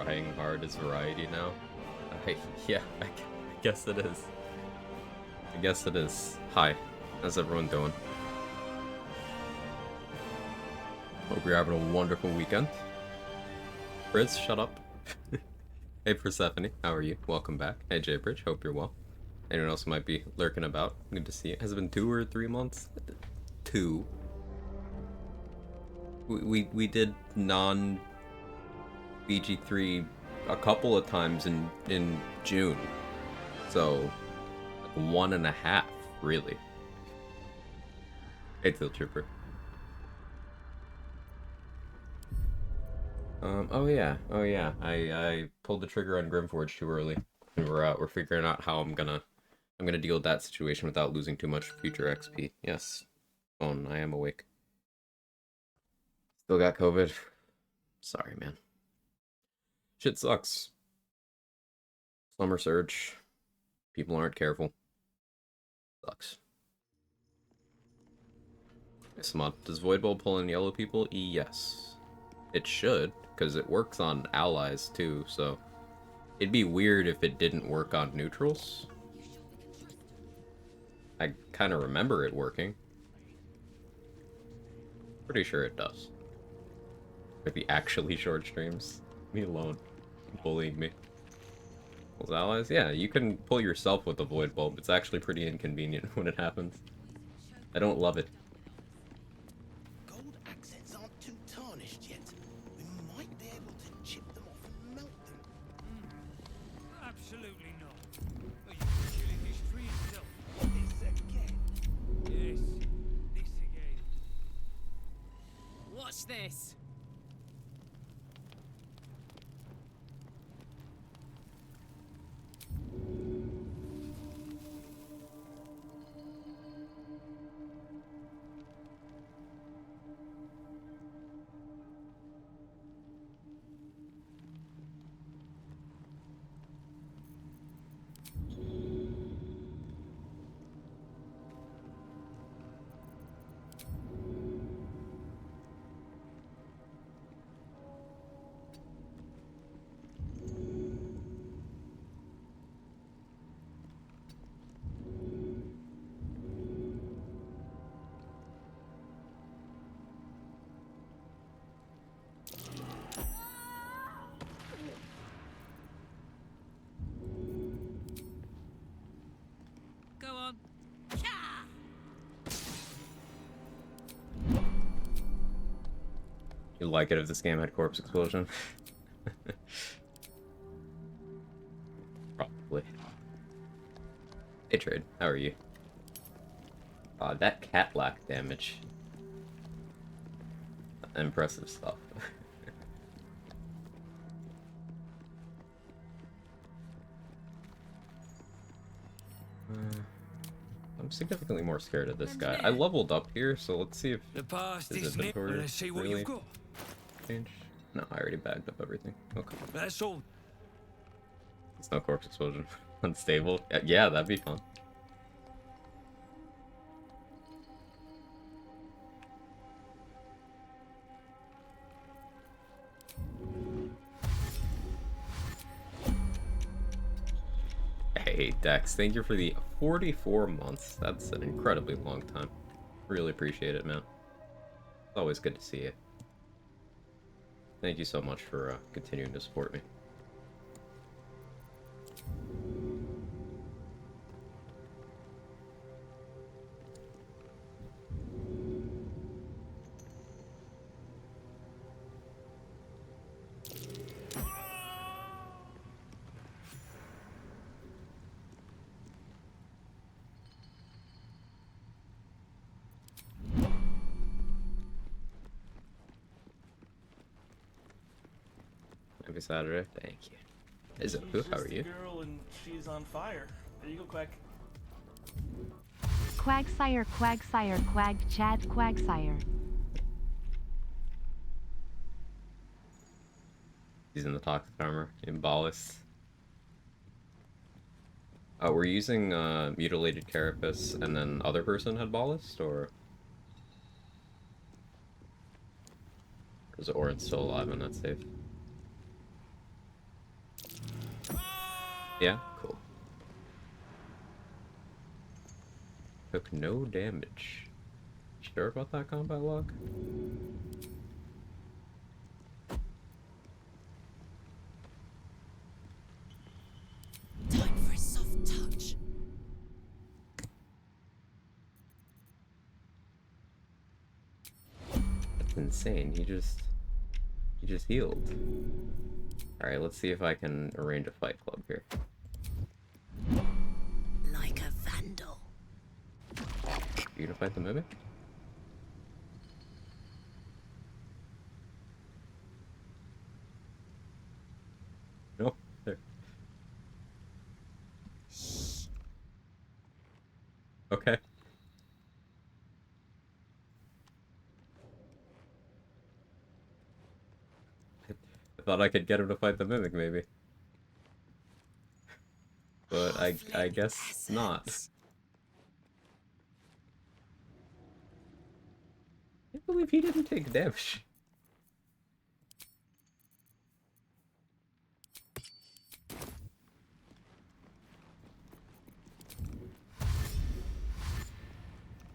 trying hard is variety now. Yeah, I guess it is. I guess it is. Hi, how's everyone doing? Hope you're having a wonderful weekend. Frizz, shut up. Hey Persephone, how are you? Welcome back. Hey Jaybridge, hope you're well. Anyone else who might be lurking about? Good to see you. Has it been 2 or 3 months? 2. We did non BG3 a couple of times in June, so like 1.5 really. Hey Field Trooper. Oh yeah, I pulled the trigger on Grimforge too early, and we're figuring out how I'm gonna deal with that situation without losing too much future XP. Yes, phone, I am awake. Still got COVID. Sorry, man. Shit sucks. Summer surge. People aren't careful. Sucks. Smut. Does Void Bolt pull in yellow people? Yes. It should, because it works on allies too, so it'd be weird if it didn't work on neutrals. I kind of remember it working. Pretty sure it does. Maybe actually short streams. Me alone. Bullying me. Those allies? Yeah, you can pull yourself with the Void Bulb. It's actually pretty inconvenient when it happens. I don't love it. Gold accents aren't too tarnished yet. We might be able to chip them off and melt them. Absolutely not. Are you killing history itself? This again. Yes, this again. What's this? Go on. You'd like it if this game had corpse explosion? Probably. Hey Trade, how are you? That cat lack damage. Impressive stuff. I'm significantly more scared of this guy. I leveled up here, so let's see if The past his is near. inventory Let's see what really you've got. changed. No, I already bagged up everything. Okay. That's all. It's no corpse explosion. Unstable. Yeah, that'd be fun. Hey, Dex, thank you for the 44 months. That's an incredibly long time. Really appreciate it, man. It's always good to see you. Thank you so much for continuing to support me. Happy Saturday. Thank you. Is it who? How are you? Girl and she's on fire. There you go, Quack. Quagsire, Quagsire, Quag, Chad, Quagsire. He's in the toxic armor in Ballast. We're using mutilated carapace, and then other person had Ballast, or is Orin still alive and that's safe? Yeah, cool. Took no damage. Sure about that combat log? Time for a soft touch. That's insane. He just healed. Alright, let's see if I can arrange a fight club here. Like a vandal. You gonna fight the mimic? No. There. Okay. I thought I could get him to fight the mimic, maybe. But I guess not. I can't believe he didn't take damage.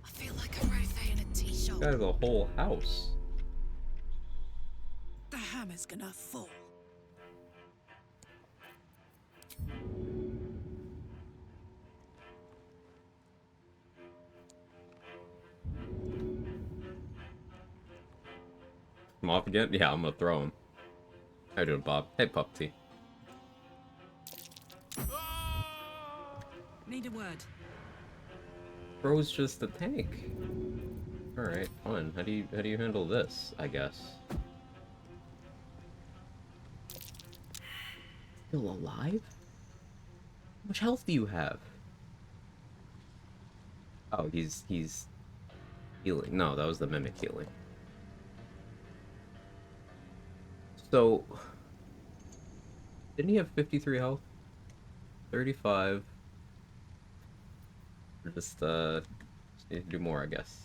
I feel like a rosé in a tea shop. That is a whole house. The hammer's gonna fall. I'm off again? Yeah, I'm gonna throw him. How you doing, Bob? Hey, Pup T. Need a word. Bro's just a tank. Alright, fine. How do you handle this, I guess? Still alive? How much health do you have? Oh, he's healing. No, that was the mimic healing. So, didn't he have 53 health? 35. Just need to do more, I guess.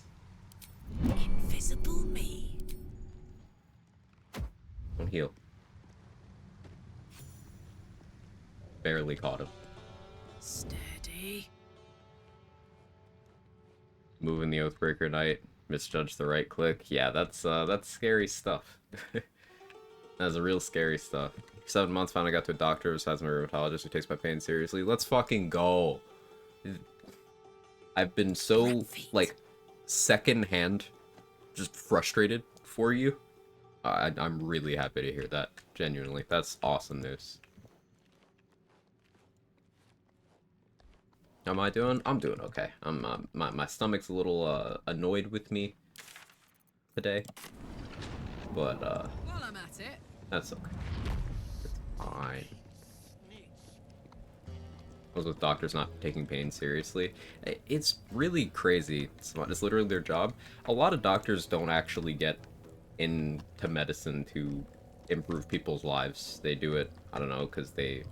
Invisible me. Don't heal. Barely caught him. Steady. Moving the Oathbreaker Knight, misjudged the right click. Yeah, that's scary stuff. That's real scary stuff. 7 months, finally got to a doctor besides my rheumatologist who takes my pain seriously. Let's fucking go. I've been so, like, secondhand just frustrated for you. I'm really happy to hear that, genuinely. That's awesome news. How am I doing? I'm doing okay. My stomach's a little annoyed with me today, but While I'm at it, that's okay. It's fine. Those with doctors not taking pain seriously. It's really crazy. It's literally their job. A lot of doctors don't actually get into medicine to improve people's lives. They do it, I don't know, because they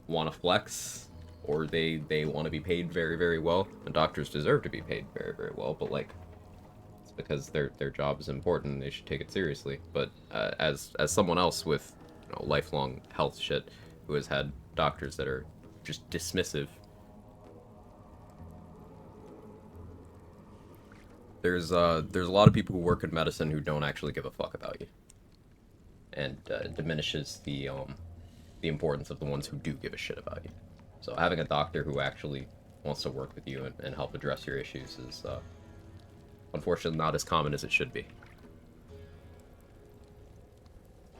want to flex, or they want to be paid very, very well. And doctors deserve to be paid very, very well, but like, it's because their job is important. They should take it seriously. But as someone else with, you know, lifelong health shit, who has had doctors that are just dismissive, there's a lot of people who work in medicine who don't actually give a fuck about you, and it diminishes the importance of the ones who do give a shit about you. So having a doctor who actually wants to work with you and help address your issues is unfortunately not as common as it should be.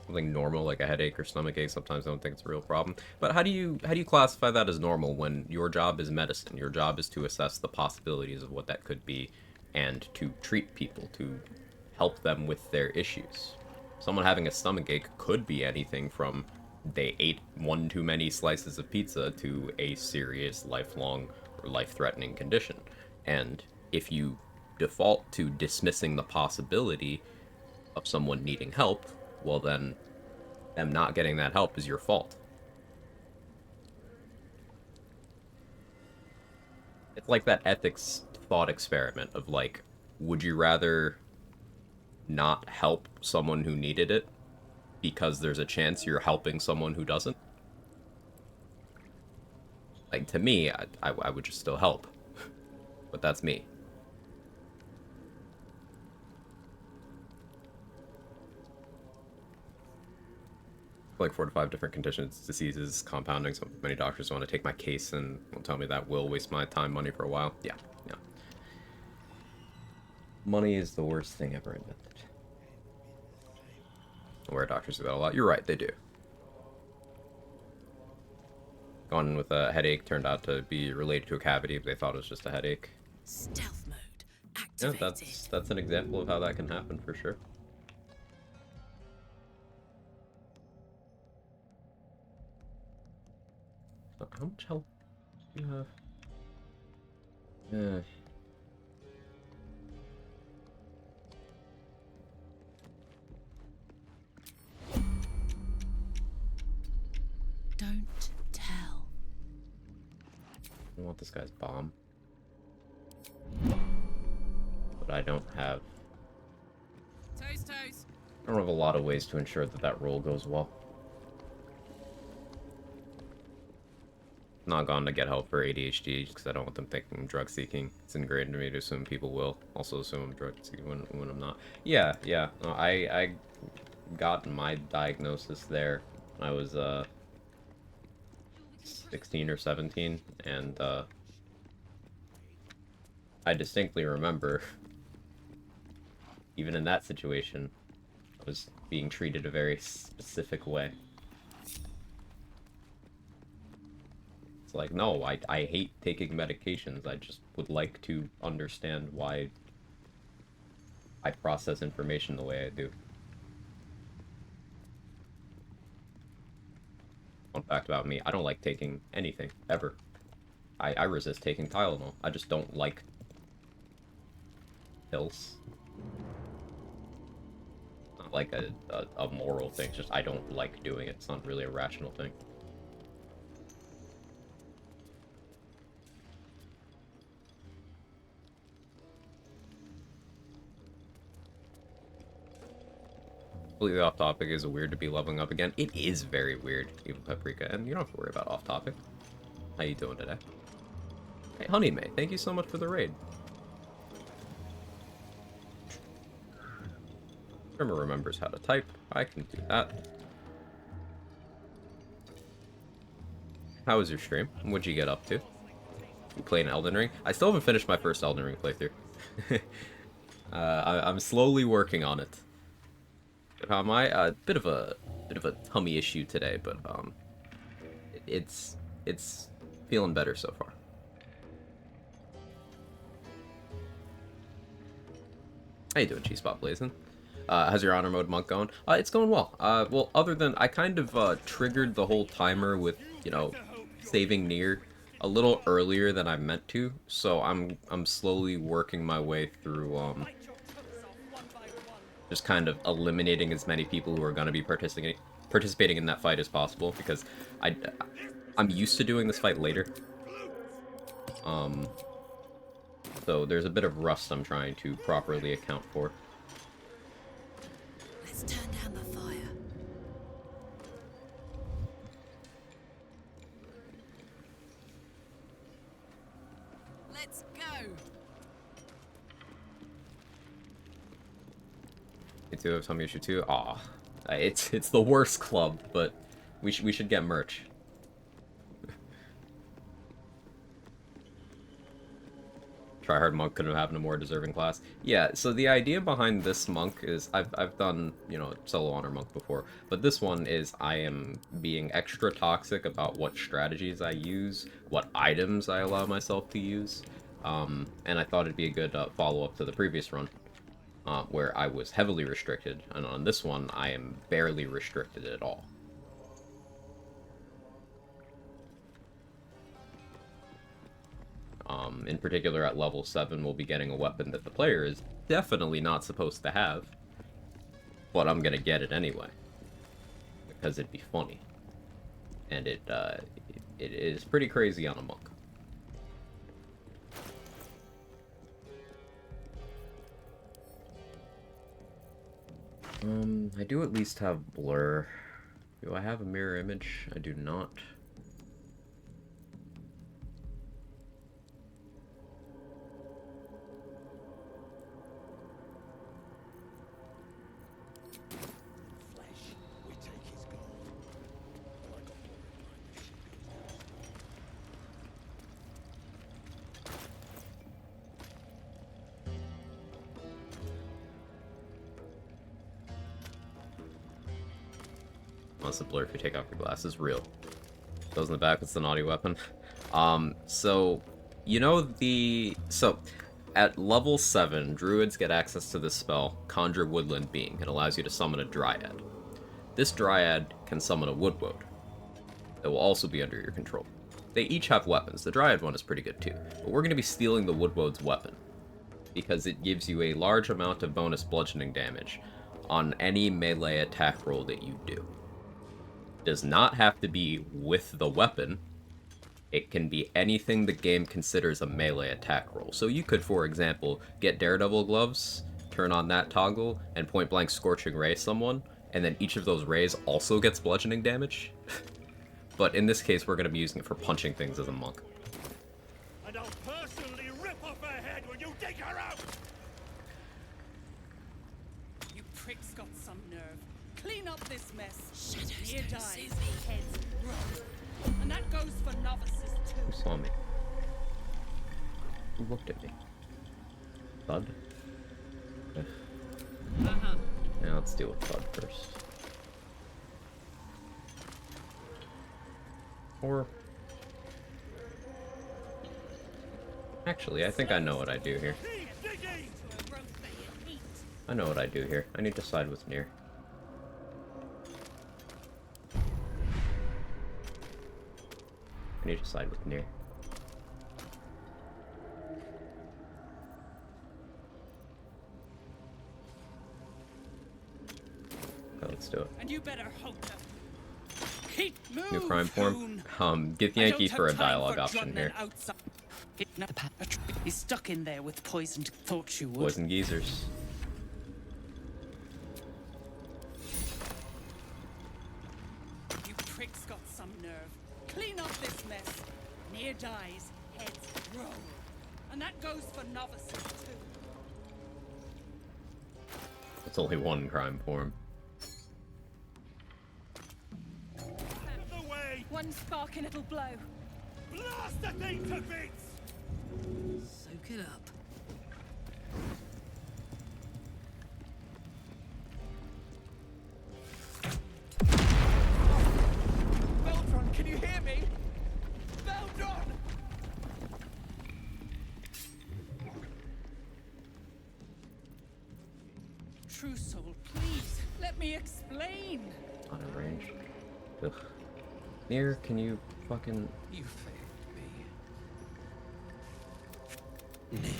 Something normal like a headache or stomach ache, sometimes I don't think it's a real problem. But how do you classify that as normal when your job is medicine? Your job is to assess the possibilities of what that could be and to treat people, to help them with their issues. Someone having a stomach ache could be anything from they ate one too many slices of pizza to a serious lifelong or life-threatening condition. And if you default to dismissing the possibility of someone needing help, well then, them not getting that help is your fault. It's like that ethics thought experiment of like, would you rather not help someone who needed it because there's a chance you're helping someone who doesn't? Like, to me, I would just still help. But that's me. Like 4 to 5 different conditions, diseases, compounding. So many doctors want to take my case and will tell me that will waste my time, money for a while. Yeah, yeah. Money is the worst thing ever invented. Where doctors do that a lot. You're right, they do. Gone with a headache turned out to be related to a cavity, but they thought it was just a headache. Stealth mode Yeah, activated. that's an example of how that can happen for sure. So how much health do you have? Yeah. Don't tell. I want this guy's bomb. But I don't have... Toast, toast. I don't have a lot of ways to ensure that that roll goes well. Not gone to get help for ADHD because I don't want them thinking I'm drug seeking. It's ingrained in me to assume people will also assume I'm drug seeking when I'm not. Yeah, yeah. No, I got my diagnosis there when I was 16 or 17, and I distinctly remember, even in that situation, I was being treated a very specific way. It's like, no, I hate taking medications. I just would like to understand why I process information the way I do. Fun fact about me, I don't like taking anything, ever. I resist taking Tylenol. I just don't like pills. Not like a moral thing, it's just I don't like doing it. It's not really a rational thing. Completely off topic. Is it weird to be leveling up again? It is very weird, Evil Paprika, and you don't have to worry about off topic. How you doing today? Hey, Honey May, thank you so much for the raid. Trimmer remembers how to type. I can do that. How was your stream? What'd you get up to? You playing Elden Ring? I still haven't finished my first Elden Ring playthrough. I'm slowly working on it. How am I? A bit of a tummy issue today, but it's feeling better so far. How you doing, Cheese Spot Blazing? How's your honor mode monk going? It's going well. Well, other than I kind of triggered the whole timer with, you know, saving Nere a little earlier than I meant to, so I'm slowly working my way through just kind of eliminating as many people who are going to be participating in that fight as possible, because I'm used to doing this fight later. So there's a bit of rust I'm trying to properly account for. Let's turn down the fire. Let's go. Me too, have tummy issue too. Aw, it's the worst club, but we should get merch. Tryhard monk couldn't have happened a more deserving class. Yeah, so the idea behind this monk is I've done, you know, solo honor monk before, but this one is I am being extra toxic about what strategies I use, what items I allow myself to use, and I thought it'd be a good follow-up to the previous run, where I was heavily restricted, and on this one I am barely restricted at all. In particular, at level 7, we'll be getting a weapon that the player is definitely not supposed to have. But I'm gonna get it anyway. Because it'd be funny. And it is pretty crazy on a monk. I do at least have blur. Do I have a mirror image? I do not. Unless the blur if you take off your glasses. Real. Those in the back, it's the naughty weapon. So, you know so, at level 7, druids get access to this spell, Conjure Woodland Being. It allows you to summon a dryad. This dryad can summon a woodwode. It will also be under your control. They each have weapons. The dryad one is pretty good too. But we're going to be stealing the woodwode's weapon, because it gives you a large amount of bonus bludgeoning damage on any melee attack roll that you do. It does not have to be with the weapon. It can be anything the game considers a melee attack roll. So you could, for example, get Daredevil gloves, turn on that toggle, and point blank Scorching Ray someone, and then each of those rays also gets bludgeoning damage. But in this case, we're going to be using it for punching things as a monk. And I'll personally rip off her head when you dig her out! You pricks got some nerve. Clean up this mess. Shadows Nere don't dies, suit me. heads roll. And that goes for novices Who too. saw me? Who looked at me? Thud? Ugh. Yeah, let's deal with Thud first. Or... Actually, I think I know what I do here. Keep digging! To a rope that you eat. I know what I do here. I need to side with Nere. I need to side with Nere. Okay, let's do it. And you better hope to keep move. New crime form. Get I don't Yankee have for a time dialogue for option trotting here. outside. He's stuck in there with poisoned. Thought you would. Poison geezers. You pricks got some nerve. Clean up this mess. Nere dies, heads roll. And that goes for novices too. It's only one crime form. Out of the way! One spark and it'll blow. Blast the thing to bits! Soak it up. Beltron, can you hear me? Beltron! True soul, please, let me explain. On a range. Ugh. Nere, can you fucking... You failed me. Nere,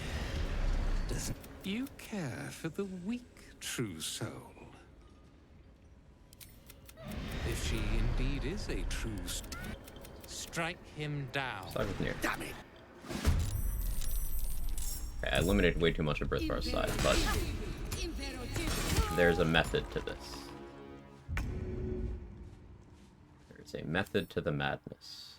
doesn't you care for the weak true soul? If she indeed is a true strike him down. Side with Nere. Damn it! Okay, I eliminated way too much of Brithvar's side, but there's a method to this. There's a method to the madness.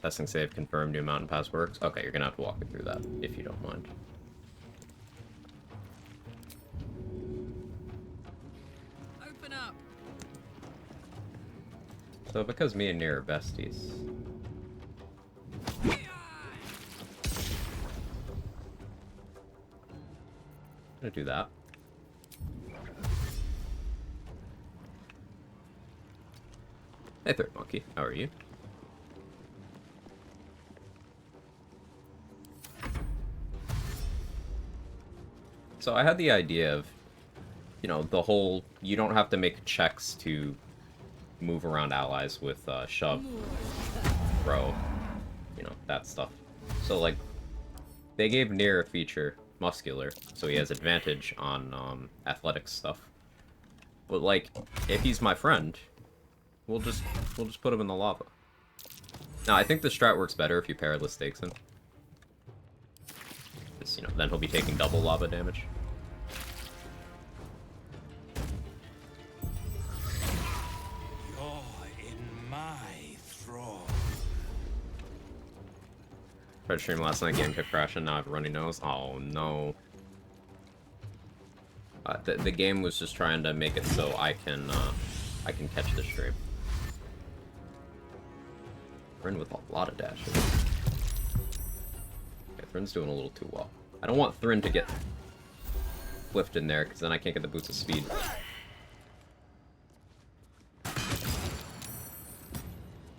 Testing save confirmed, new mountain pass works. Okay, you're gonna have to walk me through that, if you don't mind. Open up. So because me and Nere are besties, I'm gonna do that. Hey, Third Monkey, how are you? So I had the idea of, you know, the whole, you don't have to make checks to move around allies with shove, throw, you know, that stuff. So, like, they gave Nere a feature, muscular, so he has advantage on athletics stuff. But, like, if he's my friend, we'll just put him in the lava. Now, I think the strat works better if you perilous stakes him. Because, you know, then he'll be taking double lava damage. You're in my thrall. Tried to stream last night, game kept crashing, now I have a runny nose. Oh no. The game was just trying to make it so I can catch the stream. We're in with a lot of dashes. Okay, Thrin's doing a little too well. I don't want Thrin to get flipped in there, because then I can't get the boots of speed.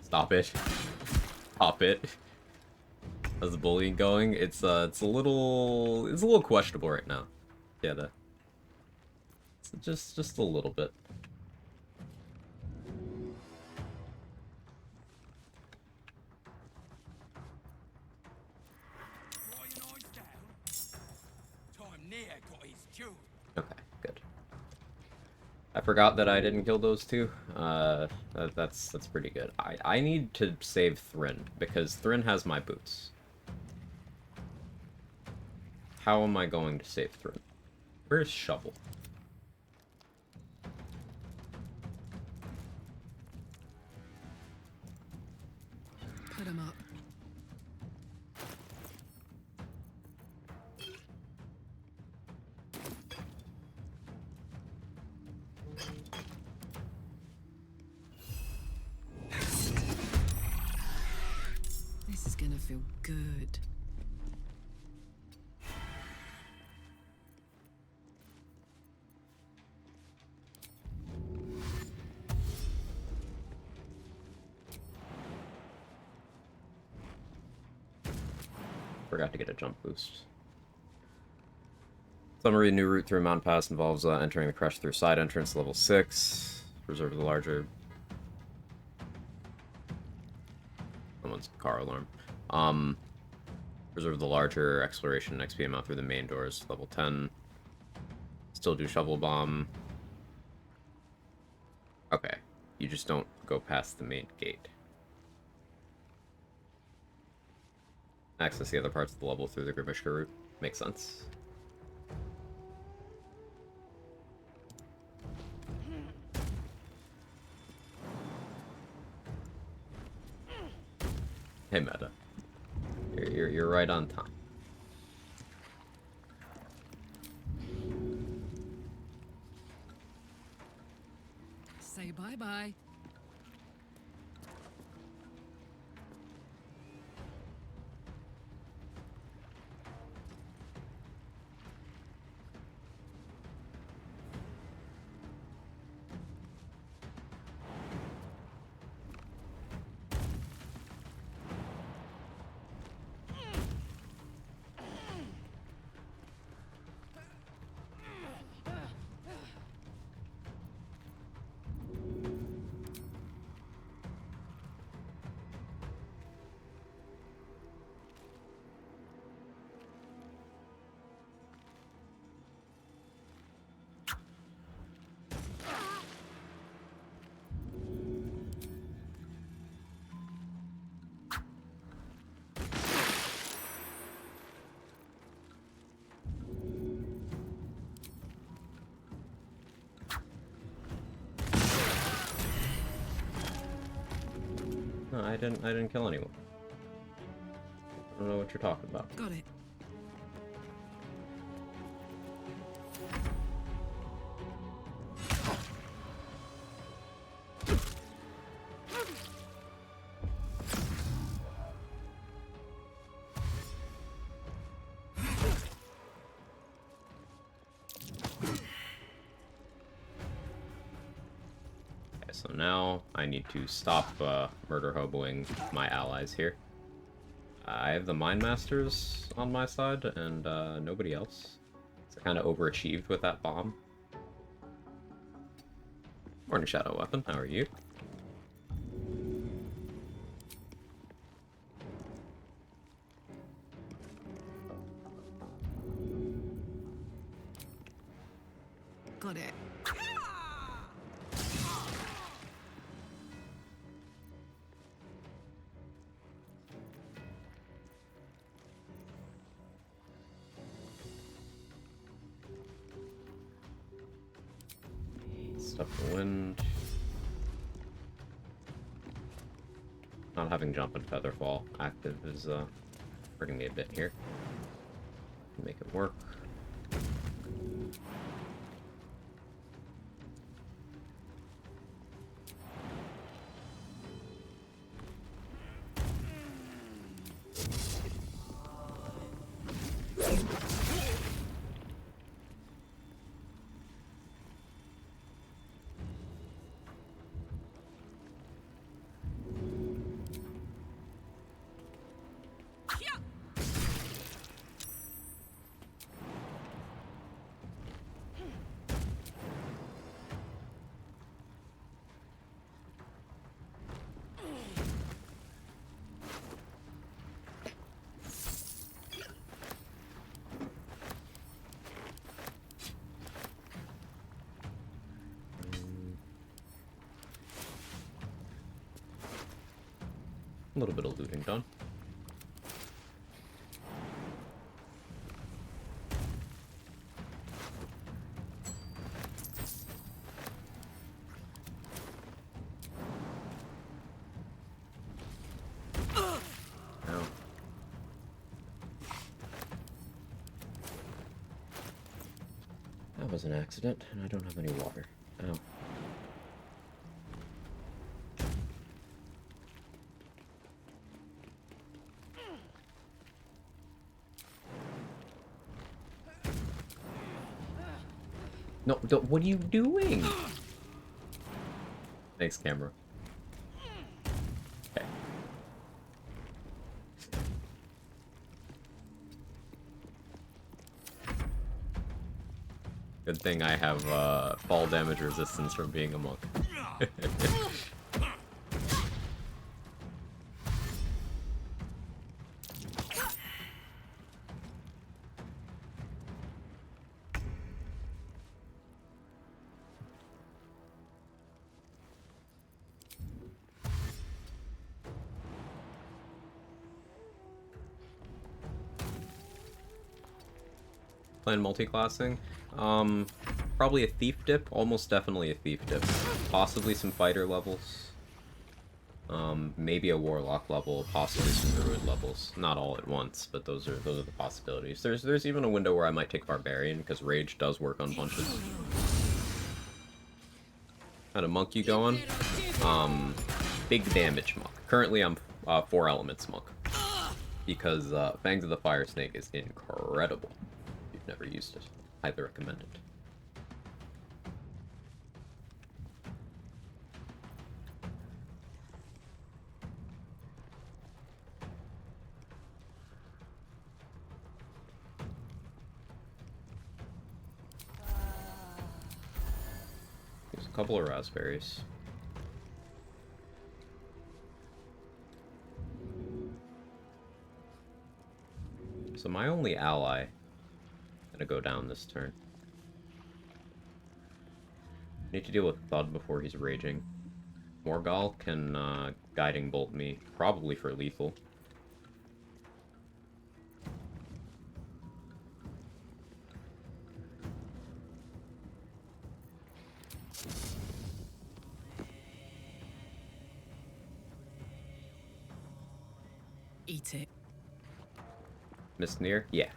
Stop it. Stop it. How's the bullying going? It's a little questionable right now. Yeah, just a little bit. Okay, good. I forgot that I didn't kill those two. That's pretty good. I need to save Thrin, because Thrin has my boots. How am I going to save Thrin? Where's Shovel? Put him up. This is gonna feel good. Forgot to get a jump boost. Summary: new route through a mountain pass involves entering the crush through side entrance, level 6. Reserve the larger... Someone's car alarm. Reserve the larger exploration XP amount through the main doors, level 10. Still do shovel bomb. Okay. You just don't go past the main gate. Access the other parts of the level through the Grimishka route. Makes sense. Hey, Meta. You're right on time. Say bye-bye. No, I didn't kill anyone. I don't know what you're talking about. Got it. Okay, so now I need to stop murder hoboing my allies here. I have the Mind Masters on my side, and nobody else. So I kind of overachieved with that bomb. Morning, Shadow Weapon. How are you? Got it. Stuff the wind. Not having jump and featherfall active is hurting me a bit here. Make it work. A little bit of looting done. Ow. That was an accident, and I don't have any water. Ow. No, what are you doing? Thanks, camera. Okay. Good thing I have fall damage resistance from being a monk. Plan multi-classing? Probably a thief dip, almost definitely a thief dip. Possibly some fighter levels. Maybe a warlock level, possibly some druid levels. Not all at once, but those are the possibilities. There's even a window where I might take barbarian, because rage does work on punches. Kind of monk you going? Big damage monk. Currently I'm 4 elements monk. Because Fangs of the Fire Snake is incredible. Never used it. Highly recommend it. There's a couple of raspberries. So my only ally gonna go down this turn. Need to deal with Thud before he's raging. Morgal can guiding bolt me, probably for lethal. Eat it. Miss Nere? Yeah.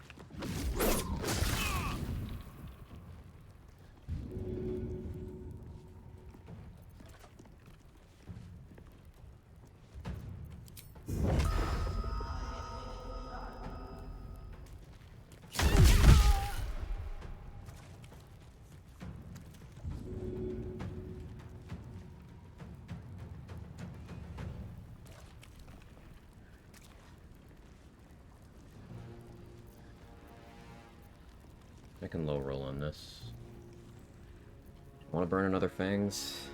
I can low roll on this. Want to burn another Fangs?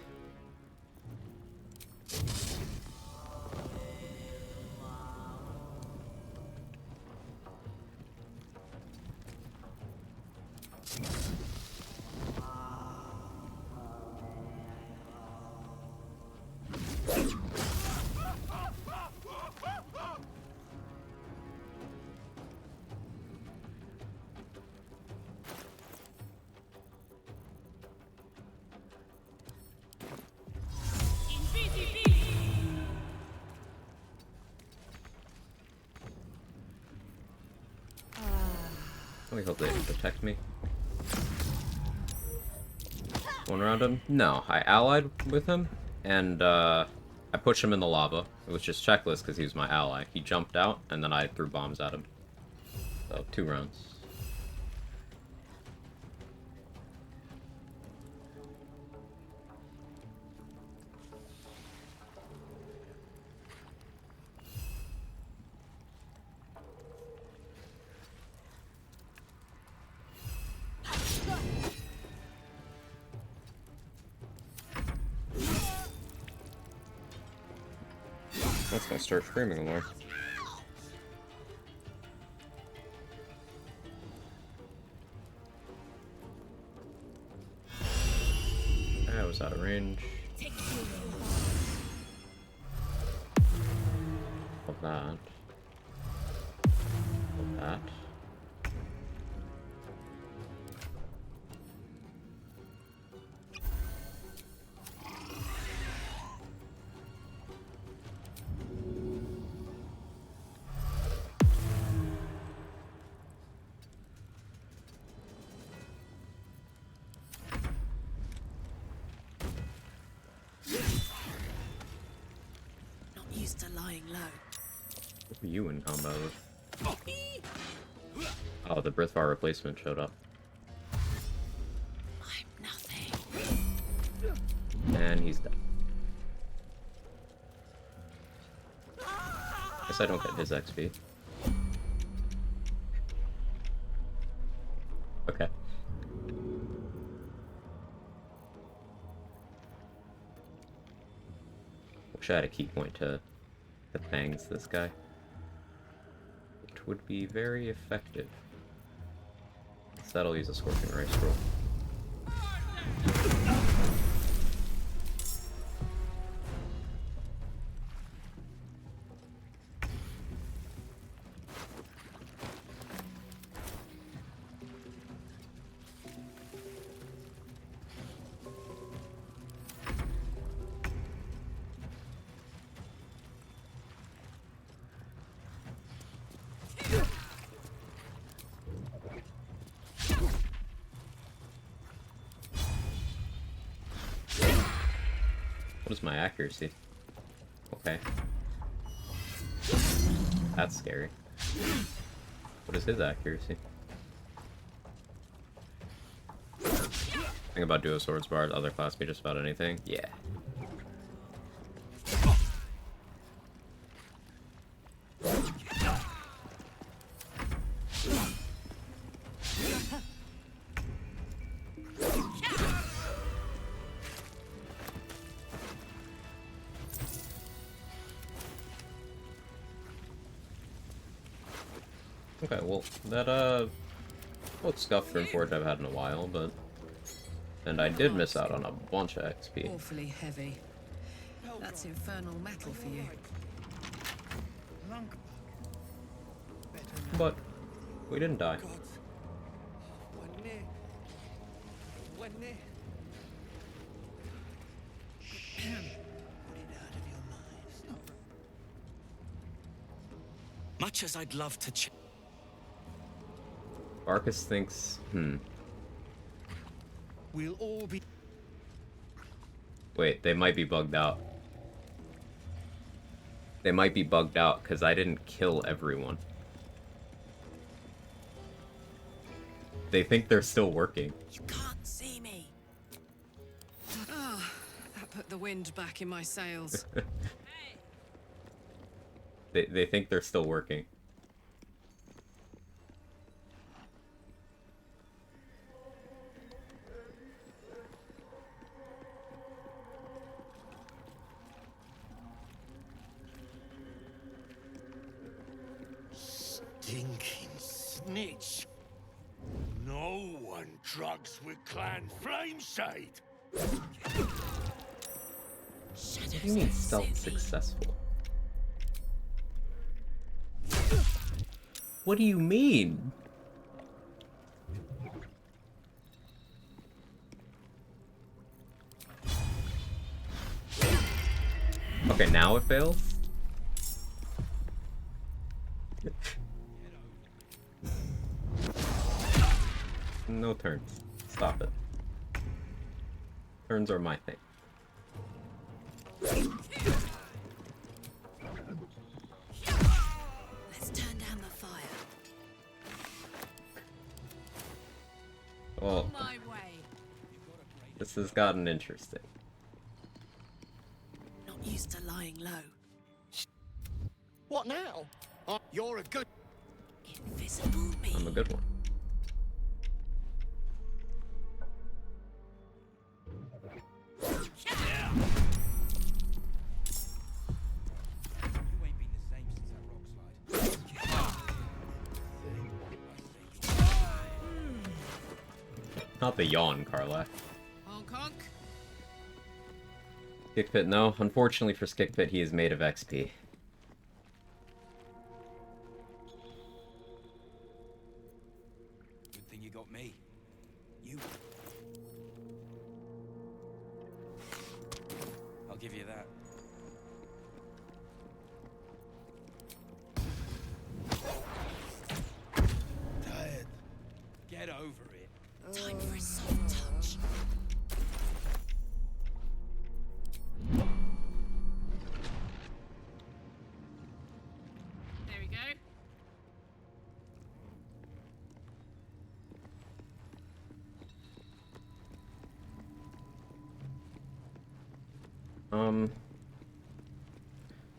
I hope they protect me. One around him? No, I allied with him, and I pushed him in the lava. It was just checklist because he was my ally. He jumped out, and then I threw bombs at him. So, 2 rounds. That's gonna start screaming more. I was out of range. lying low. What were you in combat with? Oh, the Brithvar replacement showed up. I'm nothing. And he's dead. Guess I don't get his XP. Okay. Wish I had a key point to fangs this guy. Which would be very effective. Instead, I'll use a Scorching Ray Scroll. What is my accuracy? Okay. That's scary. What is his accuracy? Think about Duo Swords Bard, other class be just about anything? Yeah. Okay, well, that, what Scuffed Grim Forge I've had in a while, but... And I did miss out on a bunch of XP. Awfully heavy. That's infernal metal for you. But, we didn't die. God. One Nere. One Nere. Put it out of your mind. Much as I'd love to Arcus thinks, We'll all be. Wait, they might be bugged out. They might be bugged out, because I didn't kill everyone. They think they're still working. You can't see me. Ah, that put the wind back in my sails. They think they're still working. Stinking snitch. No one drugs with Clan Flameshade. What do you mean stealth successful? What do you mean? Okay, now it fails? No turns. Stop it. Turns are my thing. Let's turn down the fire. Well, My way. this has gotten interesting. Not used to lying low. What now? You're a good. Invisible me. I'm a good one. You ain't been the same since that rock slide. Not the yawn, Karlak. Honk honk. Skickpit, no. Unfortunately for Skickpit, he is made of XP. Good thing you got me. You. I'll give you that. Tired. Get over it. Time for a soft touch. we go.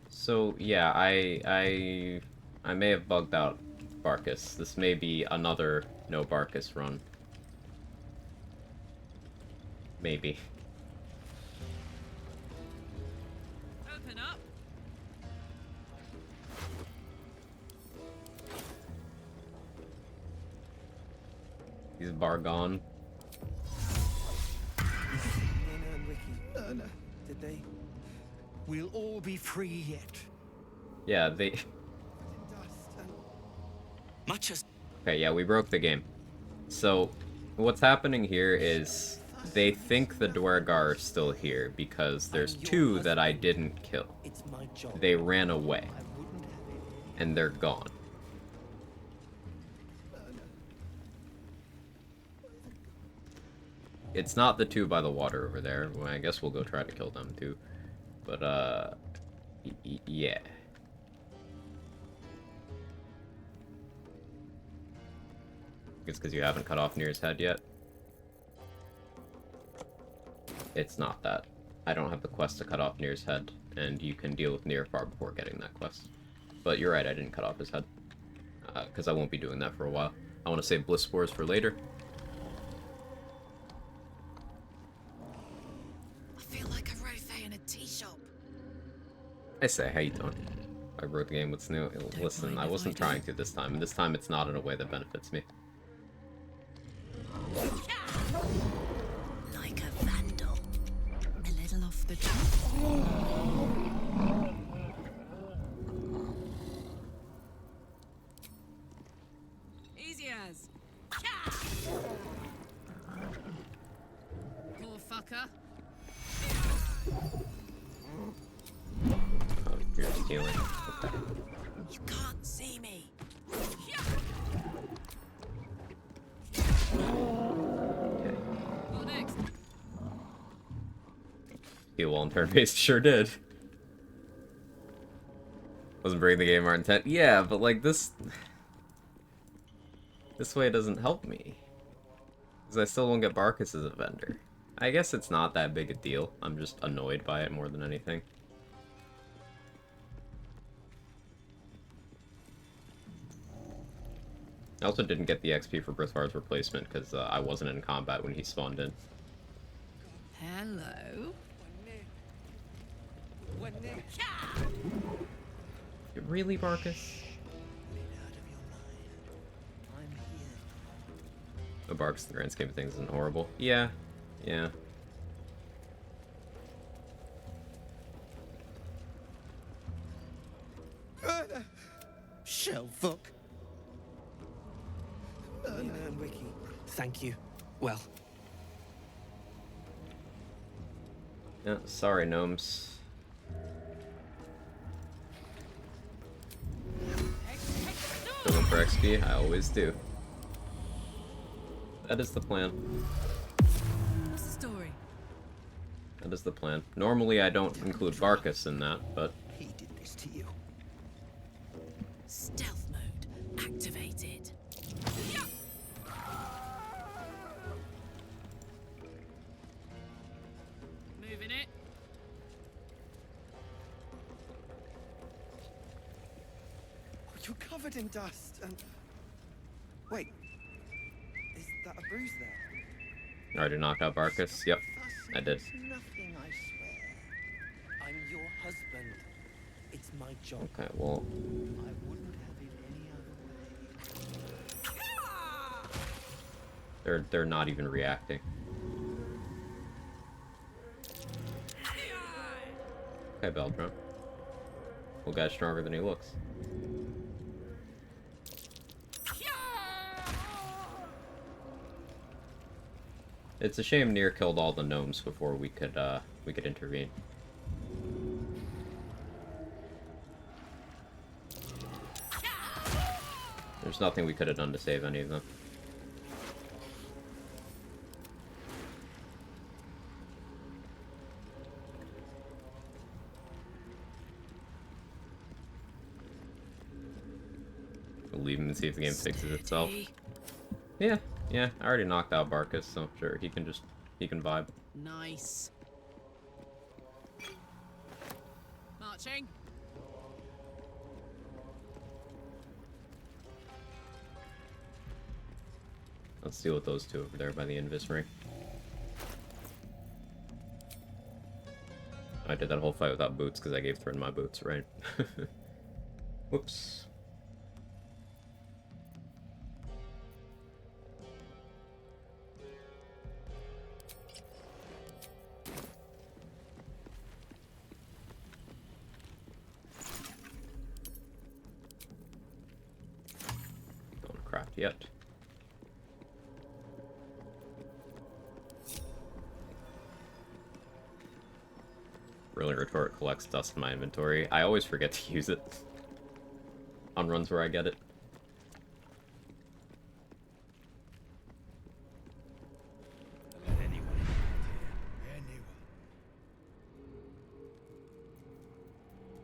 So yeah, I may have bugged out Barkus. This may be another no Barkus run. Maybe. Open up. He's Bargon. Nere and Wiki. No. Did they? We'll all be free yet. Yeah, they... Dust and Much as Okay, yeah, we broke the game. So, what's happening here is they think the Dwergar are still here because there's two that I didn't kill. it's my job. They ran away, I wouldn't have it. and they're gone. It's not the two by the water over there. Well, I guess we'll go try to kill them too. But, yeah. It's because you haven't cut off Nere's head yet. It's not that. I don't have the quest to cut off Nere's head, and you can deal with Nere far before getting that quest. But you're right, I didn't cut off his head. Because I won't be doing that for a while. I want to save Bliss Spores for later. I feel like a rofé in a tea shop. I say, how you doing? I wrote the game, what's new? Listen, I wasn't trying to this time, and this time it's not in a way that benefits me. Like a vandal. A little off the top. Easy as. Poor fucker. Oh, you're stealing. Okay. You can't see me. Okay. What next? Heal while on turn-based, sure did. Wasn't breaking the game our intent. Yeah, but like this... This way doesn't help me. Because I still won't get Barkus as a vendor. I guess it's not that big a deal. I'm just annoyed by it more than anything. I also didn't get the XP for Brithvar's replacement because I wasn't in combat when he spawned in. Hello. Really, Barkus? Get out of your mind. I'm here. The Barkus in the grand scheme of things isn't horrible. Yeah. Yeah. Shell fuck. Nere and Wiki. Thank you. Well, Yeah, sorry, gnomes. Still going for XP? I always do. That is the plan. What's the story? That is the plan. Normally I don't include Barkus in that, but he did this to you. Stealth mode activated. Moving it. Oh, you're covered in dust and... Wait. Is that a bruise there? I already knocked out Barkus. Yep, I did. It's nothing, I swear. I'm your husband. It's my job. Okay, well, I wouldn't have it any other way. they're not even reacting. Okay, Beltron. Well, guy's stronger than he looks. It's a shame Nere killed all the gnomes before we could intervene. There's nothing we could have done to save any of them. leave him and see if the game fixes itself. Yeah, yeah, I already knocked out Barkus, so sure, he can vibe. Nice. Marching. Let's deal with those two over there by the Invis ring. I did that whole fight without boots because I gave Thryn my boots, right? Whoops. Don't craft yet. Really, retort collects dust in my inventory. I always forget to use it on runs where I get it. Let anyone in here. Anyone.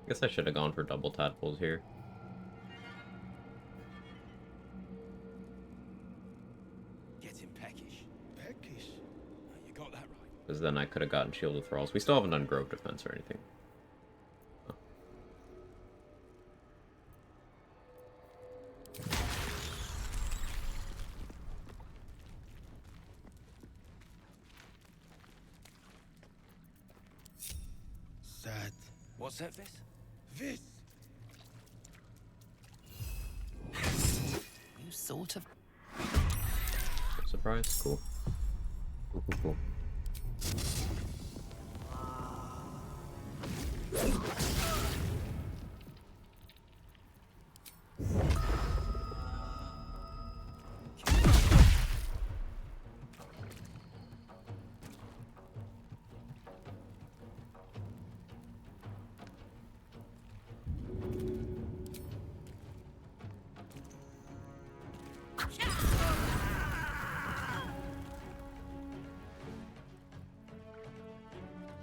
I guess I should have gone for double tadpoles here. Getting peckish. Peckish? You got that right. Because then I could have gotten shielded thralls. We still haven't done grove defense or anything. Oh. Sad. What's that, Vis? Vis! You sort of. Surprise? Cool. Cool, cool, cool.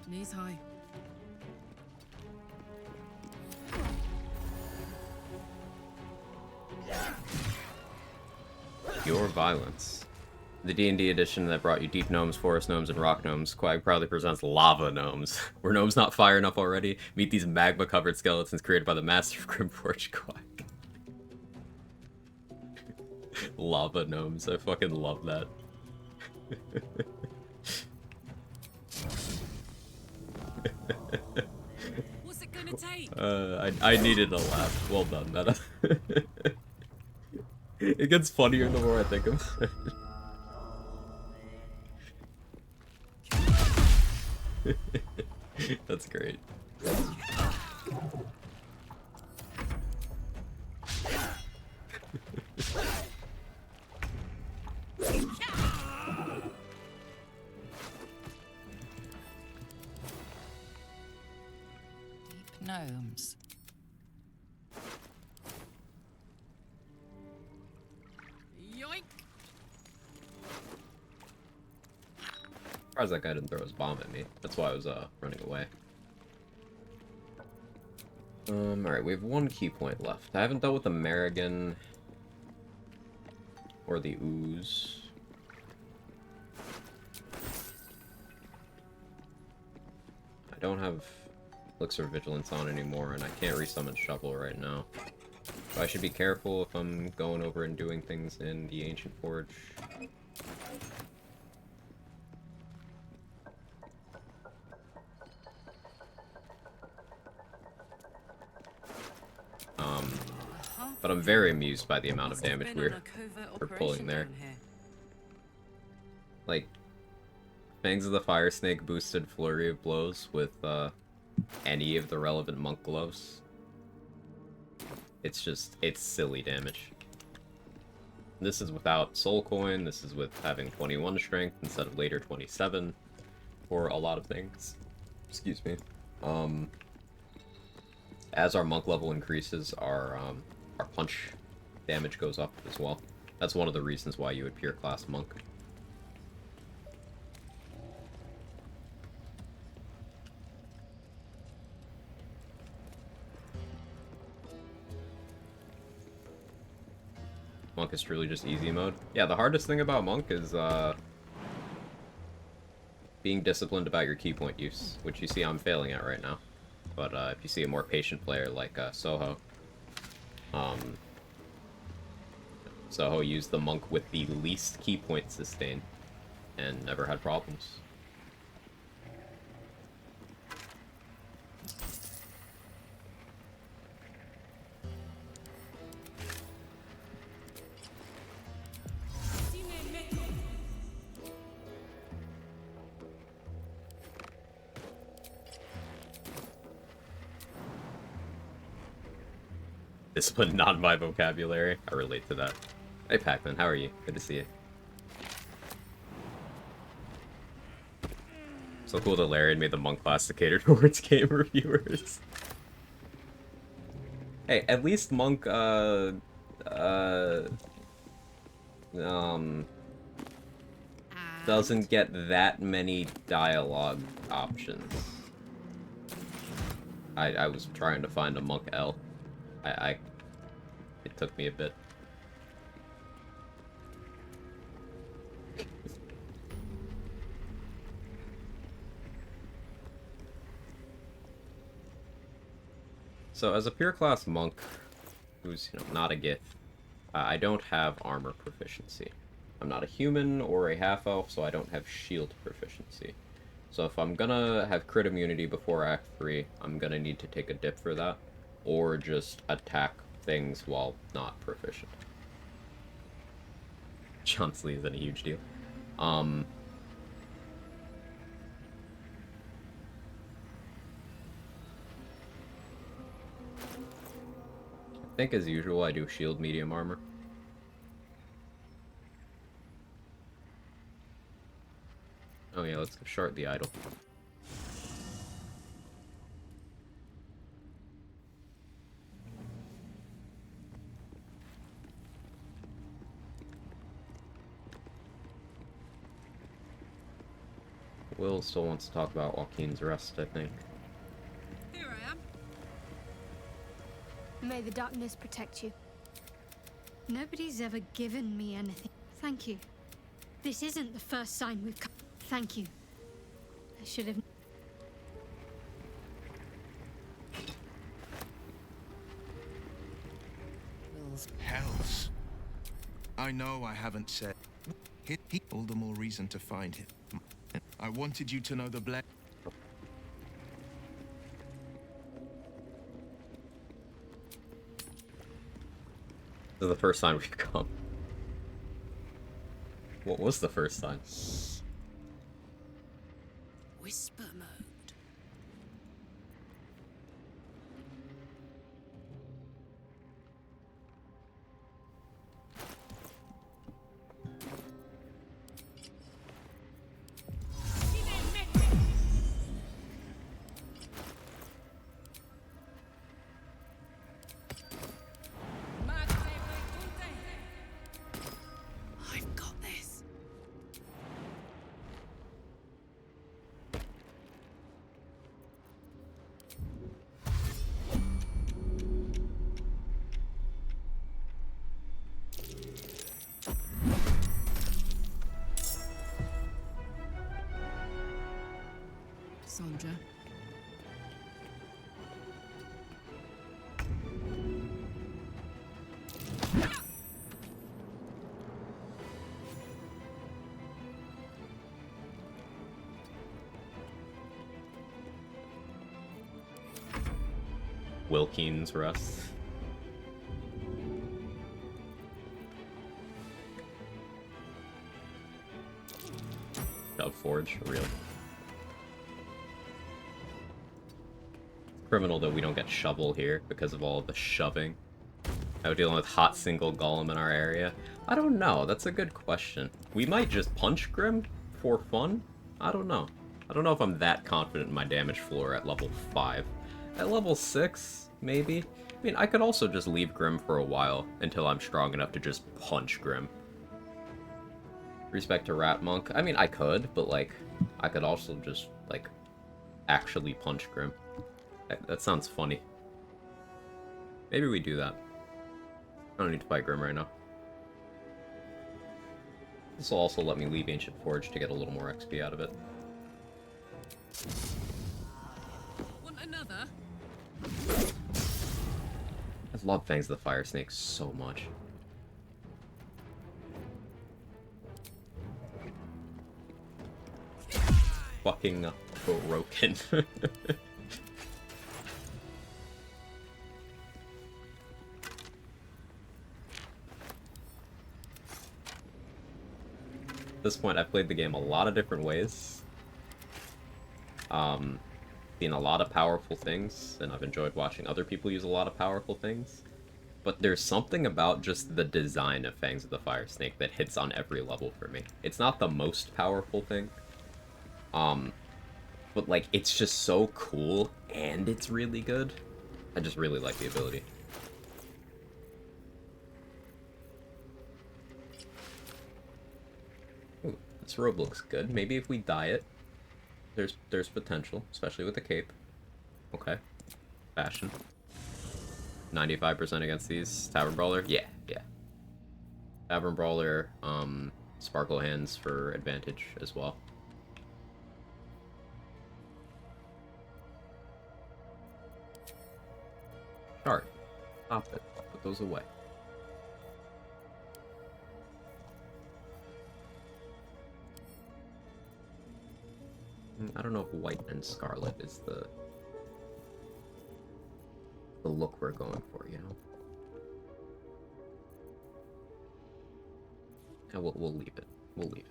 Knees high. Pure violence. The D&D edition that brought you deep gnomes, forest gnomes, and rock gnomes, Quag proudly presents lava gnomes. Were gnomes not fire enough already? Meet these magma-covered skeletons created by the master of Grimforge Quag. Lava gnomes. I fucking love that. What's it gonna take? I needed a laugh. Well done, Meta. It gets funnier the more I think about it. That's great. Deep gnomes. Yoink! Surprised that guy didn't throw his bomb at me. That's why I was running away. Alright, we have one key point left. I haven't dealt with the Merrigan or the Ooze. I don't have Elixir Vigilance on anymore, and I can't resummon Shovel right now. So I should be careful if I'm going over and doing things in the Ancient Forge. But I'm very amused by the amount of damage we're pulling there. Like, Fangs of the Fire Snake boosted Flurry of Blows with any of the relevant monk gloves. It's just, it's silly damage. This is without Soul Coin, this is with having 21 strength instead of later 27 for a lot of things. Excuse me. As our monk level increases, our punch damage goes up as well. That's one of the reasons why you would pure class monk. Monk is truly just easy mode. Yeah, the hardest thing about Monk is, being disciplined about your key point use, which you see I'm failing at right now. But, if you see a more patient player like, Soho, Soho used the Monk with the least key point sustain, and never had problems. Discipline not in my vocabulary. I relate to that. Hey Pac-Man, how are you? Good to see you. So cool that Larry made the Monk class to cater towards game reviewers. Hey, at least Monk, doesn't get that many dialogue options. I was trying to find a Monk L. It took me a bit. So as a pure class monk, who's, not a Gith, I don't have armor proficiency. I'm not a human or a half-elf, so I don't have shield proficiency. So if I'm gonna have crit immunity before Act 3, I'm gonna need to take a dip for that, or just attack things while not proficient. Chauncey isn't a huge deal. I think as usual I do shield medium armor. Oh yeah, let's shard the idol. Will still wants to talk about Joaquin's rest, I think. Here I am. May the darkness protect you. Nobody's ever given me anything. Thank you. This isn't the first sign we've come. Thank you. I should have... Hells. I know I haven't said... All the more reason to find him. I wanted you to know the bless... This is the first sign we've come. What was the first sign? Whisper mode. I've got this. Sandra. Wilkins rest. Dove Forge, real. Criminal that we don't get shovel here because of all of the shoving. Now dealing with hot single golem in our area. I don't know, that's a good question. We might just punch Grim for fun? I don't know. I don't know if I'm that confident in my damage floor at level 5. At level 6, maybe? I mean, I could also just leave Grim for a while until I'm strong enough to just punch Grim. Respect to Rat Monk. I mean, I could, but, like, I could also just, like, actually punch Grim. That sounds funny. Maybe we do that. I don't need to fight Grim right now. This will also let me leave Ancient Forge to get a little more XP out of it. Want another? I love Fangs of the Fire Snake so much. Fucking broken. At this point, I've played the game a lot of different ways. Seen a lot of powerful things, and I've enjoyed watching other people use a lot of powerful things. But there's something about just the design of Fangs of the Fire Snake that hits on every level for me. It's not the most powerful thing. But like, it's just so cool, and it's really good. I just really like the ability. Ooh, this robe looks good. Maybe if we dye it, there's potential, especially with the cape. Okay. Fashion. 95% against these. Tavern Brawler? Yeah. Tavern Brawler, Sparkle Hands for advantage as well. Shard. Stop it. Put those away. I don't know if white and scarlet is the look we're going for, you know? And we'll leave it. We'll leave it.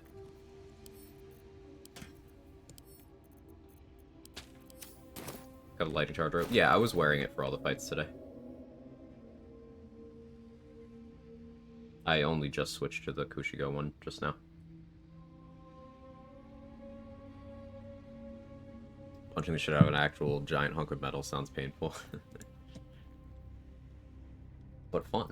Got a lighting charge rope. Yeah, I was wearing it for all the fights today. I only just switched to the Kushigo one just now. Punching the shit out of an actual giant hunk of metal sounds painful. But fun.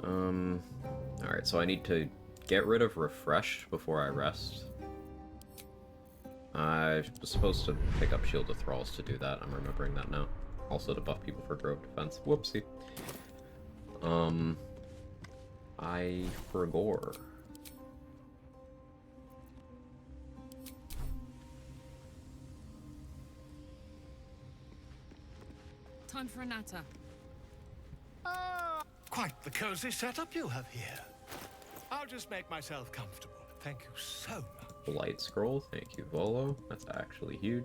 Alright, so I need to get rid of Refreshed before I rest. I was supposed to pick up Shield of Thralls to do that. I'm remembering that now. Also to buff people for Grove Defense. Whoopsie. I forgot. Time for a natter. Quite the cozy setup you have here. I'll just make myself comfortable. Thank you so much. Light Scroll, thank you, Volo. That's actually huge.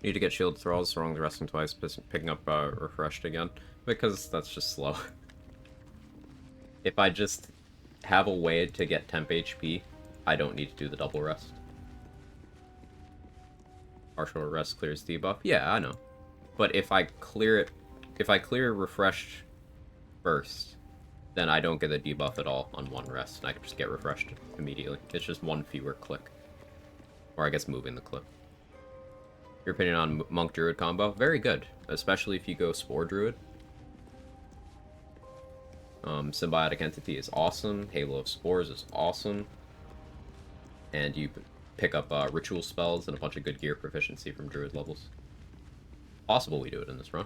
Need to get Shield Thralls, so wrong the resting twice, picking up Refreshed again, because that's just slow. If I just have a way to get temp HP, I don't need to do the double rest. Partial rest clears debuff. Yeah, I know. But if I clear it, if I clear Refreshed first, then I don't get the debuff at all on one rest, and I can just get Refreshed immediately. It's just one fewer click. Or I guess moving the clip. Your opinion on Monk Druid combo? Very good, especially if you go Spore Druid. Symbiotic Entity is awesome. Halo of Spores is awesome. And you pick up ritual spells and a bunch of good gear proficiency from Druid levels. Possible we do it in this run.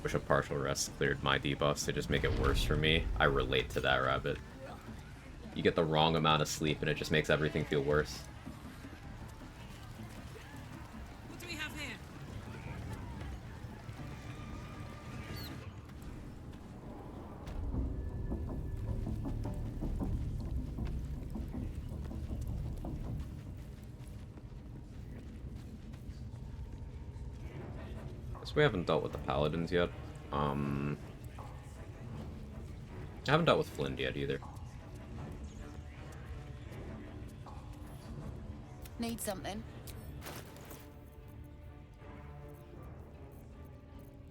Wish a partial rest cleared my debuffs. They just make it worse for me. I relate to that, Rabbit. You get the wrong amount of sleep and it just makes everything feel worse. What do we have here? So we haven't dealt with the Paladins yet. I haven't dealt with Flynn yet either. Need something?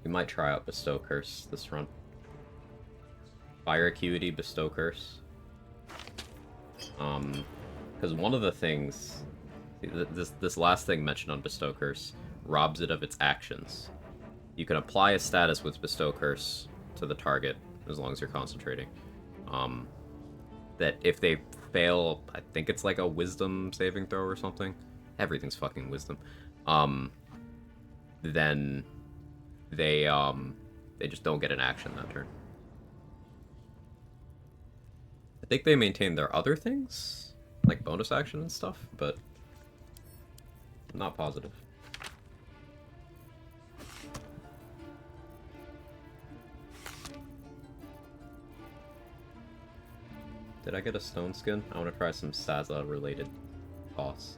We might try out Bestow Curse this run. Fire Acuity, Bestow Curse. Because one of the things, this last thing mentioned on Bestow Curse robs it of its actions. You can apply a status with Bestow Curse to the target as long as you're concentrating. That if they fail, I think it's like a Wisdom saving throw or something. Everything's fucking Wisdom. Then they just don't get an action that turn. I think they maintain their other things, like bonus action and stuff, but I'm not positive. Did I get a stone skin? I want to try some Saza related boss.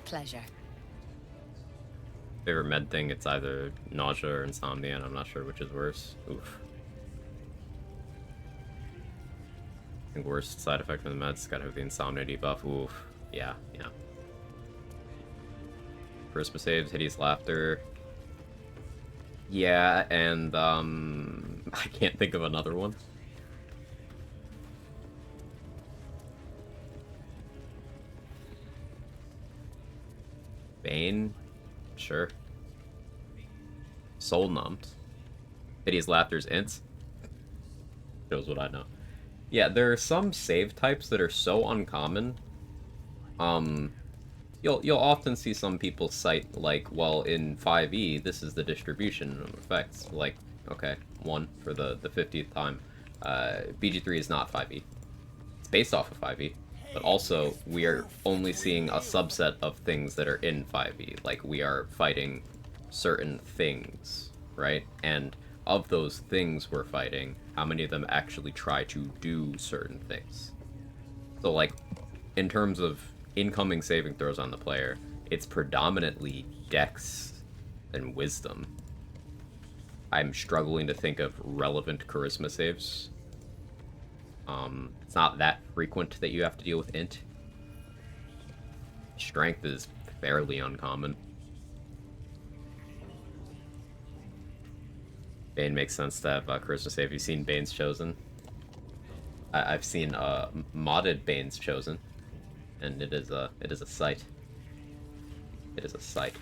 Pleasure. Favorite med thing, it's either nausea or insomnia, and I'm not sure which is worse. Oof. I think worst side effect from the meds, gotta have the insomnia debuff. Oof. Yeah. Charisma saves, hideous laughter. Yeah, and I can't think of another one. Bane? Sure. Soul numbed. Hideous laughter's ints. Shows what I know. Yeah, there are some save types that are so uncommon. You'll often see some people cite like, well, in 5e, this is the distribution of effects. Like, okay, 1 for the 50th time. BG3 is not 5e. It's based off of 5e. But also, we are only seeing a subset of things that are in 5e. Like, we are fighting certain things, right? And of those things we're fighting, how many of them actually try to do certain things? So, like, in terms of incoming saving throws on the player, it's predominantly Dex and Wisdom. I'm struggling to think of relevant Charisma saves. It's not that frequent that you have to deal with int. Strength is fairly uncommon. Bane makes sense to have Charisma save. You've seen Bane's Chosen? I've seen modded Bane's Chosen, and it is a sight. It is a sight.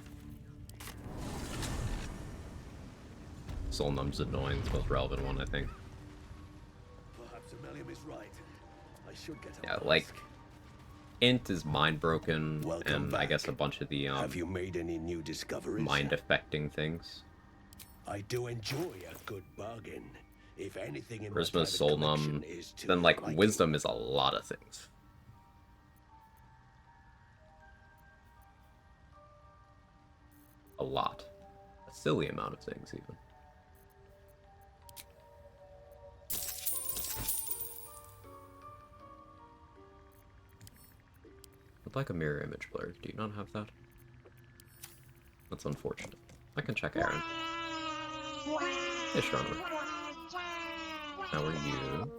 Soul Numb's annoying. It's the most relevant one, I think. Perhaps Amelia is right. I should get Yeah, like int is mind broken, and I guess a bunch of the Have you made any new discoveries? mind affecting things. I do enjoy a good bargain. If anything in Charisma, Soul Numb, then like Wisdom is a lot of things. A lot. A silly amount of things, even. I'd like a mirror image blur. Do you not have that? That's unfortunate. I can check Aaron. Hey, Stronger. How are you?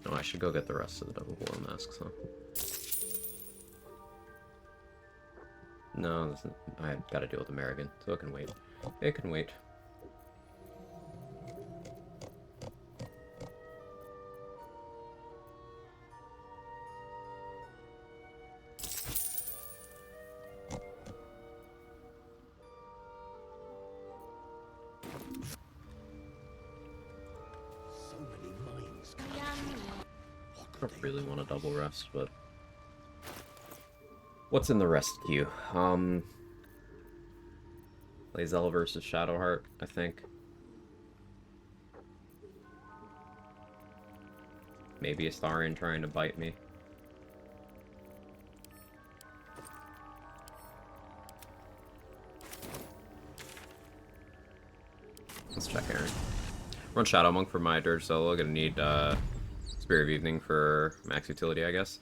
Oh, I should go get the rest of the double blow masks, huh? No, I gotta deal with American, so it can wait. It can wait. I don't really want a double rest, but what's in the rest queue? Lazelle versus Shadowheart, I think. Maybe Astarion trying to bite me. Let's check Aaron. Run Shadow Monk for my Dirge solo. Gonna need Spear of Evening for max utility, I guess.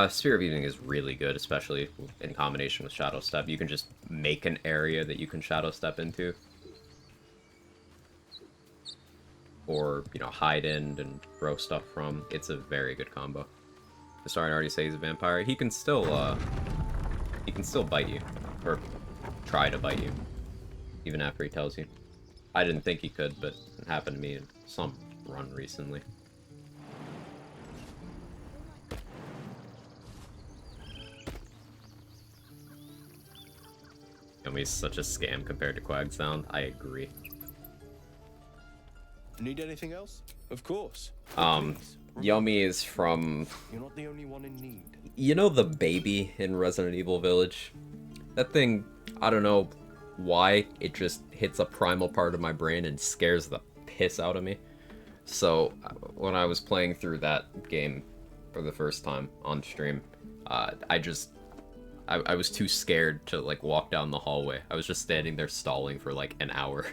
Spear of Evening is really good, especially in combination with Shadow Step. You can just make an area that you can Shadow Step into. Or, you know, hide in and throw stuff from. It's a very good combo. Sorry, I already say he's a vampire. He can still bite you. Or try to bite you. Even after he tells you. I didn't think he could, but it happened to me in some run recently. Yomi's such a scam compared to Quag sound. I agree. Need anything else? Of course. Yomi is from... You're not the only one in need. You know the baby in Resident Evil Village? That thing, I don't know why, it just hits a primal part of my brain and scares the piss out of me. So, when I was playing through that game for the first time on stream, I was too scared to, like, walk down the hallway. I was just standing there stalling for, like, an hour.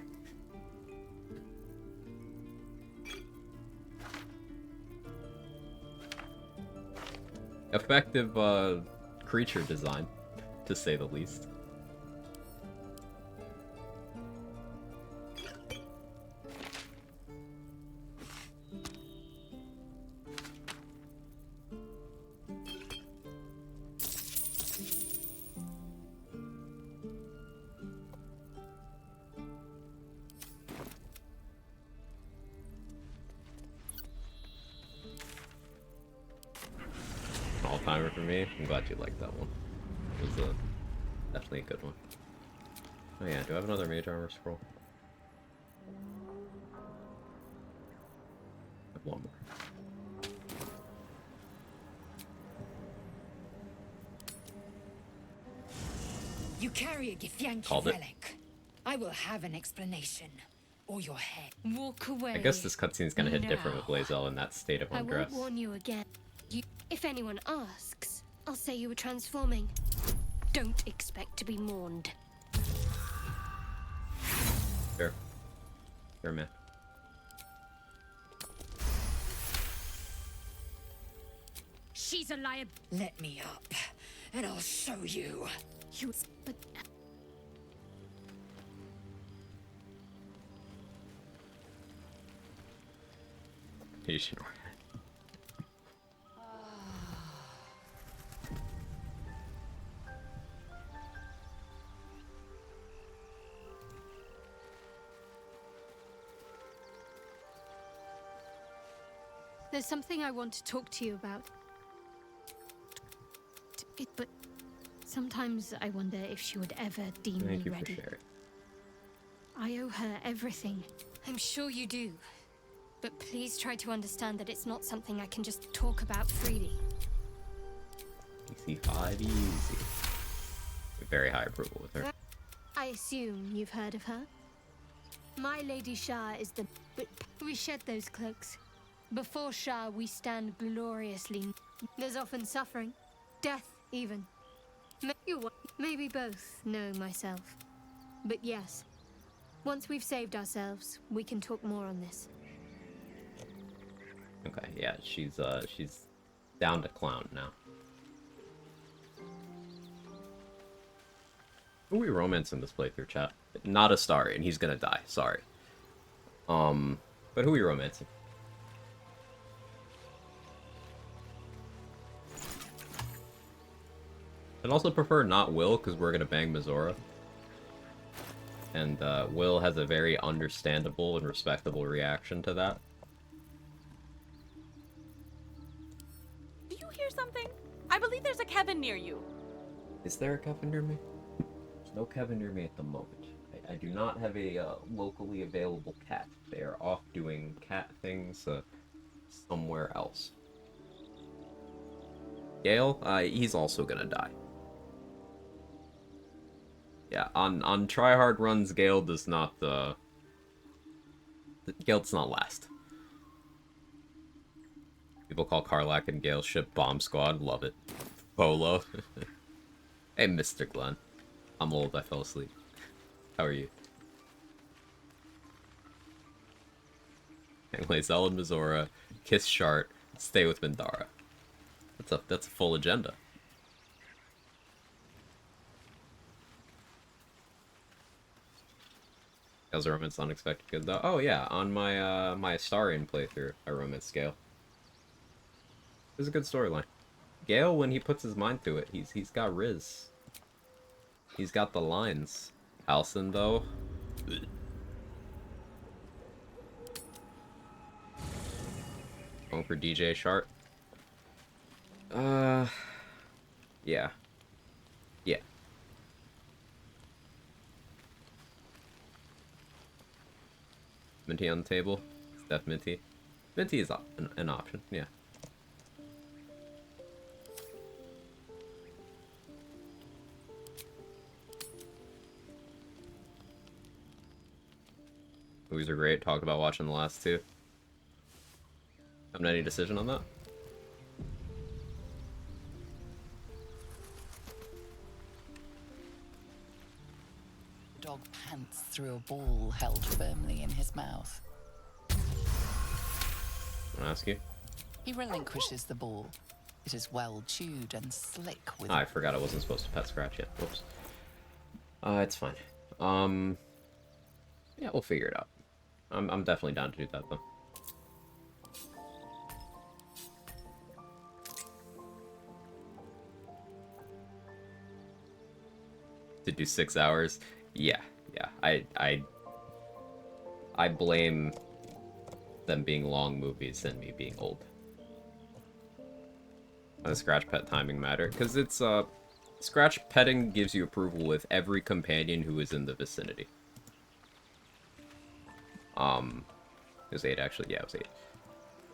Effective, creature design, to say the least. All-timer for me. I'm glad you liked that one. It was definitely a good one. Oh yeah, do I have another mage armor scroll? I have one more. You carry a Githyanki Called it. relic. I will have an explanation. Or your head. Walk away. I guess this cutscene's gonna hit different with Lae'zel in that state of I undress. won't warn you again. If anyone asks, I'll say you were transforming. Don't expect to be mourned. Sure. Sure, man. She's a liar. Let me up, and I'll show you. But Patient. there's something I want to talk to you about. But sometimes I wonder if she would ever deem Thank me you for ready. sharing. I owe her everything. I'm sure you do. But please try to understand that it's not something I can just talk about freely. PC5 easy. Very high approval with her. I assume you've heard of her? My Lady Shah is the... But we shed those cloaks. Before Shah, we stand gloriously. There's often suffering. Death, even. Maybe both know myself. But yes, once we've saved ourselves, we can talk more on this. Okay, yeah, she's down to clown now. Who are we romancing this playthrough, chat? Not Astari, and he's gonna die, sorry. But who are we romancing? I'd also prefer not Will, because we're gonna bang Mizora. And Will has a very understandable and respectable reaction to that. Do you hear something? I believe there's a Kevin near you. Is there a Kevin near me? There's no Kevin near me at the moment. I do not have a locally available cat. They are off doing cat things somewhere else. Gale, he's also gonna die. Yeah, on Tryhard runs, Gale does not, Gale does not last. People call Karlak and Gale ship Bomb Squad, love it. Polo. Hey, Mr. Glenn. I'm old, I fell asleep. How are you? Anyway, Lae'zel and Mizora, kiss Shart, Stay with Mindara. That's a full agenda. How's the romance unexpected good though? Oh yeah, on my my Astarian playthrough, I romance scale. It's a good storyline. Gale, when he puts his mind to it, he's got Riz. He's got the lines. Halcyon though. Ugh. Going for DJ Sharp. Yeah. Yeah. Minty on the table. Steph Minty. Minty is an option, yeah. Movies are great. Talked about watching the last two. Haven't any decision on that? Dog pants through a ball held firmly in his mouth. I'll ask you. He relinquishes the ball. It is well chewed and slick with... Oh, I forgot I wasn't supposed to pet scratch yet. Whoops. It's fine. Yeah, we'll figure it out. I'm definitely down to do that though. To do 6 hours? Yeah. I blame them being long movies and me being old. The scratch pet timing matter, because it's scratch petting gives you approval with every companion who is in the vicinity. It was 8 actually, yeah, it was 8.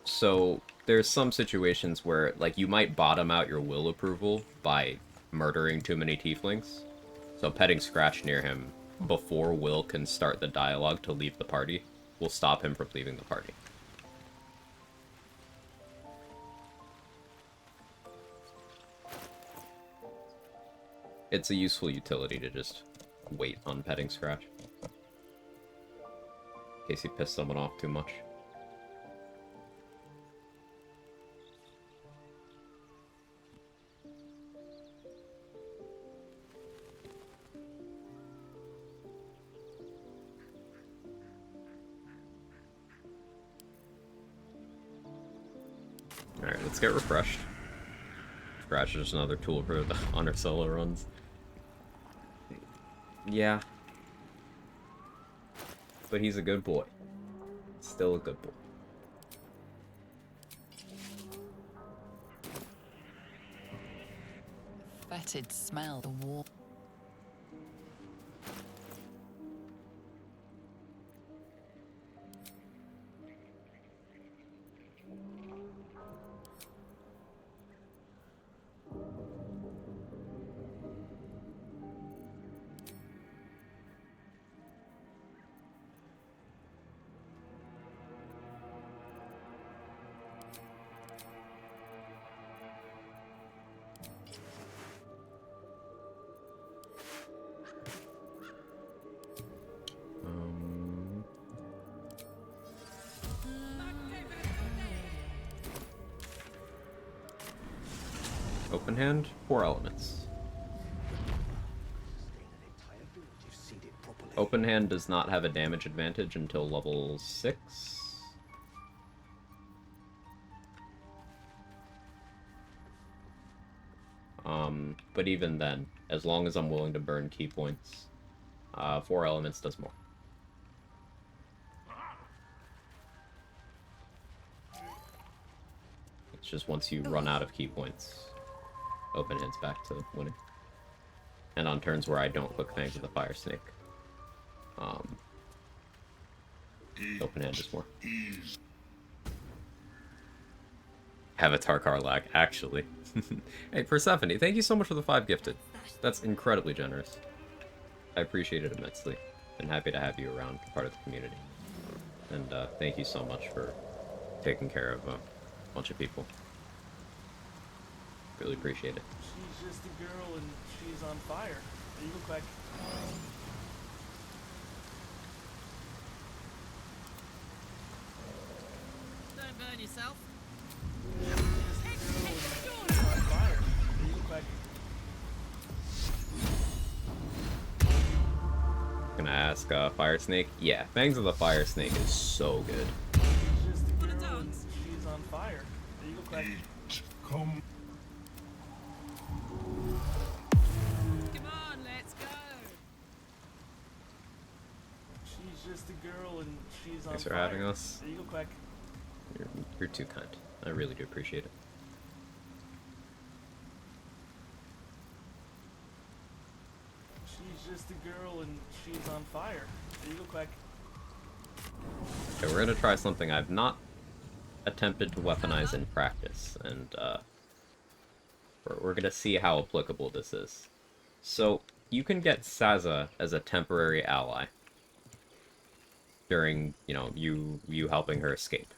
So there's some situations where like you might bottom out your will approval by murdering too many tieflings. So petting Scratch near him before Will can start the dialogue to leave the party will stop him from leaving the party. It's a useful utility to just wait on petting Scratch. In case you piss someone off too much. Alright, let's get refreshed. Scratch is just another tool for the honor solo runs. Yeah. But he's a good boy. Still a good boy. Fetid smell the wall. Open hand, 4 elements. Open hand does not have a damage advantage until level 6. But even then, as long as I'm willing to burn key points, 4 elements does more. It's just once you run out of key points, open hand's back to winning. And on turns where I don't click things with the fire snake, open hand is more. Avatar car lag, actually. Hey, Persephone, thank you so much for the 5 gifted. That's incredibly generous. I appreciate it immensely. And happy to have you around, part of the community. And thank you so much for taking care of a bunch of people. Really appreciate it. She's just a girl and she's on fire. You look like... Don't burn yourself. Fire. The eagle quack. Gonna ask Fire Snake? Yeah, Fangs of the Fire Snake is so good. She's just a girl and she's on fire. The eagle quack. Come. Come on, let's go. She's just a girl and she's on Thanks for fire. having us. The eagle quack. You're too kind. I really do appreciate it. She's just a girl and she's on fire. The eagle quack. Okay, we're gonna try something I've not attempted to weaponize in practice, and we're gonna see how applicable this is. So, you can get Saza as a temporary ally during, you know, you helping her escape.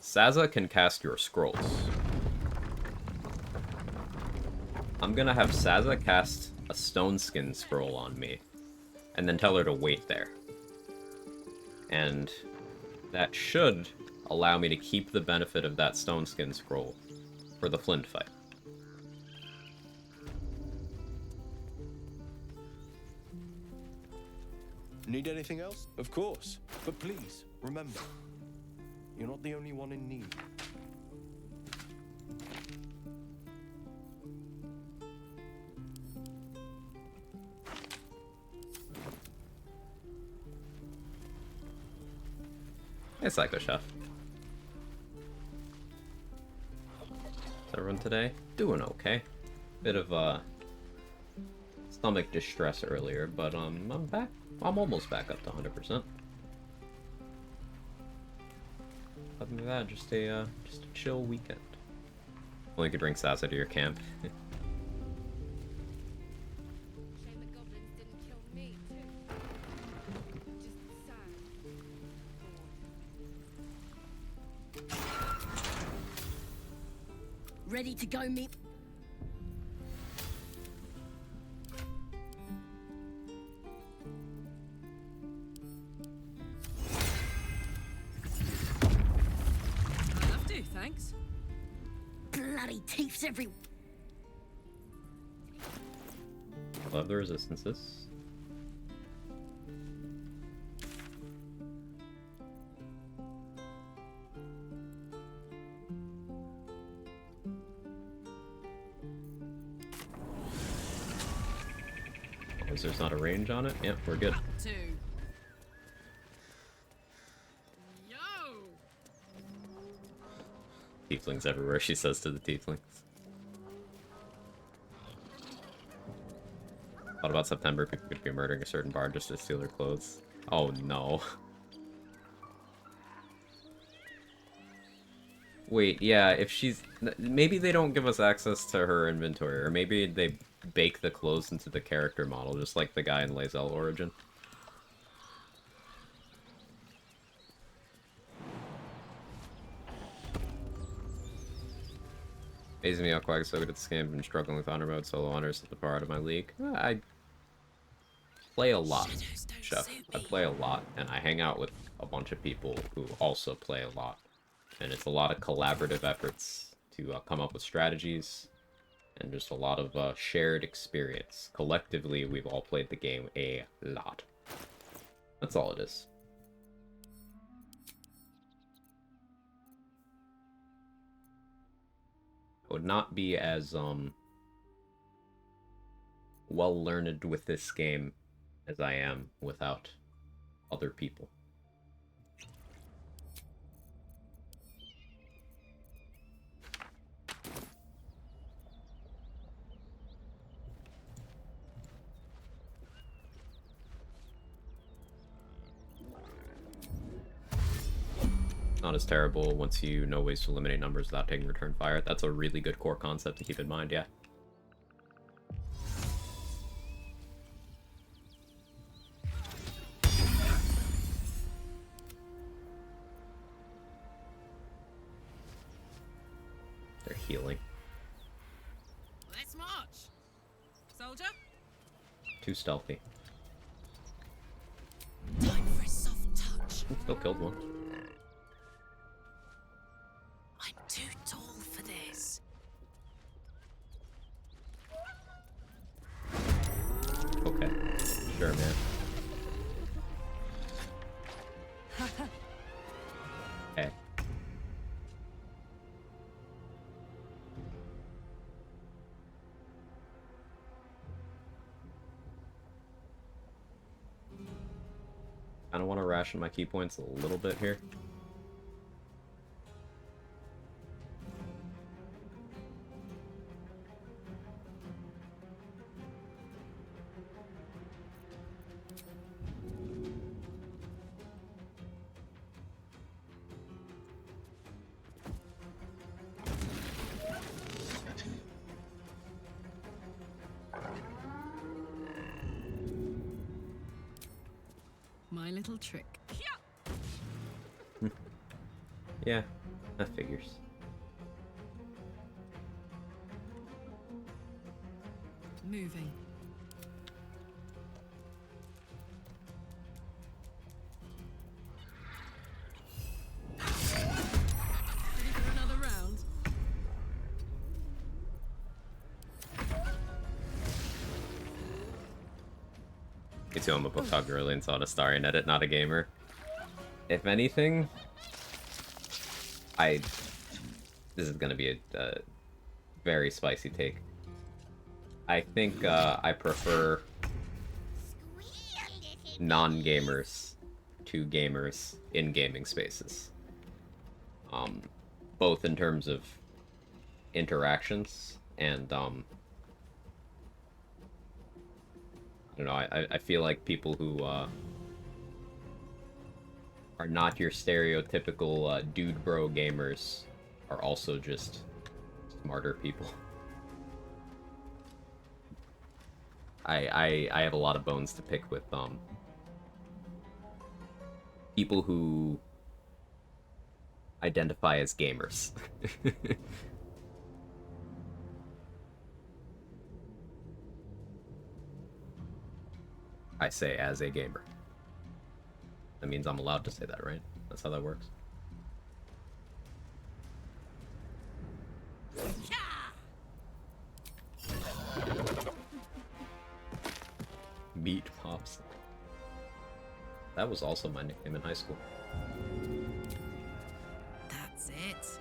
Saza can cast your scrolls. I'm gonna have Saza cast a stone skin scroll on me, and then tell her to wait there. And that should allow me to keep the benefit of that stone skin scroll for the Flint fight. Need anything else? Of course. But please, remember, you're not the only one in need. Hey, Psycho Chef. Everyone today? Doing okay. Bit of stomach distress earlier, but I'm back. I'm almost back up to 100%. Other than that, just a chill weekend. Only could bring Sasa to your camp. Ready to go, meet. I'd love to, thanks. Bloody teeths everywhere. Love the resistances. There's not a range on it? Yep, we're good. Two. Yo! Tieflings everywhere, she says to the tieflings. What about September? People could be murdering a certain bard just to steal their clothes. Oh no. Wait, yeah, if she's... Maybe they don't give us access to her inventory, or maybe they bake the clothes into the character model, just like the guy in Lae'zel Origin. Amazing me how Quag is so good at this game. I've been struggling with honor mode, solo honors at the far out of my league. I play a lot, Chef. I play a lot, and I hang out with a bunch of people who also play a lot. And it's a lot of collaborative efforts to come up with strategies, and just a lot of shared experience. Collectively, we've all played the game a lot. That's all it is. I would not be as well learned with this game as I am without other people. Not as terrible once you know ways to eliminate numbers without taking return fire. That's a really good core concept to keep in mind, yeah. They're healing. Let's march. Soldier? Too stealthy. Time for a soft touch. Still killed one. I'm too tall Okay. I don't want to ration my key points a little bit here. My little trick. Yeah, that figures. Moving. Ready for another round? Me too, I'm a book talker early and saw a star in edit, not a gamer. If anything, this is gonna be a very spicy take. I think I prefer non-gamers to gamers in gaming spaces. Both in terms of interactions and I don't know, I feel like people who are not your stereotypical dude bro gamers are also just smarter people. I have a lot of bones to pick with people who identify as gamers. I say as a gamer. That means I'm allowed to say that, right? That's how that works. Meat Pops. That was also my nickname in high school. That's it.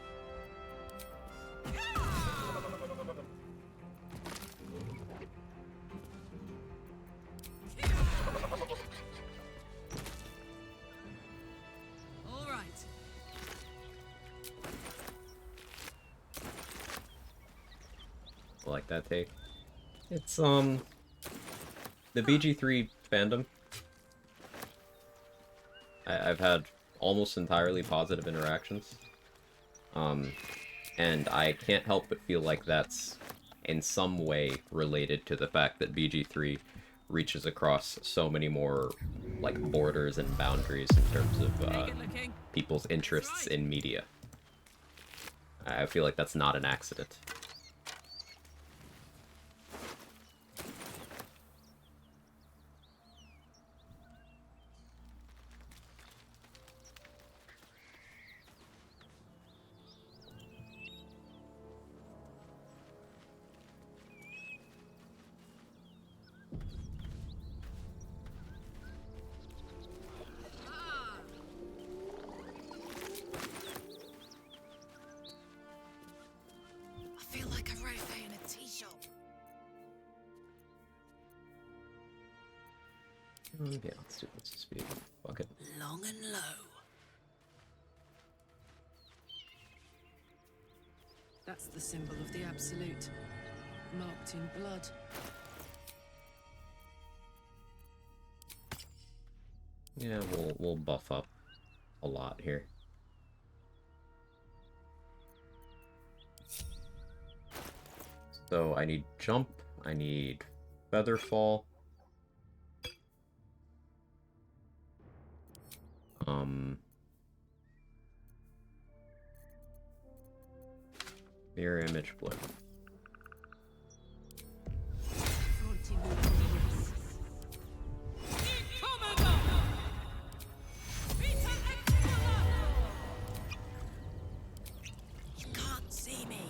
All right. I like that take. It's the BG3 fandom. I've had almost entirely positive interactions. And I can't help but feel like that's in some way related to the fact that BG3 reaches across so many more like borders and boundaries in terms of people's interests in media. I feel like that's not an accident. I feel like a rofé in a tea shop. Yeah, let's do this speed. Fuck it. Long and low. That's the symbol of the Absolute, marked in blood. Yeah, we'll buff up a lot here. So I need jump, I need feather fall. Mirror image blur. You can't see me.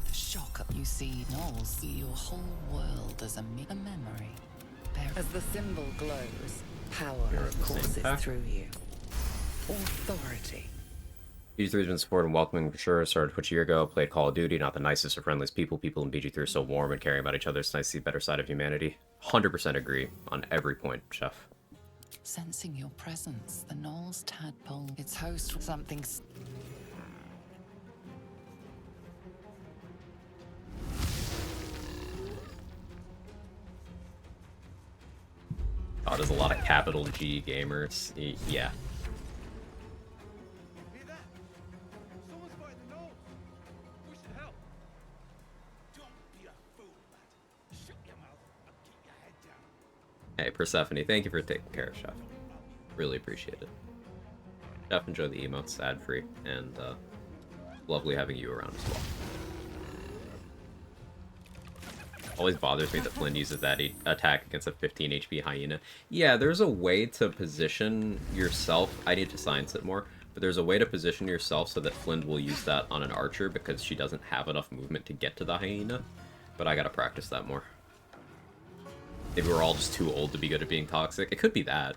The shocker. see Knowles see your whole world as a memory. As the symbol glows, power You're at the same courses pack. through you. Authority. BG3 has been supportive and welcoming for sure. Started Twitch a year ago. Played Call of Duty. Not the nicest or friendliest people. People in BG3 are so warm and caring about each other. It's nice to see the better side of humanity. 100% agree on every point, Chef. Sensing your presence, the Knowles tadpole, its host, something. Oh, there's a lot of capital G gamers. Yeah. Hey, Persephone, thank you for taking care of Chef. Really appreciate it. Chef, enjoy the emotes, ad-free, and lovely having you around as well. Always bothers me that Flynn uses that attack against a 15 HP hyena. Yeah, there's a way to position yourself. I need to science it more, but there's a way to position yourself so that Flynn will use that on an archer because she doesn't have enough movement to get to the hyena. But I gotta practice that more. Maybe we're all just too old to be good at being toxic. It could be that.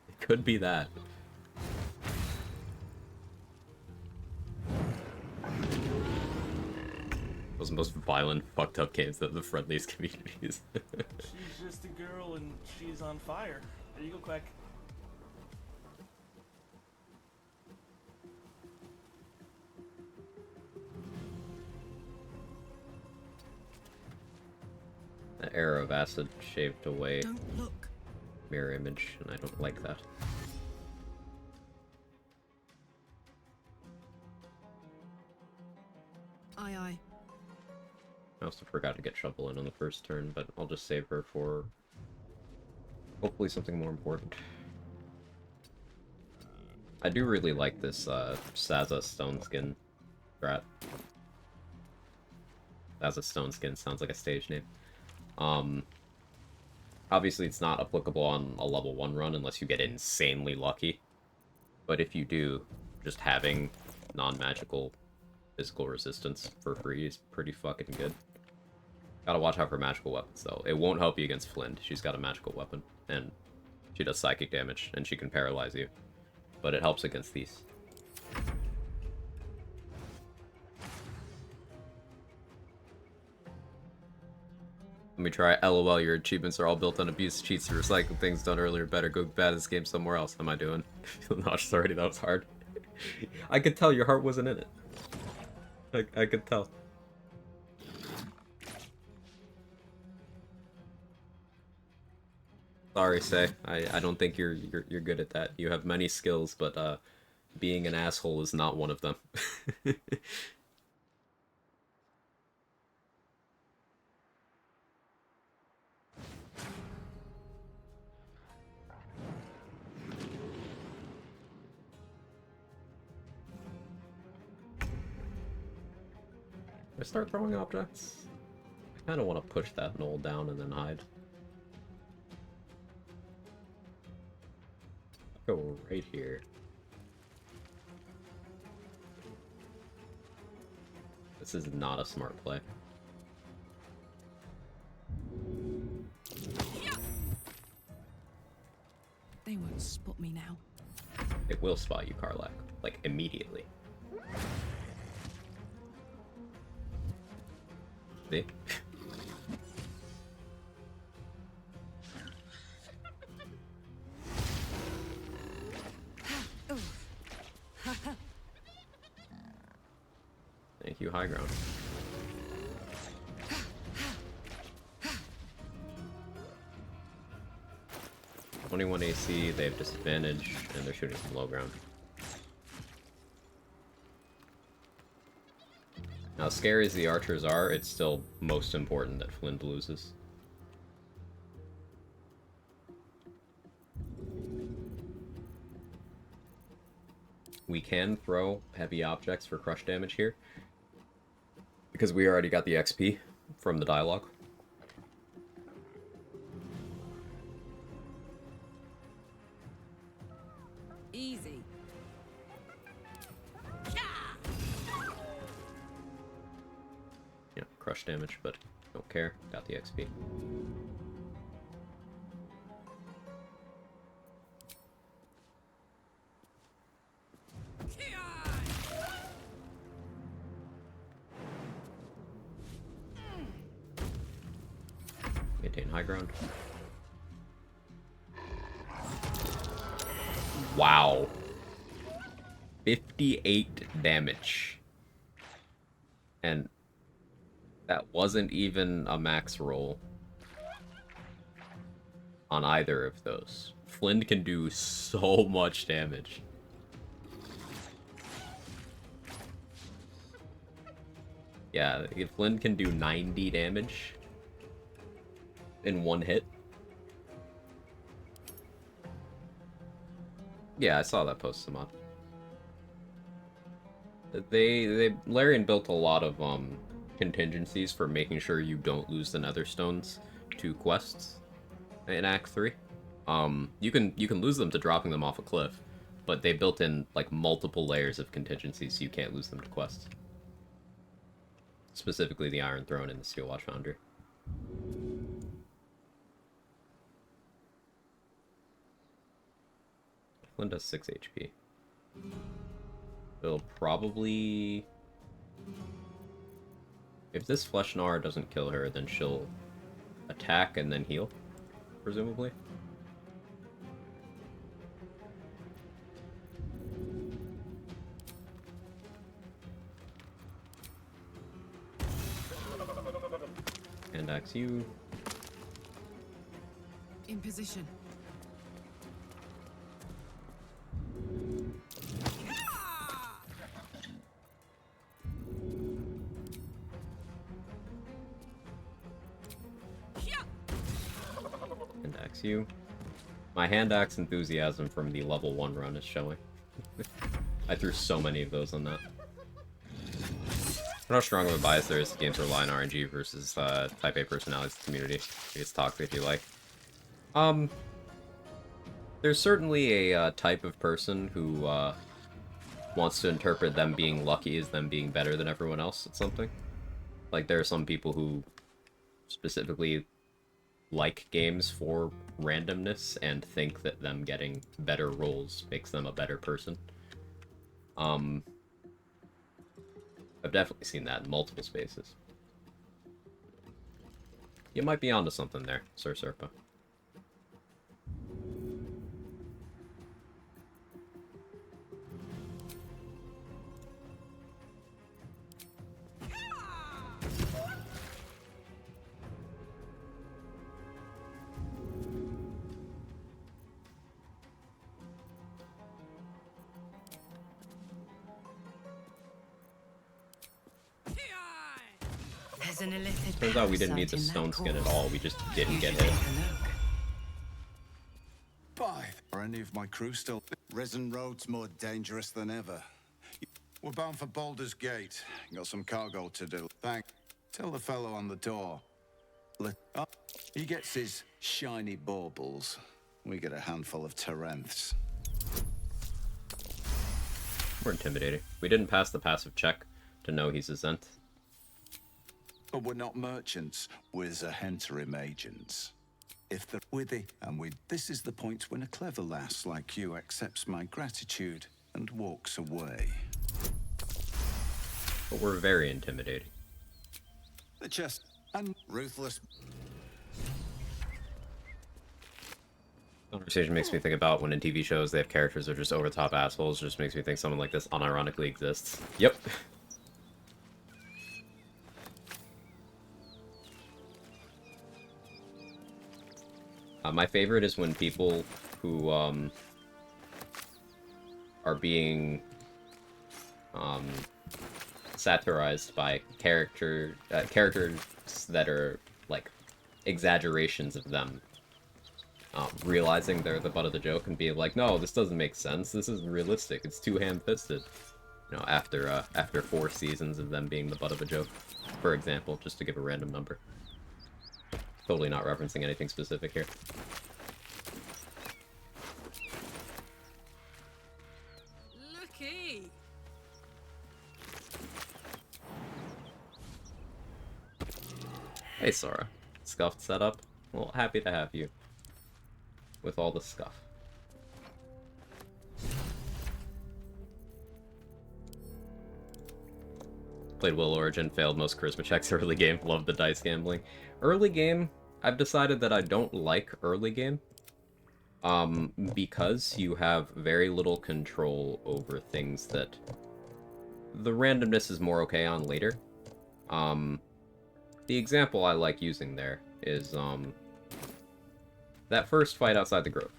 It could be that. Those most violent, fucked up games that the friendliest communities. She's just a girl and she's on fire. There you go, Quag. The arrow of acid shaved away. Don't look. Mirror image, and I don't like that. Aye, aye. I also forgot to get Shovel in on the first turn, but I'll just save her for hopefully something more important. I do really like this Saza Stone Skin strat. Saza Stone Skin sounds like a stage name. Obviously it's not applicable on a level 1 run unless you get insanely lucky. But if you do, just having non-magical physical resistance for free is pretty fucking good. Gotta watch out for magical weapons, though. It won't help you against Flint. She's got a magical weapon, and she does psychic damage, and she can paralyze you. But it helps against these. Let me try. LOL, your achievements are all built on abuse, cheats, and recycling things done earlier better. Go bad this game somewhere else. How am I doing? Feeling nauseous already. That was hard. I could tell your heart wasn't in it. I could tell. Sorry, Say. I don't think you're good at that. You have many skills, but being an asshole is not one of them. I start throwing objects? I kind of want to push that knoll down and then hide. Go right here. This is not a smart play. They won't spot me now. It will spot you, Karlak. Like, immediately. See? Thank you, high ground. (21 AC), they have disadvantage, and they're shooting from low ground. Now, as scary as the archers are, it's still most important that Flint loses. We can throw heavy objects for crush damage here, because we already got the XP from the dialogue. Easy. you know, crush damage, but don't care. Got the XP. Maintain high ground. Wow. 58 damage. And that wasn't even a max roll on either of those. Flynn can do so much damage. Yeah, if Flynn can do 90 damage in one hit. Yeah, I saw that post, Samad. Larian built a lot of contingencies for making sure you don't lose the Netherstones to quests in Act 3. You can lose them to dropping them off a cliff, but they built in like multiple layers of contingencies so you can't lose them to quests. Specifically the Iron Throne and the Steel Watch Foundry. Flynn does 6 HP. It'll probably... If this Flesh Gnawer doesn't kill her, then she'll attack and then heal, presumably. And axe you. In position. And axe you. My hand axe enthusiasm from the level 1 run is showing. I threw so many of those on that. How strong of a bias there is to games rely on RNG versus Type A personalities community. It's toxic if you like. There's certainly a type of person who wants to interpret them being lucky as them being better than everyone else at something. Like, there are some people who specifically like games for randomness and think that them getting better rolls makes them a better person. I've definitely seen that in multiple spaces. You might be onto something there, Sir Serpa. Turns out we didn't need the stone skin at all, we just didn't get hit. Are any of my crew still? Risen Road's more dangerous than ever. We're bound for Baldur's Gate. Got some cargo to do. Thank. Tell the fellow on the door. He gets his shiny baubles. We get a handful of Terenths. We're intimidating. We didn't pass the passive check to know he's a Zent. But we're not merchants, we're Zahenterim agents. If they're withy, and this is the point when a clever lass like you accepts my gratitude and walks away. But we're very intimidating. The chest and ruthless. Conversation makes me think about when in TV shows they have characters that are just over-the-top assholes. Just makes me think someone like this unironically exists. Yep. My favorite is when people who are being satirized by characters that are like exaggerations of them, realizing they're the butt of the joke and being like, no, this doesn't make sense. This isn't realistic. It's too ham-fisted. You know, after 4 seasons of them being the butt of a joke, for example, just to give a random number. Totally not referencing anything specific here. Looky. Hey, Sora. Scuffed setup? Well, happy to have you. With all the scuff. Played Will Origin, failed most charisma checks early game, loved the dice gambling. Early game, I've decided that I don't like early game. Because you have very little control over things that the randomness is more okay on later. The example I like using there is, that first fight outside the grove.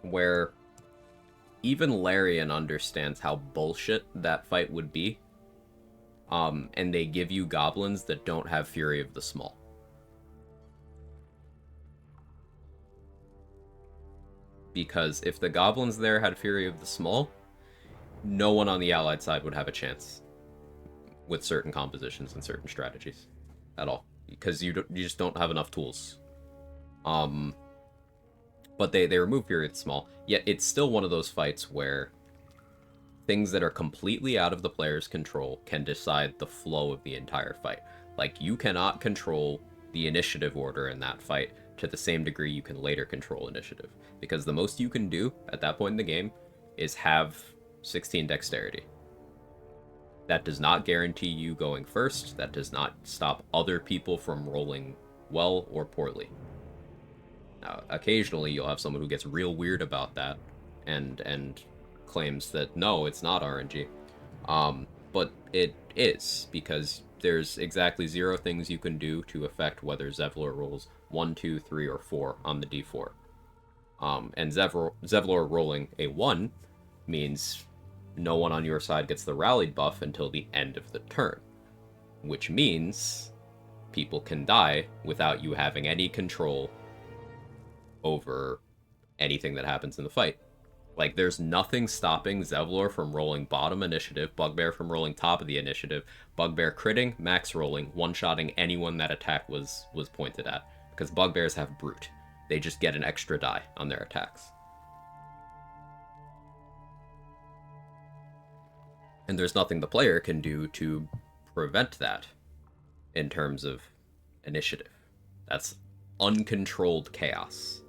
Where even Larian understands how bullshit that fight would be. And they give you goblins that don't have Fury of the Small. Because if the goblins there had Fury of the Small, no one on the allied side would have a chance with certain compositions and certain strategies at all. Because you just don't have enough tools. But they remove Fury of the Small, yet it's still one of those fights where things that are completely out of the player's control can decide the flow of the entire fight. Like, you cannot control the initiative order in that fight to the same degree you can later control initiative. Because the most you can do at that point in the game is have 16 dexterity. That does not guarantee you going first. That does not stop other people from rolling well or poorly. Now, occasionally you'll have someone who gets real weird about that and claims that no, it's not RNG. But it is, because there's exactly 0 things you can do to affect whether Zevlor rolls 1, 2, 3, or 4 on the d4. And Zevlor rolling a 1 means no one on your side gets the rallied buff until the end of the turn. Which means people can die without you having any control over anything that happens in the fight. Like, there's nothing stopping Zevlor from rolling bottom initiative, Bugbear from rolling top of the initiative, Bugbear critting, max rolling, one-shotting anyone that attack was pointed at. Because Bugbears have Brute. They just get an extra die on their attacks. And there's nothing the player can do to prevent that in terms of initiative. That's uncontrolled chaos.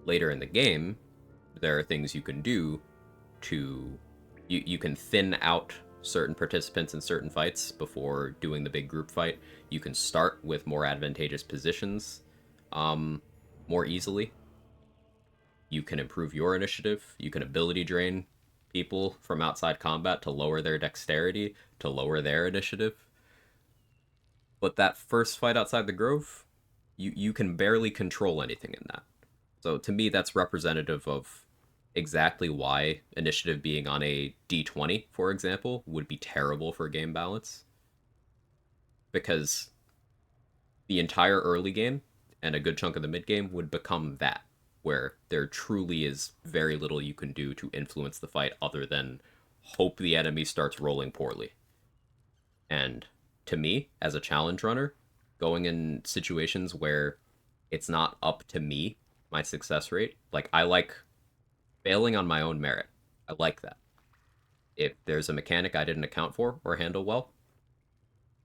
Later in the game, there are things you can do to... You can thin out certain participants in certain fights before doing the big group fight. You can start with more advantageous positions more easily. You can improve your initiative. You can ability drain people from outside combat to lower their dexterity, to lower their initiative. But that first fight outside the grove, you can barely control anything in that. So to me, that's representative of exactly why initiative being on a d20, for example, would be terrible for game balance. Because the entire early game and a good chunk of the mid game would become that, where there truly is very little you can do to influence the fight other than hope the enemy starts rolling poorly. And to me, as a challenge runner, going in situations where it's not up to me, my success rate, like, I like failing on my own merit. I like that. If there's a mechanic I didn't account for or handle well,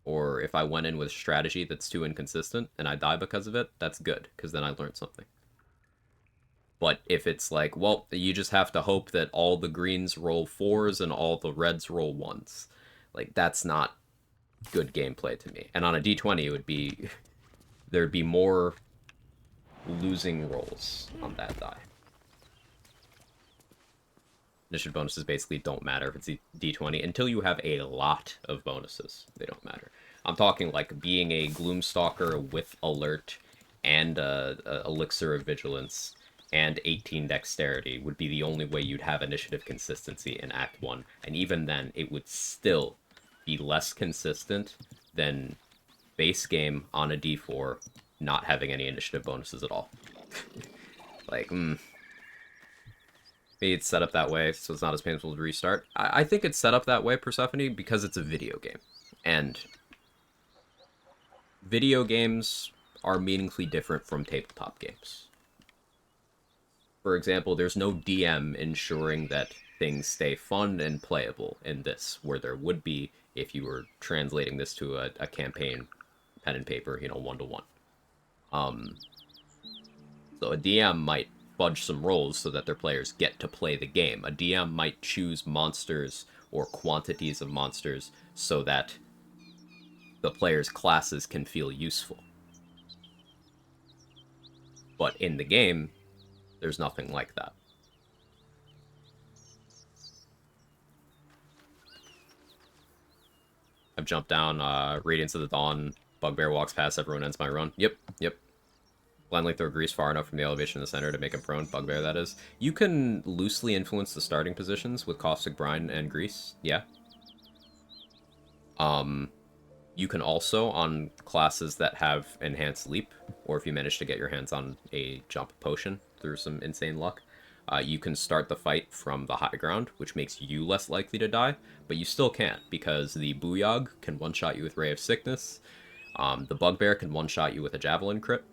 or if I went in with strategy that's too inconsistent and I die because of it, that's good, because then I learned something. But if it's like, well, you just have to hope that all the greens roll 4s and all the reds roll 1s, like, that's not good gameplay to me. And on a d20, it would be... there'd be more losing rolls on that die. Initiative bonuses basically don't matter if it's d20 until you have a lot of bonuses. They don't matter. I'm talking like being a Gloomstalker with Alert and Elixir of Vigilance and 18 Dexterity would be the only way you'd have initiative consistency in Act 1. And even then, it would still be less consistent than base game on a d4 not having any initiative bonuses at all. Like, maybe it's set up that way, so it's not as painful to restart. I think it's set up that way, Persephone, because it's a video game. And video games are meaningfully different from tabletop games. For example, there's no DM ensuring that things stay fun and playable in this, where there would be if you were translating this to a campaign, pen and paper, you know, 1-to-1. So a DM might fudge some rolls so that their players get to play the game. A DM might choose monsters or quantities of monsters so that the players' classes can feel useful. But in the game, there's nothing like that. I've jumped down Radiance of the Dawn, Bugbear walks past, everyone ends my run. Yep. Blindly throw Grease far enough from the elevation in the center to make him prone. Bugbear, that is. You can loosely influence the starting positions with Caustic Brine and Grease. Yeah. You can also, on classes that have Enhanced Leap, or if you manage to get your hands on a Jump Potion through some insane luck, you can start the fight from the high ground, which makes you less likely to die, but you still can't, because the Booyog can one-shot you with Ray of Sickness, the Bugbear can one-shot you with a Javelin crit,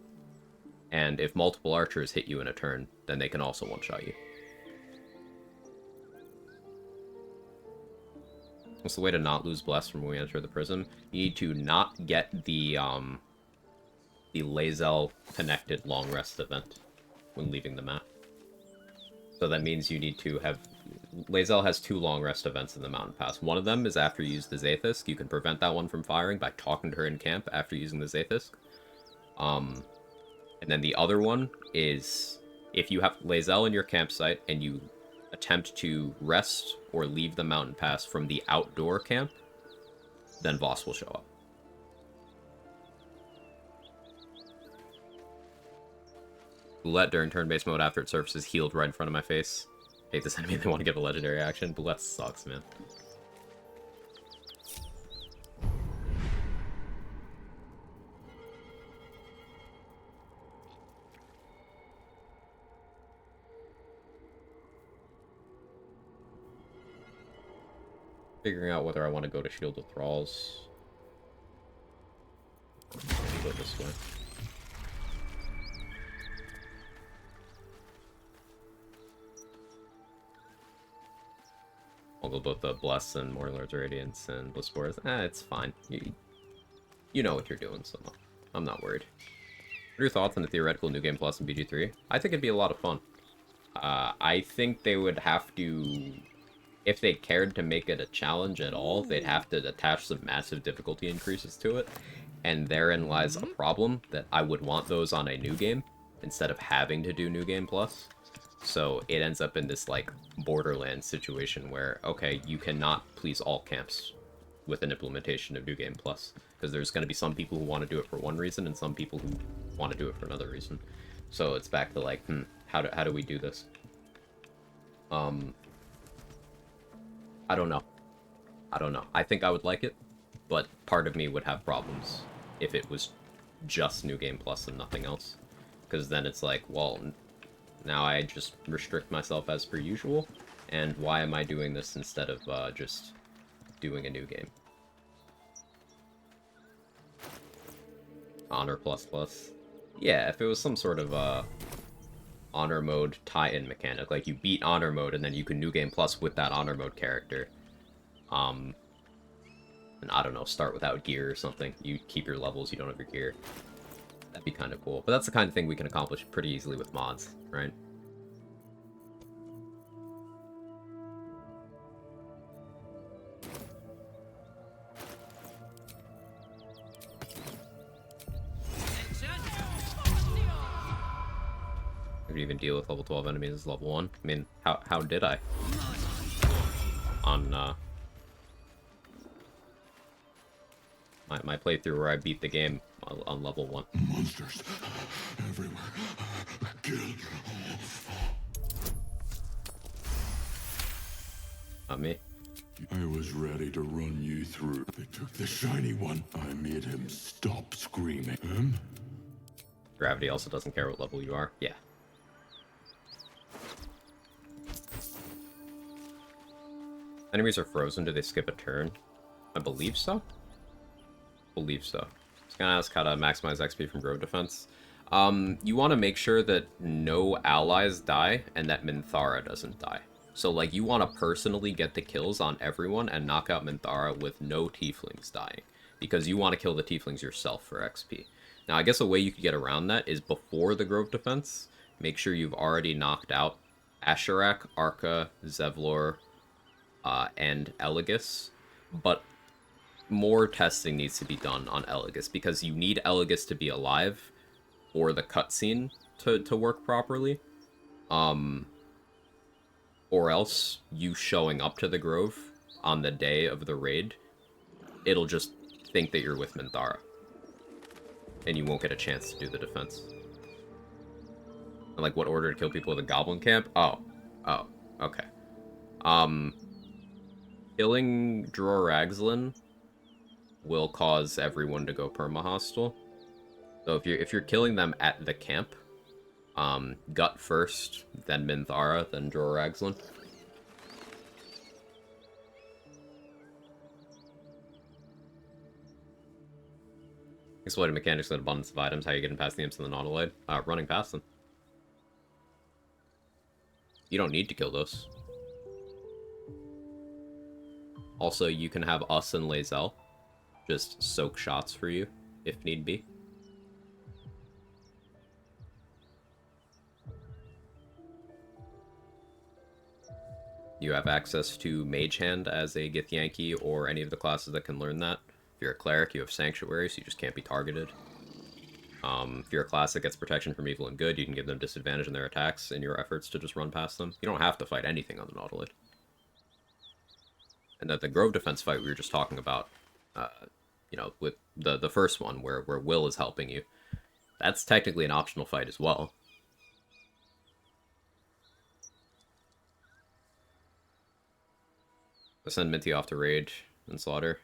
and if multiple archers hit you in a turn, then they can also one-shot you. What's the way to not lose Bless from when we enter the prism? You need to not get the Lae'zel connected long rest event when leaving the map. So that means you need to have... Lae'zel has 2 long rest events in the Mountain Pass. One of them is after you use the Zaith'isk. You can prevent that one from firing by talking to her in camp after using the Zaith'isk. And then the other one is if you have Lae'zel in your campsite and you attempt to rest or leave the Mountain Pass from the outdoor camp, then Voss will show up. Boulette during turn-based mode after it surfaces healed right in front of my face. Hate this enemy, they want to give a legendary action. Boulette sucks, man. Figuring out whether I want to go to Shield of Thralls. Go this way. I'll go both the Bless and Morlord's Radiance and Blissbor's. It's fine. You know what you're doing, so I'm not worried. What are your thoughts on the theoretical New Game Plus in BG3? I think it'd be a lot of fun. I think they would have to... If they cared to make it a challenge at all, they'd have to attach some massive difficulty increases to it. And therein lies a problem that I would want those on a new game instead of having to do New Game Plus. So it ends up in this, like, Borderlands situation where, okay, you cannot please all camps with an implementation of New Game Plus. Because there's going to be some people who want to do it for one reason and some people who want to do it for another reason. So it's back to, like, how do we do this? I don't know. I think I would like it, but part of me would have problems if it was just New Game Plus and nothing else. Because then it's like, well, now I just restrict myself as per usual, and why am I doing this instead of just doing a new game? Honor plus plus. Yeah, if it was some sort of honor mode tie-in mechanic, like you beat honor mode and then you can New Game Plus with that honor mode character. And I don't know, start without gear or something. You keep your levels, you don't have your gear. That'd be kind of cool. But that's the kind of thing we can accomplish pretty easily with mods, right? Could even deal with level 12 enemies as level 1. I mean, how did I? On, my playthrough where I beat the game on level 1. Monsters everywhere. Kill. Not me. I was ready to run you through. They took the shiny one. I made him stop screaming. Gravity also doesn't care what level you are. Yeah. Enemies are frozen. Do they skip a turn? I believe so. I was gonna ask how to maximize XP from Grove Defense. You want to make sure that no allies die and that Minthara doesn't die. So, like, you want to personally get the kills on everyone and knock out Minthara with no tieflings dying. Because you want to kill the tieflings yourself for XP. Now, I guess a way you could get around that is before the Grove Defense, make sure you've already knocked out Asherak, Arca, Zevlor, and Elegus. But more testing needs to be done on Elegus, because you need Elegus to be alive for the cutscene to work properly. Or else, you showing up to the Grove on the day of the raid, it'll just think that you're with Minthara. And you won't get a chance to do the defense. And like, what order to kill people with a goblin camp? Oh, okay. Killing Dror Ragzlin will cause everyone to go perma-hostile. So if you're killing them at the camp, Gut first, then Minthara, then Dror Ragzlin. Exploited mechanics with abundance of items. How are you getting past the imps and the Nautiloid? Running past them. You don't need to kill those. Also, you can have us and Lae'zel just soak shots for you, if need be. You have access to Mage Hand as a Githyanki or any of the classes that can learn that. If you're a cleric, you have Sanctuary, so you just can't be targeted. If you're a class that gets protection from evil and good, you can give them disadvantage in their attacks in your efforts to just run past them. You don't have to fight anything on the Nautiloid. And that the Grove Defense fight we were just talking about, you know, with the first one where Will is helping you, that's technically an optional fight as well. I'll send Minty off to raid and slaughter.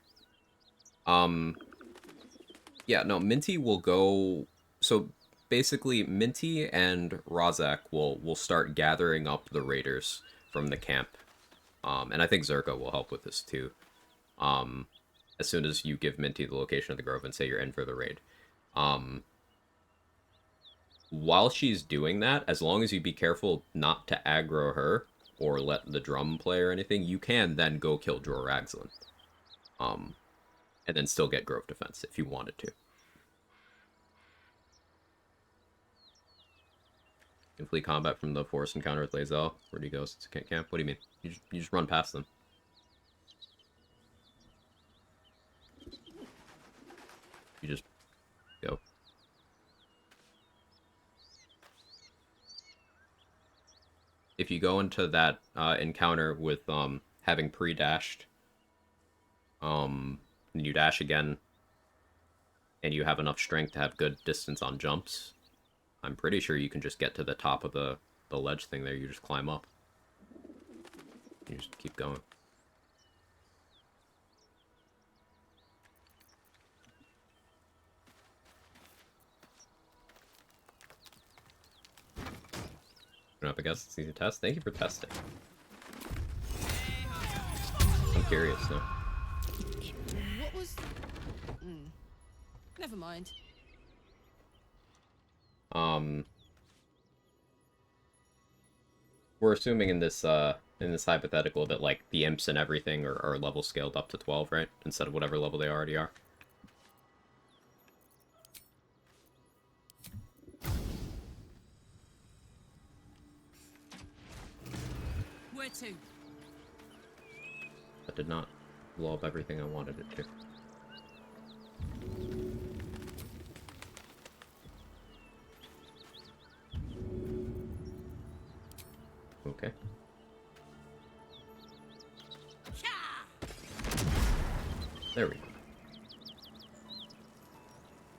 Yeah, no, Minty will go... So, basically, Minty and Razak will start gathering up the raiders from the camp. And I think Zerka will help with this, too. As soon as you give Minty the location of the grove and say you're in for the raid. While she's doing that, as long as you be careful not to aggro her, or let the drum play or anything, you can then go kill Dror Ragzlin. And then still get Grove Defense if you wanted to. Complete combat from the forest encounter with Lae'zel. Where do you go? It's a camp. What do you mean? You just run past them. You just go. If you go into that encounter with having pre-dashed, and you dash again, and you have enough strength to have good distance on jumps, I'm pretty sure you can just get to the top of the ledge thing there. You just climb up. You just keep going. Up against it's easy to test. Thank you for testing. I'm curious now. What was... Never mind. We're assuming in this hypothetical that like the imps and everything are level scaled up to 12, right? Instead of whatever level they already are. Where to? That did not blow up everything I wanted it to. Okay. There we go.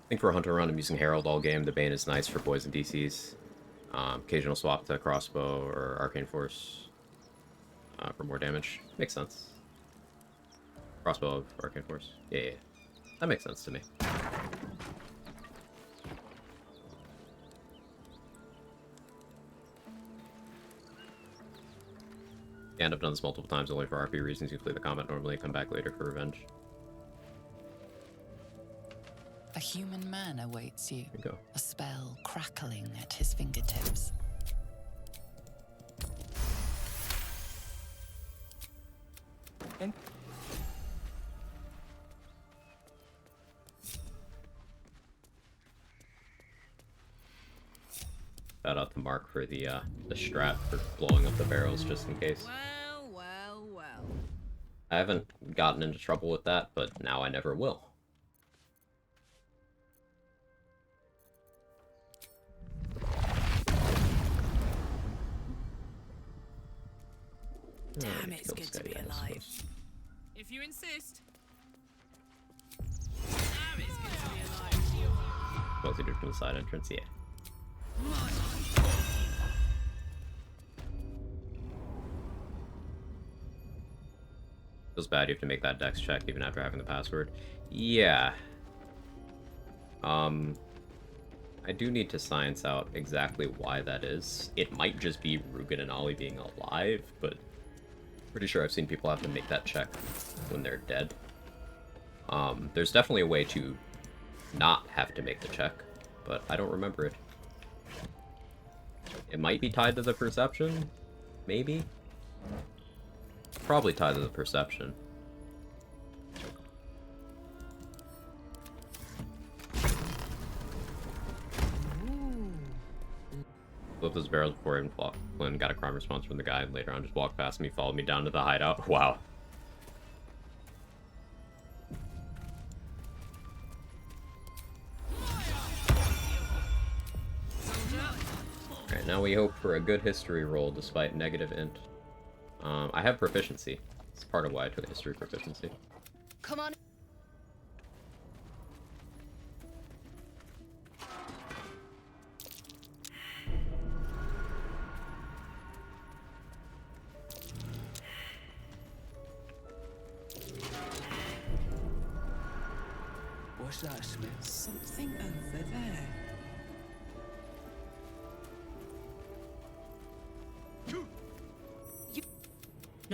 I think for a hunter run, I'm using Herald all game. The Bane is nice for poison DCs. Occasional swap to crossbow or arcane force for more damage. Makes sense. Crossbow of arcane force. Yeah. That makes sense to me. And I've done this multiple times only for RP reasons. You play the combat normally, come back later for revenge. A human man awaits you. There you go. A spell crackling at his fingertips. And Shout out to Mark for the strat for blowing up the barrels just in case. Well, well, well. I haven't gotten into trouble with that, but now I never will. Damn, it's good to be alive. If you insist. Damn, it's good to be alive. Mostly due from the side entrance, yeah. Feels bad you have to make that dex check even after having the password. Yeah. I do need to science out exactly why that is. It might just be Rugen and Ollie being alive, but pretty sure I've seen people have to make that check when they're dead. There's definitely a way to not have to make the check, but I don't remember it. It might be tied to the perception, maybe? Probably tied to the perception. Flipped those barrels before I even Flynn got a crime response from the guy, and later on just walked past me, followed me down to the hideout. Wow. Alright, now we hope for a good history roll despite negative int. I have proficiency. It's part of why I took history proficiency. Come on. what's that, Smith? Something over there.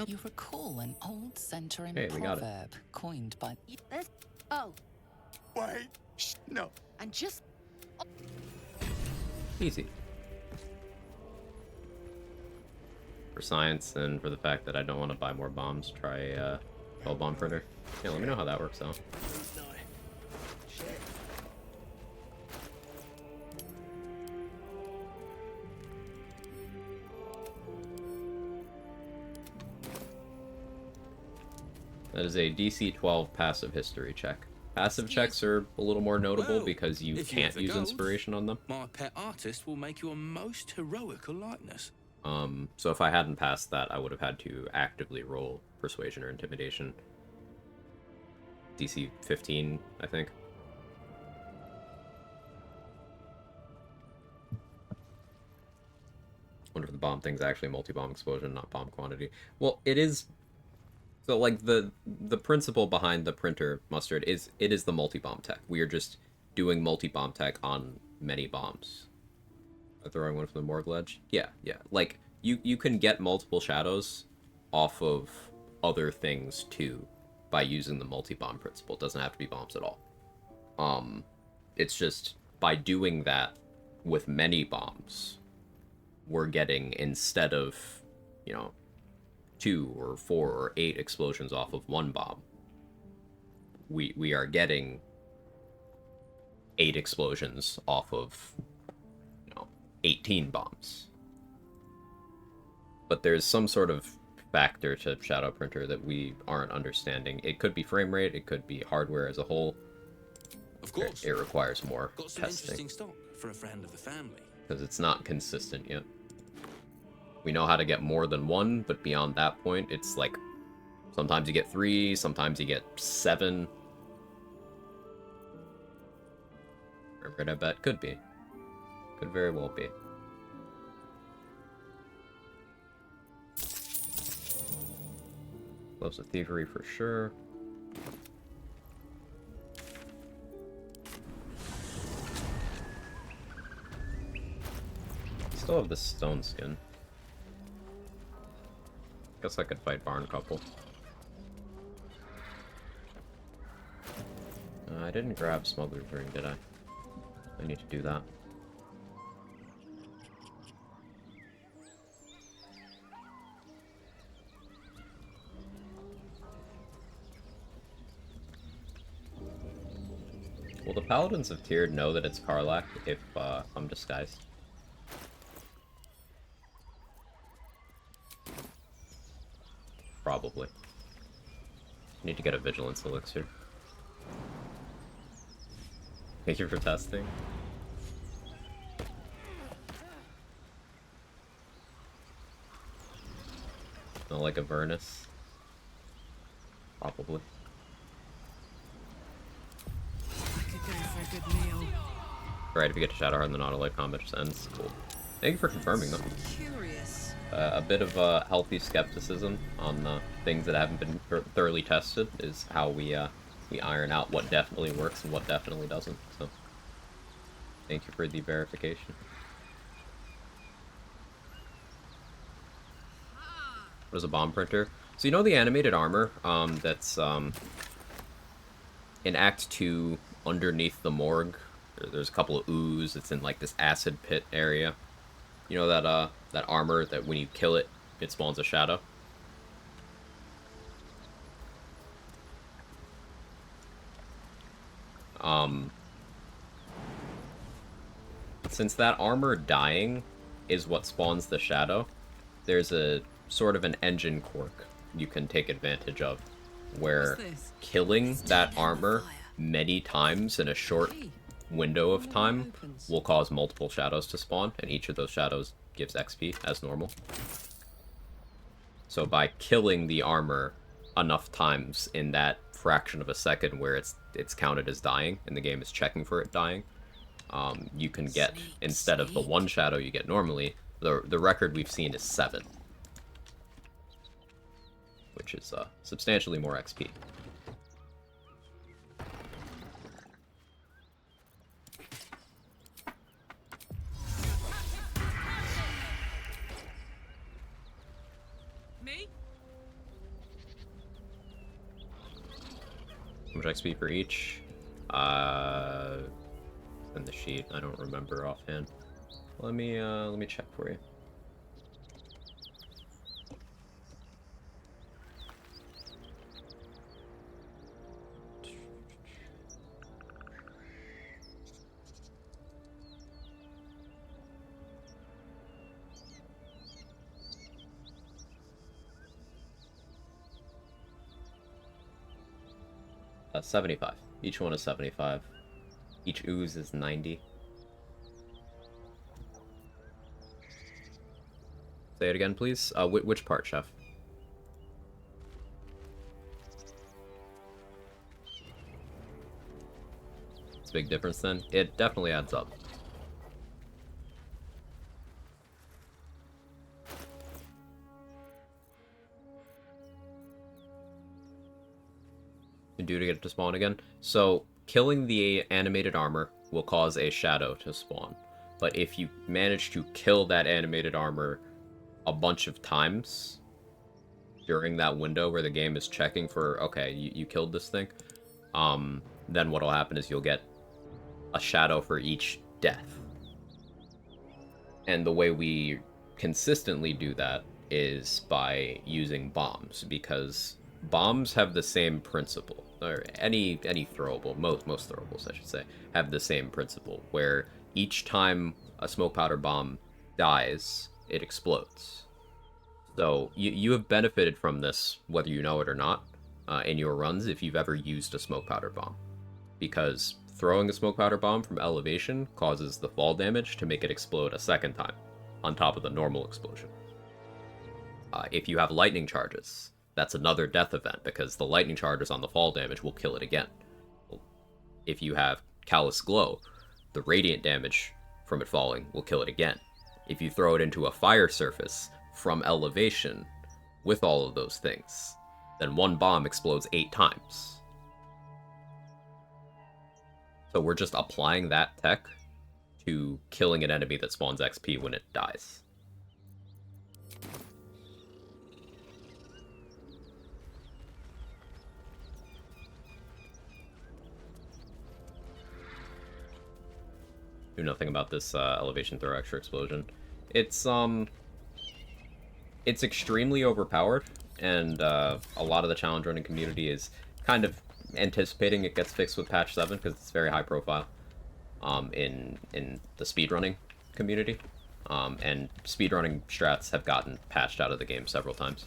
You recall an old centering proverb coined by... Oh. Wait. Shh, no. And just... Easy. For science and for the fact that I don't want to buy more bombs, try 12 bomb printer. Yeah, let me know how that works out. That is a DC 12 passive history check. Passive checks are a little more notable because you can't use inspiration on them. My pet artist will make you a most heroical likeness. So if I hadn't passed that, I would have had to actively roll persuasion or intimidation. DC 15, I think. Wonder if the bomb thing's actually multi-bomb explosion, not bomb quantity. Well, it is. So like the principle behind the printer mustard is it is the multi-bomb tech. We are just doing multi-bomb tech on many bombs. Am I throwing one from the morgue ledge? Yeah. Like you can get multiple shadows off of other things too by using the multi-bomb principle. It doesn't have to be bombs at all. It's just by doing that with many bombs, we're getting, instead of, 2 or 4 or 8 explosions off of one bomb, we are getting 8 explosions off of 18 bombs. But there's some sort of factor to Shadow Printer that we aren't understanding. It could be frame rate, it could be hardware as a whole. Of course. It requires more Got some testing. interesting stock for a friend of the family. Because it's not consistent yet. We know how to get more than 1, but beyond that point, it's like sometimes you get 3, sometimes you get 7. I bet could be. Could very well be. Loves of Thievery for sure. Still have the stone skin. Guess I could fight Barn Couple. I didn't grab Smuggler's Ring, did I? I need to do that. Will the Paladins of Tyrd know that it's Karlach if I'm disguised? Probably. Need to get a Vigilance Elixir. Thank you for testing. Smell like a Avernus? Probably. I could go for a good meal. Right, if you get to Shadowheart and then auto-light combat just ends. Cool. Thank you for confirming them. Curious. A bit of healthy skepticism on things that haven't been thoroughly tested is how we iron out what definitely works and what definitely doesn't. So, thank you for the verification. What is a bomb printer? So you know the animated armor that's in Act 2 underneath the morgue? There's a couple of ooze. It's in like this acid pit area. You know that armor that when you kill it, it spawns a shadow? Since that armor dying is what spawns the shadow, there's a sort of an engine quirk you can take advantage of, where killing that armor many times in a short window of time will cause multiple shadows to spawn, and each of those shadows gives XP as normal. So by killing the armor enough times in that fraction of a second where it's counted as dying and the game is checking for it dying, you can get, instead of the 1 shadow you get normally, the record we've seen is 7. Which is substantially more XP. Me? How much XP for each? In the sheet, I don't remember offhand. Let me check for you. That's 75. Each one is 75. Each ooze is 90. Say it again, please. Which part, Chef? It's a big difference then. It definitely adds up. Do to get it to spawn again. So killing the animated armor will cause a shadow to spawn, but if you manage to kill that animated armor a bunch of times during that window where the game is checking for, okay, you killed this thing, then what'll happen is you'll get a shadow for each death. And the way we consistently do that is by using bombs, because bombs have the same principle, or any throwable, most throwables I should say, have the same principle, where each time a smoke powder bomb dies, it explodes. So you have benefited from this, whether you know it or not, in your runs if you've ever used a smoke powder bomb, because throwing a smoke powder bomb from elevation causes the fall damage to make it explode a second time, on top of the normal explosion. If you have lightning charges, that's another death event, because the lightning charges on the fall damage will kill it again. If you have Callous Glow, the radiant damage from it falling will kill it again. If you throw it into a fire surface from elevation with all of those things, then one bomb explodes 8 times. So we're just applying that tech to killing an enemy that spawns XP when it dies. Do nothing about this elevation throw extra explosion. It's extremely overpowered, and a lot of the challenge running community is kind of anticipating it gets fixed with patch 7 because it's very high profile in the speedrunning community. And speedrunning strats have gotten patched out of the game several times.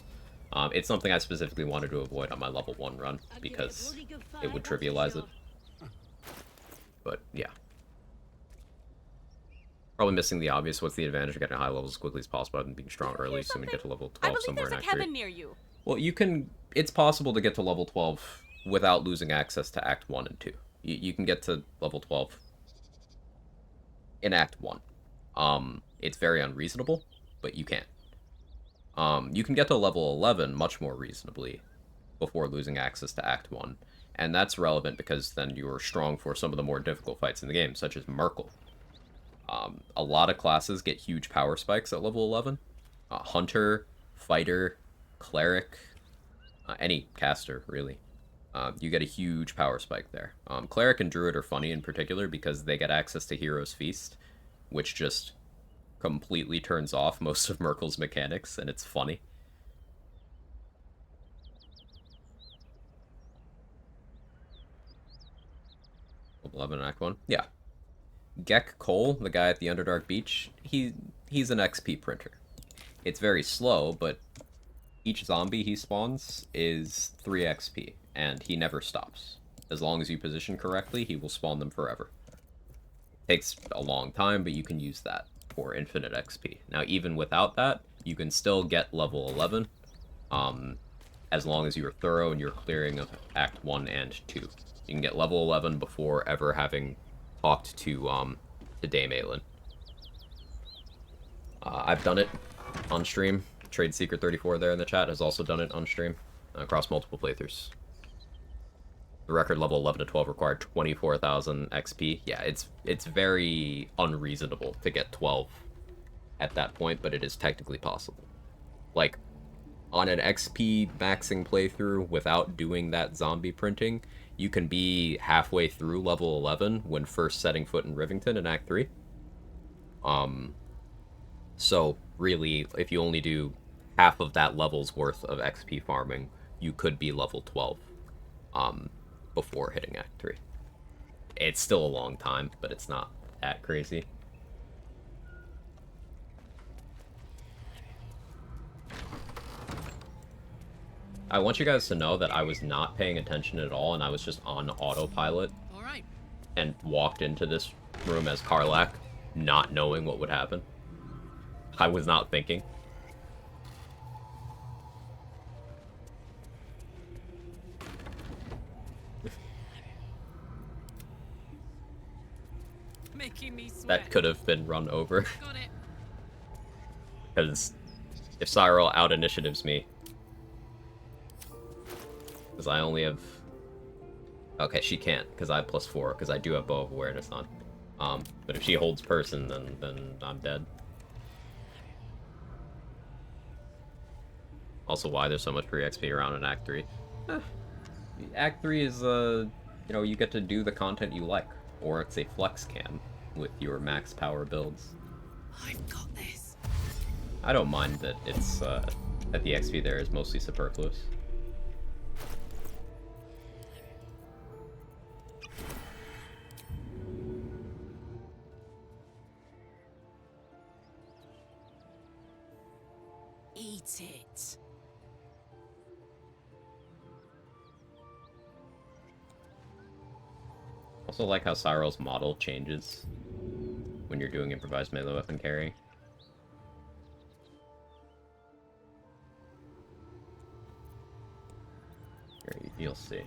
It's something I specifically wanted to avoid on my level 1 run because it would trivialize it. But yeah. Probably missing the obvious. What's the advantage of getting high levels as quickly as possible rather than being strong early so we get to level 12 somewhere in Act 3? Near you. Well, you can... It's possible to get to level 12 without losing access to Act 1 and 2. You can get to level 12 in Act 1. It's very unreasonable, but you can. You can get to level 11 much more reasonably before losing access to Act 1. And that's relevant because then you're strong for some of the more difficult fights in the game, such as Merkel. A lot of classes get huge power spikes at level 11. Hunter, Fighter, Cleric, any caster, really. You get a huge power spike there. Cleric and Druid are funny in particular because they get access to Hero's Feast, which just completely turns off most of Merkel's mechanics, and it's funny. Level 11 Act 1? Yeah. Gek Cole, the guy at the Underdark Beach, he's an XP printer. It's very slow, but each zombie he spawns is 3 XP, and he never stops. As long as you position correctly, he will spawn them forever. Takes a long time, but you can use that for infinite XP. Now, even without that, you can still get level 11, as long as you are thorough and you're clearing of Act 1 and 2. You can get level 11 before ever having talked to Dame Aelin. I've done it on stream. Trade Secret 34 there in the chat has also done it on stream across multiple playthroughs. The record level 11 to 12 required 24,000 XP. Yeah, it's very unreasonable to get 12 at that point, but it is technically possible. Like, on an XP maxing playthrough without doing that zombie printing, you can be halfway through level 11 when first setting foot in Rivington in Act 3. So, really, if you only do half of that level's worth of XP farming, you could be level 12 before hitting Act 3. It's still a long time, but it's not that crazy. I want you guys to know that I was not paying attention at all, and I was just on autopilot. All right. And walked into this room as Karlach, not knowing what would happen. I was not thinking. Making me sweat. That could have been run over. Got it. Because if Cyril out-initiatives me... Because I only have... Okay, she can't, because I have +4, because I do have Bow of Awareness on. But if she holds person, then I'm dead. Also why there's so much free XP around in Act 3. Act 3 is, you know, you get to do the content you like. Or it's a flex cam with your max power builds. I've got this. I don't mind that it's, that the XP there is mostly superfluous. Eat it. Also like how Cyril's model changes when you're doing improvised melee weapon carry. Here, you'll see.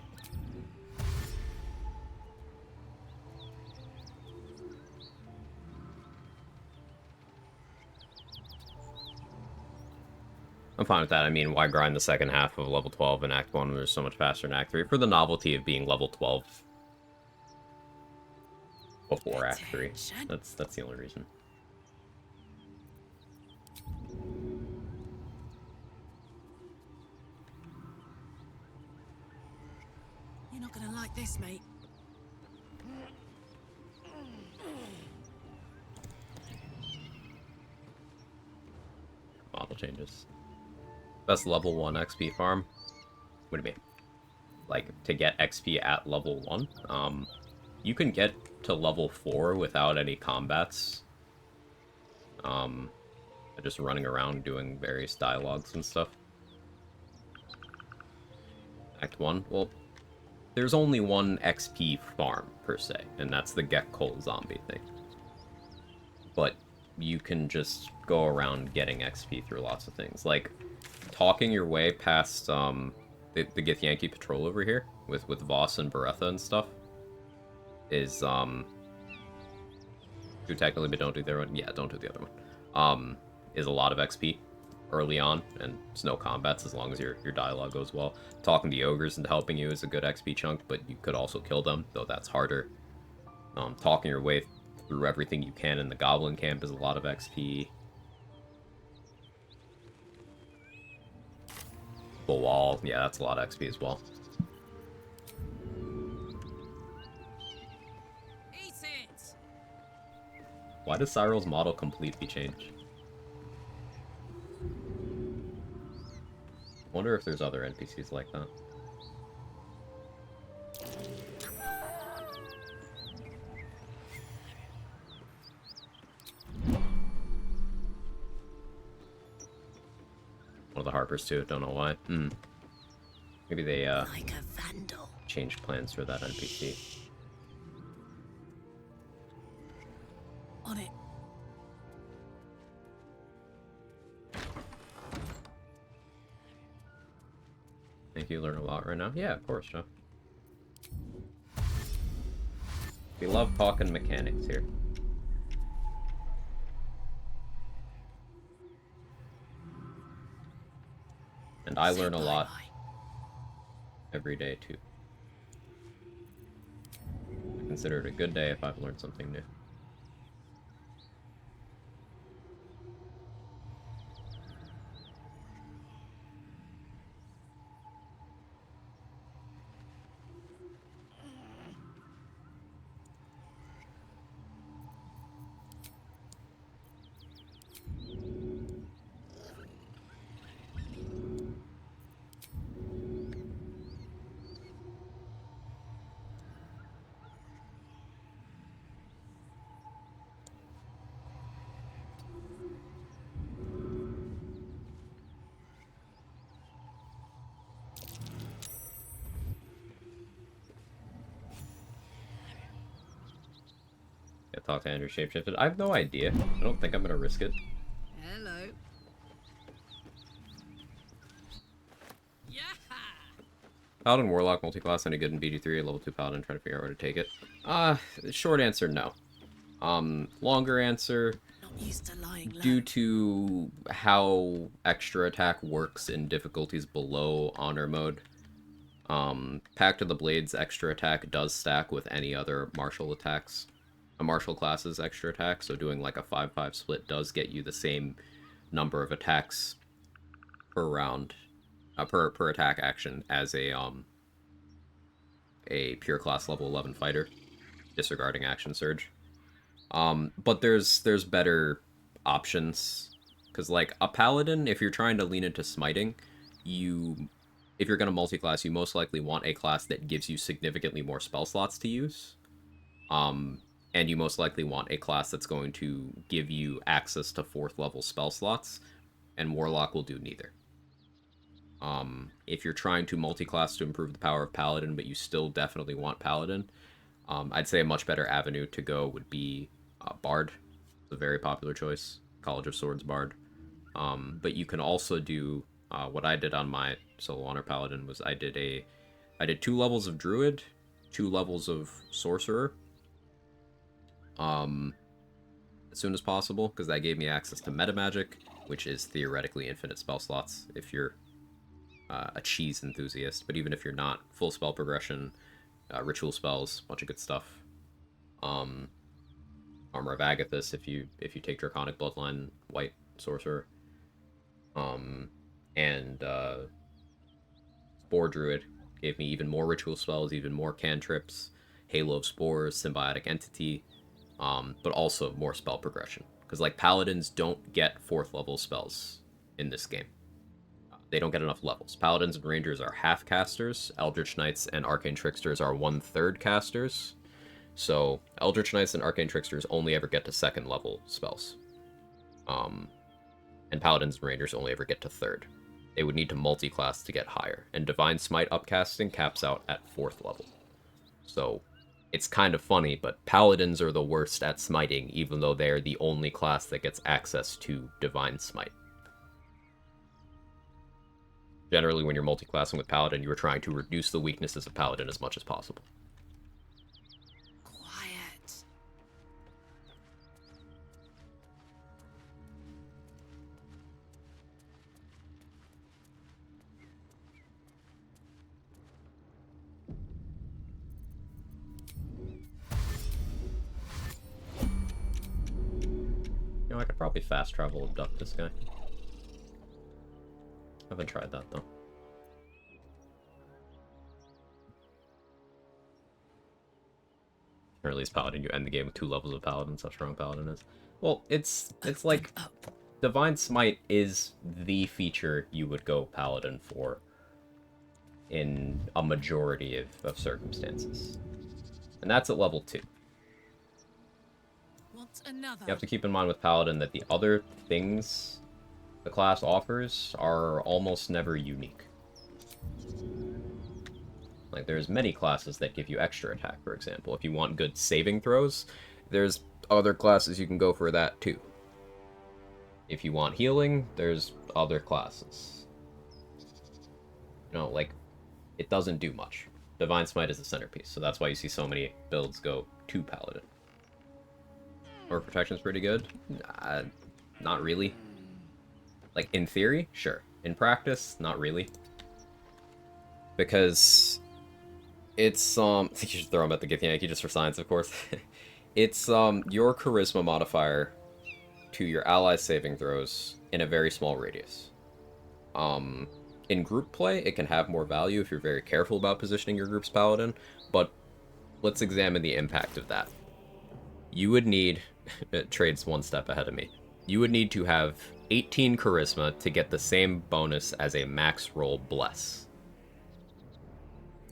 I'm fine with that. I mean, why grind the second half of level 12 in Act 1 when there's so much faster in Act 3? For the novelty of being level 12 before Act 3. That's the only reason. You're not gonna like this, mate. Model changes. Best level 1 XP farm? What do you mean? like, to get XP at level 1. You can get to level 4 without any combats. Just running around doing various dialogues and stuff. Act 1, well, there's only one XP farm, per se, and that's the Get Coal zombie thing. But you can just go around getting XP through lots of things. Like, talking your way past, the Githyanki patrol over here, with Voss and Beretta and stuff, is, do technically, but don't do the other one. Yeah, don't do the other one. Is a lot of XP early on, and it's no combats as long as your dialogue goes well. Talking to ogres and helping you is a good XP chunk, but you could also kill them, though that's harder. Talking your way through everything you can in the goblin camp is a lot of XP. The wall, yeah, that's a lot of XP as well. Why does Cyril's model completely change? Wonder if there's other NPCs like that. One of the Harpers too, don't know why. Maybe they Like a vandal. changed plans for that NPC. On it. Think you learn a lot right now? Yeah, of course, Joe. We love talking mechanics here. And I learn a lot every day, too. I consider it a good day if I've learned something new. Talk to Andrew Shapeshifted. I have no idea. I don't think I'm gonna risk it. Hello. Paladin Warlock multi-class any good in BG3, level 2 Paladin, trying to figure out where to take it. Short answer, no. Longer answer, due to how extra attack works in difficulties below honor mode, Pact of the Blades extra attack does stack with any other martial attacks. A martial class's extra attack, so doing like a 5-5 split does get you the same number of attacks per round, per attack action as a pure class level 11 fighter, disregarding action surge. But there's better options, because like a paladin, if you're trying to lean into smiting, if you're going to multi-class, you most likely want a class that gives you significantly more spell slots to use. And you most likely want a class that's going to give you access to 4th level spell slots, and Warlock will do neither. If you're trying to multi-class to improve the power of Paladin, but you still definitely want Paladin, I'd say a much better avenue to go would be Bard. It's a very popular choice. College of Swords Bard. But you can also do what I did on my solo honor Paladin was I did 2 levels of Druid, 2 levels of Sorcerer, as soon as possible, because that gave me access to meta magic, which is theoretically infinite spell slots if you're a cheese enthusiast. But even if you're not, full spell progression, ritual spells, bunch of good stuff. Armor of Agathis if you take Draconic Bloodline white sorcerer. And Spore Druid gave me even more ritual spells, even more cantrips, Halo of Spores, Symbiotic Entity, but also more spell progression. Because like Paladins don't get 4th level spells in this game. They don't get enough levels. Paladins and Rangers are half casters. Eldritch Knights and Arcane Tricksters are 1/3 casters. So Eldritch Knights and Arcane Tricksters only ever get to 2nd level spells. And Paladins and Rangers only ever get to 3rd. They would need to multi-class to get higher. And Divine Smite upcasting caps out at 4th level. So it's kind of funny, but Paladins are the worst at smiting, even though they're the only class that gets access to Divine Smite. Generally, when you're multi-classing with Paladin, you are trying to reduce the weaknesses of Paladin as much as possible. Quiet. You know, I could probably fast travel abduct this guy. Haven't tried that, though. Or at least Paladin, you end the game with 2 levels of Paladin, that's how strong Paladin is. Well, it's like... Divine Smite is the feature you would go Paladin for in a majority of circumstances. And that's at level 2. What's another? You have to keep in mind with Paladin that the other things the class offers are almost never unique. Like, there's many classes that give you extra attack, for example. If you want good saving throws, there's other classes you can go for that, too. If you want healing, there's other classes. You know, like, it doesn't do much. Divine Smite is the centerpiece, so that's why you see so many builds go to Paladin. Or protection's pretty good? Not really. Like, in theory, sure. In practice, not really. Because it's, I think you should throw him at the Githyanki just for science, of course. It's, your charisma modifier to your allies' saving throws in a very small radius. In group play, it can have more value if you're very careful about positioning your group's paladin, but let's examine the impact of that. You would need... Trade's one step ahead of me. You would need to have 18 charisma to get the same bonus as a max roll bless.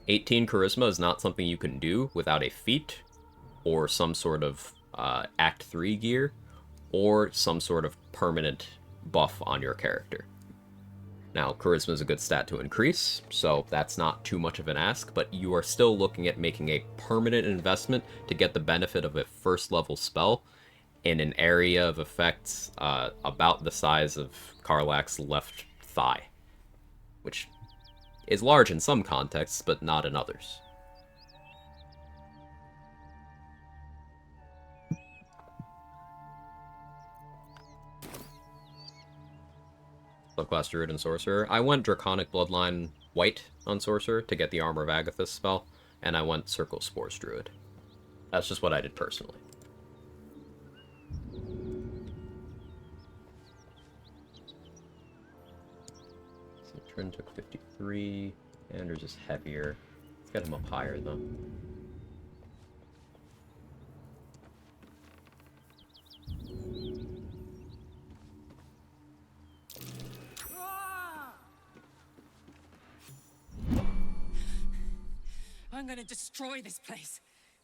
18 charisma is not something you can do without a feat, or some sort of Act 3 gear, or some sort of permanent buff on your character. Now, charisma is a good stat to increase, so that's not too much of an ask, but you are still looking at making a permanent investment to get the benefit of a first level spell in an area of effects about the size of Karlach's left thigh, which is large in some contexts, but not in others. Subclass Druid and Sorcerer. I went Draconic Bloodline White on Sorcerer to get the Armor of Agathis spell, and I went Circle Spores Druid. That's just what I did personally. So Trin took 53, Anders is heavier. Let's get him up higher, though. I'm gonna destroy this place.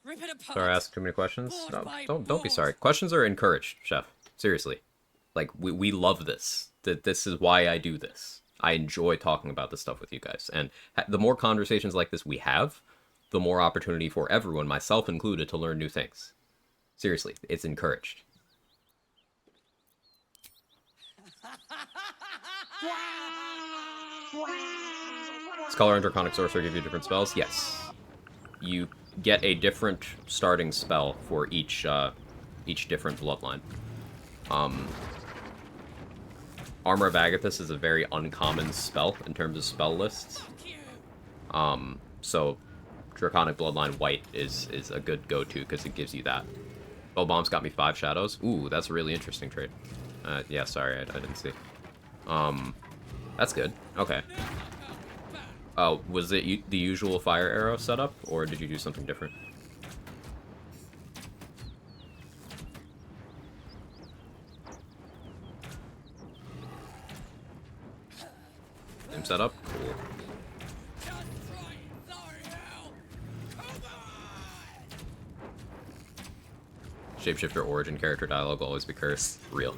Rip it apart. Sorry, I asked too many questions. Board No, by don't be board. sorry. Questions are encouraged, Chef. Seriously. Like, we love this. This is why I do this. I enjoy talking about this stuff with you guys. And the more conversations like this we have, the more opportunity for everyone, myself included, to learn new things. Seriously, it's encouraged. Does Color and Draconic Sorcerer give you different spells? Yes. You get a different starting spell for each different bloodline. Armor of Agathis is a very uncommon spell in terms of spell lists. So Draconic Bloodline White is a good go-to because it gives you that. Bomb's got me 5 shadows. Ooh, that's a really interesting trade. Yeah, sorry, I didn't see. That's good. Okay. Oh, was it the usual fire arrow setup, or did you do something different? Same setup? Cool. Shapeshifter origin character dialogue will always be cursed. Real.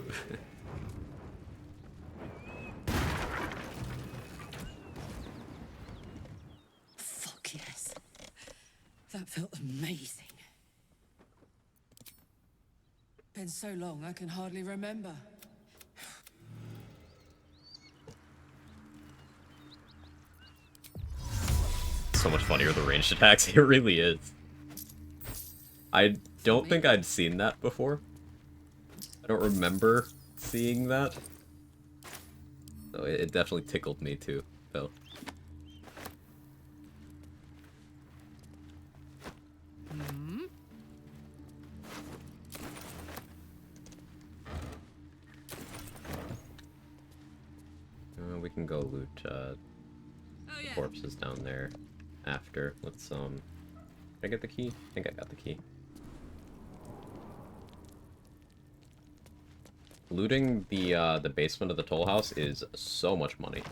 Fuck yes. That felt amazing. Been so long, I can hardly remember. So much funnier the ranged attacks. It really is. I don't think I'd seen that before. I don't remember seeing that. So it definitely tickled me too, though. We can go loot corpses down there after. Let's did I get the key? I think I got the key. Looting the basement of the toll house is so much money.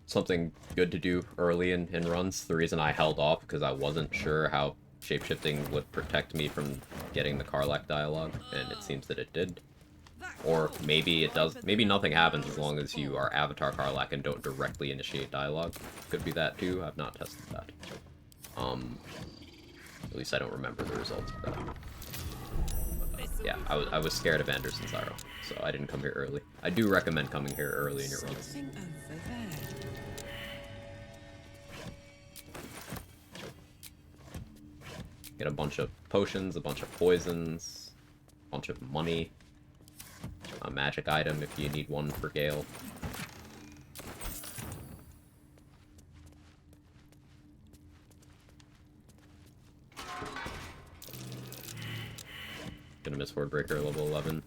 Something good to do early in runs. The reason I held off because I wasn't sure how shapeshifting would protect me from getting the Karlach dialogue, and it seems that it did. Or maybe it does. Maybe nothing happens as long as you are Avatar Karlach and don't directly initiate dialogue. Could be that too. I've not tested that. At least I don't remember the results of that. Yeah, I was scared of Anderson's Arrow, so I didn't come here early. I do recommend coming here early in your run. Get a bunch of potions, a bunch of poisons, a bunch of money, a magic item if you need one for Gale. Gonna miss Wordbreaker level 11.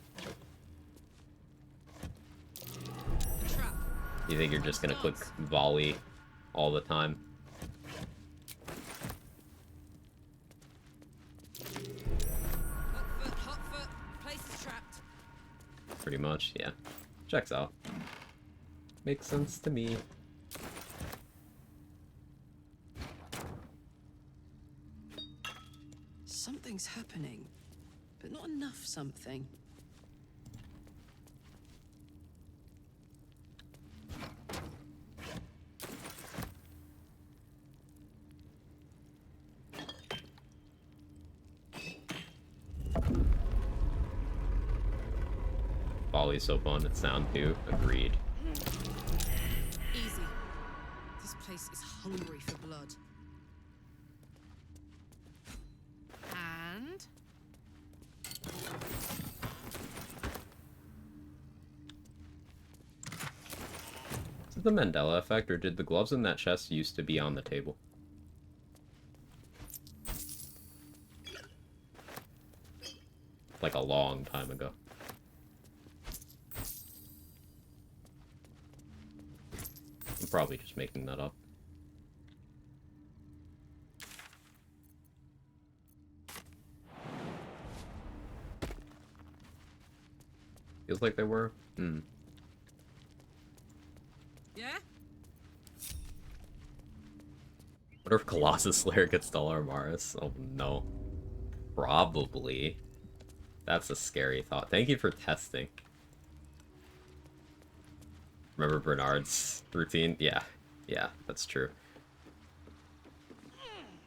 You think you're just gonna click volley all the time? Pretty much, yeah. Checks out. Makes sense to me. Something's happening, but not enough something. Volley's so fun, it's sound too. Agreed. Easy. This place is hungry for blood. And Is it the Mandela effect, or did the gloves in that chest used to be on the table? Like a long time ago. I'm probably just making that up. Feels like they were. Yeah? What if Colossus Slayer gets Dollar-Maris? Oh no. Probably. That's a scary thought. Thank you for testing. Remember Bernard's routine? Yeah. Yeah, that's true.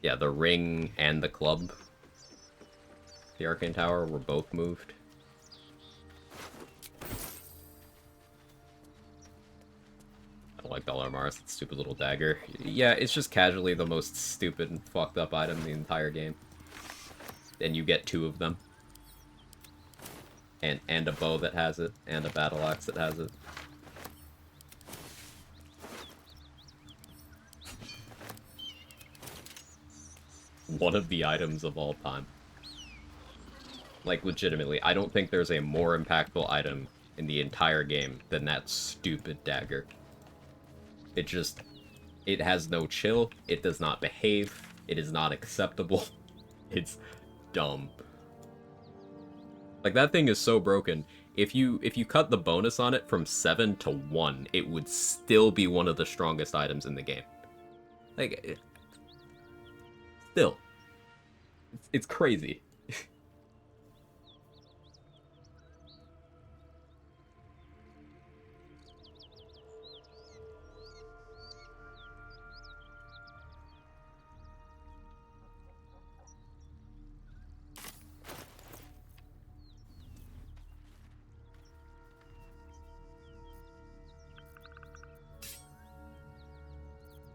Yeah, the ring and the club. The Arcane Tower were both moved. I don't like Dollar-Maris, that stupid little dagger. Yeah, it's just casually the most stupid and fucked up item in the entire game. And you get two of them. And a bow that has it, and a battle axe that has it. One of the items of all time. Like, legitimately, I don't think there's a more impactful item in the entire game than that stupid dagger. It just... It has no chill, it does not behave, it is not acceptable. It's dumb. Like, that thing is so broken, If you cut the bonus on it from 7 to 1, it would still be one of the strongest items in the game. Like, still. It's crazy.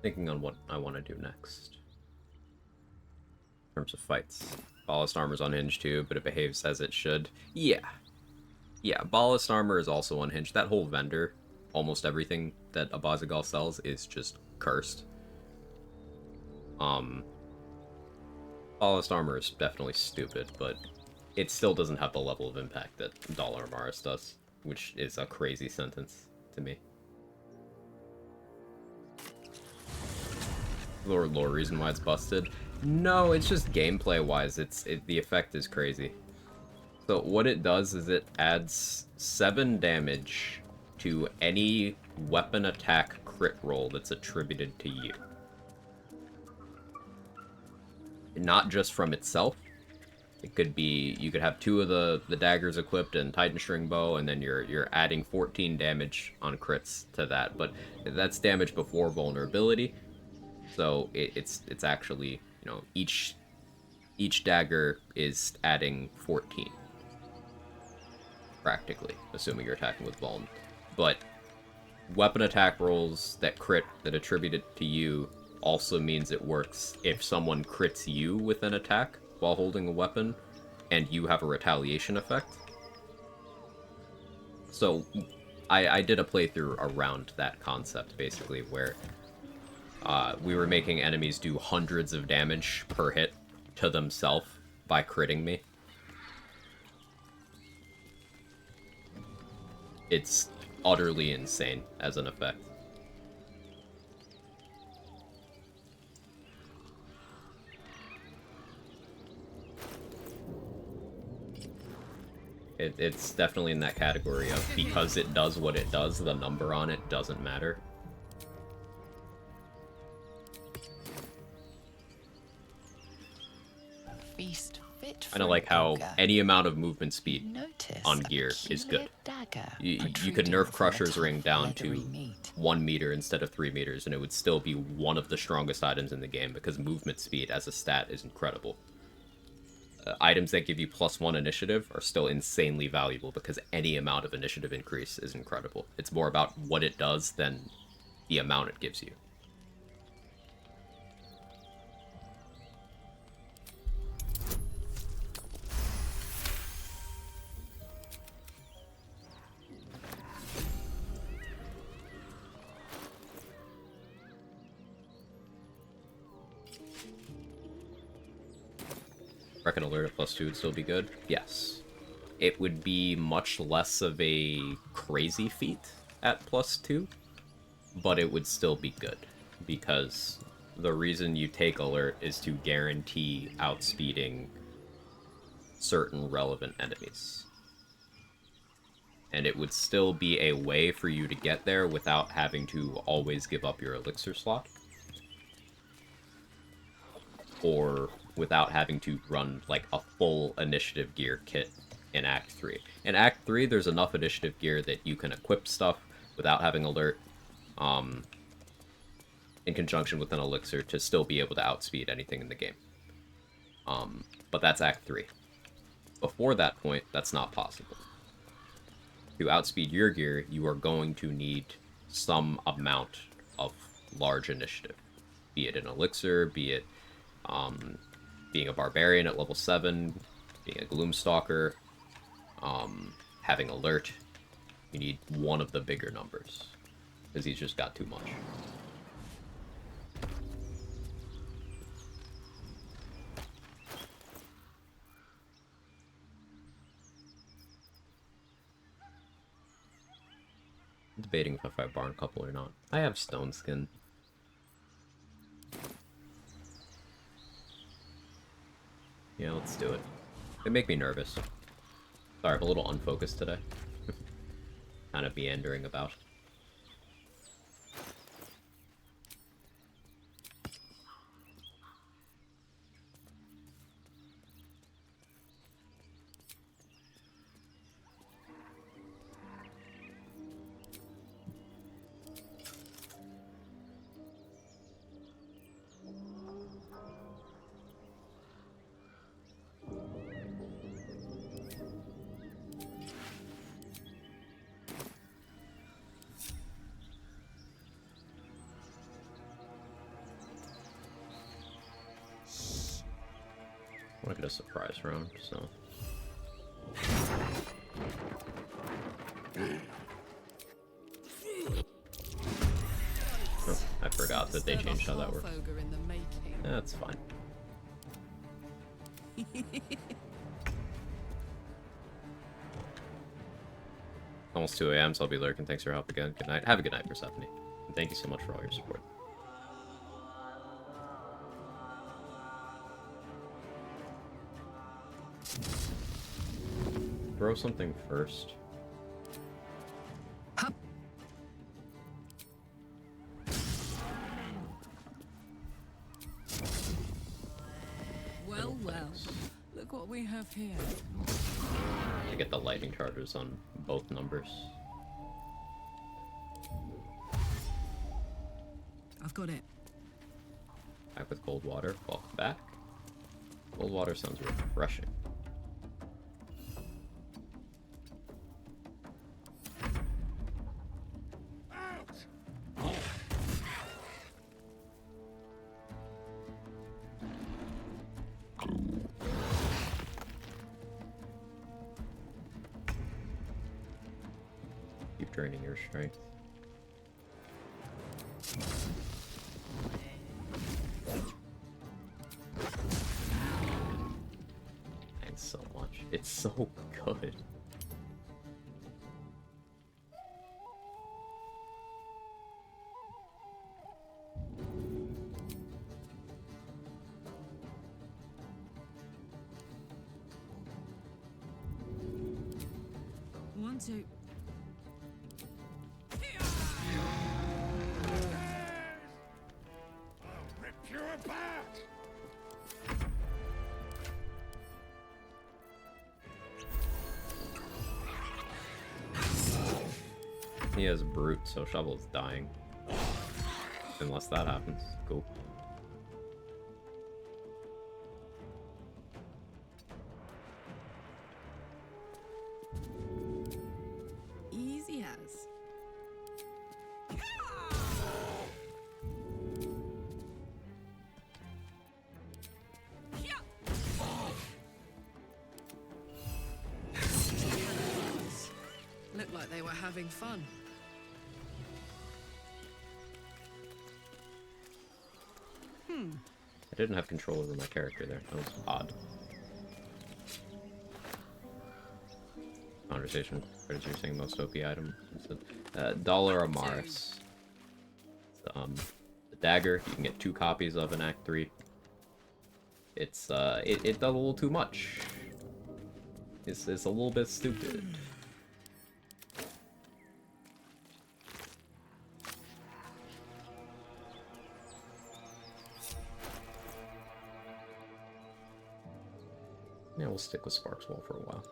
Thinking on what I want to do next. In terms of fights. Ballast armor's unhinged too, but it behaves as it should. Yeah. Yeah, ballast armor is also unhinged. That whole vendor, almost everything that Abazagal sells is just cursed. Ballast armor is definitely stupid, but it still doesn't have the level of impact that Dollar Amaris does, which is a crazy sentence to me. Lore reason why it's busted? No, it's just gameplay-wise, the effect is crazy. So what it does is it adds 7 damage to any weapon attack crit roll that's attributed to you. Not just from itself. It could be, you could have 2 of the daggers equipped and Titan String Bow, and then you're adding 14 damage on crits to that. But that's damage before vulnerability. So it's actually, you know, each dagger is adding 14. Practically, assuming you're attacking with vuln. But weapon attack rolls that crit, that attribute it to you, also means it works if someone crits you with an attack while holding a weapon, and you have a retaliation effect. So I did a playthrough around that concept, basically, where we were making enemies do hundreds of damage per hit to themselves by critting me. It's utterly insane as an effect. It's definitely in that category of, because it does what it does, the number on it doesn't matter. Feast fit Kind of like how any amount of movement speed on gear is good. You could nerf Crusher's Ring down to 1 meter instead of 3 meters, and it would still be one of the strongest items in the game, because movement speed as a stat is incredible. Items that give you +1 initiative are still insanely valuable, because any amount of initiative increase is incredible. It's more about what it does than the amount it gives you. Reckon alert at +2 would still be good? Yes. It would be much less of a crazy feat at +2, but it would still be good, because the reason you take alert is to guarantee outspeeding certain relevant enemies. And it would still be a way for you to get there without having to always give up your elixir slot. Or without having to run, like, a full initiative gear kit in Act 3. In Act 3, there's enough initiative gear that you can equip stuff without having alert, in conjunction with an elixir, to still be able to outspeed anything in the game. But that's Act 3. Before that point, that's not possible. To outspeed your gear, you are going to need some amount of large initiative. Be it an elixir, be it being a barbarian at level 7, being a gloomstalker, having alert. You need one of the bigger numbers, because he's just got too much. I'm debating if I fight Barn Couple or not. I have Stone Skin. Yeah, let's do it. They make me nervous. Sorry, I'm a little unfocused today. kind of meandering about. I want to get a surprise round, so. Oh, I forgot that they changed how that works. That's fine. Almost 2 a.m., so I'll be lurking. Thanks for your help again. Good night. Have a good night, Persephone. And thank you so much for all your support. Throw something first. Well, well. Look what we have here. To get the lightning charges on both numbers. I've got it. Back with cold water. Welcome back. Cold water sounds refreshing. Keep draining your strength. Thanks so much. It's so good. One, two. Rip you apart! He has brute, so Shovel's dying. Unless that happens. Cool. Easy as. Looked like they were having fun. I didn't have control over my character there. That was odd. Conversation. What is your saying most OP item? Dollar Amaris. The dagger. You can get 2 copies of in Act 3. It's it does a little too much. It's a little bit stupid. Yeah, we'll stick with Sparks Wall for a while.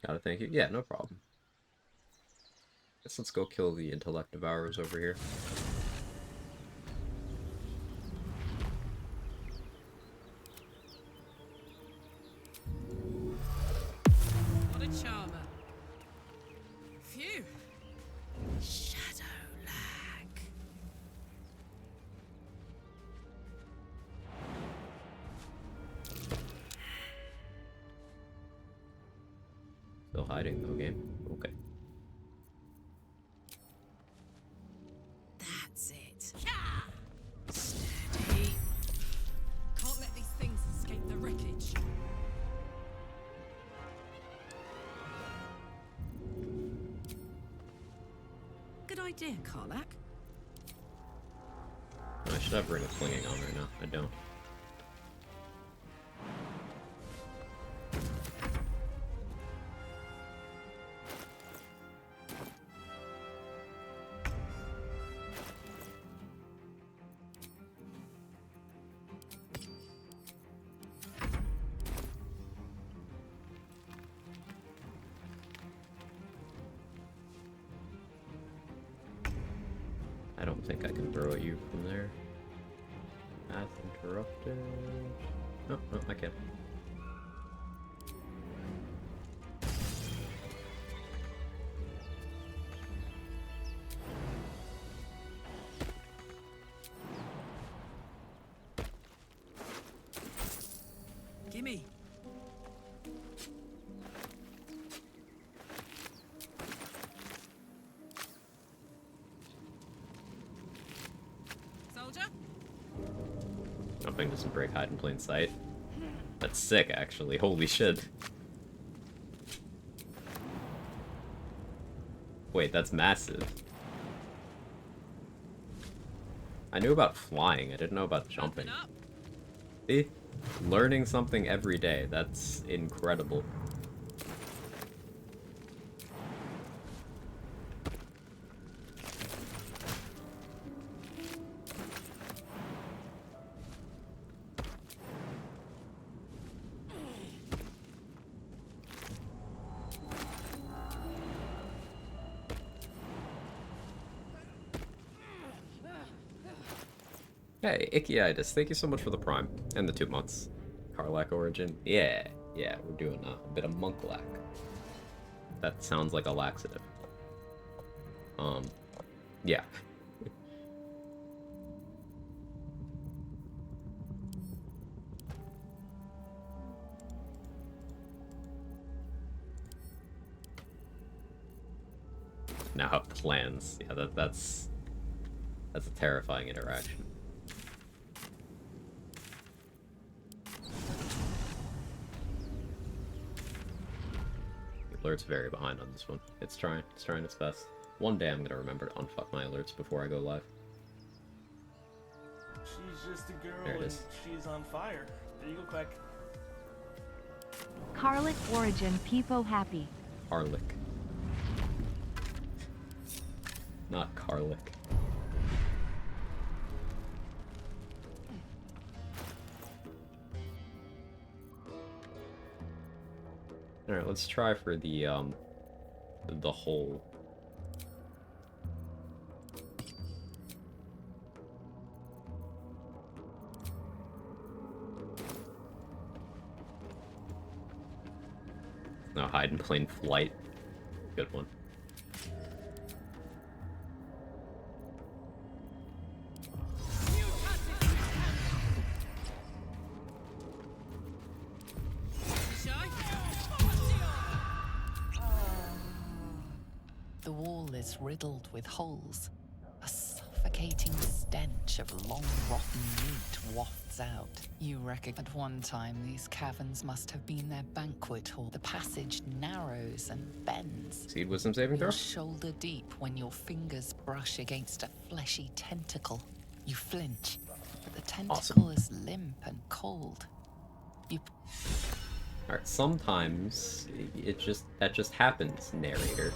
Gotta thank you. Yeah, no problem. Guess let's go kill the intellect devourers over here. What a charmer. Phew. Shadow lag. Still hiding though, game. Okay. That's it. Steady. good idea, Karlak. I should have Ring of Clinging on right now. I don't. I don't think I can throw at you from there. Path interrupted. No, no, I can't. Gimme. Soldier? Jumping doesn't break hide in plain sight. That's sick, actually. Holy shit. Wait, that's massive. I knew about flying, I didn't know about jumping. See? Learning something every day. That's incredible. Hey, Ickiitis, thank you so much for the Prime and the 2 months. Karlak origin. Yeah, we're doing a bit of monklak. That sounds like a laxative. Yeah. Now have plans. Yeah, that's a terrifying interaction. Alert's very behind on this one. It's trying its best. One day I'm gonna remember to unfuck my alerts before I go live. She's just a girl There it and is. she's on fire. There you go, Quag. Karlak origin Peepo happy. Karlak. Not Karlak. Alright, let's try for the hole. No, hide in plain flight. Good one. The wall is riddled with holes. A suffocating stench of long rotten meat wafts out. You reckon at one time these caverns must have been their banquet hall. The passage narrows and bends. Seed wisdom saving throw? You're shoulder deep when your fingers brush against a fleshy tentacle. You flinch, but the tentacle is limp and cold. You Alright, sometimes that just happens, narrator.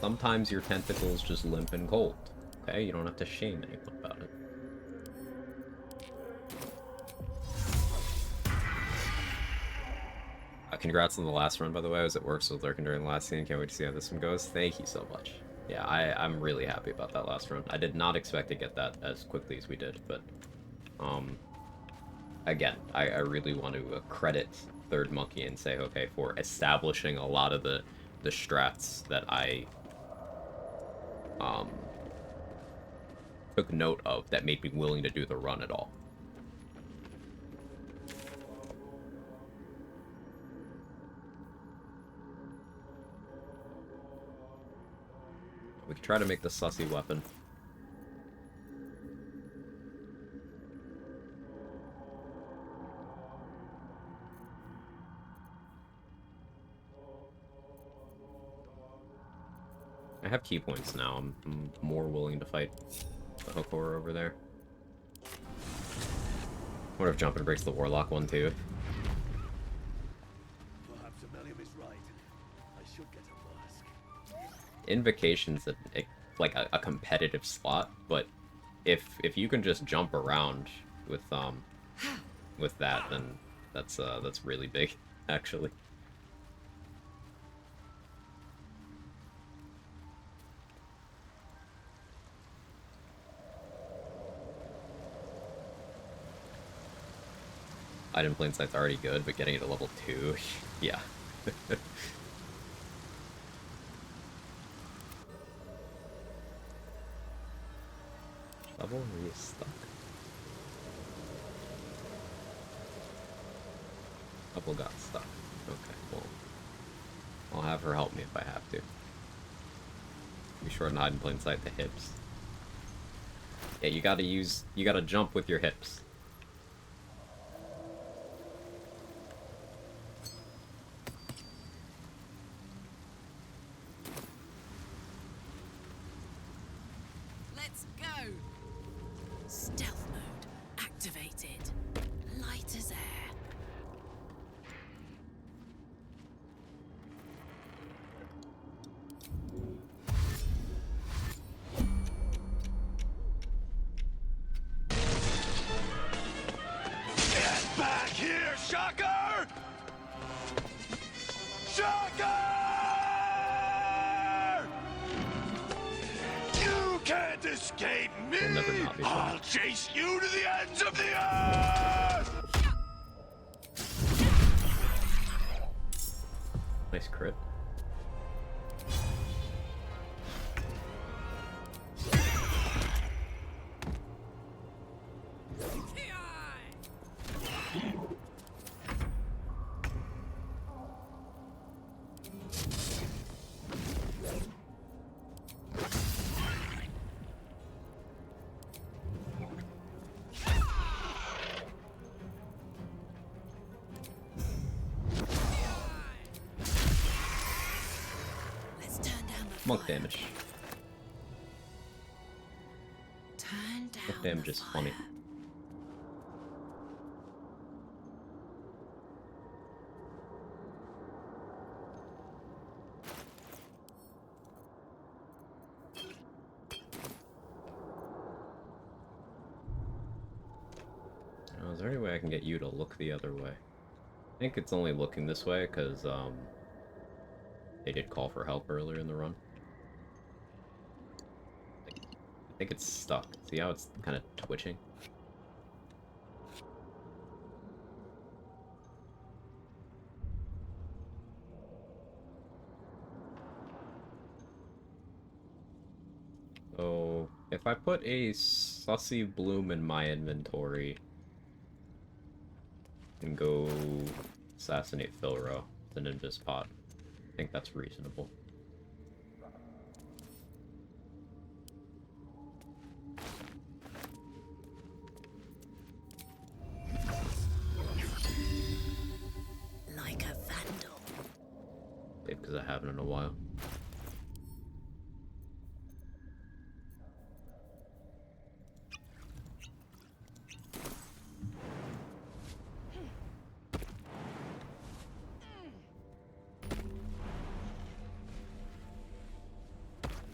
Sometimes your tentacle's just limp and cold. Okay, you don't have to shame anyone about it. Congrats on the last run, by the way. I was at work, so lurking during the last scene. Can't wait to see how this one goes. Thank you so much. Yeah, I'm really happy about that last run. I did not expect to get that as quickly as we did, but again, I really want to credit Third Monkey and say, okay, for establishing a lot of the strats that I took note of that made me willing to do the run at all. We could try to make the sussy weapon. I have key points now. I'm more willing to fight the Hokor over there. I wonder if jumping breaks the Warlock one too. Perhaps Amelia is right. I should get a mask. Invocation's like a competitive slot, but if you can just jump around with that, then that's really big, actually. Item plain sight's already good, but getting it to level 2, yeah. Level? Are you stuck? Couple got stuck. Okay, well, I'll have her help me if I have to. Be sure to hide in plain sight the hips. Yeah, you gotta jump with your hips. Let's go! Stealth mode activated. Light as air. Get back here, Shocker! Shocker! You can't escape me! We'll never not be fun. I'll chase you to the ends of the earth! Nice crit. Let's turn down the Monk fire. damage. Turn down Monk damage the is funny. fire. Oh, is there any way I can get you to look the other way? I think it's only looking this way because they did call for help earlier in the run. I think it's stuck. See how it's kind of twitching? So, if I put a sussy bloom in my inventory and go assassinate Philro, the ninja spot, I think that's reasonable. Like a vandal. Maybe because I haven't in a while.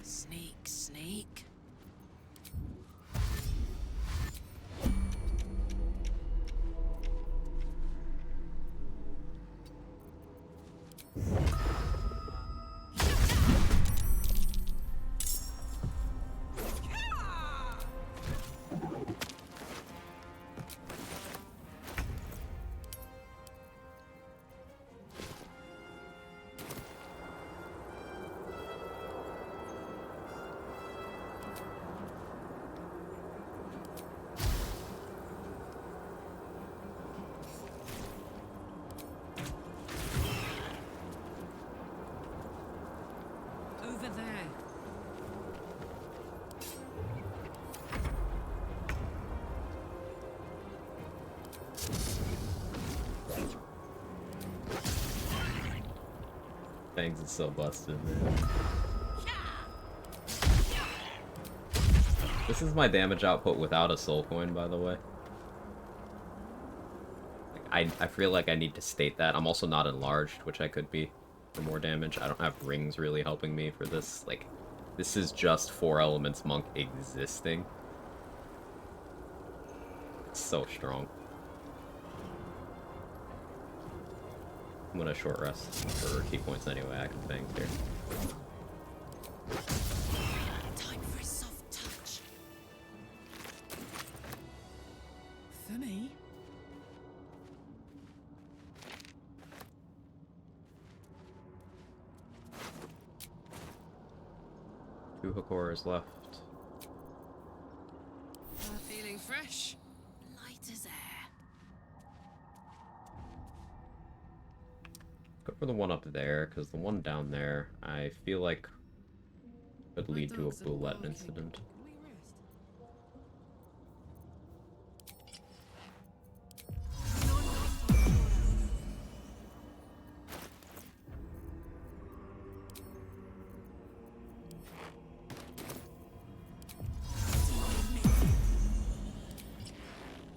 Sneak, sneak. Over there. Fangs is so busted, man. This is my damage output without a soul coin, by the way. Like, I feel like I need to state that. I'm also not enlarged, which I could be for more damage. I don't have rings really helping me for this. Like, this is just 4 elements monk existing. It's so strong. I'm gonna short rest for key points anyway. I can bang here. Time for a soft touch. For me? Two hook ores left. Feeling fresh? Light as air. Go for the one up there, because the one down there, I feel like could lead to a bullet incident.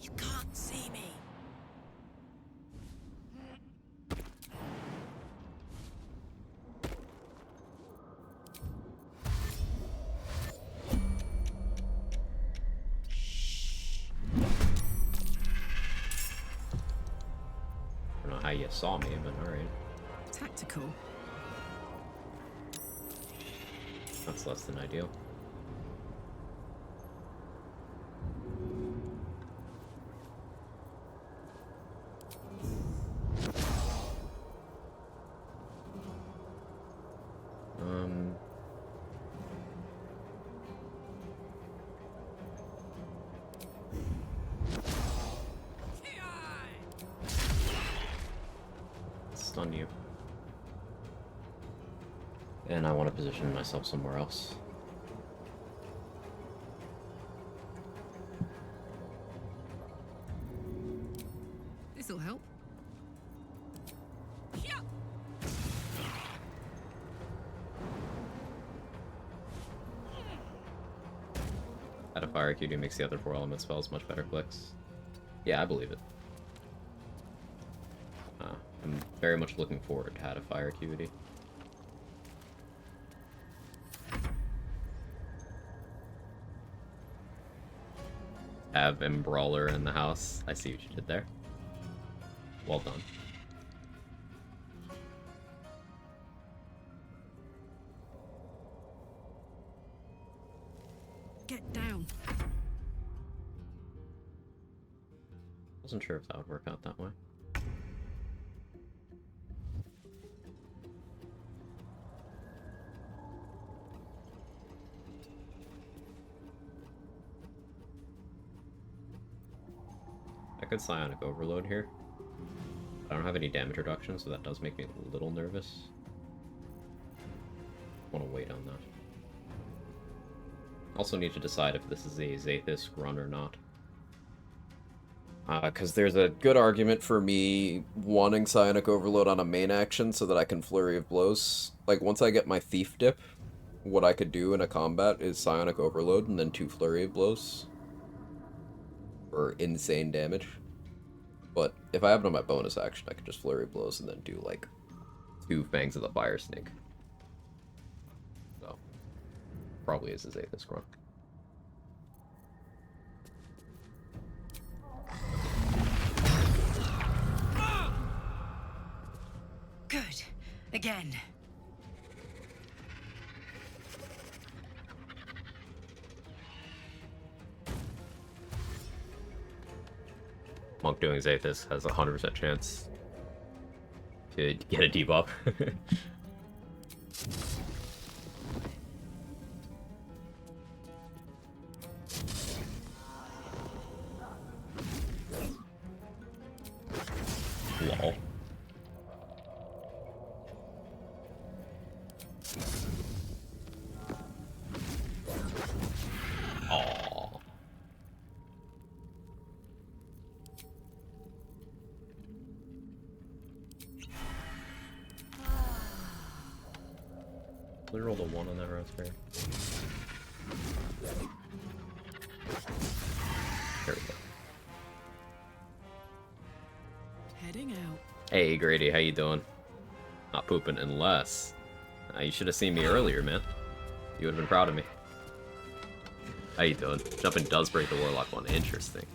You can't see me. I don't know how you saw me, but alright. Tactical. That's less than ideal. Stun you. And I want to position myself somewhere else. This'll help. Out of fire QD makes the other 4 element spells much better clicks. Yeah, I believe it. I'm very much looking forward to how to fire acuity. Have Embrawler in the house. I see what you did there. Well done. Get down. Wasn't sure if that would work out that way. I could Psionic Overload here. I don't have any damage reduction, so that does make me a little nervous. I want to wait on that. Also need to decide if this is a Zathis run or not. Because there's a good argument for me wanting Psionic Overload on a main action so that I can Flurry of Blows. Like, once I get my Thief Dip, what I could do in a combat is Psionic Overload and then 2 Flurry of Blows. For insane damage. But if I have it on my bonus action, I can just Flurry of Blows and then do, like, 2 Fangs of the Fire Snake. So, probably is a Zathis run. Good. Again. Monk doing Zathis has a 100% chance to get a debuff. Lol. Aww. We rolled a 1 on that raspberry. There we go. Heading out. Hey, Grady, how you doing? Not pooping unless... you should have seen me earlier, man. You would have been proud of me. How you doing? Jumping does break the Warlock one. Interesting.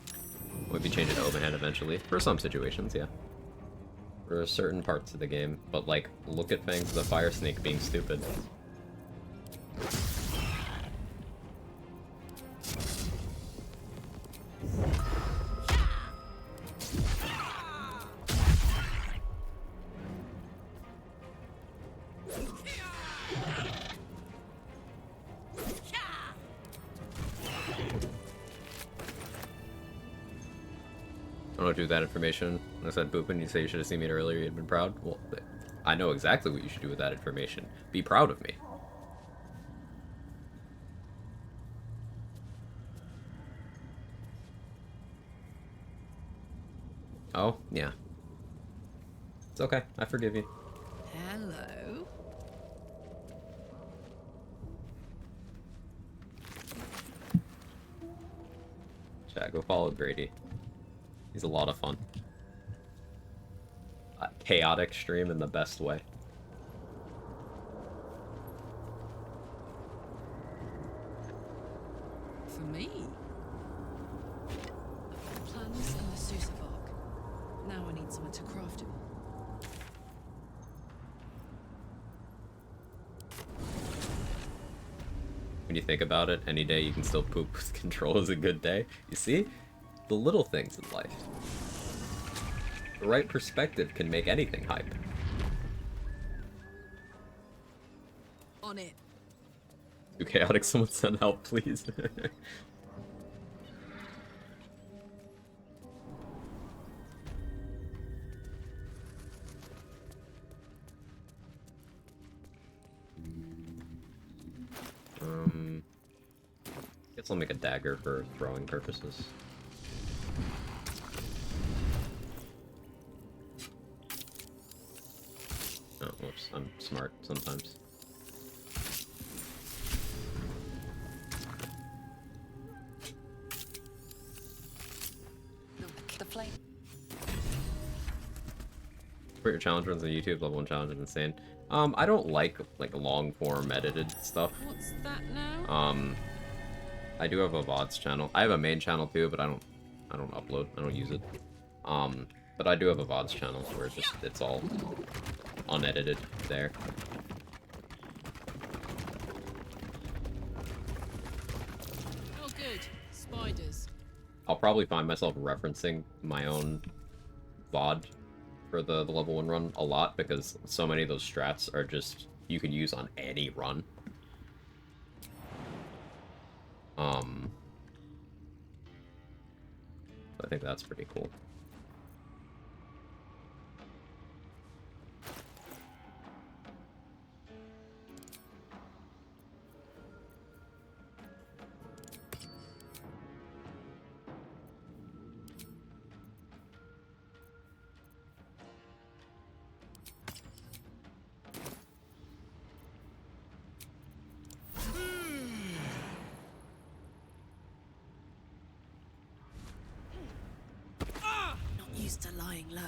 We'll be changing to open hand eventually. For some situations, yeah. For certain parts of the game. But, like, look at Fangs the Fire Snake being stupid. I don't do that information. I said booping, you say you should have seen me earlier, you'd been proud. Well, I know exactly what you should do with that information. Be proud of me. Oh, yeah. It's okay. I forgive you. Hello. Chat, go follow Grady. He's a lot of fun. Chaotic stream in the best way. For me? Plans and the Sousa bark. Now I need someone to craft it. When you think about it, any day you can still poop with control is a good day. You see? The little things in life. The right perspective can make anything hype. On it. Do chaotic someone send help, please? Guess I'll make a dagger for throwing purposes. Oh, whoops, I'm smart sometimes. The flame. Put your challenge runs on YouTube, level 1 challenge is insane. I don't like long form edited stuff. What's that now? I do have a VODs channel. I have a main channel too, but I don't upload. I don't use it. But I do have a VODs channel where it's all unedited there. Oh, good. Spiders. I'll probably find myself referencing my own VOD for the level 1 run a lot because so many of those strats are just you can use on any run. I think that's pretty cool. Used to lying low.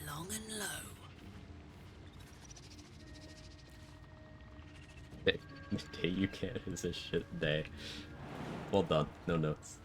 Long and low. Day you can't is a shit day. Well done. No notes.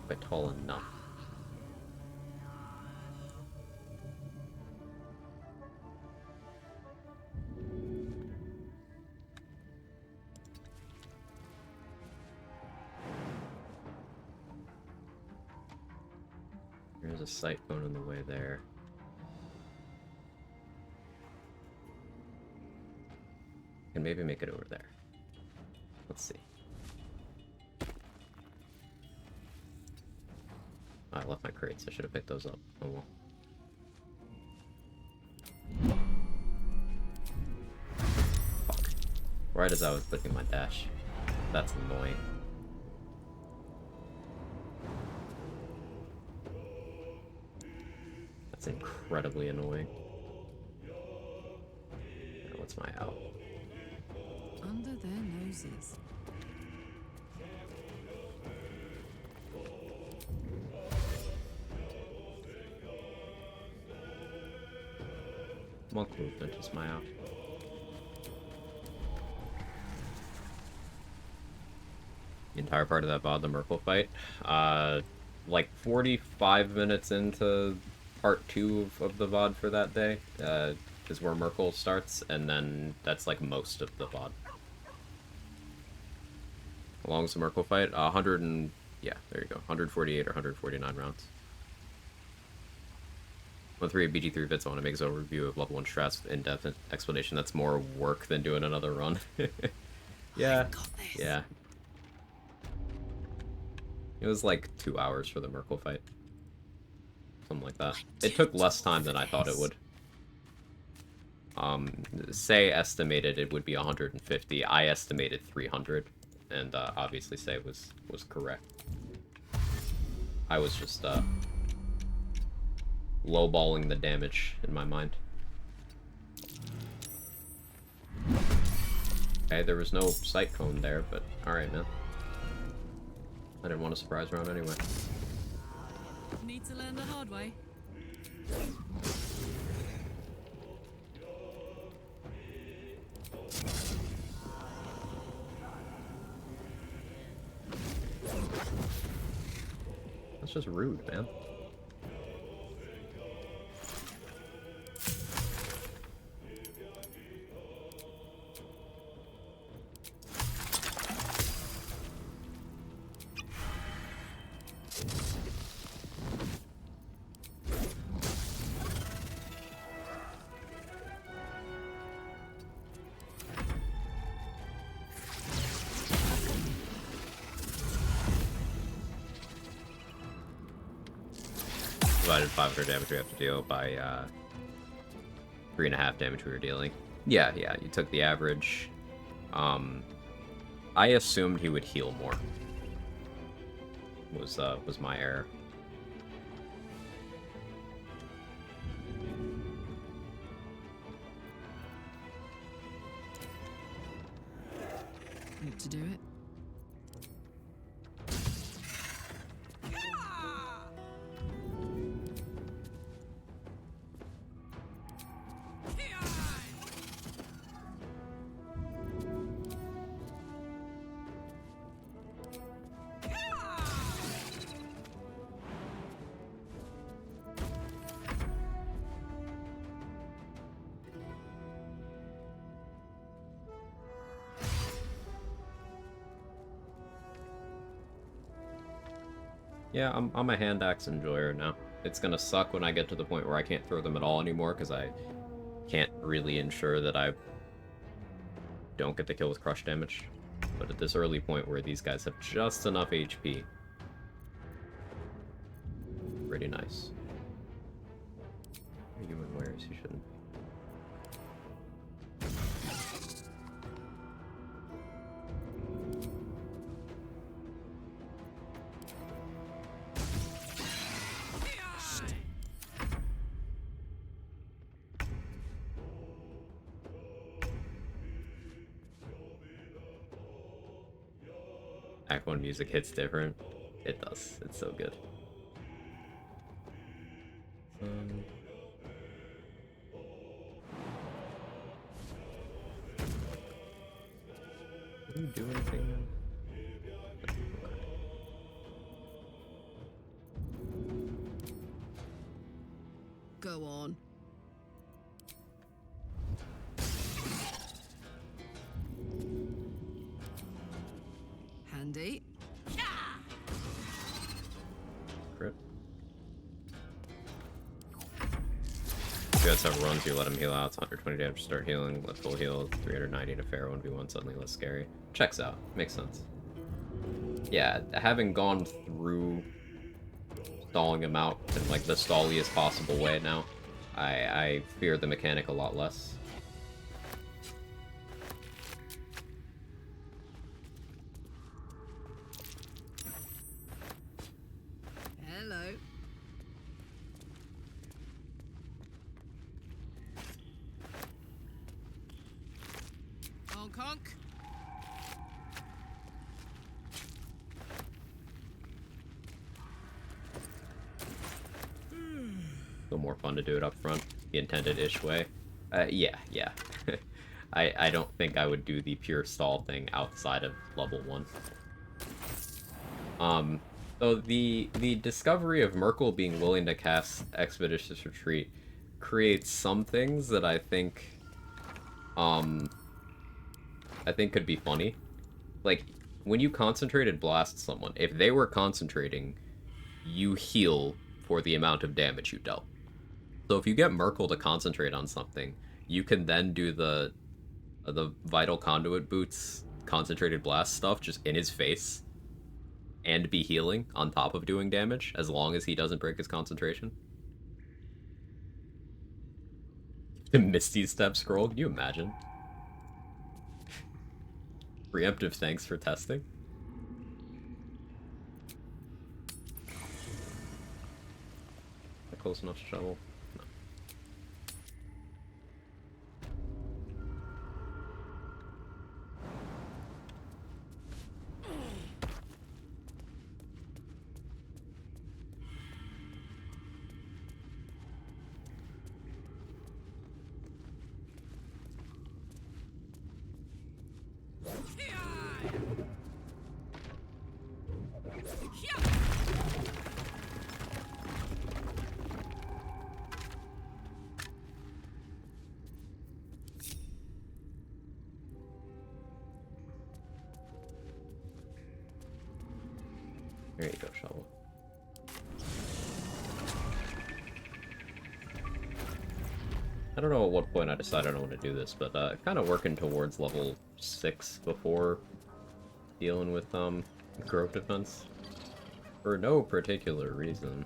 But tall enough. There's a sight going in the way there. Can maybe make it over there. Let's see. I left my crates. I should have picked those up. Oh well. Right as I was clicking my dash. That's annoying. That's incredibly annoying. What's my out? Under their noses. Monk movement is my out. The entire part of that VOD, the Merkle fight. Like 45 minutes into part 2 of the VOD for that day, is where Merkle starts, and then that's like most of the VOD. How long is the Merkle fight? 100 and... yeah, there you go. 148 or 149 rounds. 1-3 BG3 Bits, I want to make his overview of level 1 strats with in-depth explanation. That's more work than doing another run. Yeah. Yeah. It was like 2 hours for the Merkle fight. Something like that. It took less time than I thought it would. Say estimated it would be 150. I estimated 300. And obviously Say was correct. I was just lowballing the damage in my mind. Okay, there was no sight cone there, but alright, man. I didn't want a surprise round anyway. Need to learn the hard way. That's just rude, man. Divided 500 damage we have to deal by 3.5 damage we were dealing. Yeah, you took the average. I assumed he would heal more. Was my error. Need to do it. Yeah, I'm a hand axe enjoyer now. It's gonna suck when I get to the point where I can't throw them at all anymore, because I can't really ensure that I don't get the kill with crush damage. But at this early point where these guys have just enough HP, pretty nice. Are you in wares? You shouldn't. Act 1 music hits different. It does. It's so good. Can you do anything now? Go on. Handy. Crit. If you guys have runs, you let him heal out. It's 120 damage to start healing. Let full heal. 390 to fair 1v1. Suddenly less scary. Checks out. Makes sense. Yeah, having gone through stalling him out in like the stalliest possible way now, I fear the mechanic a lot less. conk. A little more fun to do it up front, the intended-ish way. Yeah. I don't think I would do the pure stall thing outside of level 1. So the discovery of Merkel being willing to cast Expeditious Retreat creates some things that I think could be funny. Like, when you concentrated blast someone, if they were concentrating, you heal for the amount of damage you dealt. So if you get Merkel to concentrate on something, you can then do the Vital Conduit Boots concentrated blast stuff just in his face and be healing on top of doing damage, as long as he doesn't break his concentration. The Misty Step scroll, can you imagine? Preemptive thanks for testing. Close enough to shovel? No. There you go, shovel. I don't know at what point I decided I want to do this, but kind of working towards level 6 before dealing with growth defense. For no particular reason.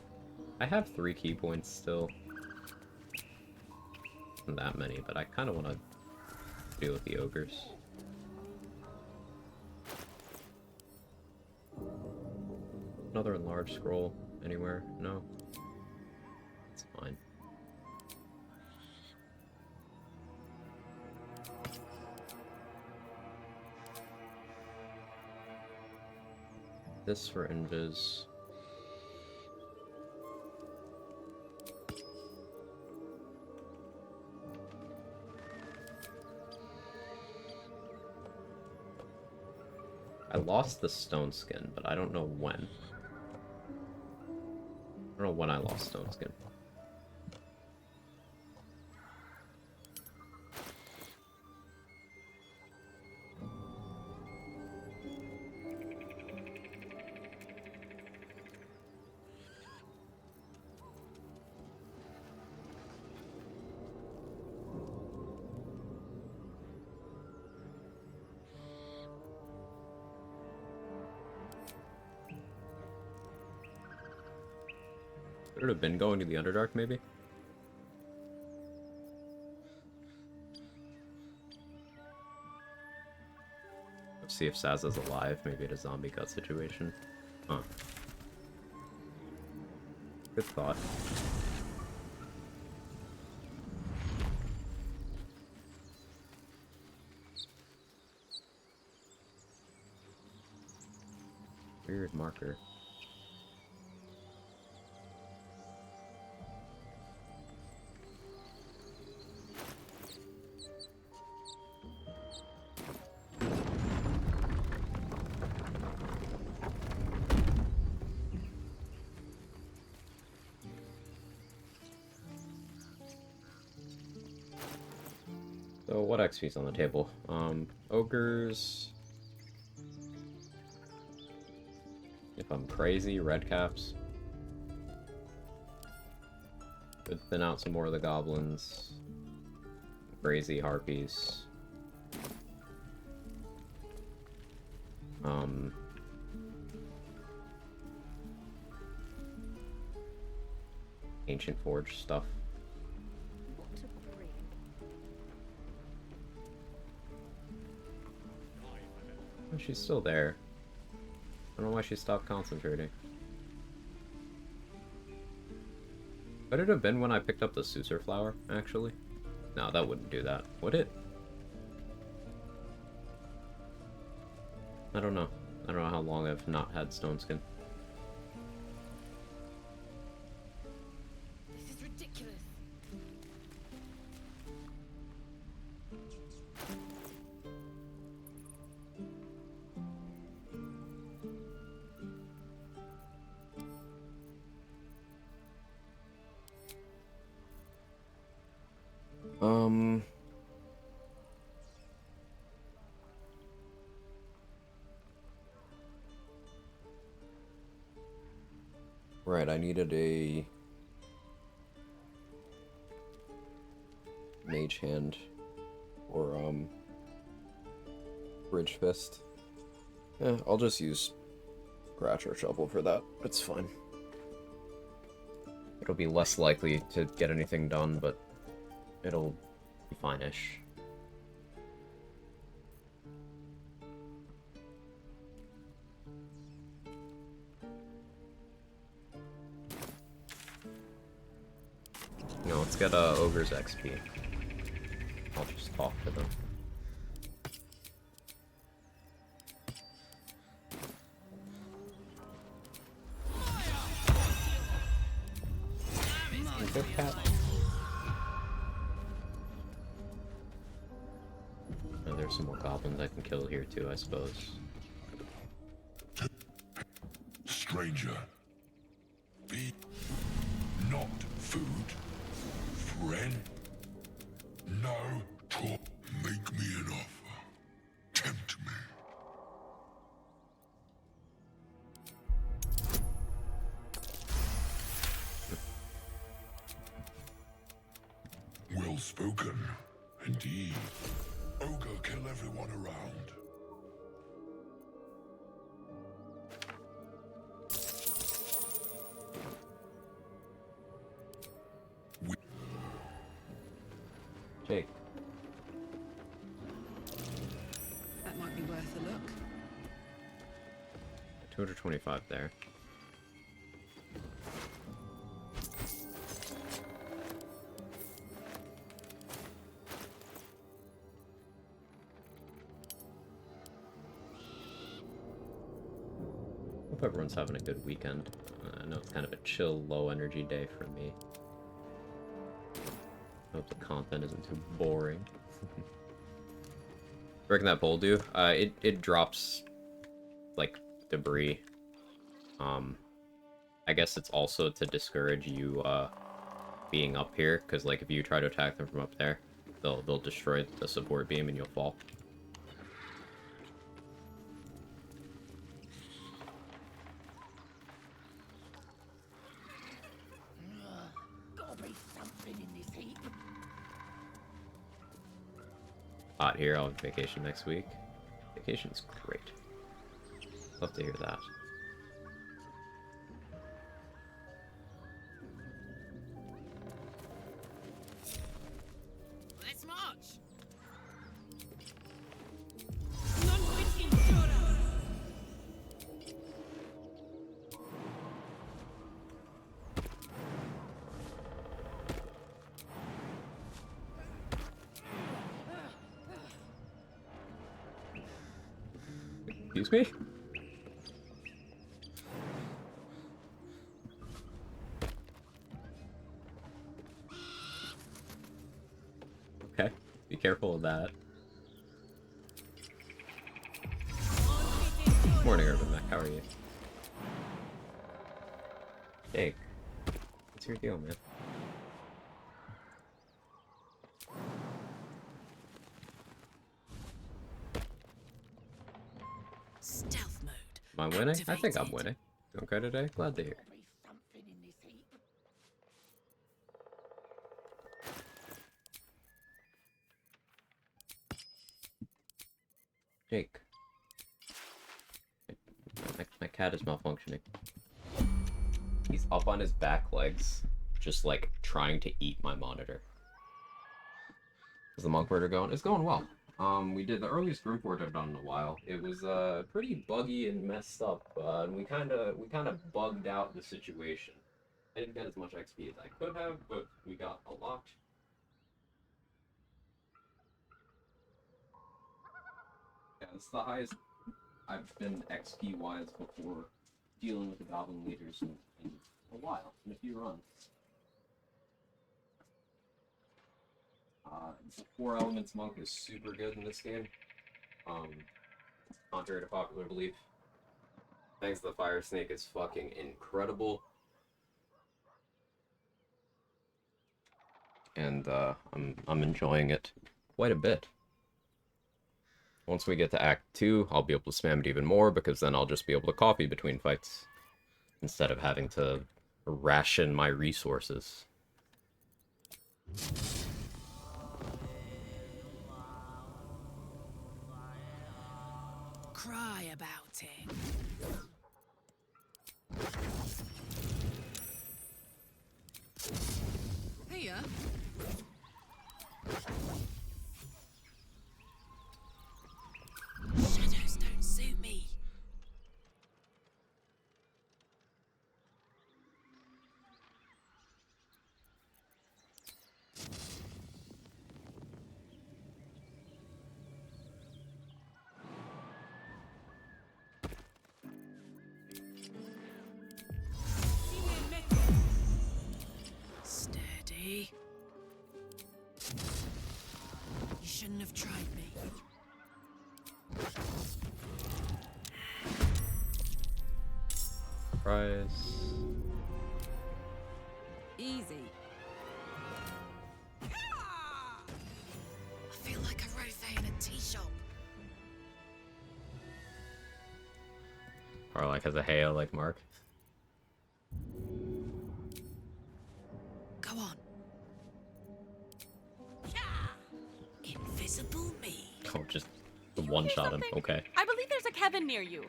I have 3 key points still. Not that many, but I kind of want to deal with the ogres. Another enlarged scroll anywhere? No? It's fine. This for invis. I lost the stone skin, but I don't know when. I don't know when I lost stone skin. Could it have been going to the Underdark, maybe? Let's see if Saza's alive. Maybe at a zombie gut situation. Huh. Good thought. Weird marker. So what XP's on the table? Ogres. If I'm crazy, red caps. Could thin out some more of the goblins. Crazy harpies. Ancient Forge stuff. Oh, she's still there. I don't know why she stopped concentrating. Would it have been when I picked up the Susur flower, actually? No, that wouldn't do that, would it? I don't know. I don't know how long I've not had stone skin. This is ridiculous. Right, I needed a mage hand or bridge fist. Yeah, I'll just use scratch or shovel for that. It's fine. It'll be less likely to get anything done, but it'll be fine-ish. You know, let's get Ogre's XP. I'll just talk to them. Good cat. Oh, there's some more goblins I can kill here too, I suppose. Stranger, be not food, friend. No talk. Make me an offer. Tempt me. Well spoken, indeed. Ogre kill everyone around. Jake. That might be worth a look. 225 there. Hope everyone's having a good weekend. I know it's kind of a chill, low energy day for me. Hope the content isn't too boring. What can that bowl do? It drops like debris. I guess it's also to discourage you being up here, because like if you try to attack them from up there, they'll destroy the support beam and you'll fall. Gotta be something in this heap. Hot here, I'll have vacation next week. Vacation's great. Love to hear that. Let's march. Excuse me? Okay, be careful of that. Morning, Urban Mech, how are you? Jake, what's your deal, man? Stealth mode. Am I winning? I think I'm winning. Okay today? Glad to hear. Something in this heap. Jake. My cat is malfunctioning. He's up on his back legs, just like trying to eat my monitor. Is the monk murder going? It's going well. We did the earliest Grimforge I've done in a while. It was pretty buggy and messed up, and we kind of bugged out the situation. I didn't get as much XP as I could have, but we got a lot. Yeah, it's the highest I've been XP wise before dealing with the goblin leaders in a while, in a few runs. The Four Elements Monk is super good in this game. Contrary to popular belief. Thanks to the Fire Snake is fucking incredible. And I'm enjoying it quite a bit. Once we get to Act 2, I'll be able to spam it even more, because then I'll just be able to copy between fights, instead of having to ration my resources. Cry about it. Here. Shadows don't suit me. Steady. You shouldn't have tried me. Surprise. Easy. I feel like a rofé in a tea shop. Or like as a hail like Mark. Go on. Invisible me. Oh, just the one-shot him. Okay. I believe there's a Kevin near you.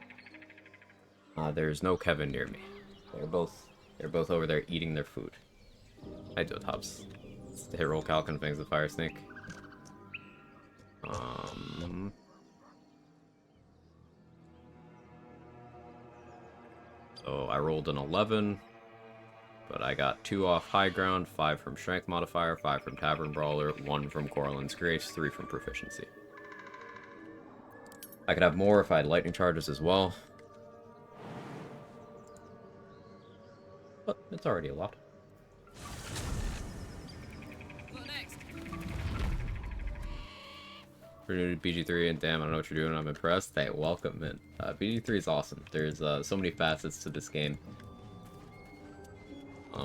There's no Kevin near me. They're both over there eating their food. I do it, Hobbs. It's the hit roll calc and Fangs the Fire Snake. So I rolled an 11, but I got 2 off High Ground, 5 from Strength Modifier, 5 from Tavern Brawler, 1 from Corlin's Grace, 3 from Proficiency. I could have more if I had Lightning Charges as well. But it's already a lot. What next? We're new to BG3, and damn, I don't know what you're doing. I'm impressed. Hey, welcome, man. BG3 is awesome. There's so many facets to this game.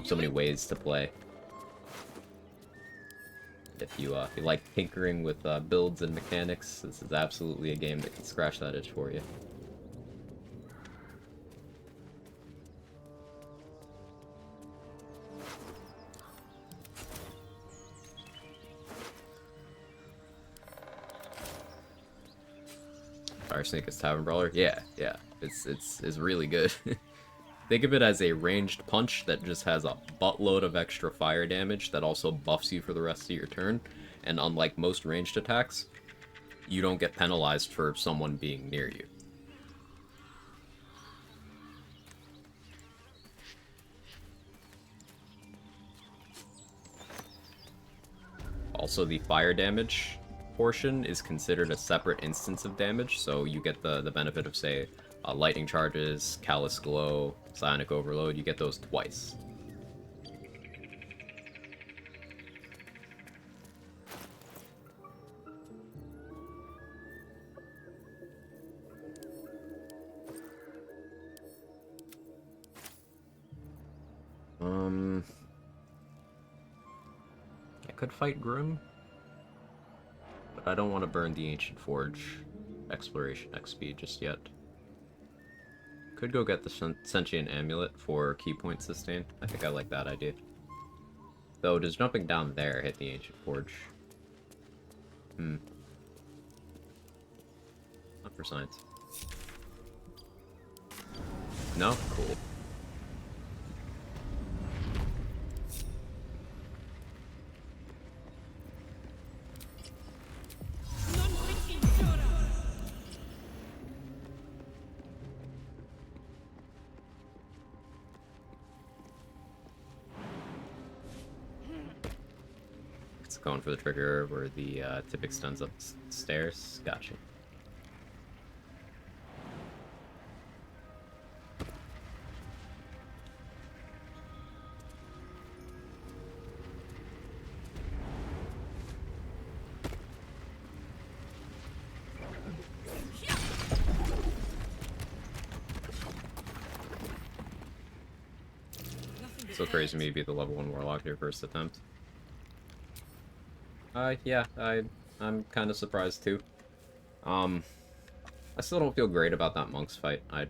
So many ways to play. If you like tinkering with builds and mechanics, this is absolutely a game that can scratch that itch for you. Fire Snake is Tavern Brawler? Yeah. It's really good. Think of it as a ranged punch that just has a buttload of extra fire damage that also buffs you for the rest of your turn. And unlike most ranged attacks, you don't get penalized for someone being near you. Also, the fire damage portion is considered a separate instance of damage, so you get the benefit of, say, Lightning Charges, Callous Glow, Psionic Overload. You get those twice. I could fight Grim, but I don't want to burn the Ancient Forge Exploration XP just yet. Could go get the Sentient Amulet for key point sustain. I think I like that idea. Though, does jumping down there hit the Ancient Forge? Not for science. No? Cool. Going for the trigger where the tip extends up stairs. Gotcha. Still crazy to me to be the level 1 warlock in your first attempt. Yeah, I'm kind of surprised too. I still don't feel great about that monks fight. I'd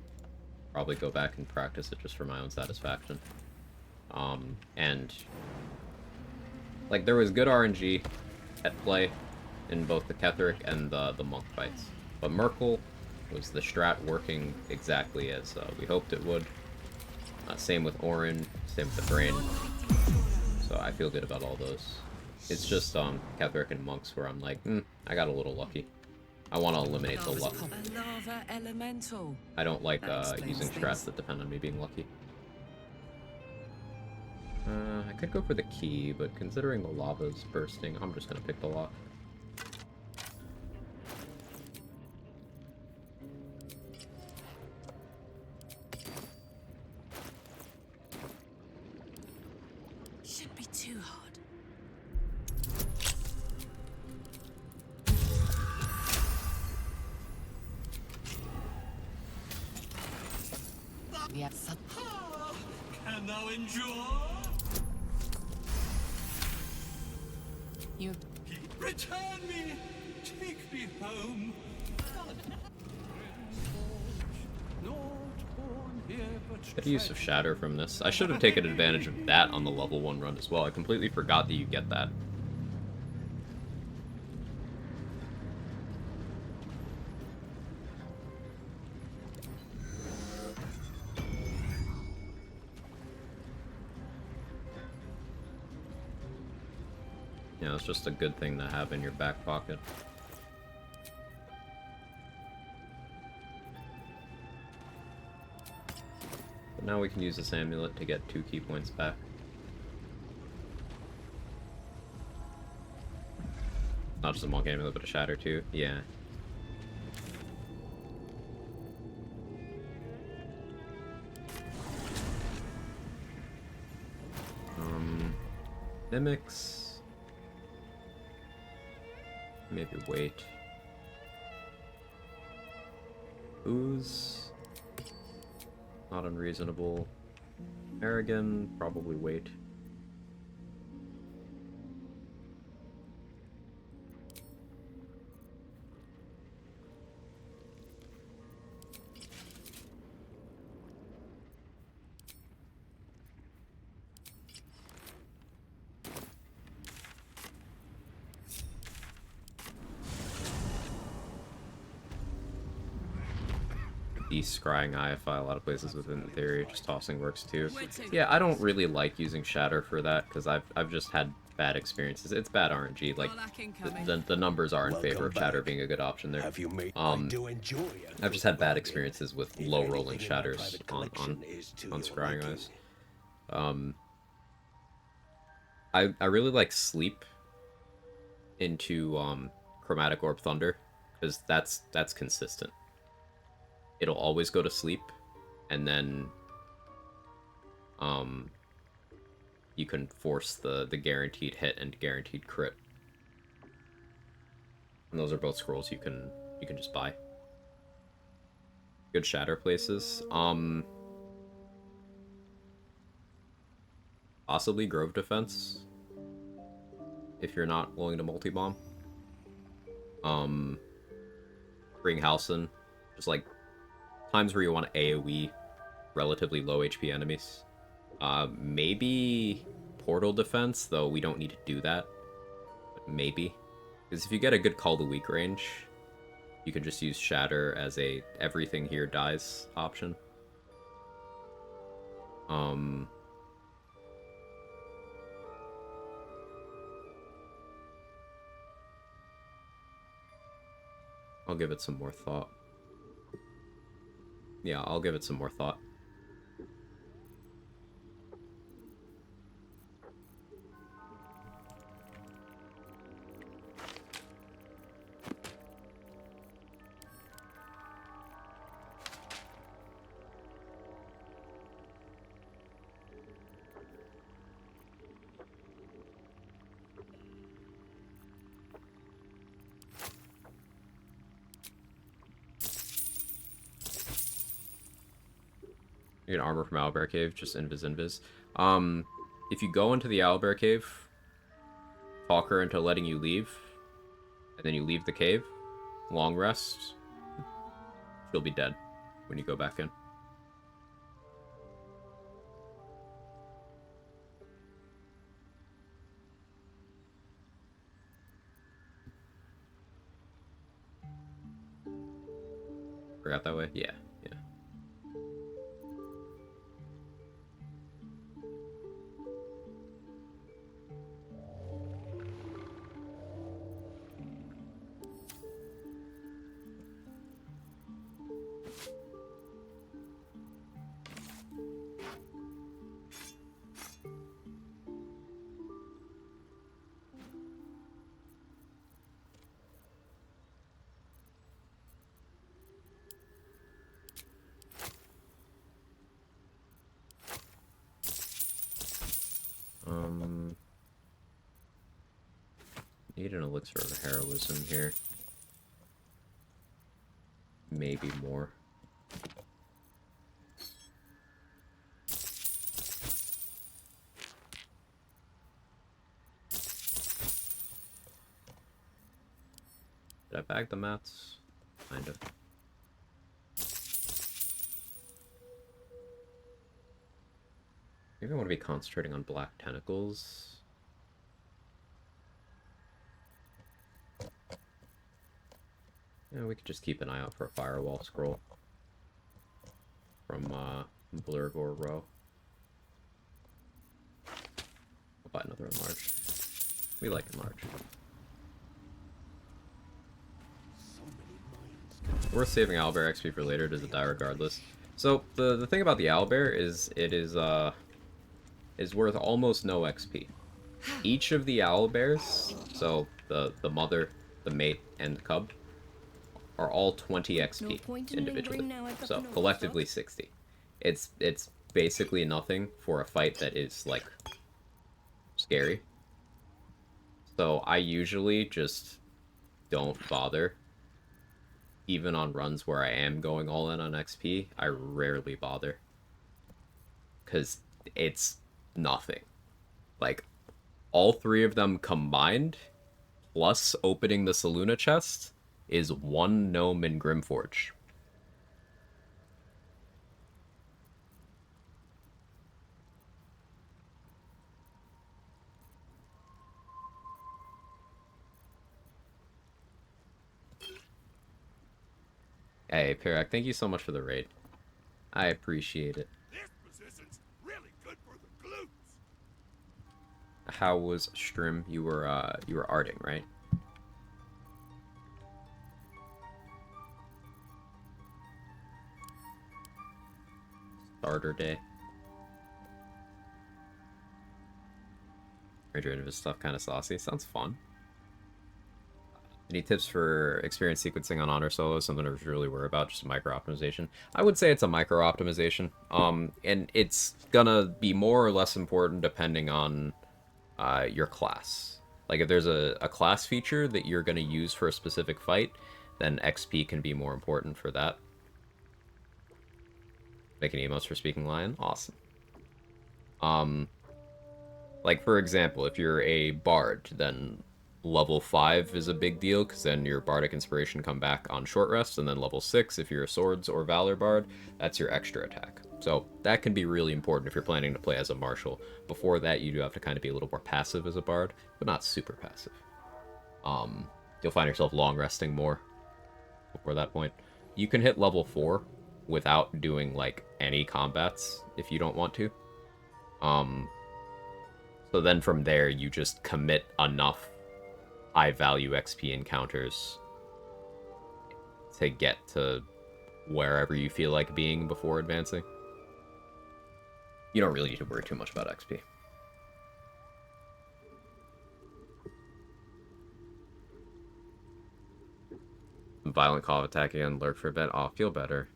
probably go back and practice it just for my own satisfaction. And like there was good RNG at play in both the Ketheric and the monk fights, but Merkel was the strat working exactly as we hoped it would. Same with Orin, same with the Brain. So I feel good about all those. It's just Ketheric and monks where I'm like, I got a little lucky. I want to eliminate the luck. A lava elemental. I don't like using strats that depend on me being lucky. I could go for the key, but considering the lava's bursting, I'm just gonna pick the lock. Should be too hard. Yes. Can thou endure? You Return me! Take me home! Good use of Shatter from this. I should have taken advantage of that on the level 1 run as well. I completely forgot that you get that. Yeah, it's just a good thing to have in your back pocket. But now we can use this amulet to get 2 key points back. Not just a monk amulet, but a shatter too. Yeah. Mimics. Maybe wait. Ooze. Not unreasonable. Aragon, probably wait. Scrying IFI a lot of places within the theory, just tossing works too. Yeah, I don't really like using Shatter for that because I've just had bad experiences. It's bad RNG. Like the numbers are in favor of Shatter being a good option there. I've just had bad experiences with low rolling Shatters on Scrying Eyes. I really like Sleep into Chromatic Orb Thunder because that's consistent. It'll always go to sleep, and then you can force the guaranteed hit and guaranteed crit. And those are both scrolls you can just buy. Good Shatter places. Possibly Grove Defense if you're not willing to multi-bomb. Bring Halcyon, just like times where you want to AoE relatively low HP enemies. Maybe Portal Defense, though we don't need to do that. But maybe. Because if you get a good Call the Weak range, you can just use Shatter as a everything here dies option. I'll give it some more thought. Yeah, I'll give it some more thought. You get armor from Owlbear Cave, just invis. If you go into the Owlbear Cave, talk her into letting you leave, and then you leave the cave, long rest, she'll be dead when you go back in. Forgot that way? Yeah, yeah. Need an elixir of heroism here. Maybe more. Did I bag the mats? Kind of. Maybe I want to be concentrating on black tentacles. Yeah, we could just keep an eye out for a firewall scroll from Blurgore Row. I'll buy another enlarge. We like enlarge. Worth saving owlbear XP for later, does it die regardless? So the thing about the owlbear is it is worth almost no XP. Each of the owlbears, so the mother, the mate, and the cub, are all 20 XP individually. So collectively 60. It's basically nothing for a fight that is like scary. So I usually just don't bother. Even on runs where I am going all in on XP, I rarely bother. Because it's nothing. Like, all three of them combined, plus opening the Saluna chest, is one gnome in Grimforge. Hey, Pirak, thank you so much for the raid. I appreciate it. This position's really good for the glutes. How was Strim? You were arting, right? Starter day. Regenerative stuff kind of saucy. Sounds fun. Any tips for experience sequencing on honor solo? Something I was really worried about, just micro optimization. I would say it's a micro optimization. And it's gonna be more or less important depending on your class. Like if there's a class feature that you're gonna use for a specific fight, then XP can be more important for that. Making emotes for Speaking Lion? Awesome. Like for example, if you're a bard, then level 5 is a big deal, because then your bardic inspiration come back on short rest, and then level 6, if you're a swords or valor bard, that's your extra attack. So that can be really important if you're planning to play as a martial. Before that, you do have to kind of be a little more passive as a bard, but not super passive. You'll find yourself long resting more before that point. You can hit level 4 without doing like any combats if you don't want to. So then from there, you just commit enough high value XP encounters to get to wherever you feel like being before advancing. You don't really need to worry too much about XP. Violent cough attacking and lurk for a bit. Oh, feel better.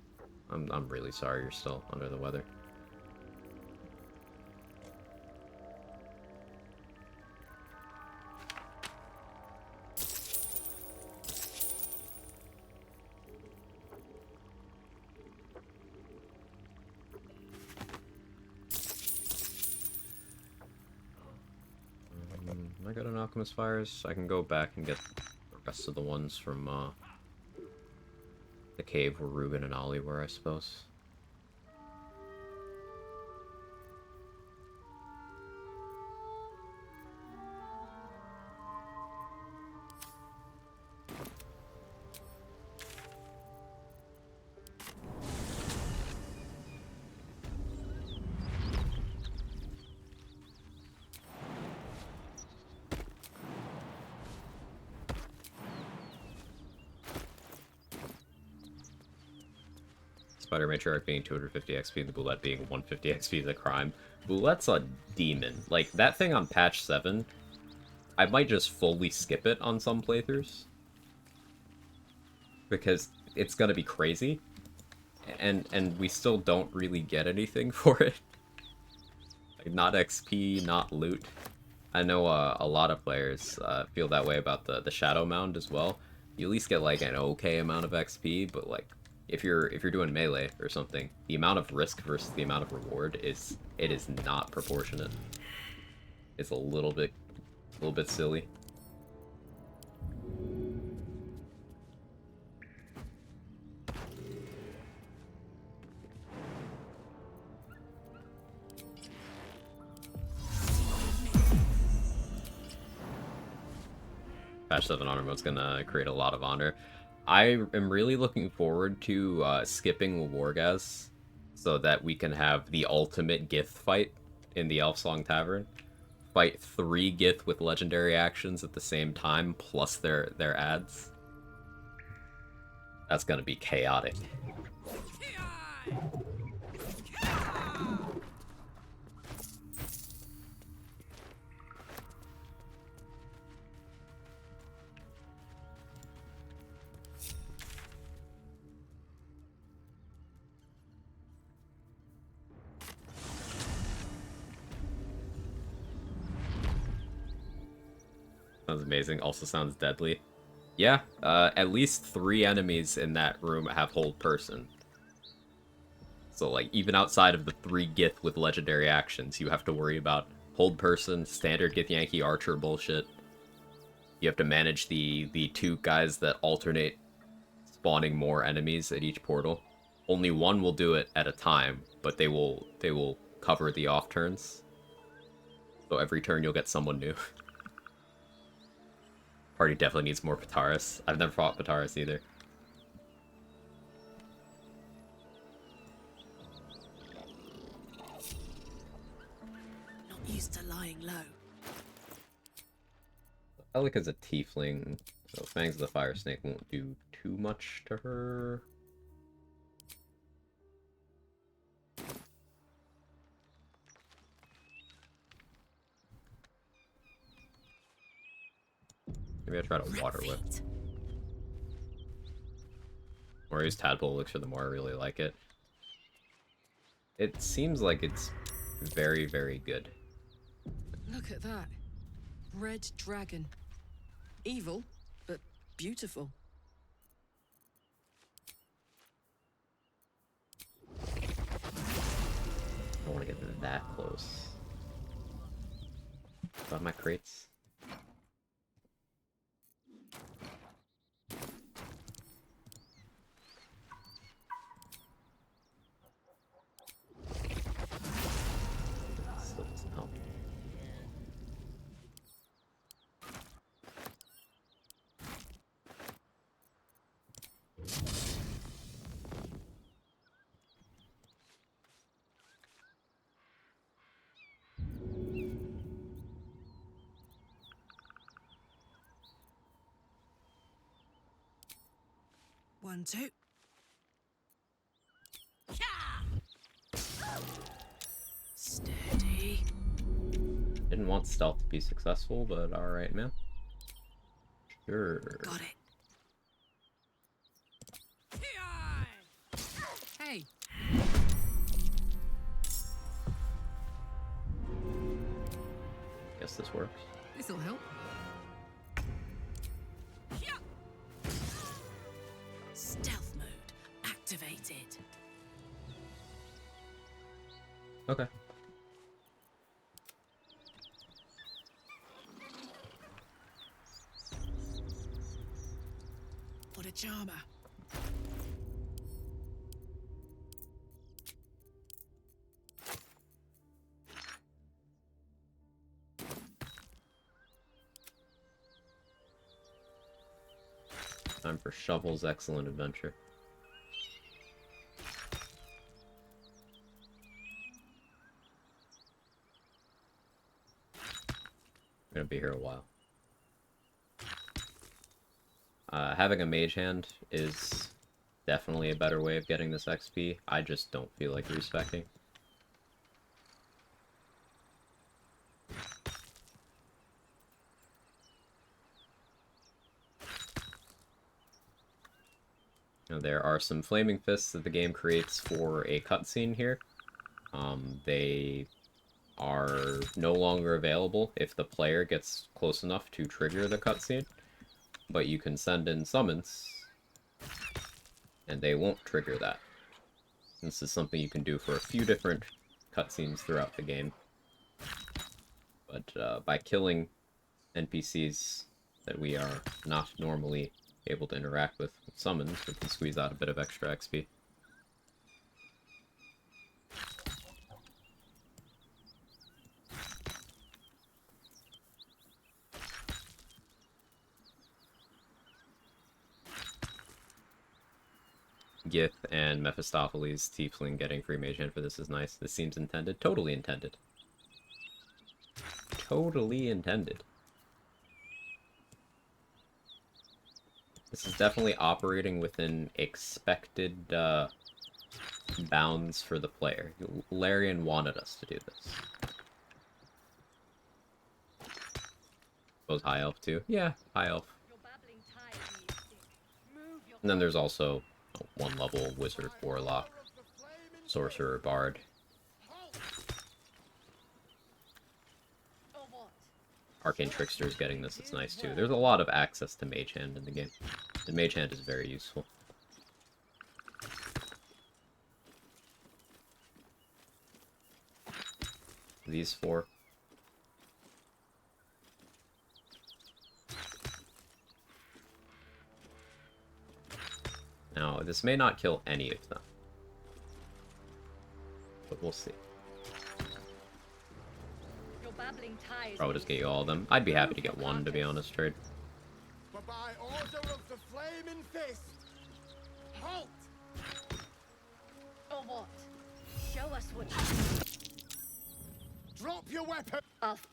I'm really sorry you're still under the weather. alchemist fires. I can go back and get the rest of the ones from the cave where Ruben and Ollie were, I suppose. Spider Matriarch being 250 XP, the Boulette being 150 XP is a crime. Boulette's a demon. Like, that thing on patch 7, I might just fully skip it on some playthroughs. Because it's gonna be crazy. And we still don't really get anything for it. Like, not XP, not loot. I know a lot of players feel that way about the Shadow Mound as well. You at least get, like, an okay amount of XP, but, like, if you're doing melee or something, the amount of risk versus the amount of reward is not proportionate. It's a little bit silly. Patch 7 honor mode's gonna create a lot of honor. I am really looking forward to skipping Wargaz so that we can have the ultimate Gith fight in the Elfsong Tavern. Fight 3 Gith with legendary actions at the same time, plus their ads. That's gonna be chaotic. Sounds amazing. Also sounds deadly. Yeah, at least 3 enemies in that room have hold person. So, like, even outside of the 3 Gith with legendary actions, you have to worry about hold person, standard Githyanki archer bullshit. You have to manage the 2 guys that alternate spawning more enemies at each portal. Only one will do it at a time, but they will cover the off turns. So every turn you'll get someone new. Party definitely needs more Pataris. I've never fought Pataris either. Not used to lying low. Elika's a tiefling, so Fangs of the Fire Snake won't do too much to her. Maybe I try to water whip. The more I use Tadpole Elixir, the more I really like it. It seems like it's very, very good. Look at that. Red dragon. Evil, but beautiful. I don't want to get that close. Got my crates. Still doesn't help. One, two. Steady. Didn't want stealth to be successful, but alright, man. Sure. Got it. Hey. Guess this works. This'll help. Stealth mode activated. Okay. for the charmer. Time for Shovel's excellent adventure. I'm gonna be here a while. Having a mage hand is definitely a better way of getting this XP. I just don't feel like respecting. Now, there are some flaming fists that the game creates for a cutscene here. They are no longer available if the player gets close enough to trigger the cutscene, but you can send in summons, and they won't trigger that. This is something you can do for a few different cutscenes throughout the game. But by killing NPCs that we are not normally able to interact with summons, we can squeeze out a bit of extra XP. Gith and Mephistopheles Tiefling getting free mage hand for this is nice. This seems intended. Totally intended. Totally intended. This is definitely operating within expected bounds for the player. Larian wanted us to do this. Suppose High Elf too? Yeah, High Elf. And then there's also one level Wizard, Warlock, Sorcerer, Bard. Arcane Trickster's getting this, it's nice too. There's a lot of access to Mage Hand in the game. And Mage Hand is very useful. These four. Now, this may not kill any of them. But we'll see. Probably just get you all of them. I'd be happy to get one, to be honest, Trade. But by order of the Flaming Fist, halt! Or what? Show us what you Drop your weapon!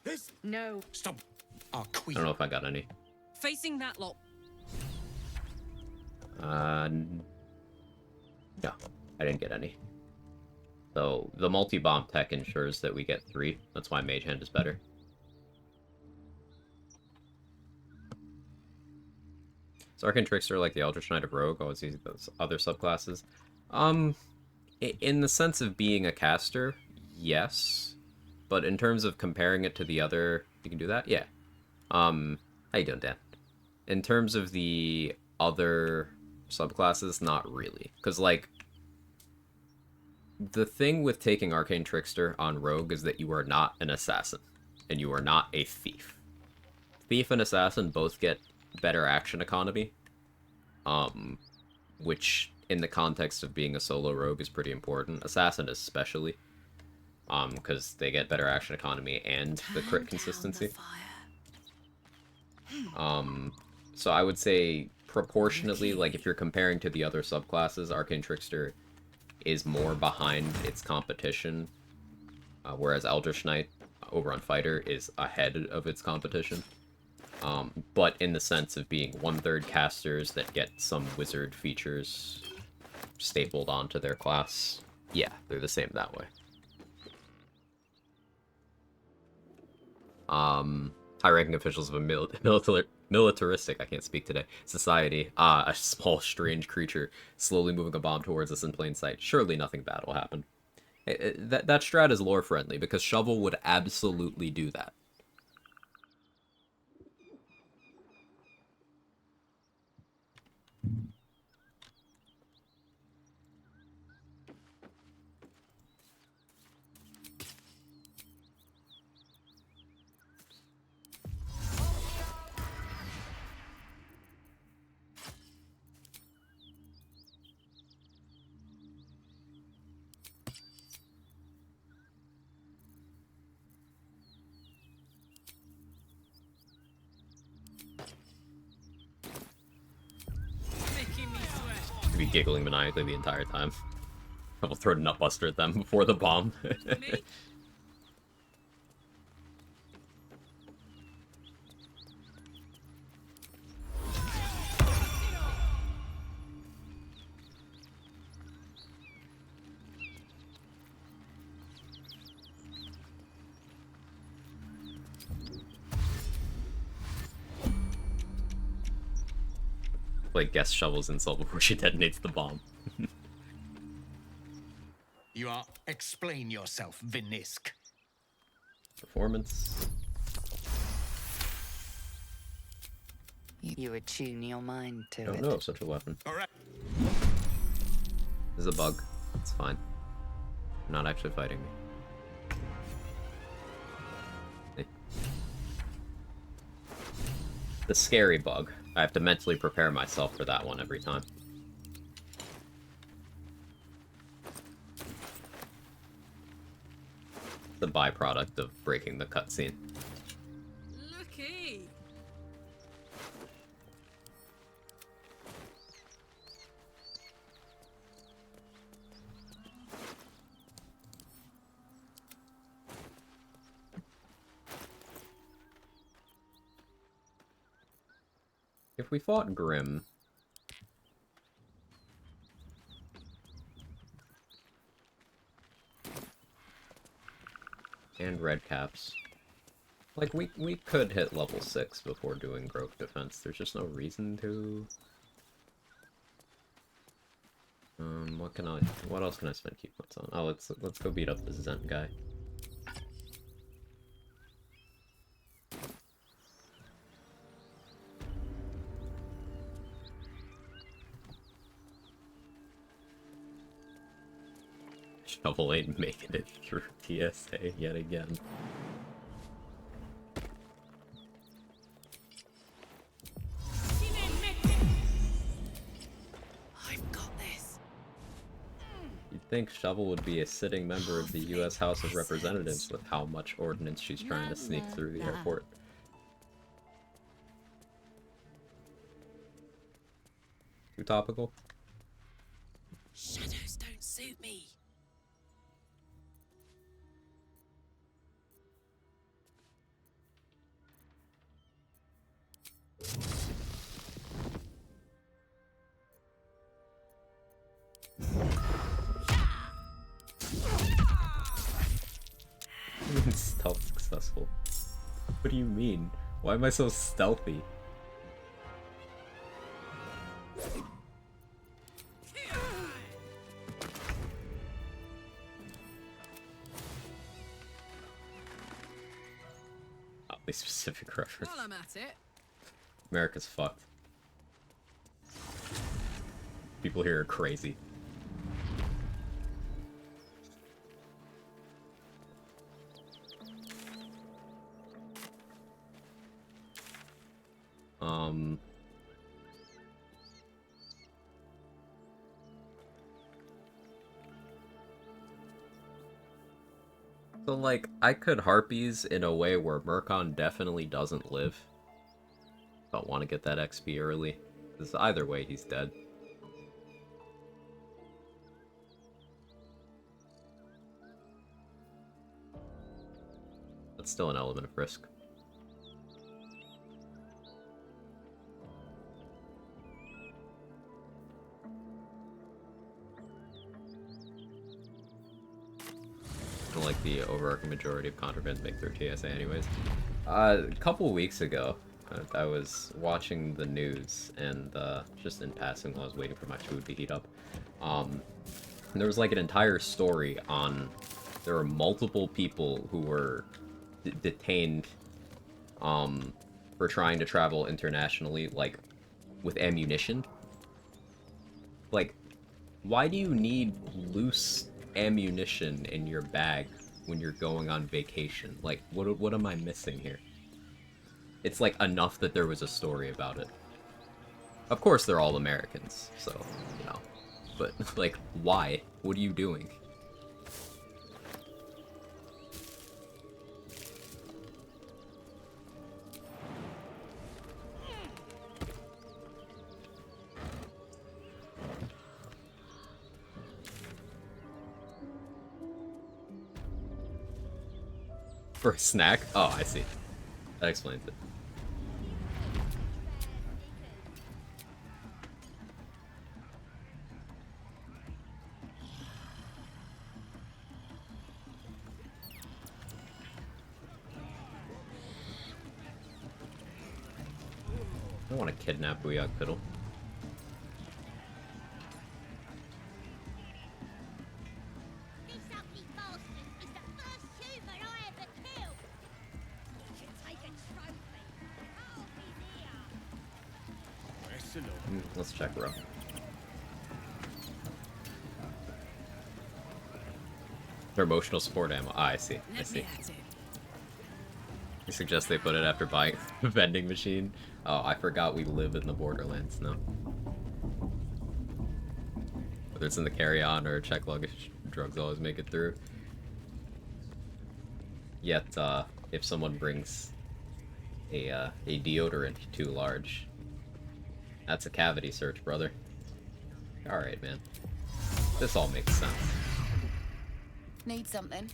This? No. Stop. Our I queen. don't know if I got any. Facing that lot. No, I didn't get any. So, the multi-bomb tech ensures that we get 3. That's why Mage Hand is better. So Arcane Trickster, like the Eldritch Knight of Rogue, always using those other subclasses. In the sense of being a caster, yes. But in terms of comparing it to the other... You can do that? Yeah. How you doing, Dan? In terms of the other subclasses, not really. Because, like, the thing with taking Arcane Trickster on Rogue is that you are not an assassin. And you are not a thief. Thief and assassin both get better action economy. Which, in the context of being a solo rogue, is pretty important. Assassin especially. Because they get better action economy and the crit consistency. So I would say, proportionately, like, if you're comparing to the other subclasses, Arcane Trickster is more behind its competition, whereas Eldritch Knight over on Fighter is ahead of its competition. But in the sense of being 1/3 casters that get some wizard features stapled onto their class, yeah, they're the same that way. High-ranking officials of a militaristic, I can't speak today, society, a small, strange creature slowly moving a bomb towards us in plain sight. Surely nothing bad will happen. That strat is lore-friendly, because Shovel would absolutely do that. To be giggling maniacally the entire time. I will throw a nutbuster at them before the bomb. Like guest shovels insult before she detonates the bomb. You are. Explain yourself, Vinisk. Performance. You attune your mind to Don't it. know of such a weapon. Alright. This is a bug. It's fine. You're not actually fighting me. The scary bug. I have to mentally prepare myself for that one every time. The byproduct of breaking the cutscene. Lucky. If we fought Grim... and Redcaps... like, we could hit level 6 before doing Grove Defense. There's just no reason to... what else can I spend key points on? Oh, let's go beat up this Zen guy. Shovel ain't making it through TSA yet again. I've got this. You'd think Shovel would be a sitting member of the U.S. House of Representatives with how much ordnance she's trying to sneak through the airport. Too topical? Shadows don't suit me. Stealth successful. What do you mean? Why am I so stealthy? Oddly specific reference. While I'm at it. America's fucked. People here are crazy. So, like, I could Harpies in a way where Murkon definitely doesn't live. Don't want to get that XP early. Because either way, he's dead. That's still an element of risk. Like the overarching majority of contrabands make through TSA anyways. A couple weeks ago, I was watching the news and just in passing while I was waiting for my food to heat up, there was like an entire story on there were multiple people who were detained for trying to travel internationally, like with ammunition. Like, why do you need loose ammunition in your bag when you're going on vacation? Like, what am I missing here? It's like enough that there was a story about it. Of course they're all Americans, so, you know. But, like, why? What are you doing? For a snack? Oh, I see. That explains it. I don't want to kidnap Quag Piddle. Let's check row. Their emotional support ammo. Ah, I see. I see. You suggest they put it after buying the vending machine? Oh, I forgot we live in the Borderlands now. Whether it's in the carry-on or check luggage, drugs always make it through. Yet, if someone brings a deodorant too large, that's a cavity search, brother. Alright, man. This all makes sense. Need something?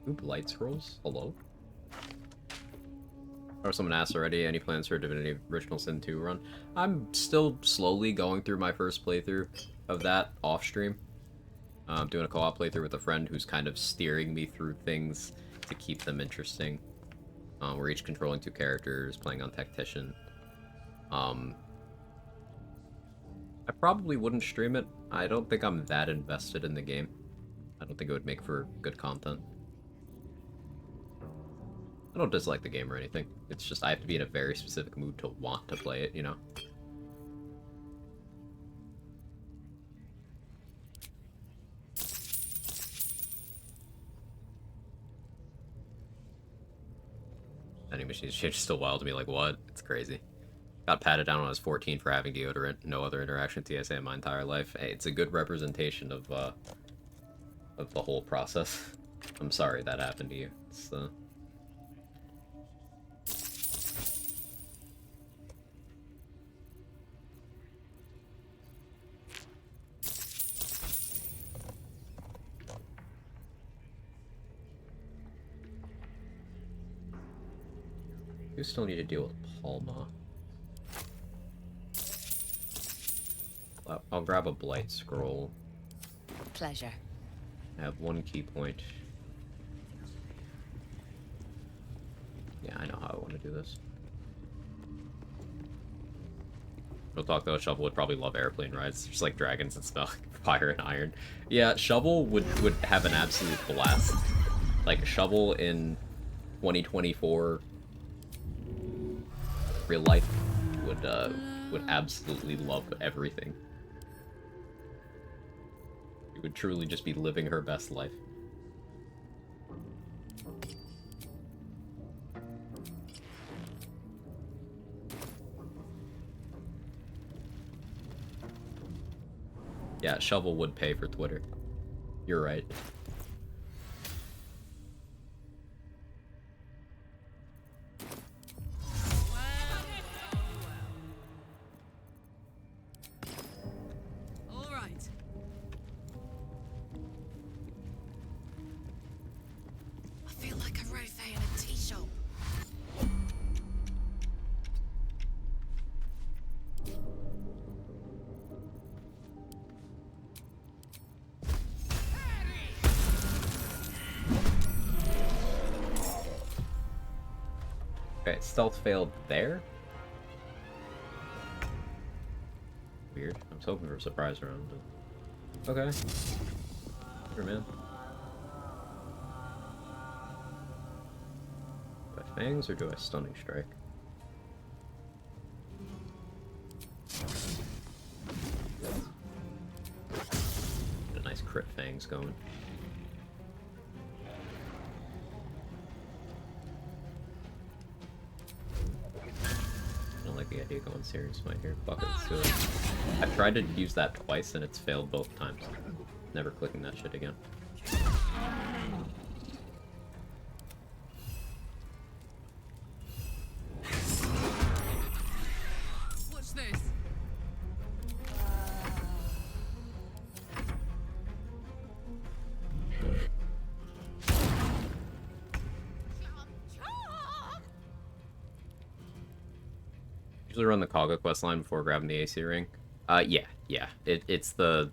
Ooh, light scrolls? Hello? Or someone asked already, any plans for Divinity Original Sin 2 run? I'm still slowly going through my first playthrough of that off-stream. I'm doing a co-op playthrough with a friend who's kind of steering me through things to keep them interesting. We're each controlling 2 characters, playing on Tactician. I probably wouldn't stream it. I don't think I'm that invested in the game. I don't think it would make for good content. I don't dislike the game or anything. It's just I have to be in a very specific mood to want to play it, you know? Vending machines change still wild to me, like what? It's crazy. Got patted down when I was 14 for having deodorant. No other interaction with TSA in my entire life. Hey, it's a good representation of the whole process. I'm sorry that happened to you. It's You still need to deal with Palma. I'll grab a Blight Scroll. Pleasure. I have 1 key point. Yeah, I know how I want to do this. Real talk though, Shovel would probably love airplane rides, just like dragons and smell fire and iron. Yeah, Shovel would have an absolute blast. Like, Shovel in 2024 real life would absolutely love everything. She would truly just be living her best life. Yeah, Shovel would pay for Twitter. You're right. Okay, stealth failed there. Weird. I was hoping for a surprise round, but... Okay. Sure, man. Do I fangs or do I stunning strike? Get a nice crit fangs going. The idea going serious might here. Fuck it, I've tried to use that twice and it's failed both times. Never clicking that shit again. Usually run the Kaga quest line before grabbing the AC ring. Yeah. It's the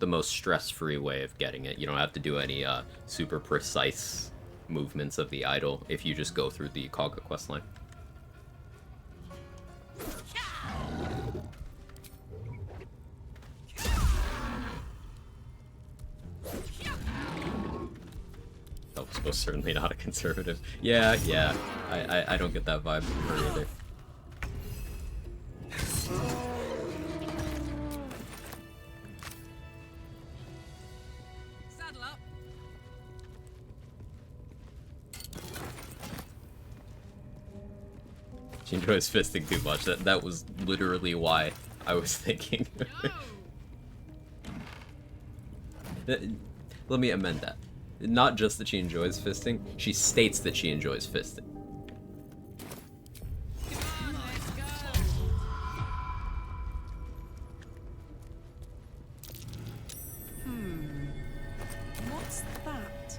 most stress-free way of getting it. You don't have to do any super precise movements of the idol if you just go through the Kaga quest line. That was most certainly not a conservative. Yeah. I don't get that vibe from her either. Saddle up. She enjoys fisting too much. That was literally why I was thinking. Let me amend that. Not just that she enjoys fisting, she states that she enjoys fisting. What's that?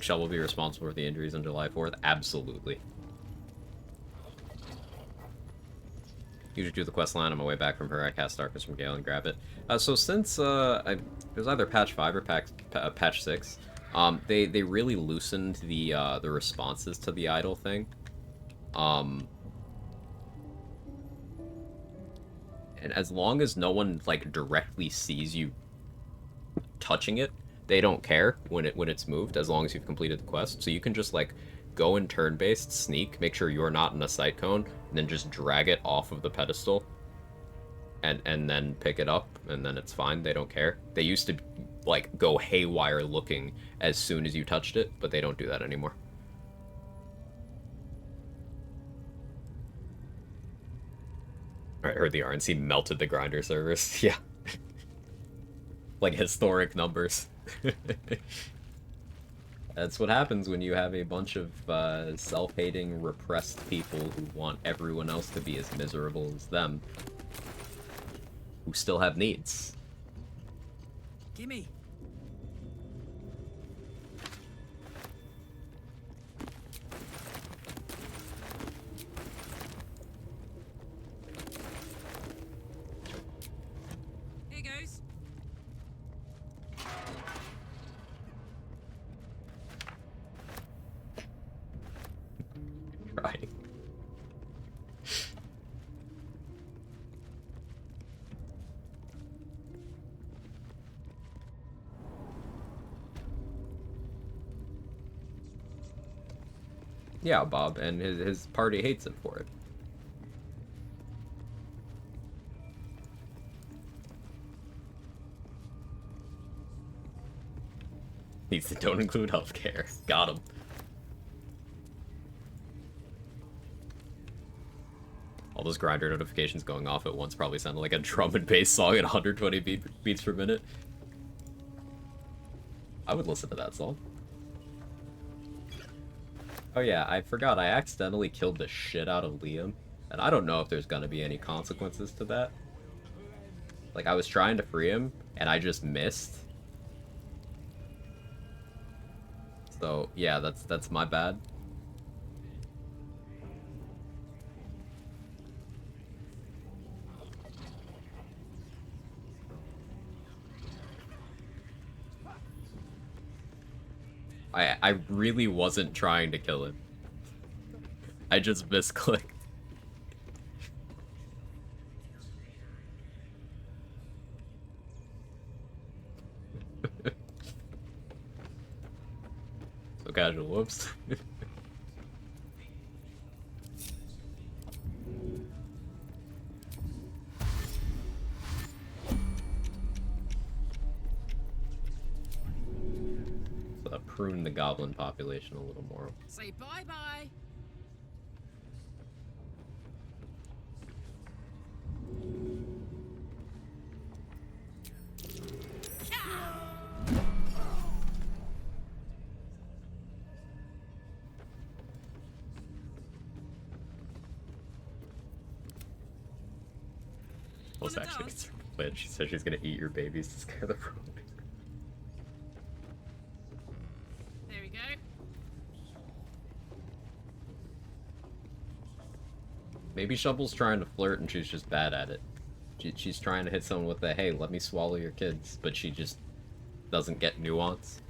Shell will be responsible for the injuries on July 4th? Absolutely. Usually do the quest line on my way back from her. I cast Darkness from Gale and grab it. So since it was either patch 5 or patch 6, they really loosened the responses to the idol thing. And as long as no one like directly sees you touching it, they don't care when it's moved, as long as you've completed the quest. So you can just like go in turn-based, sneak, make sure you're not in a sight cone, and then just drag it off of the pedestal and then pick it up, and then it's fine. They don't care. They used to like go haywire looking as soon as you touched it, but they don't do that anymore. I heard the RNC melted the grinder servers. Yeah. Like historic numbers. That's what happens when you have a bunch of self-hating, repressed people who want everyone else to be as miserable as them, who still have needs. Gimme. Here goes. Right. Yeah, Bob, and his party hates him for it. Needs to don't include healthcare. Got him. All those grinder notifications going off at once probably sounded like a drum and bass song at 120 beats per minute. I would listen to that song. Oh yeah, I forgot. I accidentally killed the shit out of Liam. And I don't know if there's gonna be any consequences to that. Like, I was trying to free him, and I just missed. So, yeah, that's my bad. I really wasn't trying to kill him. I just misclicked. So casual, whoops. So prune the goblin population a little more. Say bye-bye. Was actually concerned with Lynn. She said she's gonna eat your babies to scare the road. There we go. Maybe Shovel's trying to flirt and she's just bad at it. She's trying to hit someone with a, hey, let me swallow your kids, but she just doesn't get nuance.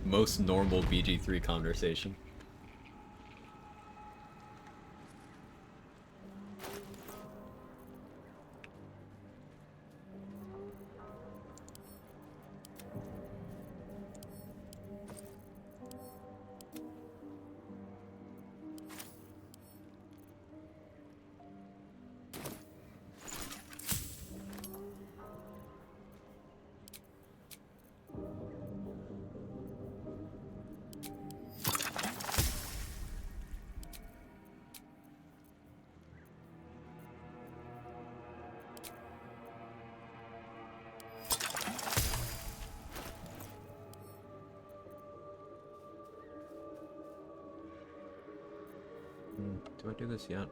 Most normal BG3 conversation. Do I do this yet?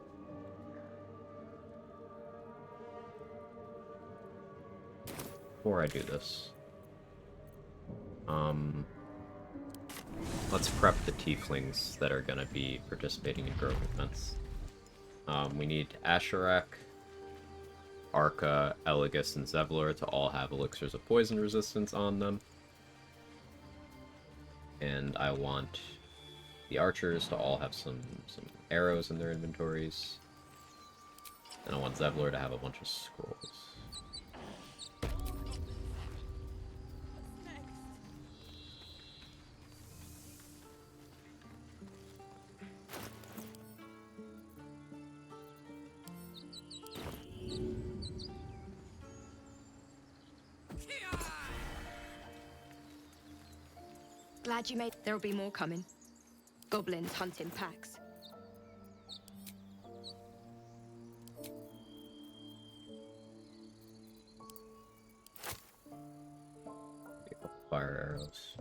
Before I do this, let's prep the tieflings that are gonna be participating in Grove events. We need Asherak, Arca, Elegus, and Zevlor to all have elixirs of poison resistance on them. And I want the archers to all have some arrows in their inventories. And I want Zevlor to have a bunch of scrolls. Glad you made. There'll be more coming. Goblins hunting packs. Fire arrows.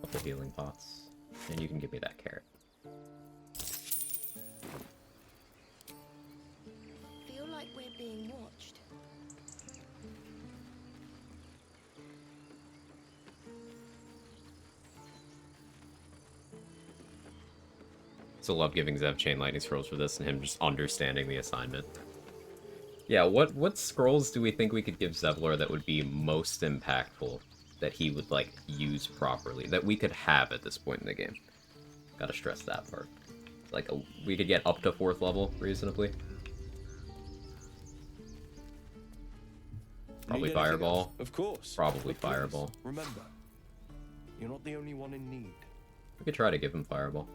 Couple healing pots. And you can give me that carrot. Feel like we're being watched. So love giving Zev chain lightning scrolls for this and him just understanding the assignment. Yeah, what scrolls do we think we could give Zevlor that would be most impactful, that he would, like, use properly, that we could have at this point in the game? Gotta stress that part. Like, we could get up to 4th level, reasonably. Probably Fireball. Of course. Probably But please, Fireball. Remember, you're not the only one in need. We could try to give him Fireball.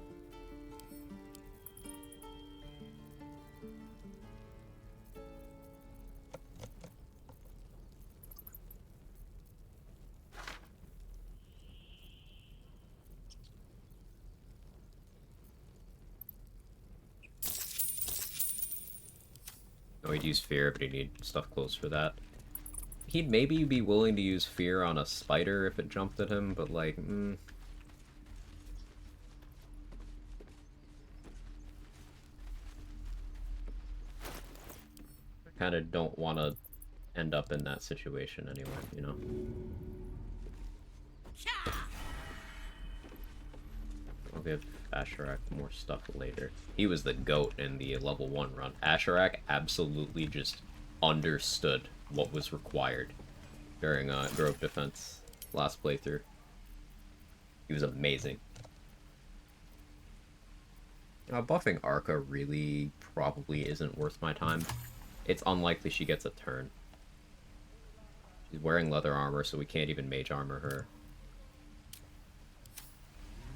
Oh, he'd use Fear, but he'd need stuff close for that. He'd maybe be willing to use Fear on a spider if it jumped at him, but like, I kind of don't want to end up in that situation anyway, you know? I'll give Asherak more stuff later. He was the GOAT in the level 1 run. Asherak absolutely just understood what was required during Grove Defense last playthrough. He was amazing. Buffing Arca really probably isn't worth my time. It's unlikely she gets a turn. She's wearing leather armor, so we can't even mage armor her.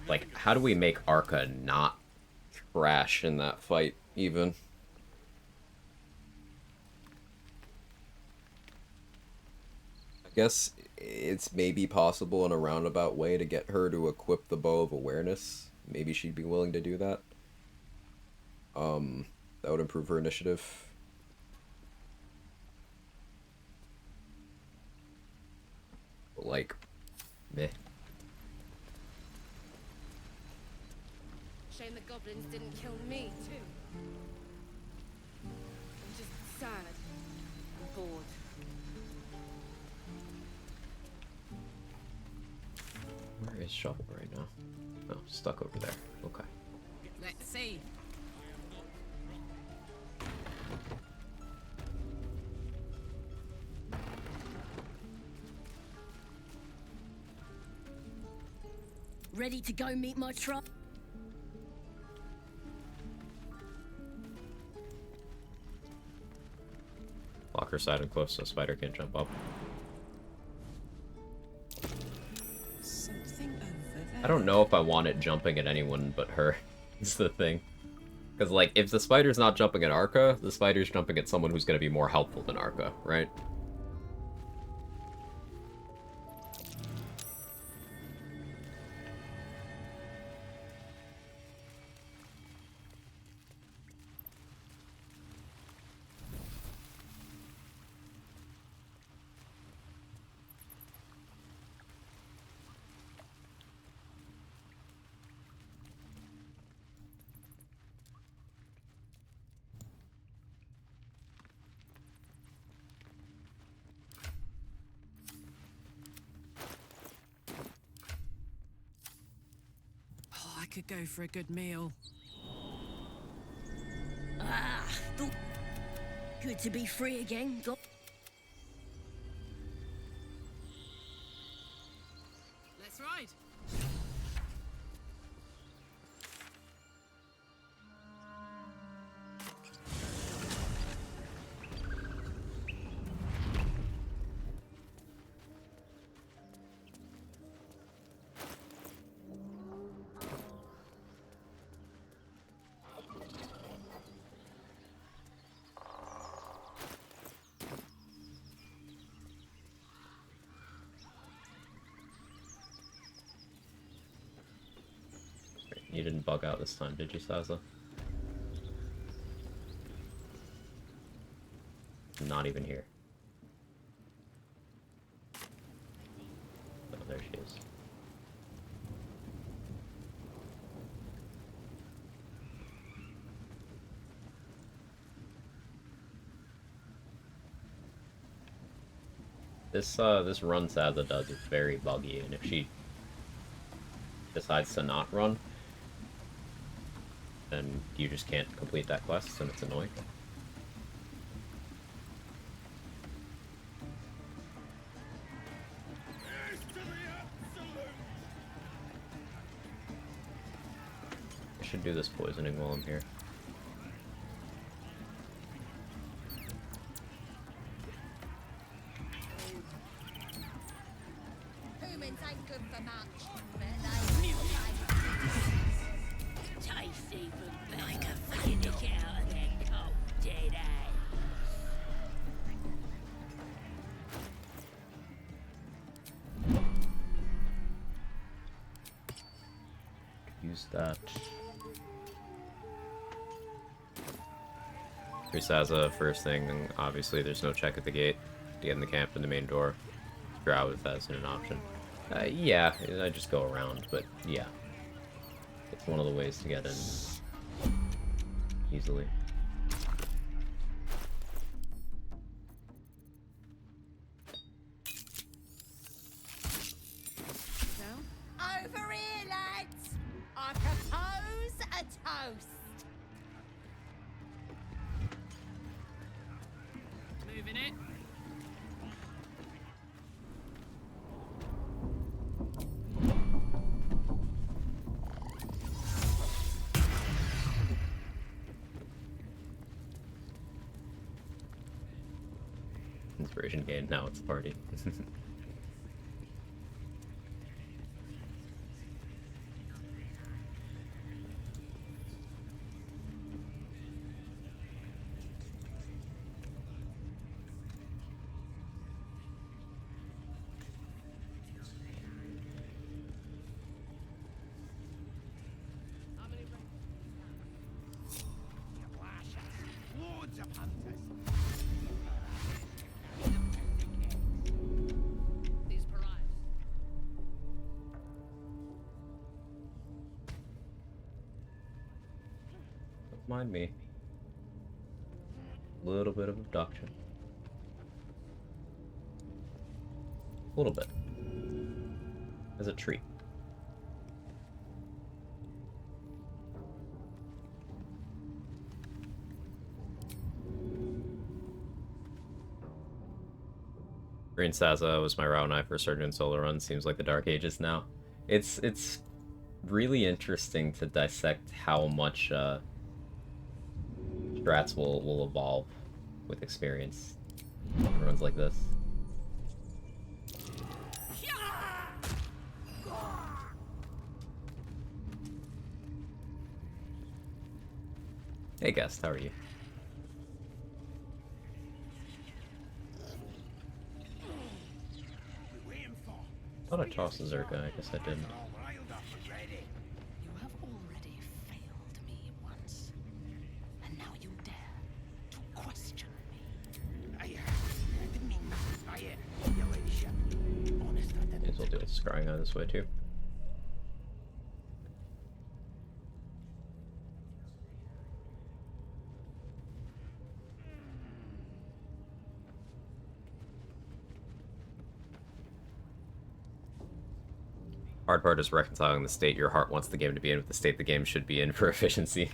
Like, how do we make Arca not trash in that fight, even? I guess it's maybe possible in a roundabout way to get her to equip the Bow of Awareness. Maybe she'd be willing to do that. That would improve her initiative. But, like, meh. Shame the goblins didn't kill me, too. I'm just sad and bored. Where is Shovel right now? Oh, stuck over there. Okay. Let's see. Ready to go meet my tribe? Lock her side and close so Spider can't jump up. Something over there. I don't know if I want it jumping at anyone but her. Is the thing. Because, like, if the spider's not jumping at Arca, the spider's jumping at someone who's going to be more helpful than Arca, right? Oh, I could go for a good meal. Ah, good to be free again. Let's ride. You didn't bug out this time, did you, Sazza? Not even here. Oh, there she is. This run Sazza does is very buggy, and if she decides to not run, then you just can't complete that quest, and it's annoying. I should do this poisoning while I'm here. Humans ain't good for much, but they taste even like a fucking nick out of that cold dead eye. Use that. Sazza, first thing, and obviously there's no check at the gate to get in the camp in the main door. Drow if that's an option. Yeah, I just go around, but yeah. It's one of the ways to get in easily. Over here, lads! I propose a toast. Moving it. Inspiration gained, now it's a party. Lords of hunters. mind me. A little bit of abduction. A little bit. As a treat. Green Saza was my route when I first started doing solo runs. Seems like the Dark Ages now. It's really interesting to dissect how much strats will evolve with experience. Runs like this. Hey guest, how are you? I thought I tossed the Zerka, I guess I didn't. You have already failed me once, and now you dare to question me. May as well deal with scrying out this way too. Hard part is reconciling the state your heart wants the game to be in with the state the game should be in for efficiency.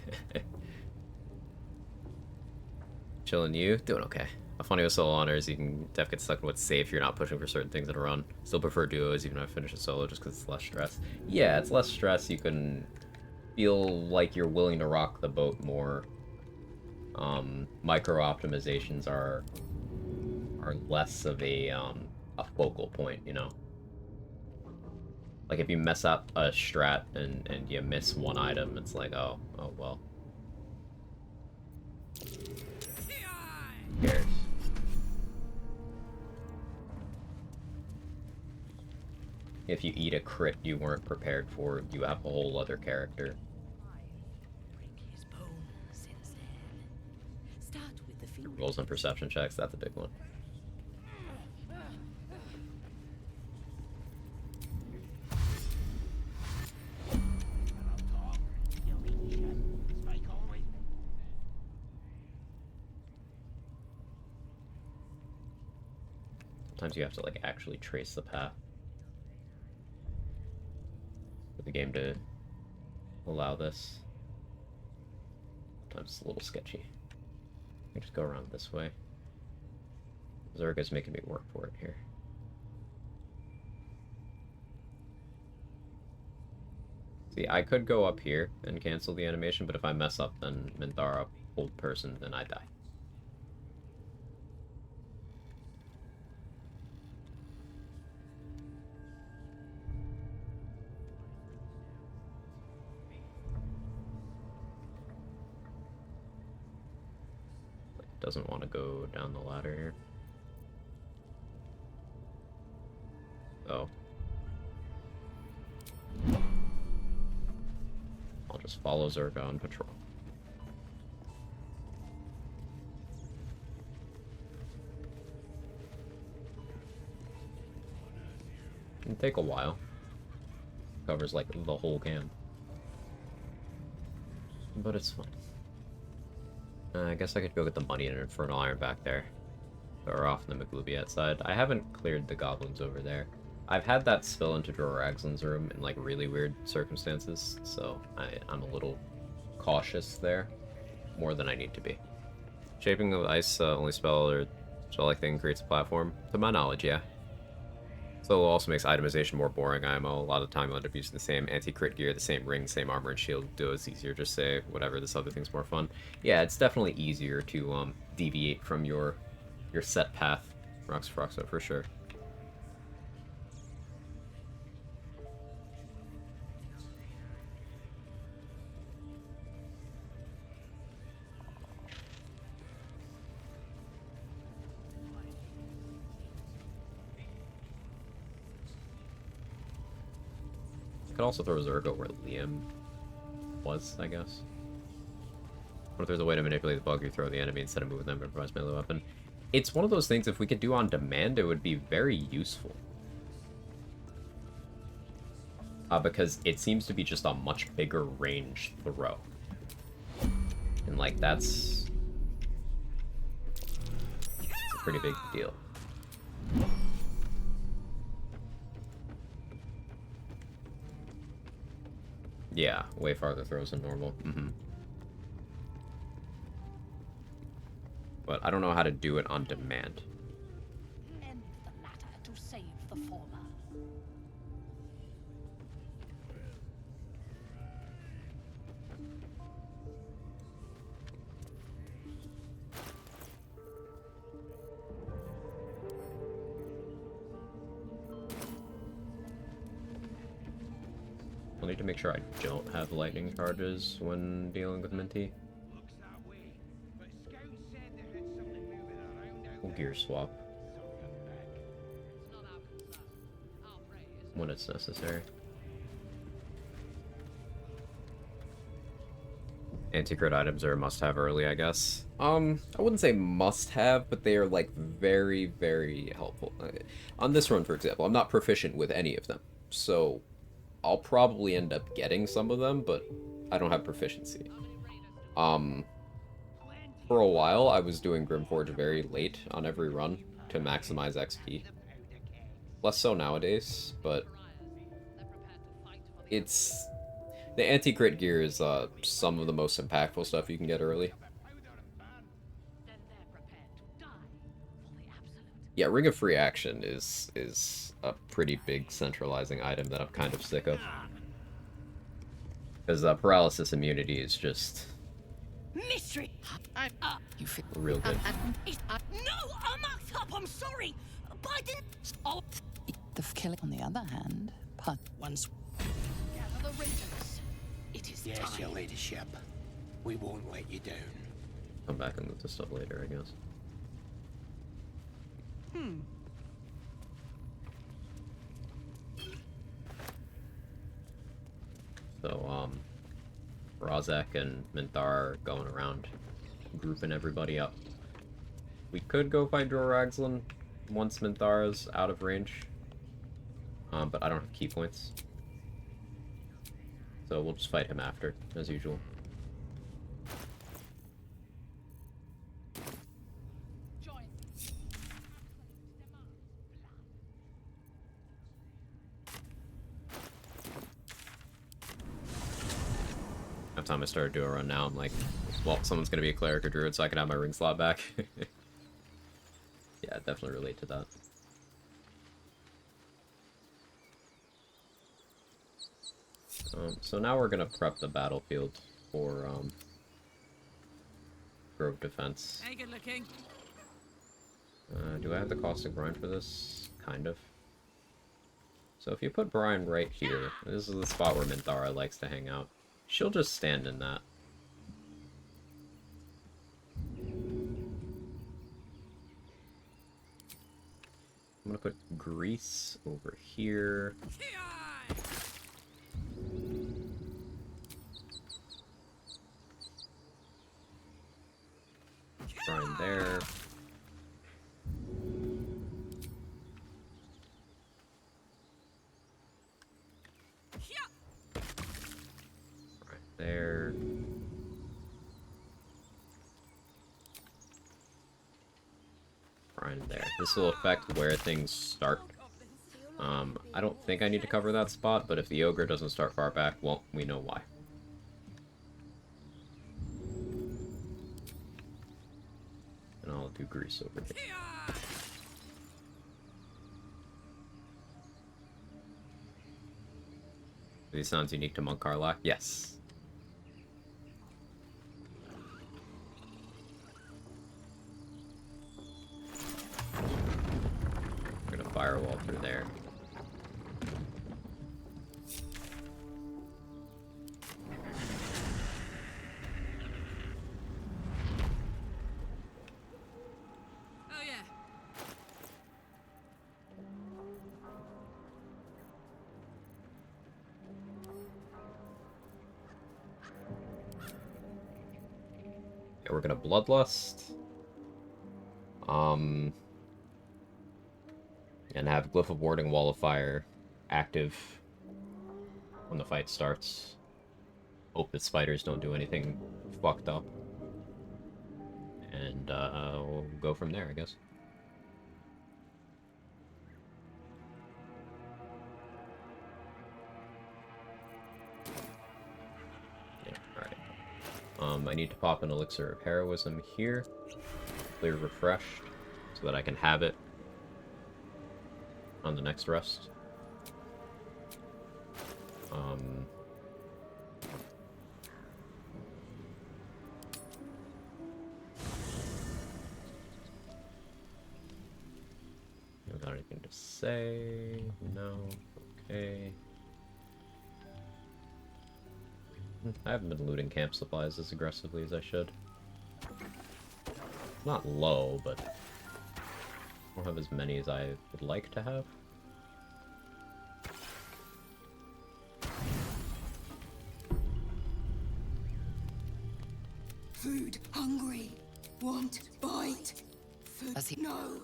Chilling you? Doing okay. A funny with solo honors, you can def get stuck in what's safe if you're not pushing for certain things in a run. Still prefer duos even if I finish a solo just because it's less stress. Yeah, it's less stress. You can feel like you're willing to rock the boat more. Micro optimizations are less of a focal point, you know? Like, if you mess up a strat and you miss one item, it's like, oh well. Who cares? If you eat a crit you weren't prepared for, you have a whole other character. Rolls and perception checks, that's a big one. Sometimes you have to like actually trace the path for the game to allow this. Sometimes it's a little sketchy. I can just go around this way. Zerga's making me work for it here. See, I could go up here and cancel the animation, but if I mess up, then Minthara, old person, then I die. Doesn't want to go down the ladder here. So I'll just follow Zerga on patrol. It'll take a while. Covers like the whole game. But it's fun. I guess I could go get the money and an Infernal Iron back there. Or off in the Maglubiat side. I haven't cleared the goblins over there. I've had that spill into Droraxlin's room in like really weird circumstances, so I'm a little cautious there. More than I need to be. Shaping of Ice only spell or spell-like thing creates a platform? To my knowledge, yeah. So it also makes itemization more boring. IMO. A lot of the time you'll end up using the same anti-crit gear, the same ring, same armor and shield. Do it's easier. Just say whatever. This other thing's more fun. Yeah, it's definitely easier to deviate from your set path. Froxo for sure. Could also throw Zergo where Liam was, I guess. What if there's a way to manipulate the bug you throw the enemy instead of moving them to improvise melee weapon? It's one of those things, if we could do on demand, it would be very useful. Because it seems to be just a much bigger range throw. And, like, that's a pretty big deal. Yeah, way farther throws than normal. But I don't know how to do it on demand. End the latter to save the former. I'll need to make sure I don't have lightning charges when dealing with Minty. We'll gear swap when it's necessary. Anti-crit items are a must-have early, I guess. I wouldn't say must-have, but they are, like, very, very helpful. On this run, for example, I'm not proficient with any of them, so I'll probably end up getting some of them, but I don't have proficiency. For a while, I was doing Grimforge very late on every run to maximize XP. Less so nowadays, but it's... The anti-crit gear is some of the most impactful stuff you can get early. Yeah, Ring of Free Action is a pretty big centralizing item that I'm kind of sick of. Because paralysis immunity is just... Mystery. You feel real good. No, I'm act up. I'm sorry, but I didn't. Oh, The killing, on the other hand, but once gather the Rangers. It is Yes, time. your ladyship. We won't let you down. Come back and move this stuff later, I guess. So, Razek and Minthar are going around, grouping everybody up. We could go fight Joragslin once Minthar is out of range, but I don't have key points. So we'll just fight him after, as usual. By the time I started doing a run now, I'm like, well, someone's gonna be a cleric or druid so I can have my ring slot back. Yeah, I definitely relate to that. So now we're gonna prep the battlefield for grove defense. Hey, good looking. Do I have the caustic brine for this? Kind of. So if you put brine right here, this is the spot where Minthara likes to hang out. She'll just stand in that. I'm gonna put grease over here. Brine there. Right there. Brine there. This will affect where things start. I don't think I need to cover that spot, but if the ogre doesn't start far back, well, we know why. And I'll do grease over here. Do these sounds unique to Monk Karlach? Yes. We're gonna firewall through there. Oh yeah. Yeah, we're gonna Bloodlust. And have Glyph of Warding Wall of Fire active when the fight starts. Hope that spiders don't do anything fucked up. And we'll go from there, I guess. Yeah, alright. I need to pop an elixir of heroism here. Clear refreshed, so that I can have it on the next rest. You got anything to say? No? Okay. I haven't been looting camp supplies as aggressively as I should. Not low, but I don't have as many as I would like to have. Food, hungry, want, bite. Food, no.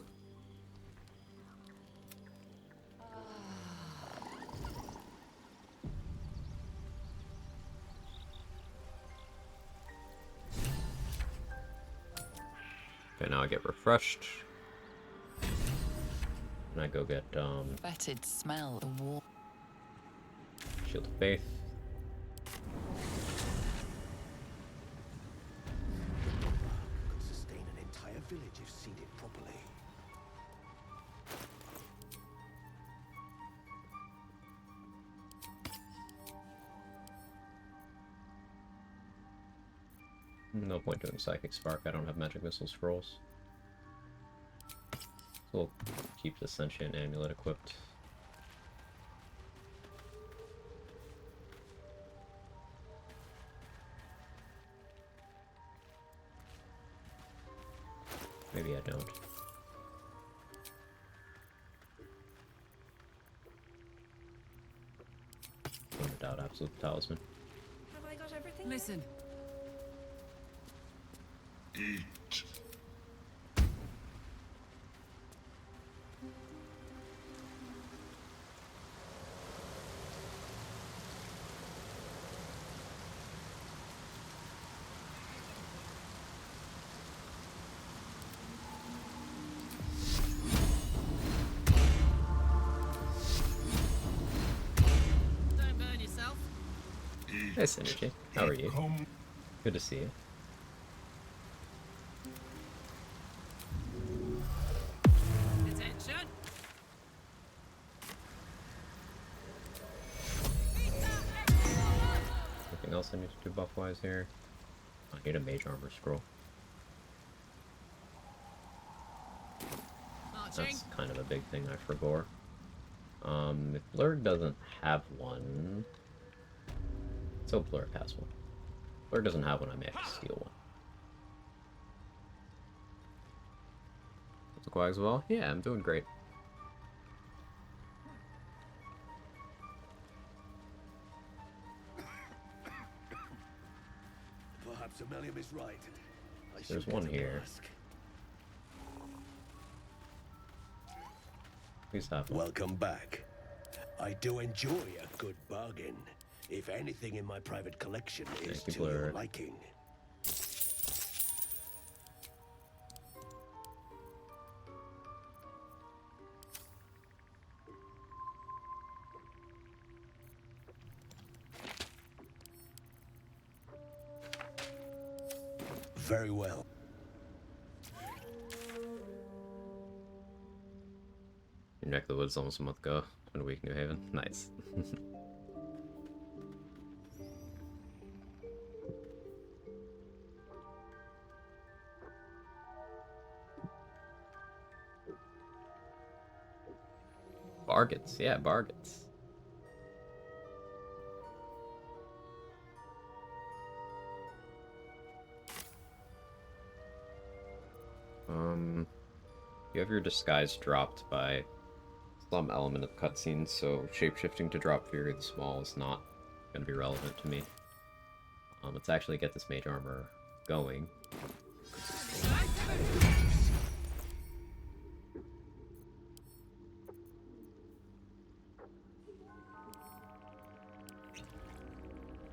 Okay, now I get refreshed. And I go get, Fetid smell the war. Shield of Faith. Could sustain an entire village if seeded properly. No point doing Psychic Spark, I don't have Magic Missile Scrolls. So we'll keep the Sentient Amulet equipped. Maybe I don't. Without Absolute Talisman. Have I got everything? Listen. Eat. Don't burn yourself. Hey Synergy, how are you? Good to see you. Attention. Anything else I need to do buff-wise here? I need a Mage Armor Scroll. That's kind of a big thing I forgot. If Blurg doesn't have one... So Blurg has one. Blurg doesn't have one, I may have to steal one. What's the Quag as well? Yeah, I'm doing great. Perhaps Amelia is right. There's one here. Please have one. Welcome back. I do enjoy a good bargain. If anything in my private collection is to your liking. Very well. Your neck of the woods almost a month ago. It's been a week, New Haven. Nice. Bargains, yeah, bargains. You have your disguise dropped by some element of cutscenes, so shapeshifting to drop Fury the Small is not going to be relevant to me. Let's actually get this mage armor going.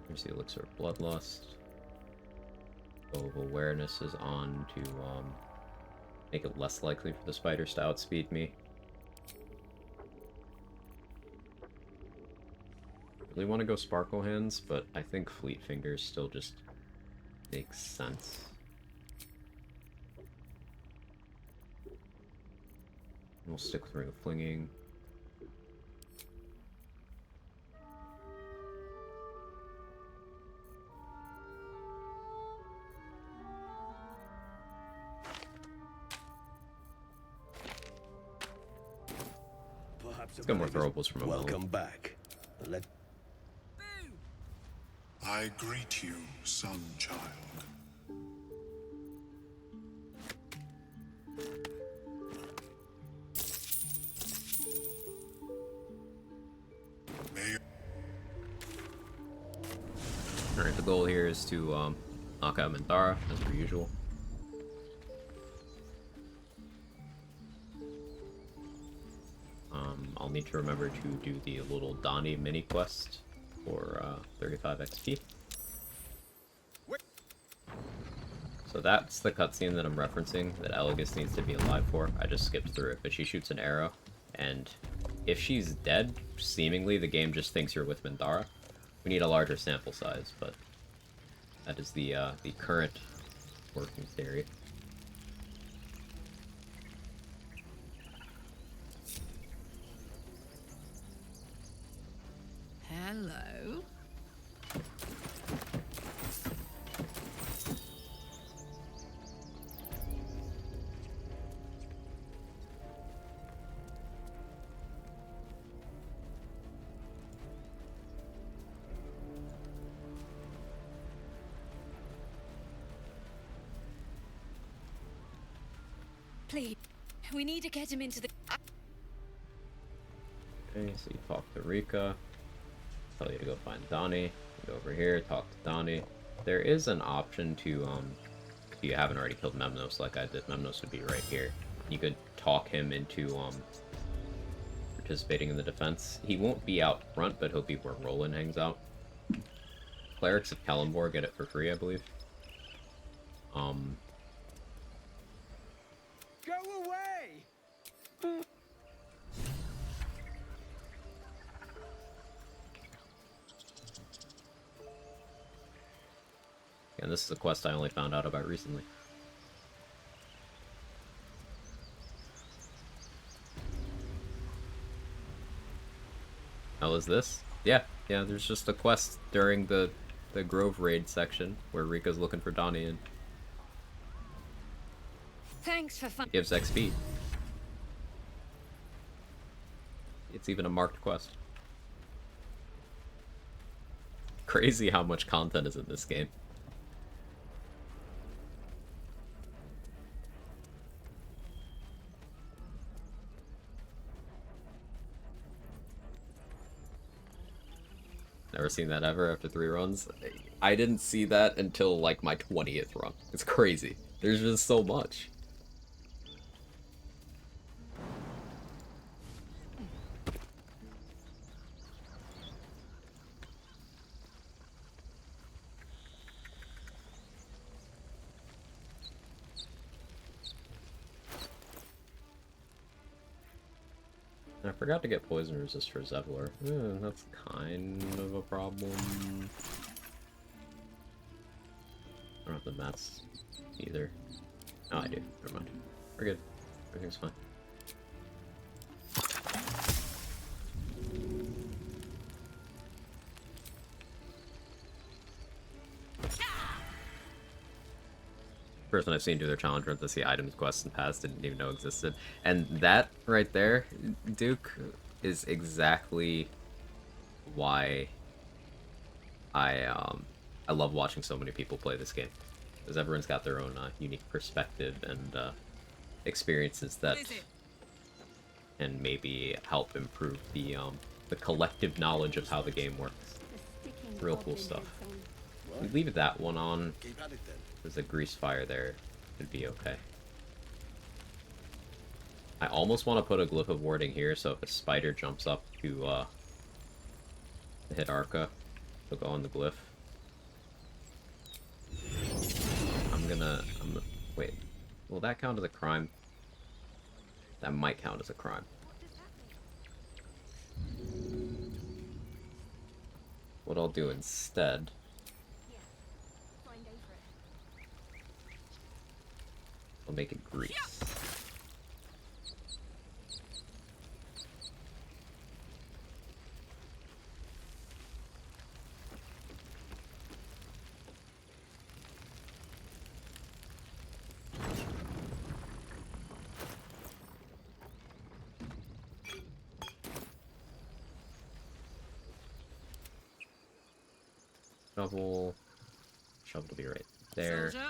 Here's the Elixir of Bloodlust. Bow of Awareness is on to make it less likely for the spiders to outspeed me. Really want to go Sparkle Hands, but I think Fleet Fingers still just makes sense. We'll stick with Ring of Flinging. Let's get more throwables from a Welcome back. Let I greet you, son child. Alright, the goal here is to knock out Minthara, as per usual. I'll need to remember to do the little Donnie mini quest for 35 XP. So that's the cutscene that I'm referencing that Elegus needs to be alive for. I just skipped through it, but she shoots an arrow, and if she's dead, seemingly the game just thinks you're with Minthara. We need a larger sample size, but that is the current working theory. Hello. Please, we need to get him into the... Okay, so you talk to Rika. Tell you to go find Donnie. Go over here, talk to Donnie. There is an option to, if you haven't already killed Memnos like I did, Memnos would be right here. You could talk him into, participating in the defense. He won't be out front, but he'll be where Roland hangs out. Clerics of Kalimdor get it for free, I believe. Go away! And this is a quest I only found out about recently. How is this? Yeah, there's just a quest during the Grove raid section where Rika's looking for Donnie and Thanks for fun. gives XP. It's even a marked quest. Crazy how much content is in this game. Never seen that ever after 3 runs. I didn't see that until like my 20th run. It's crazy. There's just so much. I forgot to get poison resist for Zevlor. That's kind of a problem. I don't have the mats either. Oh, I do. Never mind. We're good. Everything's fine. Person I've seen do their challenge runs to see items, quests, and paths didn't even know existed. And that right there, Duke, is exactly why I love watching so many people play this game. Because everyone's got their own unique perspective and experiences that can maybe help improve the collective knowledge of how the game works. Real cool stuff. We leave that one on. There's a grease fire there. It'd be okay. I almost want to put a glyph of warding here, so if a spider jumps up to hit Arca, it'll go on the glyph. gonna wait. Will that count as a crime? That might count as a crime. What I'll do instead. I'll make it grease. Shovel. Shovel will be right there. Soldier.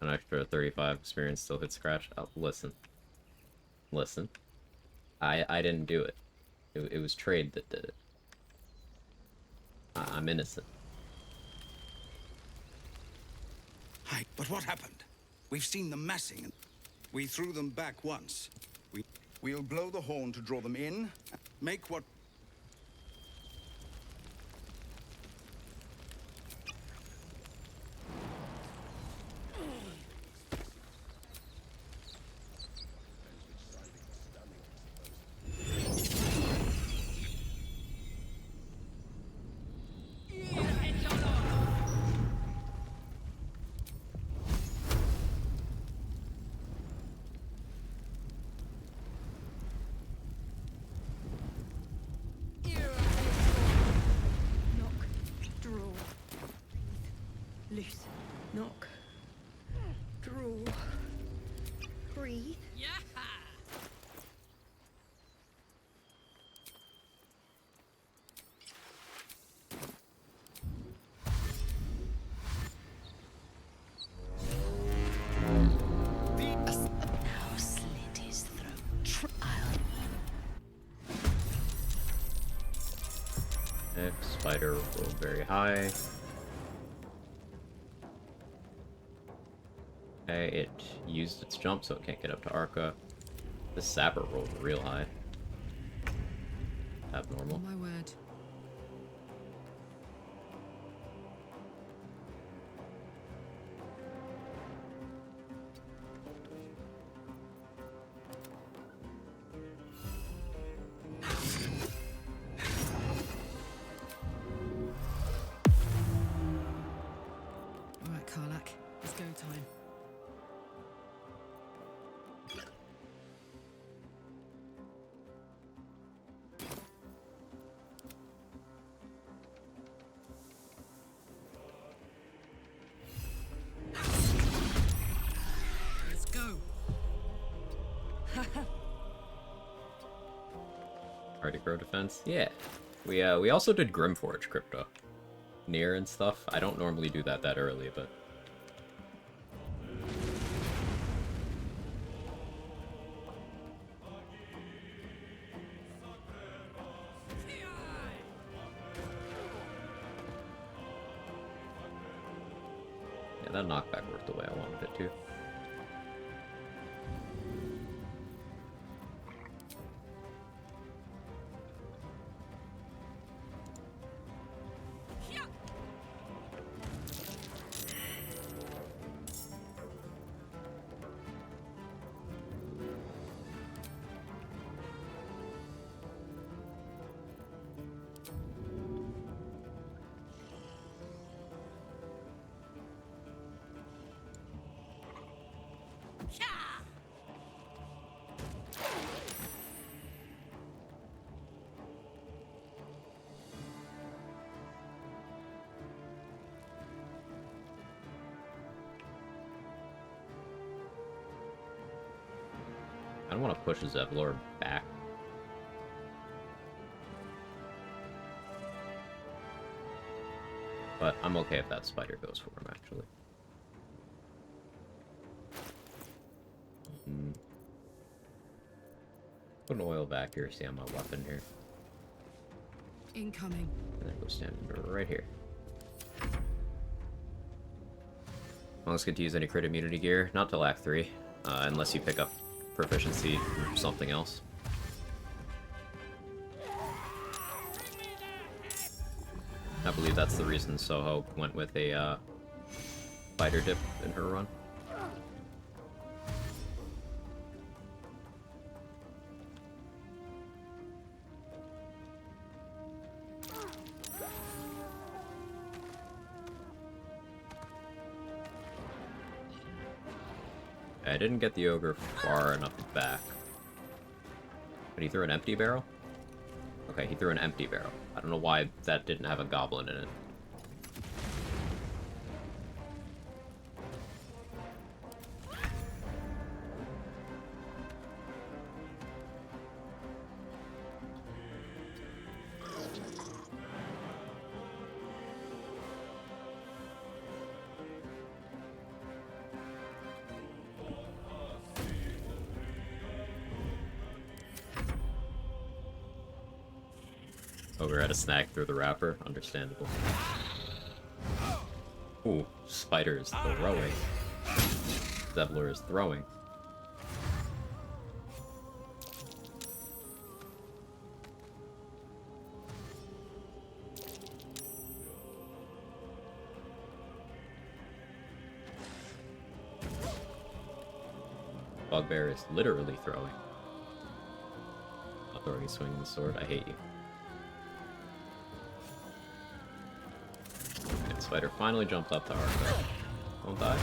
An extra 35 experience still hit scratch. Oh, listen. Listen. I didn't do it. It was trade that did it. I'm innocent. Hey, but what happened? We've seen them massing, and we threw them back once. We'll blow the horn to draw them in. Make what... Loose. Knock. Draw. Breathe. Now slit his throat. Next, spider rolled very high. Okay, it used its jump, so it can't get up to Arca. This sapper rolled real high. Abnormal. Oh my word. All right, Karlak, it's go time. Let's go. Already grow defense? Yeah. We also did Grimforge crypto. Nere and stuff. I don't normally do that early, but... yeah, that knockback worked the way I wanted it to. I don't want to push Zevlor back. But I'm okay if that spider goes for him, actually. Put an oil vac accuracy on my weapon here. Incoming. And then go stand right here. Monks get to use any crit immunity gear, not till Act 3, unless you pick up proficiency from something else. I believe that's the reason Soho went with a fighter dip in her run. I didn't get the ogre far enough back. But he threw an empty barrel? Okay, he threw an empty barrel. I don't know why that didn't have a goblin in it. Ogre had a snag through the wrapper. Understandable. Ooh, spider is throwing. Zevlor is throwing. Bugbear is literally throwing. Not throwing, he's swinging the sword. I hate you. Spider finally jumped up to Arca. Don't die.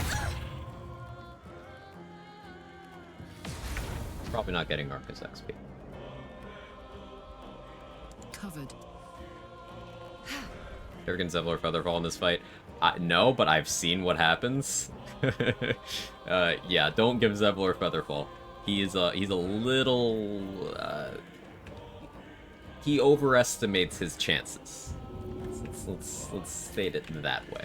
Probably not getting Arca's XP. Covered. Ever get Zevlor Featherfall in this fight? No, but I've seen what happens. Yeah, don't give Zevlor Featherfall. He's a little... he overestimates his chances. Let's state it that way.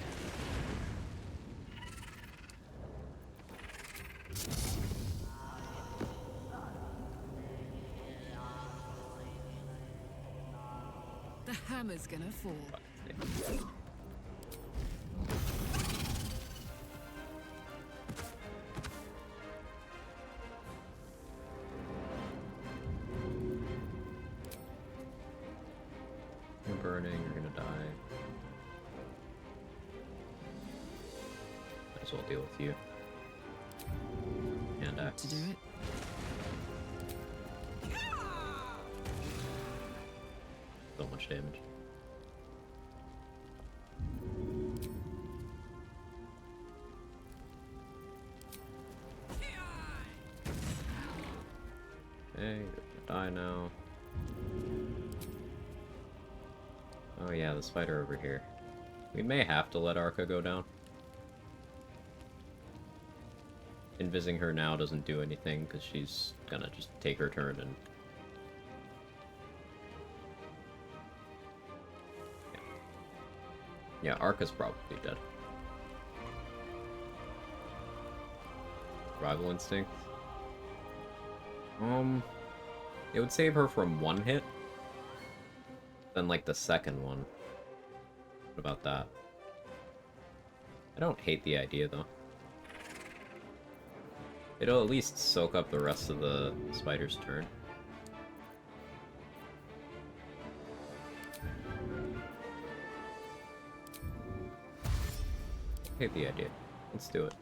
The hammer's gonna fall. You're burning, you're gonna die. Might as well deal with you. And X. To do it. So much damage. Okay, you're gonna die now. Oh yeah, the spider over here. We may have to let Arca go down. Invising her now doesn't do anything because she's gonna just take her turn and... Yeah, Arca's probably dead. Survival instinct. It would save her from one hit. Then, like, the second one. What about that? I don't hate the idea, though. It'll at least soak up the rest of the spider's turn. I hate the idea. Let's do it.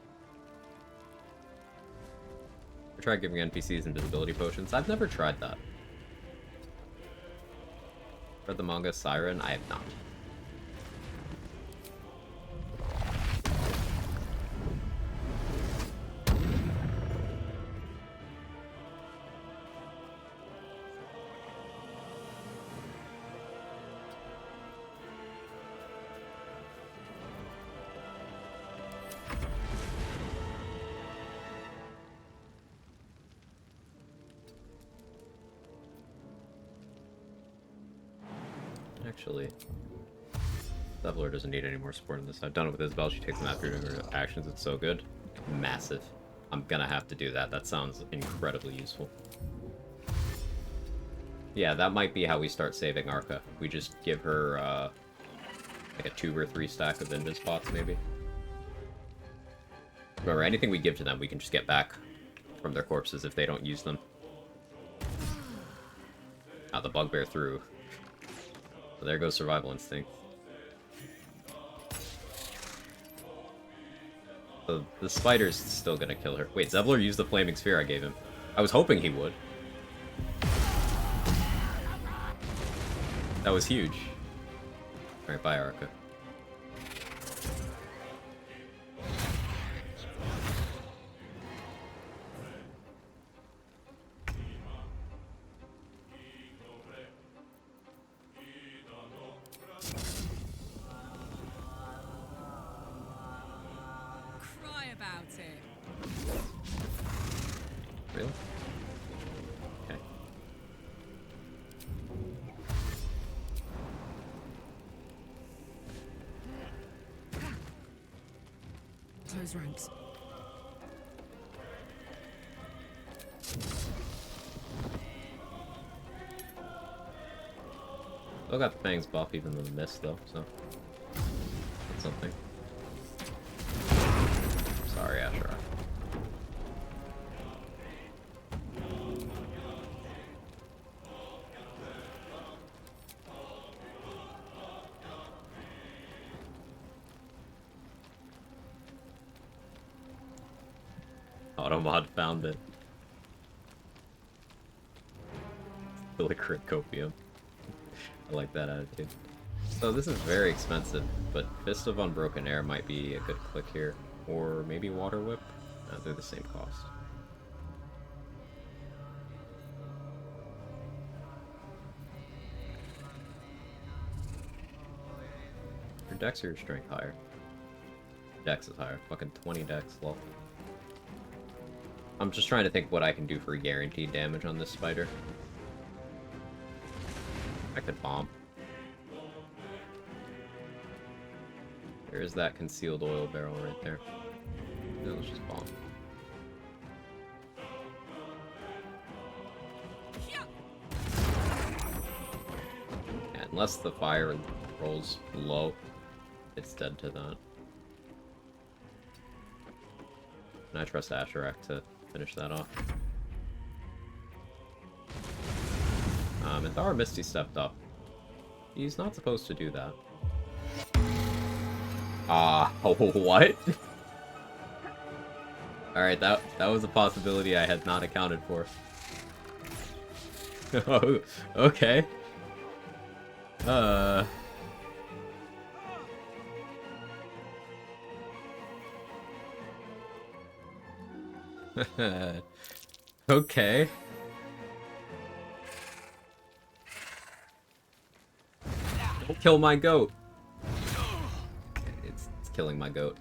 Try giving NPCs invisibility potions. I've never tried that. Read the manga Siren? I have not. Actually, Zevlor doesn't need any more support in this. I've done it with Isabel. She takes them after doing her actions. It's so good. Massive. I'm gonna have to do that. That sounds incredibly useful. Yeah, that might be how we start saving Arca. We just give her, like a 2 or 3 stack of invis pots, maybe. Remember, anything we give to them, we can just get back from their corpses if they don't use them. The bugbear threw. So there goes survival instinct. The spider's still gonna kill her. Wait, Zevlor used the flaming sphere I gave him. I was hoping he would. That was huge. Alright, bye, Arca. Cry about it. Really? Okay. Close ranks. Still got the Fangs buff even though the miss though, so that's something. Sorry, Asherah. Automod found it. Really crit copium. I like that attitude. So this is very expensive, but Fist of Unbroken Air might be a good click here. Or maybe Water Whip? No, they're the same cost. Your dex or your strength higher? Dex is higher. Fucking 20 dex, lol. I'm just trying to think what I can do for guaranteed damage on this spider. I could bomb. There is that concealed oil barrel right there. No, let's just bomb. Yeah, unless the fire rolls low, it's dead to that. And I trust Asherak to finish that off. And Thar Misty stepped up. He's not supposed to do that. Oh, what? Alright, that was a possibility I had not accounted for. Oh, okay. Okay. Don't kill my goat. It's killing my goat.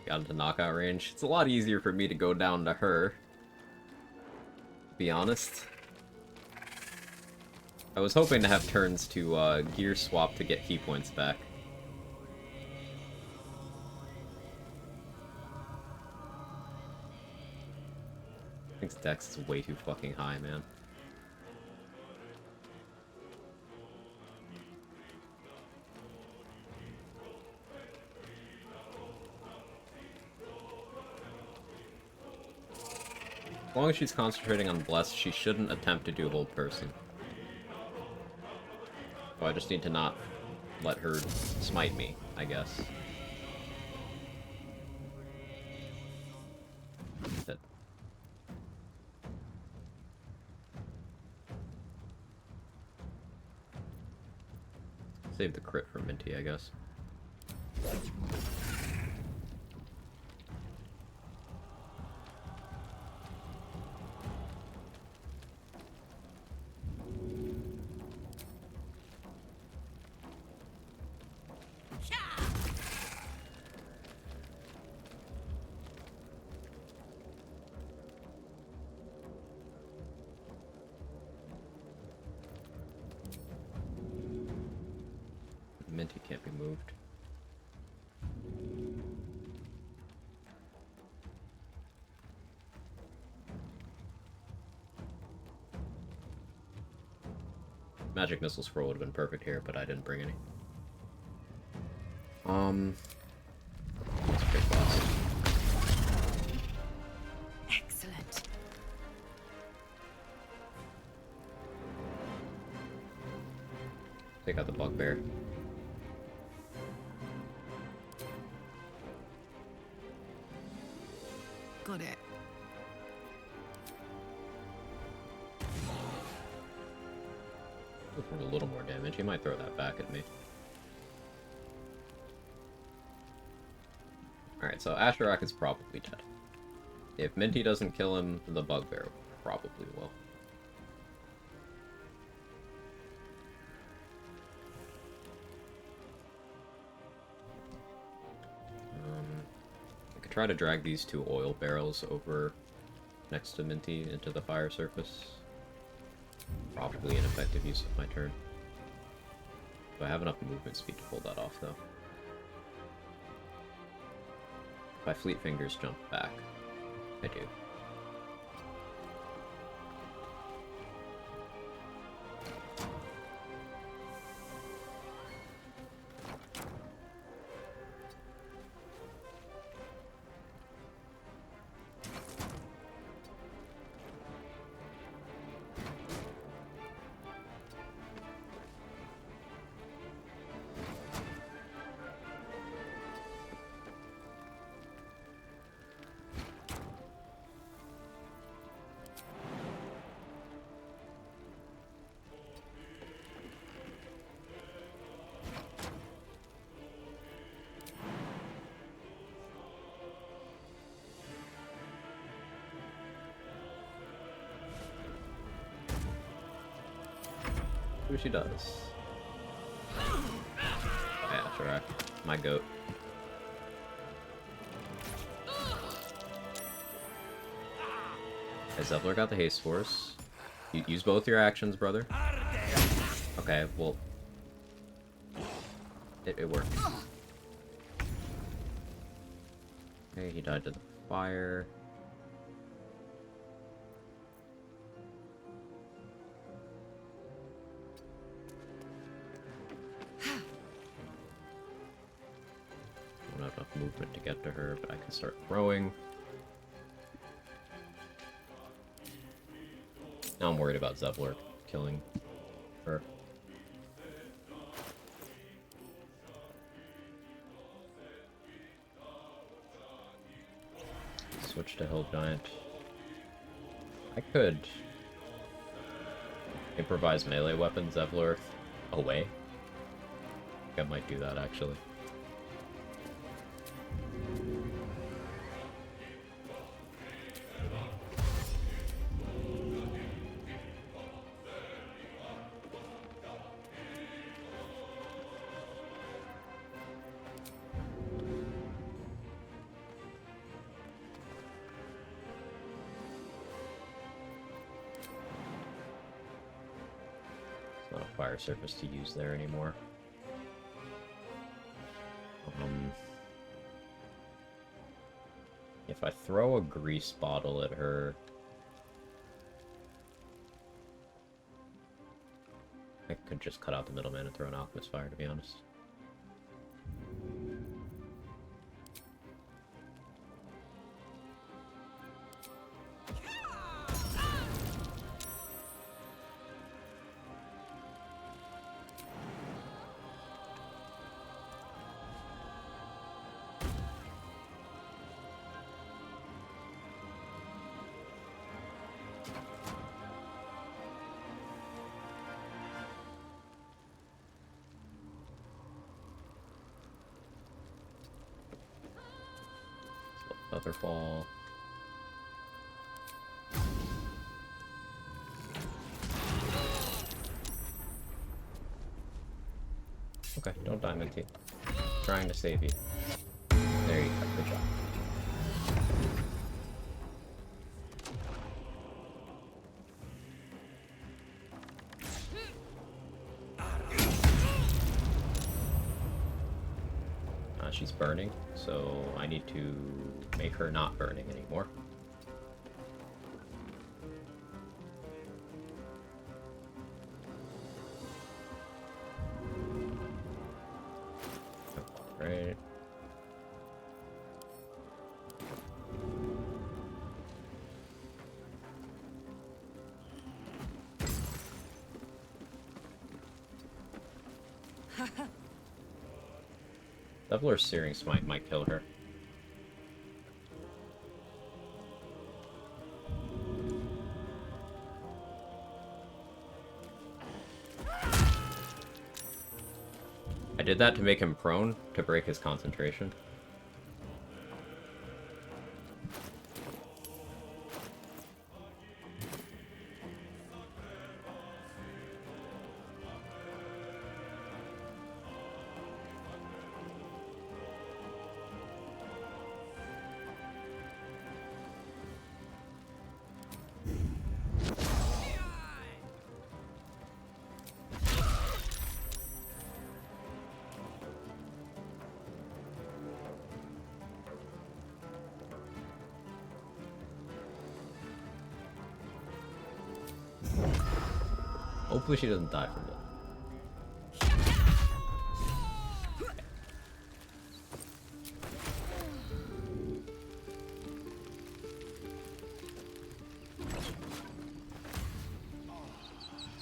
Got into knockout range. It's a lot easier for me to go down to her. To be honest. I was hoping to have turns to gear swap to get key points back. I think Dex is way too fucking high, man. As long as she's concentrating on Bless, she shouldn't attempt to do hold person. So I just need to not let her smite me, I guess. That's it. Save the crit for Minty, I guess. Minty can't be moved. Magic Missile Scroll would have been perfect here, but I didn't bring any. Let's pick boss. Take out the bugbear. Got it. Looking for a little more damage. He might throw that back at me. Alright, so Asherak is probably dead. If Minty doesn't kill him, the bugbear probably will. I could try to drag these 2 oil barrels over next to Minty into the fire surface. Probably an effective use of my turn. Do I have enough movement speed to pull that off, though? My Fleet Fingers jump back. I do. See what she does. Yeah, sure. My goat. Has Zevlor got the haste force? You use both your actions, brother. Okay, well, it worked. Okay, he died to the fire. Don't have enough movement to get to her, but I can start throwing. Now I'm worried about Zevlor killing her. Switch to Hill Giant. I could improvise melee weapon Zevlor away. I think I might do that actually. Not a fire surface to use there anymore. If I throw a grease bottle at her, I could just cut out the middleman and throw an alchemist fire, to be honest. Featherfall. Okay, don't die, Minty. Trying to save you. There you go, good job. She's burning, so I need to make her not burning anymore. Right. Leveler's Searing Smite might kill her. I did that to make him prone, to break his concentration. Hopefully she doesn't die from it.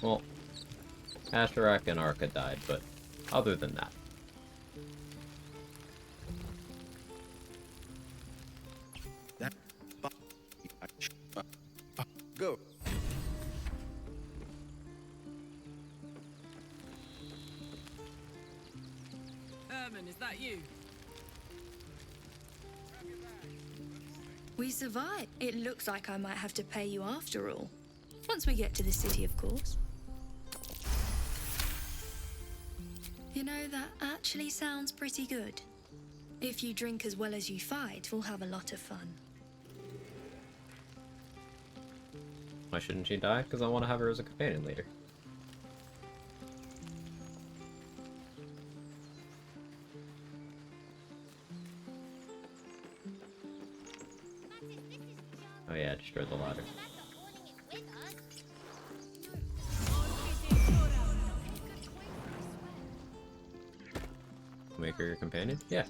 Well, Asherak and Arca died, but other than that. Go. Herman, is that you? We survived. It looks like I might have to pay you after all. Once we get to the city, of course. You know, that actually sounds pretty good. If you drink as well as you fight, we'll have a lot of fun. Why shouldn't she die? Because I want to have her as a companion later. Oh yeah, destroy the ladder. Make her your companion? Yeah.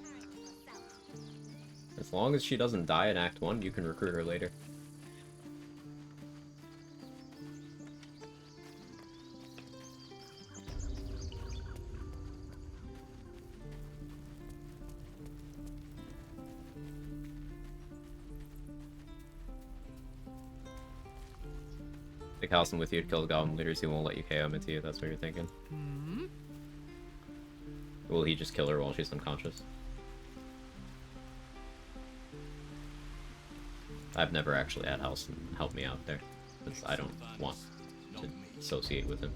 As long as she doesn't die in Act 1, you can recruit her later. Take Halcyon with you to kill the goblin leaders, he won't let you KO him into you, that's what you're thinking. Hmm? Will he just kill her while she's unconscious? I've never actually had Halcyon help me out there, because I don't want to associate with him.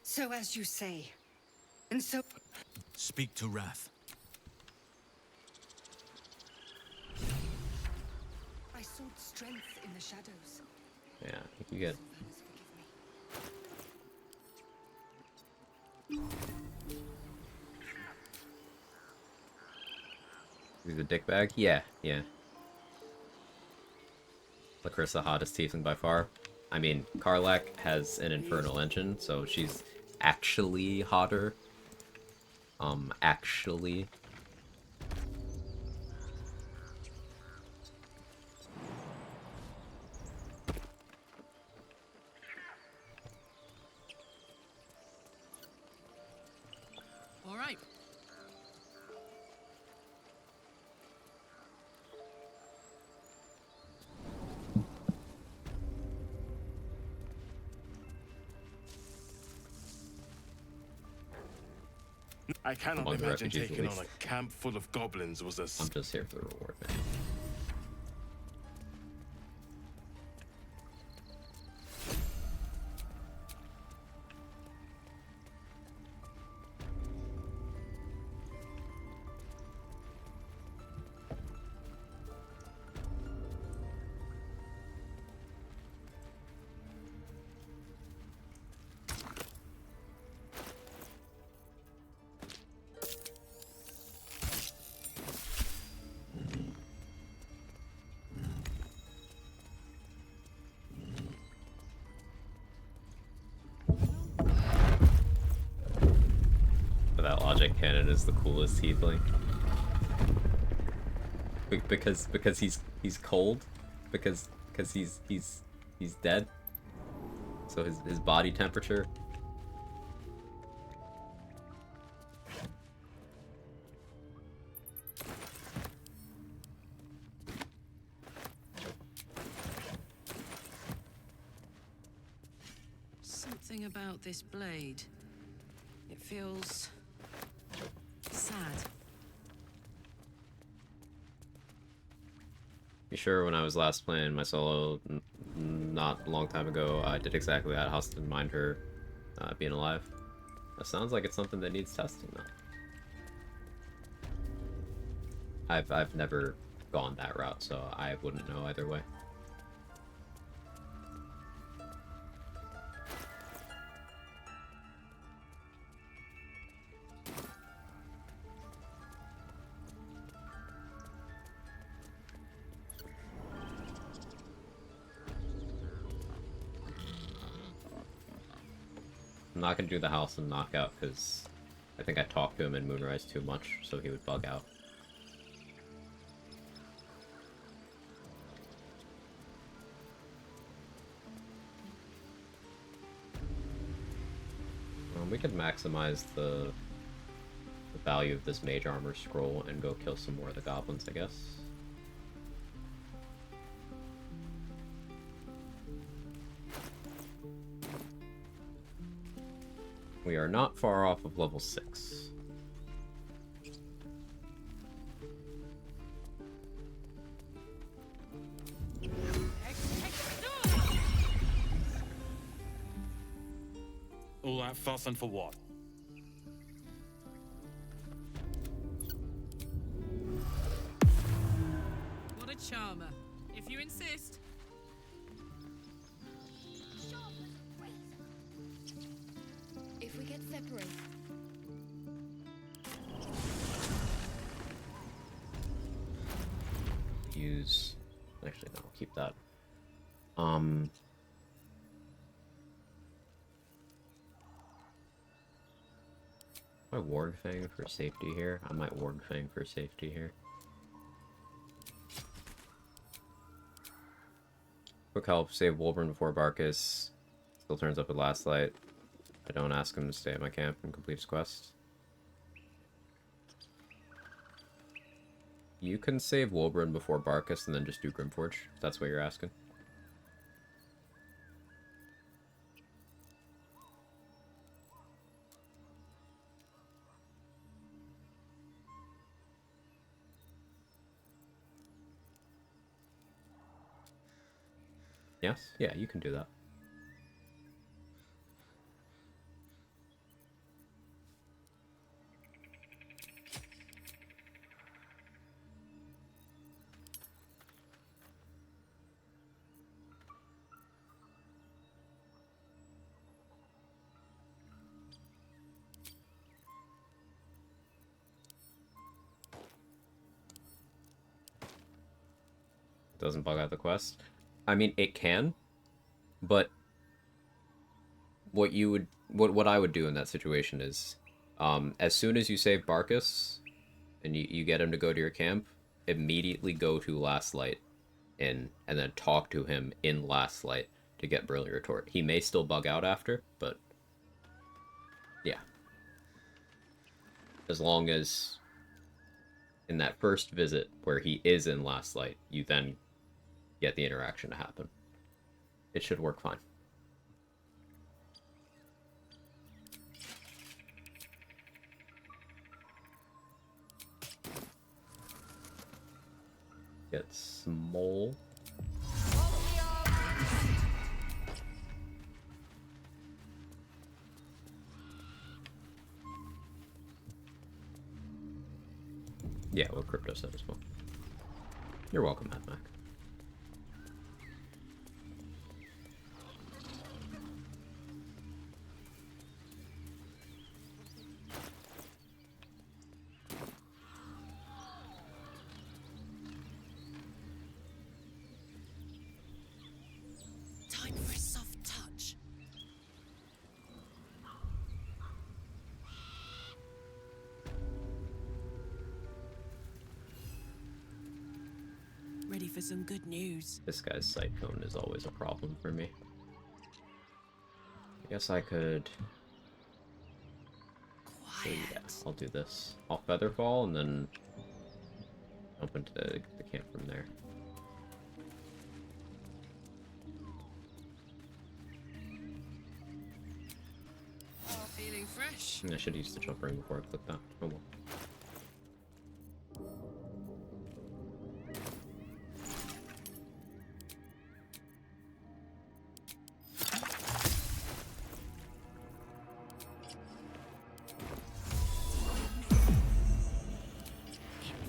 So as you say. And so... Speak to Wrath. I sought strength in the shadows. Yeah, I think you get... He's a dickbag? Yeah, yeah. Lacrissa, hottest tiefling by far. I mean, Karlak has an infernal engine, so she's actually hotter. Actually. All right. I cannot Among the imagine refugees, taking at on a least. camp full of goblins was a... I'm just here for the reward, man. That logic cannon is the coolest tiefling. Because he's cold, because he's dead. So his body temperature Something about this blade. It feels sad. You sure when I was last playing my solo, not a long time ago, I did exactly that. How to mind her being alive. That sounds like it's something that needs testing, though. I've never gone that route, so I wouldn't know either way. I'm not gonna do the house and knockout because I think I talked to him in Moonrise too much, so he would bug out. We could maximize the value of this mage armor scroll and go kill some more of the goblins, I guess. We are not far off of level 6. All that fuss and for what? What a charmer. If you insist. If we get separated. Use... Actually, no, keep that. I Ward Fang for safety here. I might Ward Fang for safety here. Quick help, save Wolverine before Barkus. Still turns up at last light. I don't ask him to stay at my camp and complete his quest. You can save Wolverine before Barkus and then just do Grimforge, if that's what you're asking. Yes? Yeah, you can do that. Doesn't bug out the quest. I mean, it can, but what I would do in that situation is, as soon as you save Barkus and you get him to go to your camp, immediately go to Last Light and then talk to him in Last Light to get Brilliant Retort. He may still bug out after, but yeah. As long as in that first visit where he is in Last Light, you then get the interaction to happen. It should work fine. Get Smole. Yeah, what Crypto said as well. You're welcome, Matt Mac. Time for a soft touch. Ready for some good news. This guy's sight cone is always a problem for me. I guess I could... Quiet. Yeah, I'll do this. I'll Featherfall and then jump into the camp from there. Too fresh. I should use the jump ring before I click that. Oh well.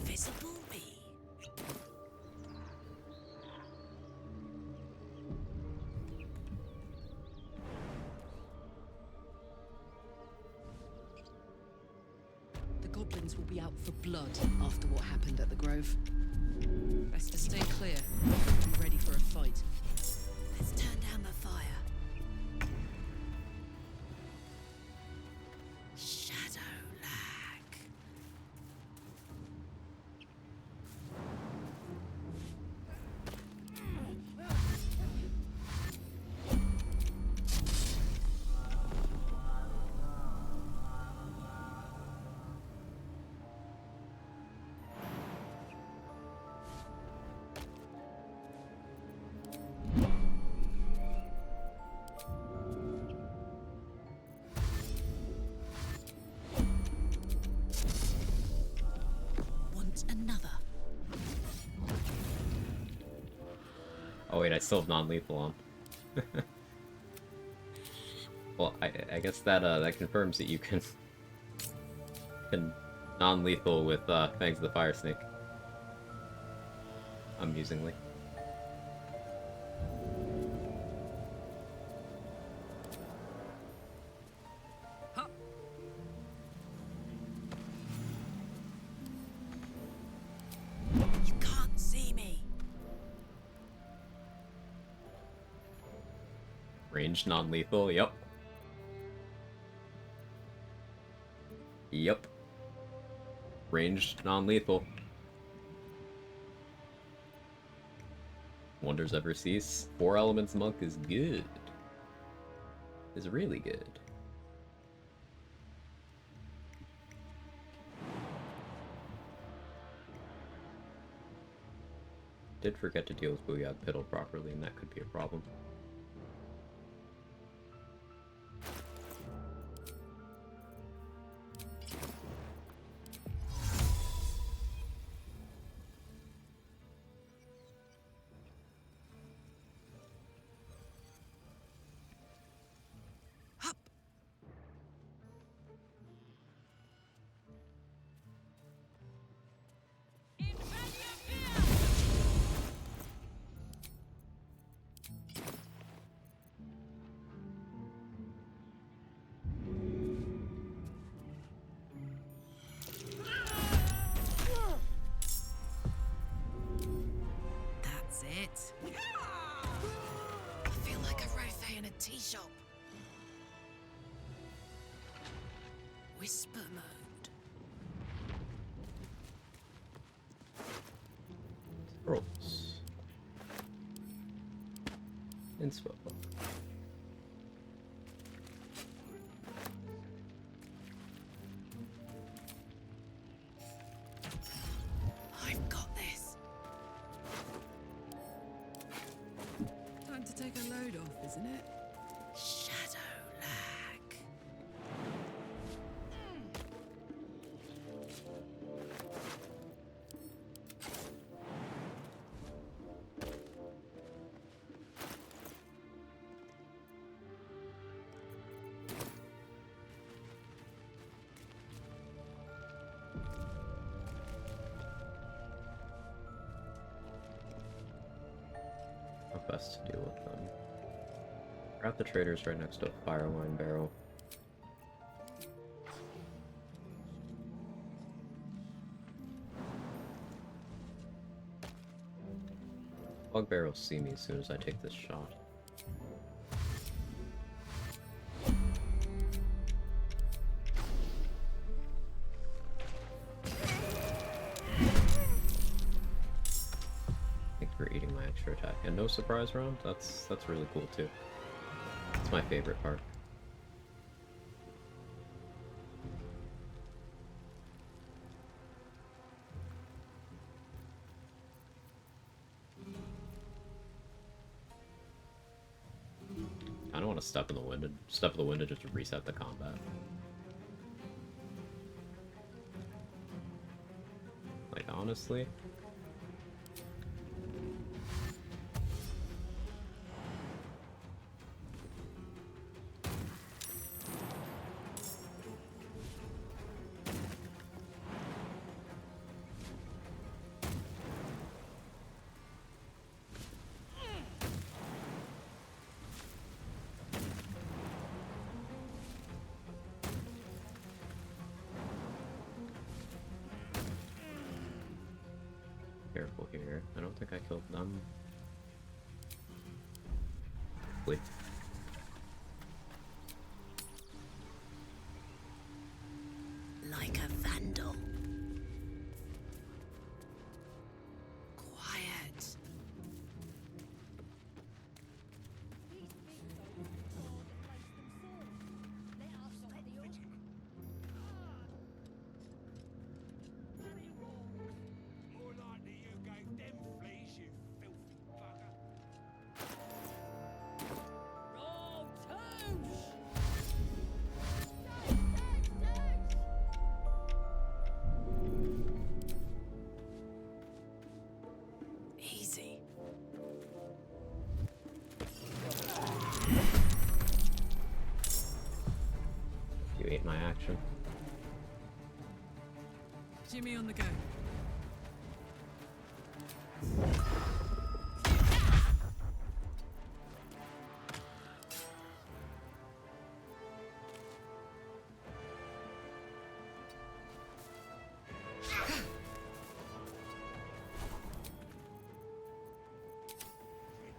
Invisible me. The goblins will be out for blood after what happened at the Grove. Best to stay clear. Be ready for a fight. Let's turn down the fire. Shadow lag. Want another? Oh wait, I still have non-lethal on. Well, I guess that that confirms that you can non-lethal with Fangs of the Fire Snake. Amusingly. You can't see me. Ranged non-lethal, yep. Yep. Ranged non-lethal. Wonders ever cease. 4 elements monk is good. Is really good. Did forget to deal with Booyah Piddle properly, and that could be a problem. That's it. I feel like a rofé in a tea shop. Whisper mode. Rolls. Inspo. I've got this. Time to take a load off, isn't it? Shadow lag. How best to deal with them? Grab the traders right next to a fire line barrel. Quag barrels see me as soon as I take this shot. Thank you for eating my extra attack. And no surprise round? That's really cool too. That's my favorite part. I don't want to step in the wind and just reset the combat. honestly. Careful here. I don't think I killed them. Wait. Like a vandal. Quiet. More likely you gave them fleas, you filthy bugger. Roll touche! Easy. You ate my action. Jimmy on the go.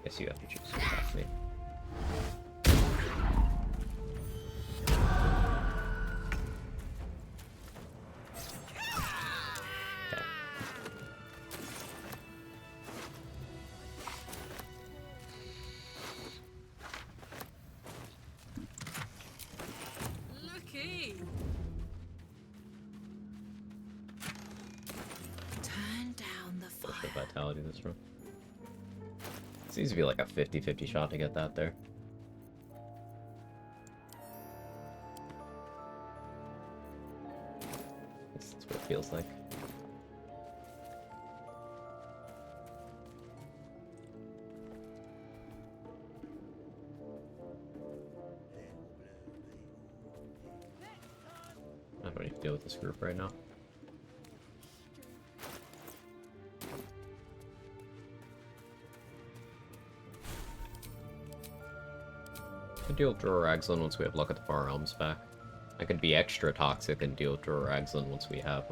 Guess you have to choose to attack me. Lucky. Turn down the fire. Push the vitality this run. Seems to be like a 50-50 shot to get that there. That's what it feels like. I don't need to deal with this group right now. I can deal with Droraxlin once we have luck at the Far Realms back. I could be extra toxic and deal with Droraxlin once we have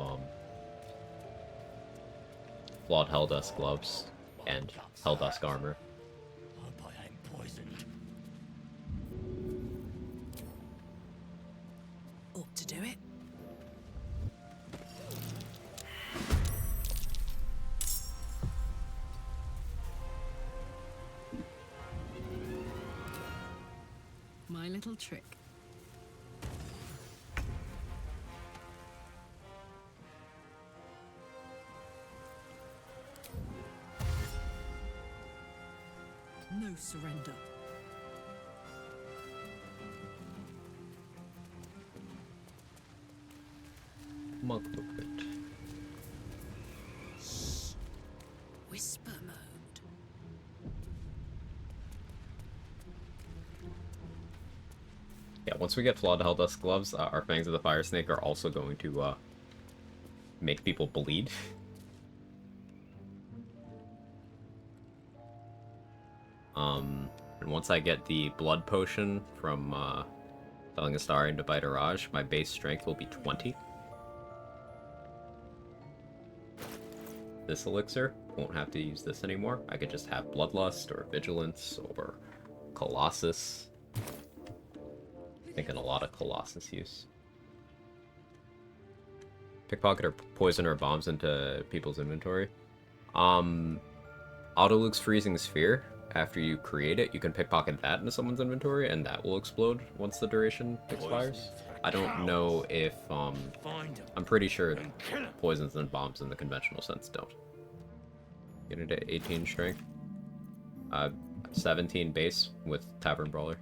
Flawed Helldusk gloves and Helldusk armor. Hope I ain't poisoned. Ought to do it. My little trick. No surrender. Monk booklet. Whisper mode. Yeah, once we get Flawed Helldusk gloves, our Fangs of the Fire Snake are also going to make people bleed. And once I get the blood potion from selling a star into Biterage, my base strength will be 20. This elixir, won't have to use this anymore. I could just have Bloodlust or Vigilance or Colossus. Thinking a lot of Colossus use. Pickpocket or poison or bombs into people's inventory. Autoluke's Freezing Sphere. After you create it, you can pickpocket that into someone's inventory, and that will explode once the duration expires. I don't know if, I'm pretty sure poisons and bombs in the conventional sense don't. Get it at 18 strength. 17 base with Tavern Brawler.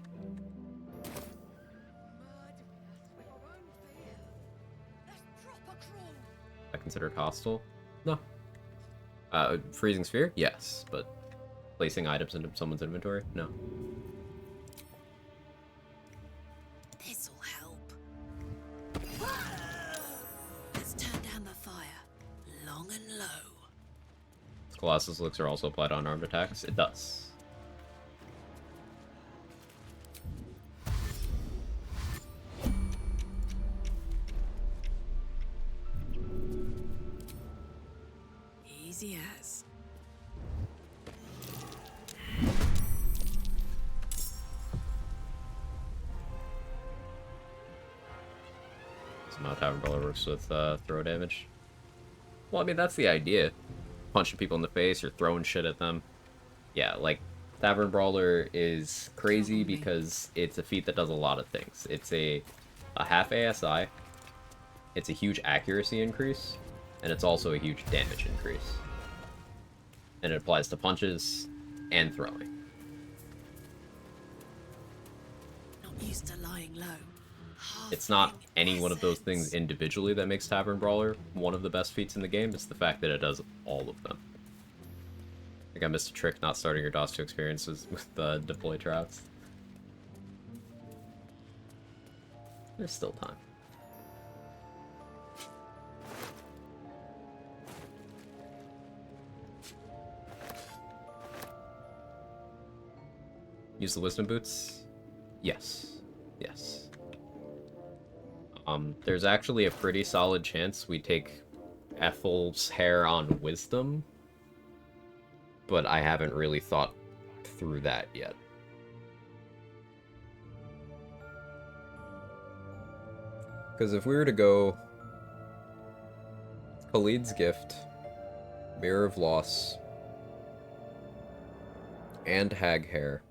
I considered hostile? No, Freezing sphere? Yes, but placing items into someone's inventory? No. This'll help. Let's turn down the fire. Long and low. Colossus looks are also applied on armed attacks. It does. Easy as. Somehow Tavern Brawler works with throw damage. Well, I mean, that's the idea. Punching people in the face or throwing shit at them. Yeah, like, Tavern Brawler is crazy because it's a feat that does a lot of things. It's a half ASI, it's a huge accuracy increase, and it's also a huge damage increase. And it applies to punches and throwing. Not used to lying low. It's not any one of those things individually that makes Tavern Brawler one of the best feats in the game. It's the fact that it does all of them. I think I missed a trick not starting your DOS 2 experiences with deploy traps. There's still time. Use the wisdom boots? Yes. Yes. There's actually a pretty solid chance we take Ethel's hair on wisdom, but I haven't really thought through that yet. Because if we were to go Khalid's Gift, Mirror of Loss, and Hag Hair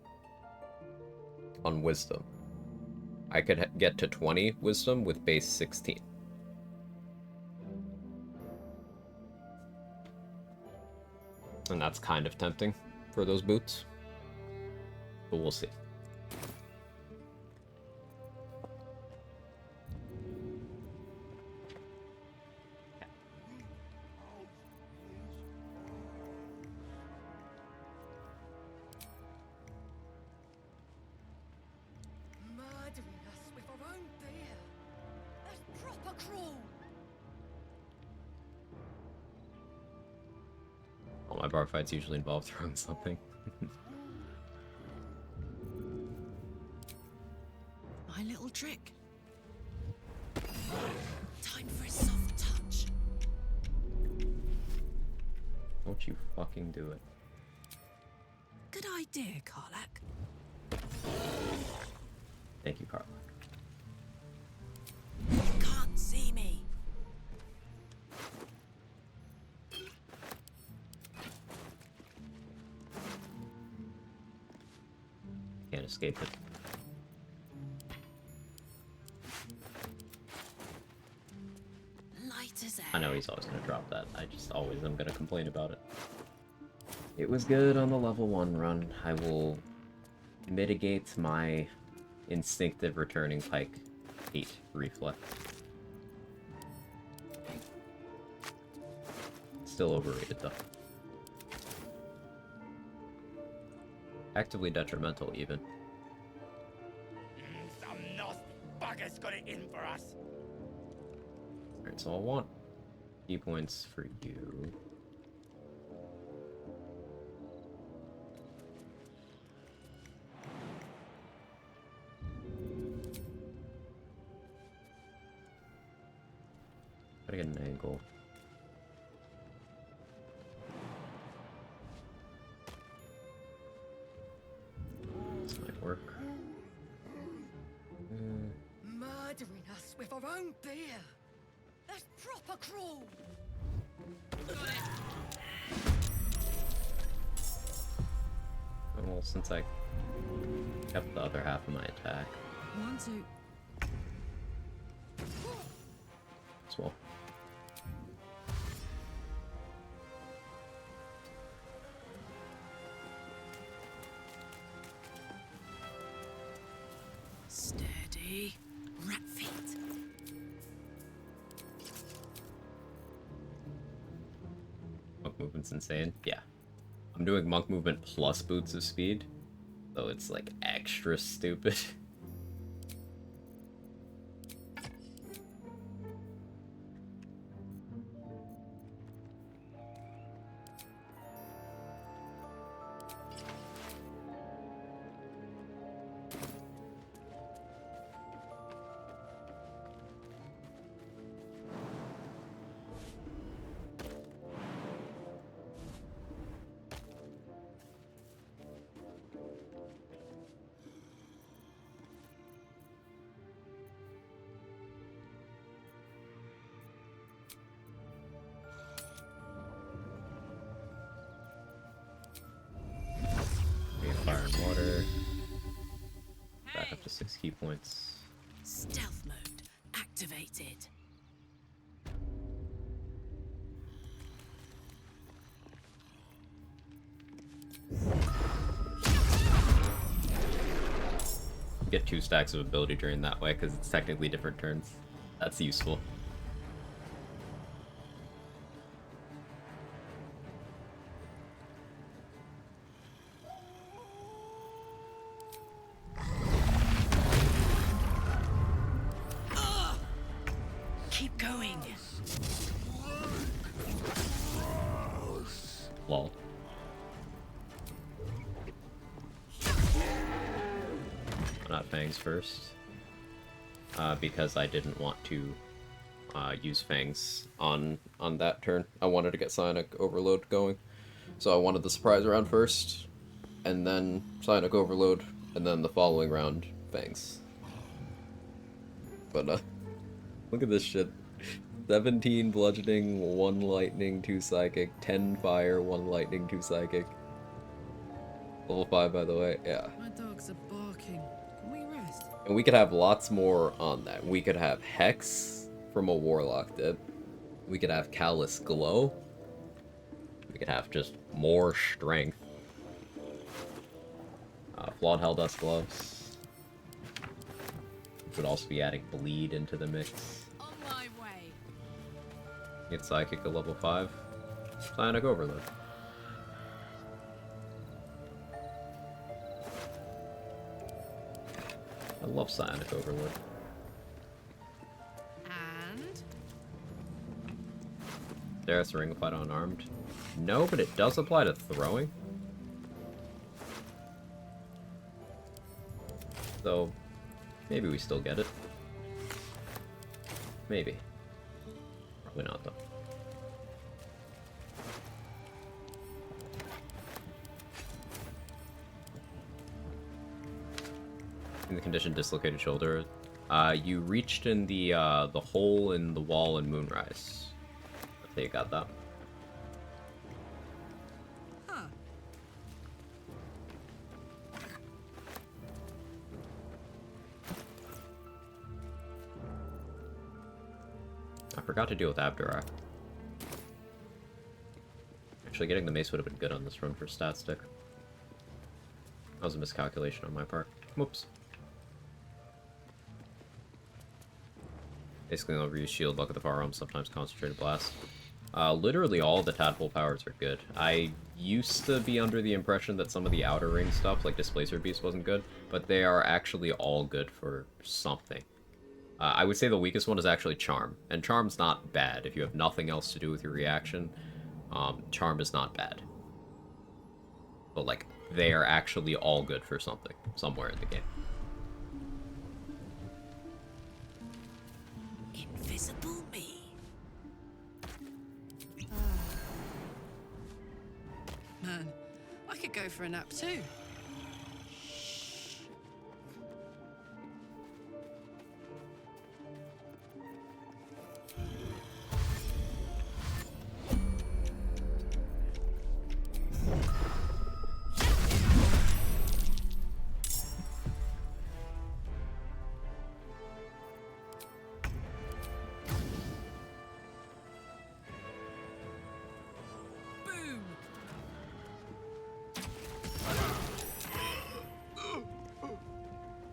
on wisdom, I could get to 20 wisdom with base 16. And that's kind of tempting for those boots. But we'll see. Murdering us with our own beer. That's proper cruel. All my bar fights usually involve throwing something. My little trick. Time for a soft touch. Don't you fucking do it. Good idea, Karlak. Thank you, Carla. You can't see me. Can't escape it. Light as air. I know he's always gonna drop that. I just always am gonna complain about it. It was good on the level 1 run. I will mitigate my instinctive returning pike 8 reflex. Still overrated though. Actively detrimental even. Some nasty bugger's got it in for us. Alright, so I'll want key points for you. Gotta get an angle. This might work. Murdering us with our own beer. That's proper cruel. Well, since I kept the other half of my attack. 1, 2. As well. Steady. Rat feet. movement's insane. Yeah. I'm doing monk movement plus boots of speed, so it's like extra stupid. Fire and water. Back up to 6 key points. Stealth mode activated. Get 2 stacks of ability during that way because it's technically different turns. That's useful. Keep going. Lol. Not Fangs first. Because I didn't want to use Fangs on that turn. I wanted to get Psionic Overload going. So I wanted the surprise round first, and then Psionic Overload, and then the following round, Fangs. But, look at this shit. 17 bludgeoning, 1 lightning, 2 psychic, 10 fire, 1 lightning, 2 psychic. Level 5, by the way, yeah. My dogs are barking. Can we rest? And we could have lots more on that. We could have Hex from a Warlock dip. We could have Callous Glow. We could have just more strength. Flawed Helldust Gloves. We could also be adding Bleed into the mix. On my way. Get Psychic at level 5. Psionic Overload. I love Psionic Overload. And? There's Ring applied to unarmed. No, but it does apply to throwing. So, maybe we still get it. Maybe. Probably not, though. In the condition dislocated shoulder, you reached in the hole in the wall in Moonrise. I think you got that. Huh. I forgot to deal with Abdurak. Actually, getting the mace would have been good on this run for stat stick. That was a miscalculation on my part. Whoops. Basically, I'll reuse Shield, Bucket the Firearm, sometimes Concentrated Blast. Literally all the Tadpole powers are good. I used to be under the impression that some of the Outer Ring stuff, like Displacer Beast, wasn't good, but they are actually all good for something. I would say the weakest one is actually Charm, and Charm's not bad. If you have nothing else to do with your reaction, Charm is not bad. But, like, they are actually all good for something, somewhere in the game. Invisible me. Man, I could go for a nap too.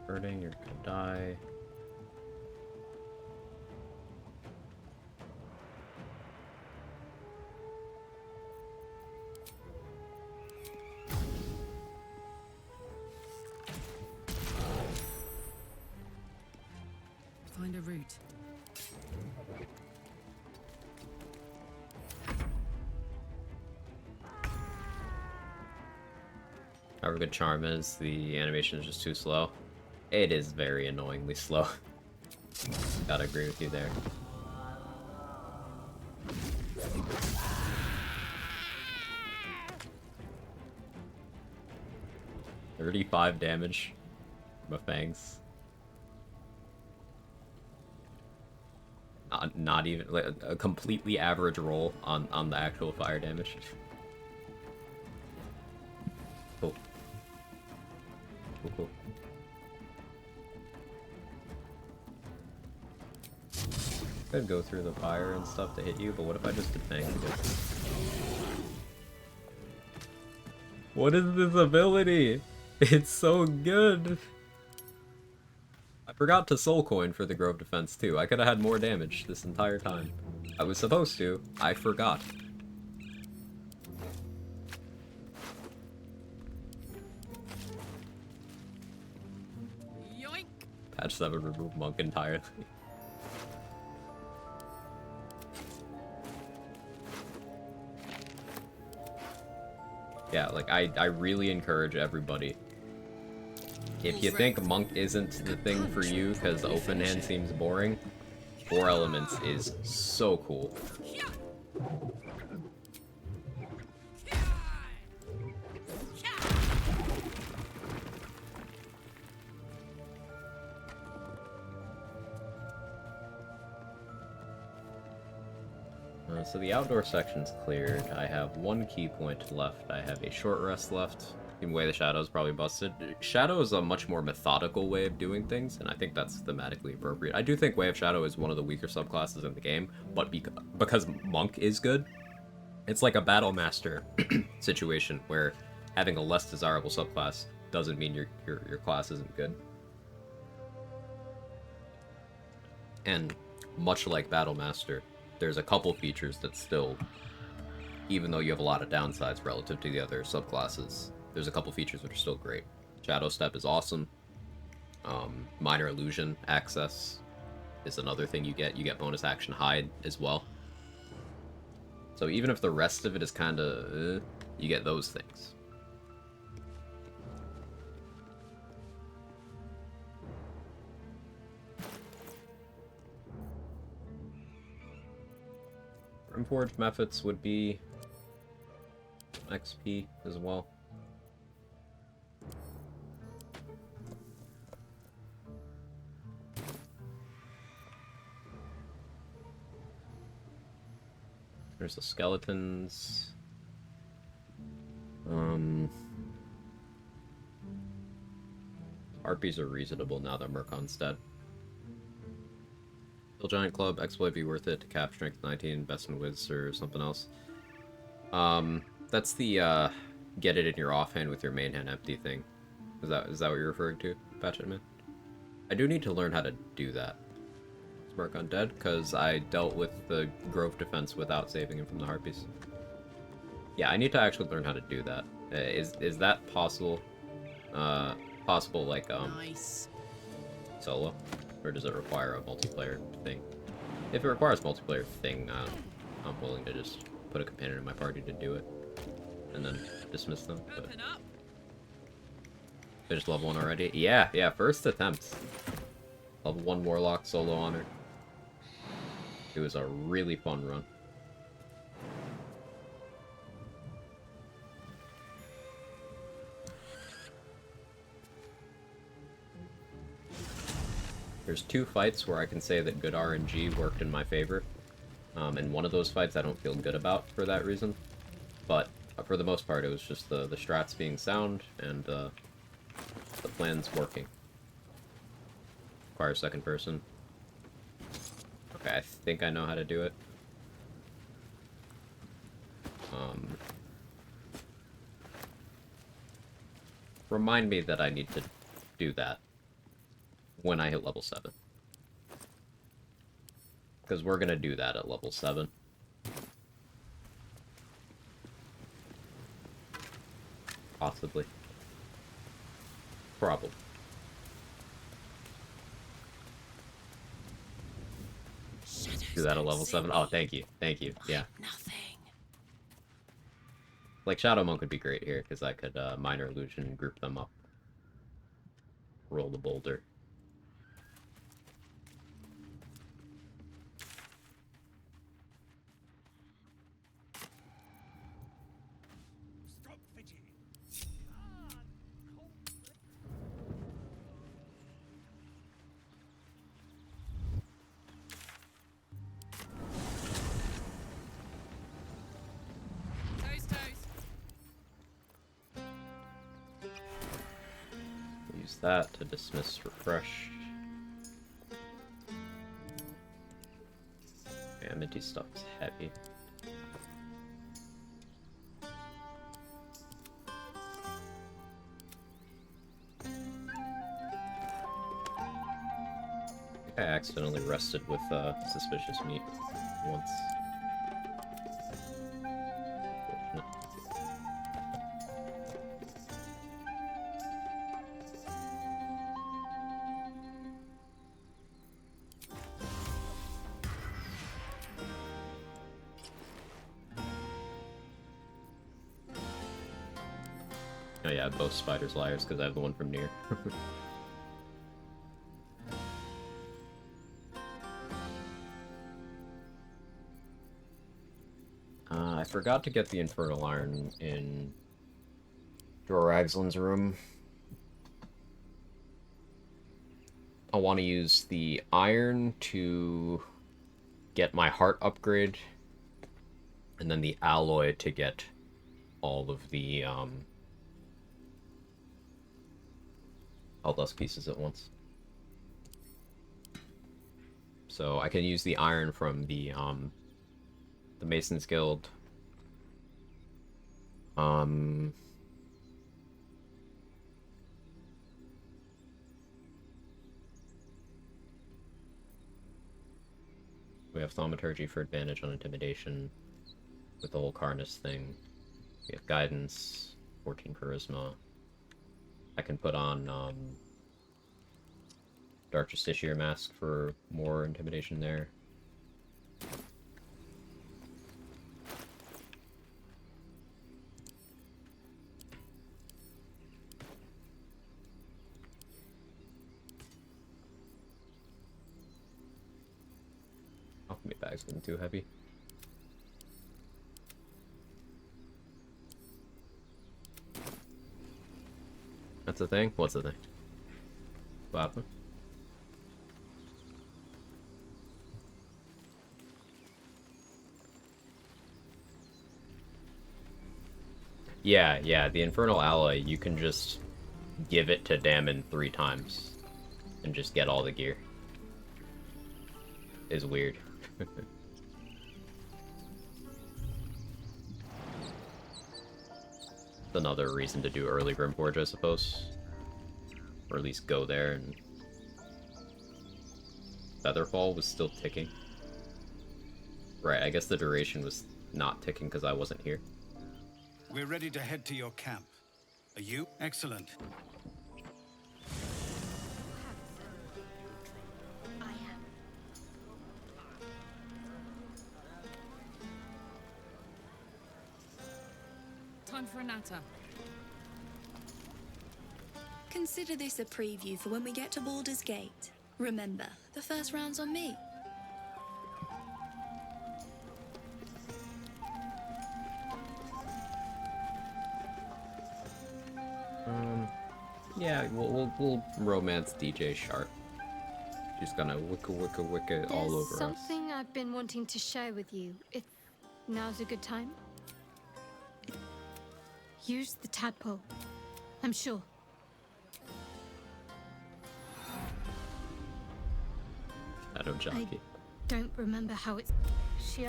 Hurting, you're gonna die. find a route. However good Charm is, the animation is just too slow. It is very annoyingly slow. Gotta agree with you there. $35 damage from a fangs. Not even like a completely average roll on the actual fire damage. Cool. Cool. Could go through the fire and stuff to hit you, but what if I just did fangs again? What is this ability? It's so good. I forgot to soul coin for the Grove defense too. I could have had more damage this entire time. I was supposed to. I forgot. Yoink! Patch 7 remove monk entirely. Yeah, like I really encourage everybody. If you think monk isn't the thing for you because open hand seems boring, 4 elements is so cool. So the outdoor section's cleared. I have 1 key point left. I have a short rest left. Even Way the Shadow's probably busted. Shadow is a much more methodical way of doing things, and I think that's thematically appropriate. I do think Way of Shadow is one of the weaker subclasses in the game, but because Monk is good, it's like a Battle Master situation where having a less desirable subclass doesn't mean your class isn't good. And much like Battle Master, there's a couple features that still, even though you have a lot of downsides relative to the other subclasses, there's a couple features that are still great. Shadow Step is awesome. Minor Illusion access is another thing you get. You get bonus action hide as well. So even if the rest of it is kind of, you get those things. Forged methods would be XP as well. There's the skeletons. Harpies are reasonable now that Murkon's dead. Kill Giant Club, exploit be worth it to cap strength 19, best in Wiz or something else. That's the get it in your offhand with your main hand empty thing. Is that what you're referring to, Patchet Man? I do need to learn how to do that. Is Murkon dead? Because I dealt with the Grove defense without saving him from the Harpies. Yeah, I need to actually learn how to do that. Is that possible? Possible like Nice. Solo? Or does it require a multiplayer thing? If it requires a multiplayer thing, I'm willing to just put a companion in my party to do it. And then dismiss them. But finished level 1 already? Yeah, first attempt. Level 1 Warlock solo honor. It was a really fun run. There's 2 fights where I can say that good RNG worked in my favor. And one of those fights I don't feel good about for that reason. But for the most part, it was just the strats being sound and the plans working. Require second person. Okay, I think I know how to do it. Remind me that I need to do that when I hit level 7. Because we're gonna do that at level 7. Possibly. Probably. through that at level 7. Oh, thank you. Thank you. Yeah. Nothing. Like, Shadow Monk would be great here, because I could Minor Illusion group them up. Roll the boulder. Stop fidgeting. Toes, toes. Use that to dismiss refresh. Yeah, minty stuff's heavy. I accidentally rested with suspicious meat once. Unfortunate. Oh yeah, both spiders liars because I have the one from Nere. I forgot to get the Infernal Iron in Doragzlin's room. I want to use the iron to get my heart upgrade, and then the alloy to get all of the Eldust pieces at once. So I can use the iron from the Mason's Guild. We have Thaumaturgy for advantage on intimidation with the whole Karnus thing. We have guidance, 14 charisma. I can put on Dark Justiciar Mask for more intimidation there. Alchemy bag's getting too heavy. That's the thing? What's the thing? What happened? Yeah, the Infernal Alloy, you can just give it to Damon 3 times and just get all the gear. Is weird. Another reason to do early Grimforge, I suppose. Or at least go there and... Featherfall was still ticking. Right, I guess the duration was not ticking because I wasn't here. We're ready to head to your camp. Are you? Excellent. Time for a natter. Consider this a preview for when we get to Baldur's Gate. Remember, the first round's on me. Yeah, we'll romance DJ Sharp. She's gonna wicca all over us. Something I've been wanting to share with you. If now's a good time. Use the tadpole. I'm sure. Shadow Jockey. Don't remember how it's... You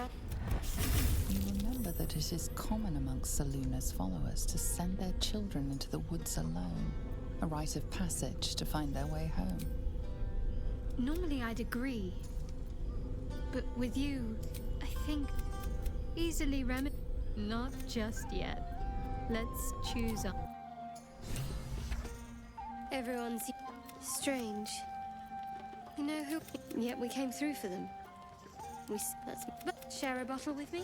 remember that it is common amongst Saluna's followers to send their children into the woods alone, a rite of passage to find their way home. Normally I'd agree. But with you, I think easily Not just yet. Let's choose up. Everyone's strange. You know who? Yet we came through for them. Let's share a bottle with me.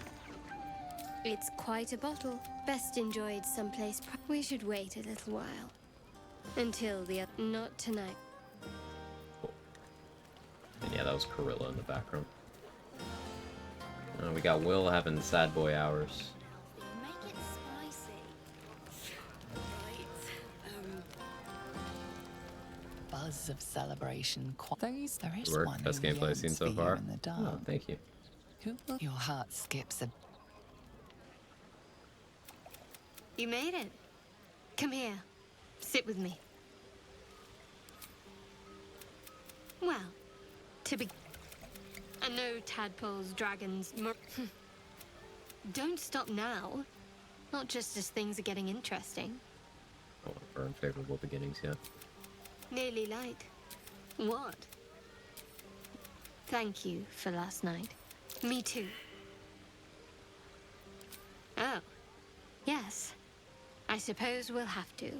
It's quite a bottle. Best enjoyed someplace. We should wait a little while. Until the not tonight. And yeah, that was Gorilla in the background. We got Will having sad boy hours. Make it spicy. Buzz of celebration. Those there is Work. one Best who gameplay I've seen yearns so for you far. in the dark. Oh, thank you. Who will your heart skips a You made it. Come here. Sit with me. Well, to be... I know tadpoles, dragons, Don't stop now. Not just as things are getting interesting. I want to burn favorable beginnings yet. Nearly light. What? Thank you for last night. Me too. Oh. Yes. I suppose we'll have to.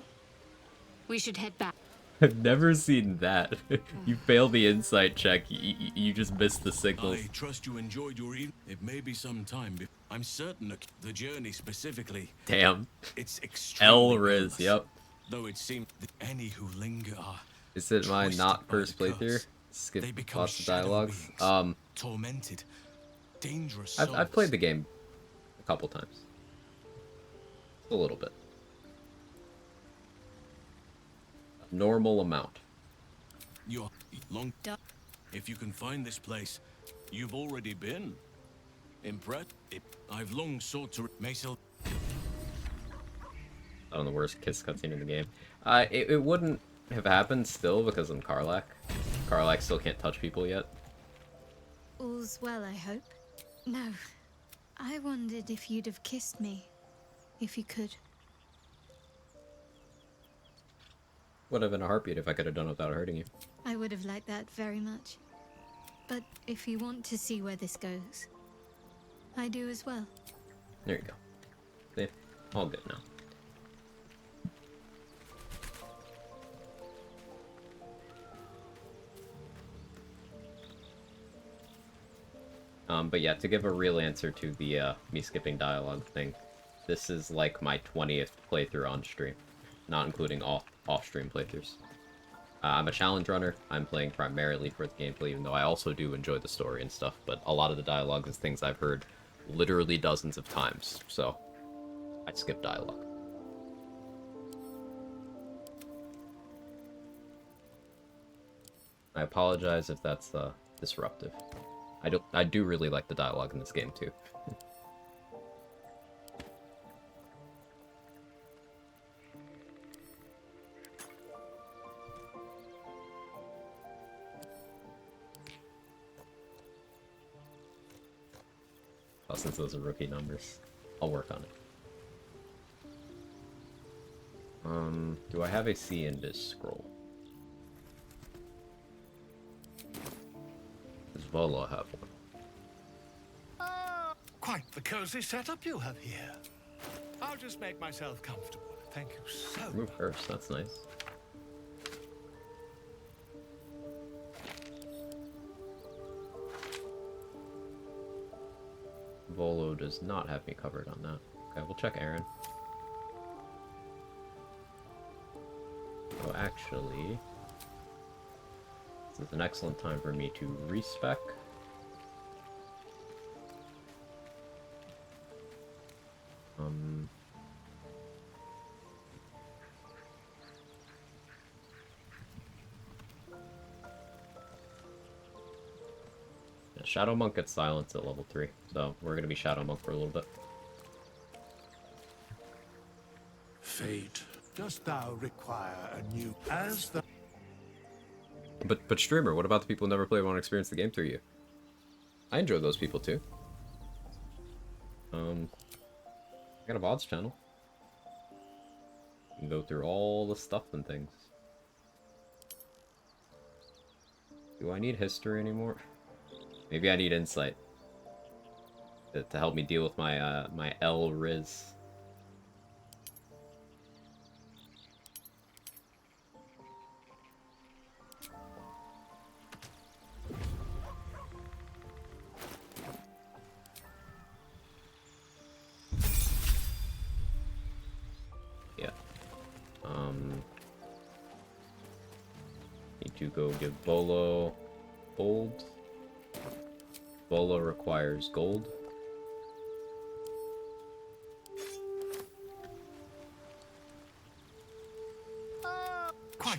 We should head back. I've never seen that. You fail the insight check, you just miss the signals. I trust you enjoyed your evening. It may be some time, but I'm certain that the journey specifically... Damn. It's extremely L Riz, perilous. yep. Though it seems that any who linger are... Is it my twisted not by first the playthrough? curse. Skip They become lots of shadow dialogues. beings, tormented, dangerous I've souls. played the game a couple times. A little bit. Normal amount. You're long... If you can find this place, you've already been. Impressed? I've long sought to... Maisel... I don't know, the worst kiss cutscene in the game. It wouldn't have happened still because I'm Karlach. Karlach still can't touch people yet. All's well, I hope. No. I wondered if you'd have kissed me. If you could. Would have been a heartbeat if I could have done it without hurting you. I would have liked that very much. But if you want to see where this goes, I do as well. There you go. See? All good now. But yeah, to give a real answer to the me skipping dialogue thing, this is like my 20th playthrough on stream, not including off-stream playthroughs. I'm a challenge runner. I'm playing primarily for the gameplay, even though I also do enjoy the story and stuff, but a lot of the dialogue is things I've heard literally dozens of times, so I skip dialogue. I apologize if that's disruptive. I do really like the dialogue in this game too. Oh, since those are rookie numbers, I'll work on it. Do I have a C in this scroll? Does Volo have one? Quite the cozy setup you have here. I'll just make myself comfortable. Thank you so Move first, that's nice. Volo does not have me covered on that. Okay, we'll check Aaron. So actually, this is an excellent time for me to respec. Yeah, Shadow Monk gets silenced at level 3, so we're gonna be Shadow Monk for a little bit. Fate, dost thou require a new as the But streamer, what about the people who never played want to experience the game through you? I enjoy those people too. I got a VODs channel. You can go through all the stuff and things. Do I need history anymore? Maybe I need insight to help me deal with my my L Riz. need to go give Bolo gold. Bolo requires gold.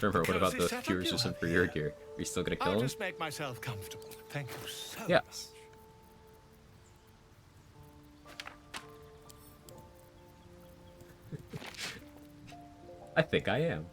Remember, what about the cure system for your gear? Are you still gonna kill I'll him? just make myself comfortable. Thank you so Yes. I think I am.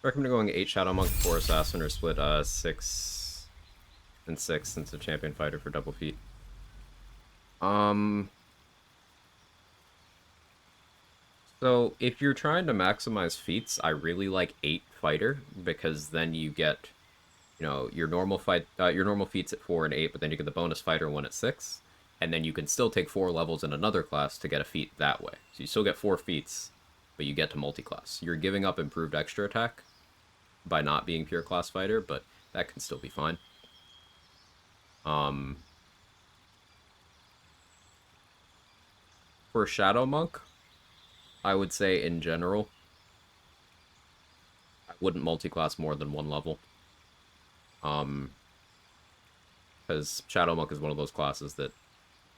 Recommend going 8 Shadow Monk, 4 Assassin, or split 6 and 6 since a champion fighter for double feet. So if you're trying to maximize feats, I really like 8 fighter because then you get, you know, your normal feats at 4 and 8, but then you get the bonus fighter one at 6, and then you can still take 4 levels in another class to get a feat that way. So you still get 4 feats, but you get to multi-class. You're giving up improved extra attack by not being pure class fighter, but that can still be fine. For Shadow Monk, I would say in general, I wouldn't multi-class more than 1 level. Because Shadow Monk is one of those classes that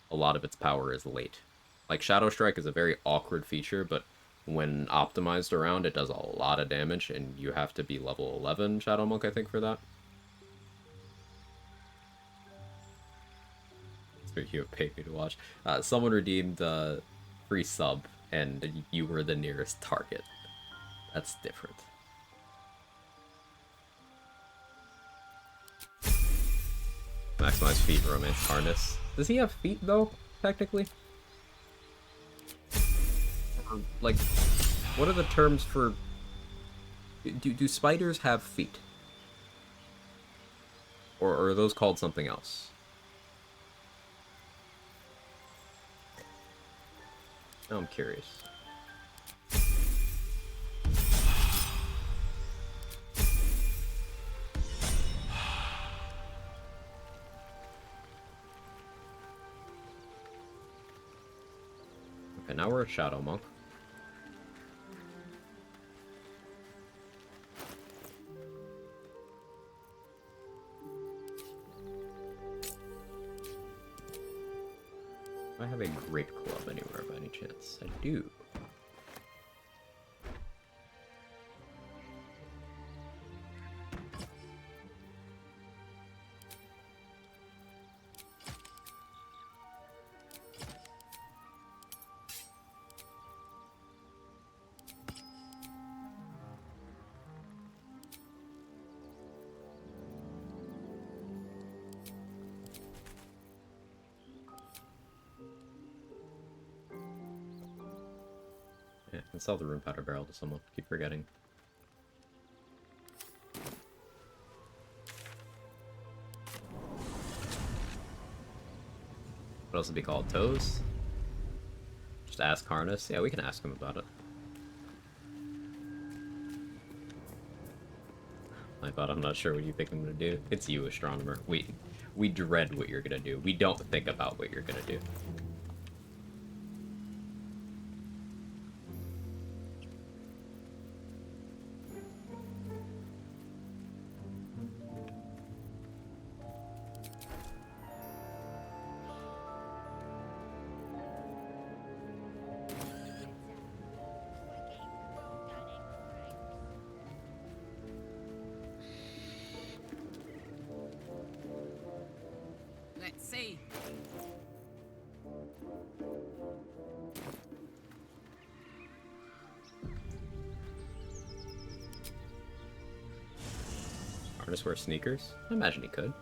a lot of its power is late. Like, Shadow Strike is a very awkward feature, but when optimized around, it does a lot of damage, and you have to be level 11 Shadow Monk, I think, for that. You have paid me to watch. Someone redeemed free sub, and you were the nearest target. That's different. Maximize feet, romance, harness. Does he have feet, though, technically? Or, like, what are the terms for... Do spiders have feet? Or are those called something else? Now I'm curious. Okay, now we're a Shadow Monk. Do I have a Great Club anywhere by any chance? I do. Yeah, I can sell the Rune Powder Barrel to someone. Keep forgetting. What else would be called? Toes? Just ask Harness? Yeah, we can ask him about it. I thought I'm not sure what you think I'm gonna do. It's you, Astronomer. We dread what you're gonna do. We don't think about what you're gonna do. Let's see. Artist wear sneakers? I imagine he could.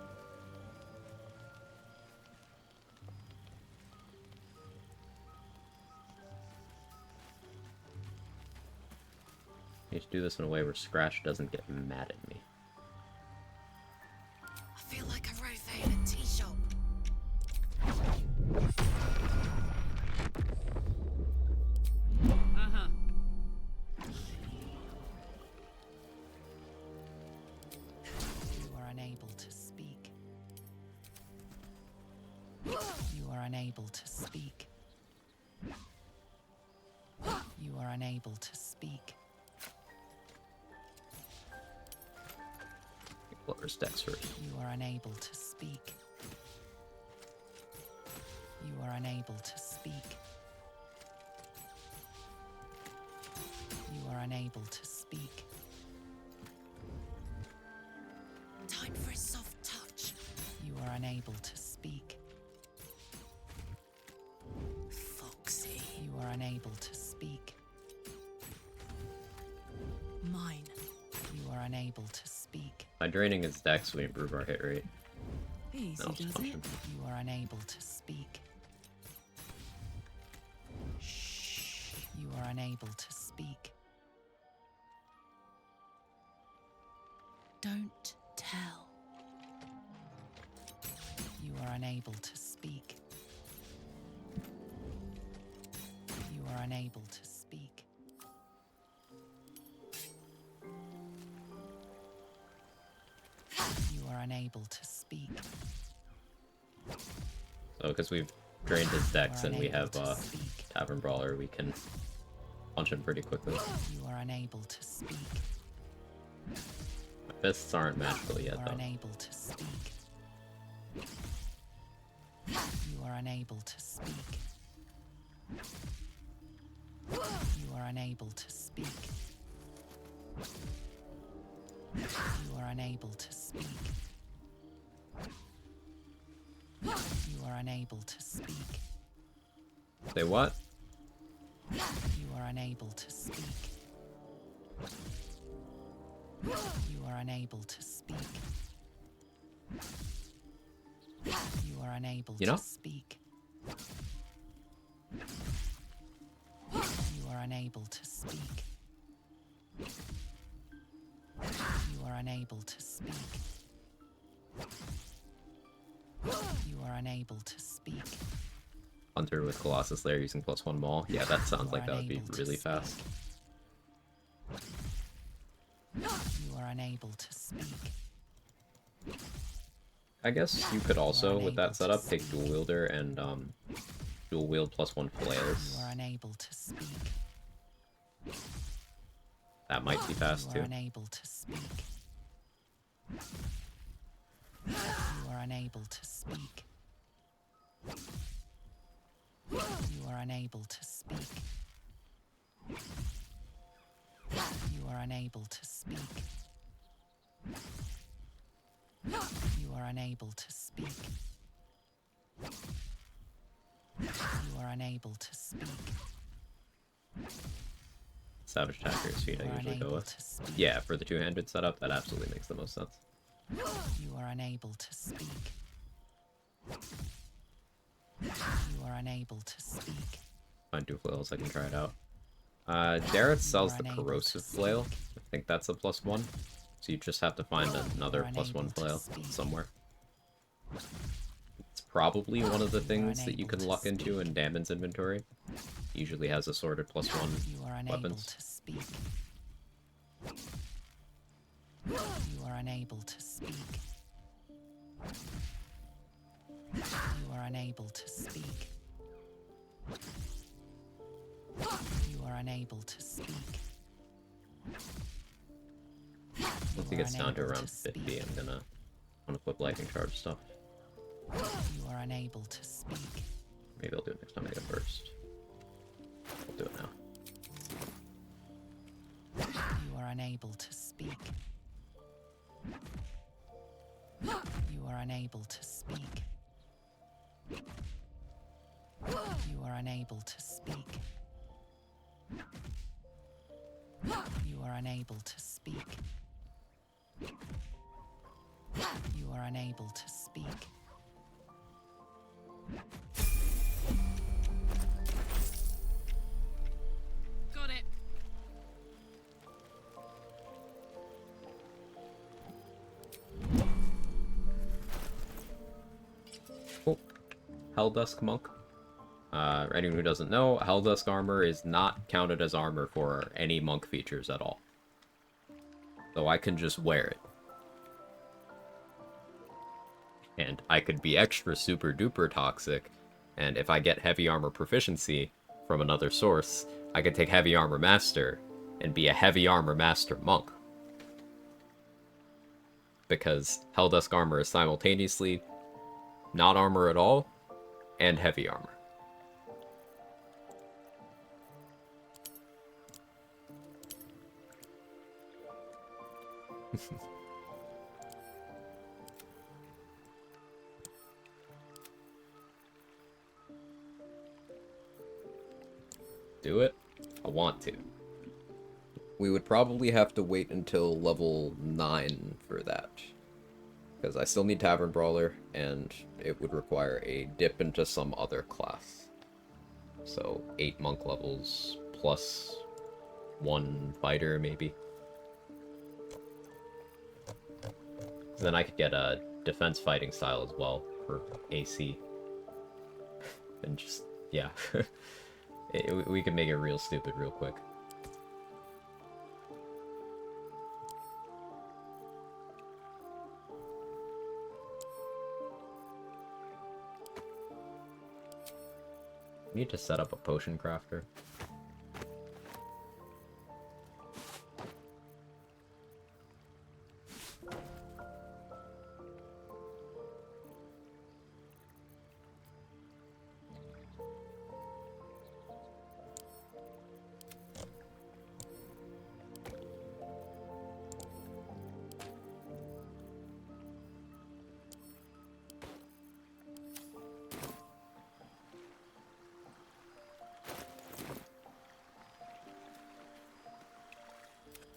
Need to do this in a way where Scratch doesn't get mad at me. I feel like a rose in a tea shop. are unable to speak. You are unable to speak. Lower's dex first. You are unable to speak. You are unable to speak. You are unable to speak. Time for a soft touch. You are unable to speak. Foxy. You are unable to speak. Mine. You are unable to speak. By draining his dex, we improve our hit rate. Easy That'll does function. it. You are unable to speak. Shh. You are unable to speak. Don't tell. You are unable to speak. You are unable to speak. You are unable to speak. So, because we've drained his dex and we have Tavern Brawler, we can punch him pretty quickly. You are unable to speak. My fists aren't magical yet, You are though. unable to speak. You are unable to speak. You are unable to speak. You are unable to speak. You are unable to speak. Say what? You are unable to speak. You are unable to speak. You are unable You know? to speak. You are unable to speak. You are unable to speak. You are unable to speak. Hunter with Colossus Lair using +1 maul. Yeah, that sounds like that would be really fast. You are unable to speak. I guess you could also, with that setup, take Dual Wielder and dual wield +1 flails. You are unable to speak. That might be fast You are too. unable to speak. You are unable to speak. You are unable to speak. You are unable to speak. You are unable to speak. You are unable to speak. Savage Attacker's feet I You are usually go unable with. to speak. Yeah, for the two-handed setup, that absolutely makes the most sense. You are unable to speak. You are unable to speak. Find two flails, I can try it out. Dareth sells the Corrosive Flail. I think that's a +1. So you just have to find another +1 flail somewhere. It's probably one of the things that you can luck into in Damon's inventory. Usually has assorted +1 You are unable weapons. to speak. You are unable to speak. You are unable to speak. You are unable to speak. Once he gets down to around 50, I'm gonna flip lightning charge stuff. You are unable to speak. Maybe I'll do it next time I get first. I'll do it now. You are unable to speak. You are unable to speak. You are unable to speak. You are unable to speak. You are unable to speak. Got it. Cool. Helldusk Monk. Anyone who doesn't know, Helldusk armor is not counted as armor for any monk features at all. So I can just wear it. And I could be extra super duper toxic And if I get heavy armor proficiency from another source, I could take heavy armor master and be a heavy armor master monk. Because Helldusk armor is simultaneously not armor at all and heavy armor. Do it? I want to. We would probably have to wait until level 9 for that. Because I still need Tavern Brawler, and it would require a dip into some other class. So, 8 monk levels, plus 1 fighter, maybe. So then I could get a defense fighting style as well, for AC. And just, yeah. We could make it real stupid real quick. Need to set up a potion crafter.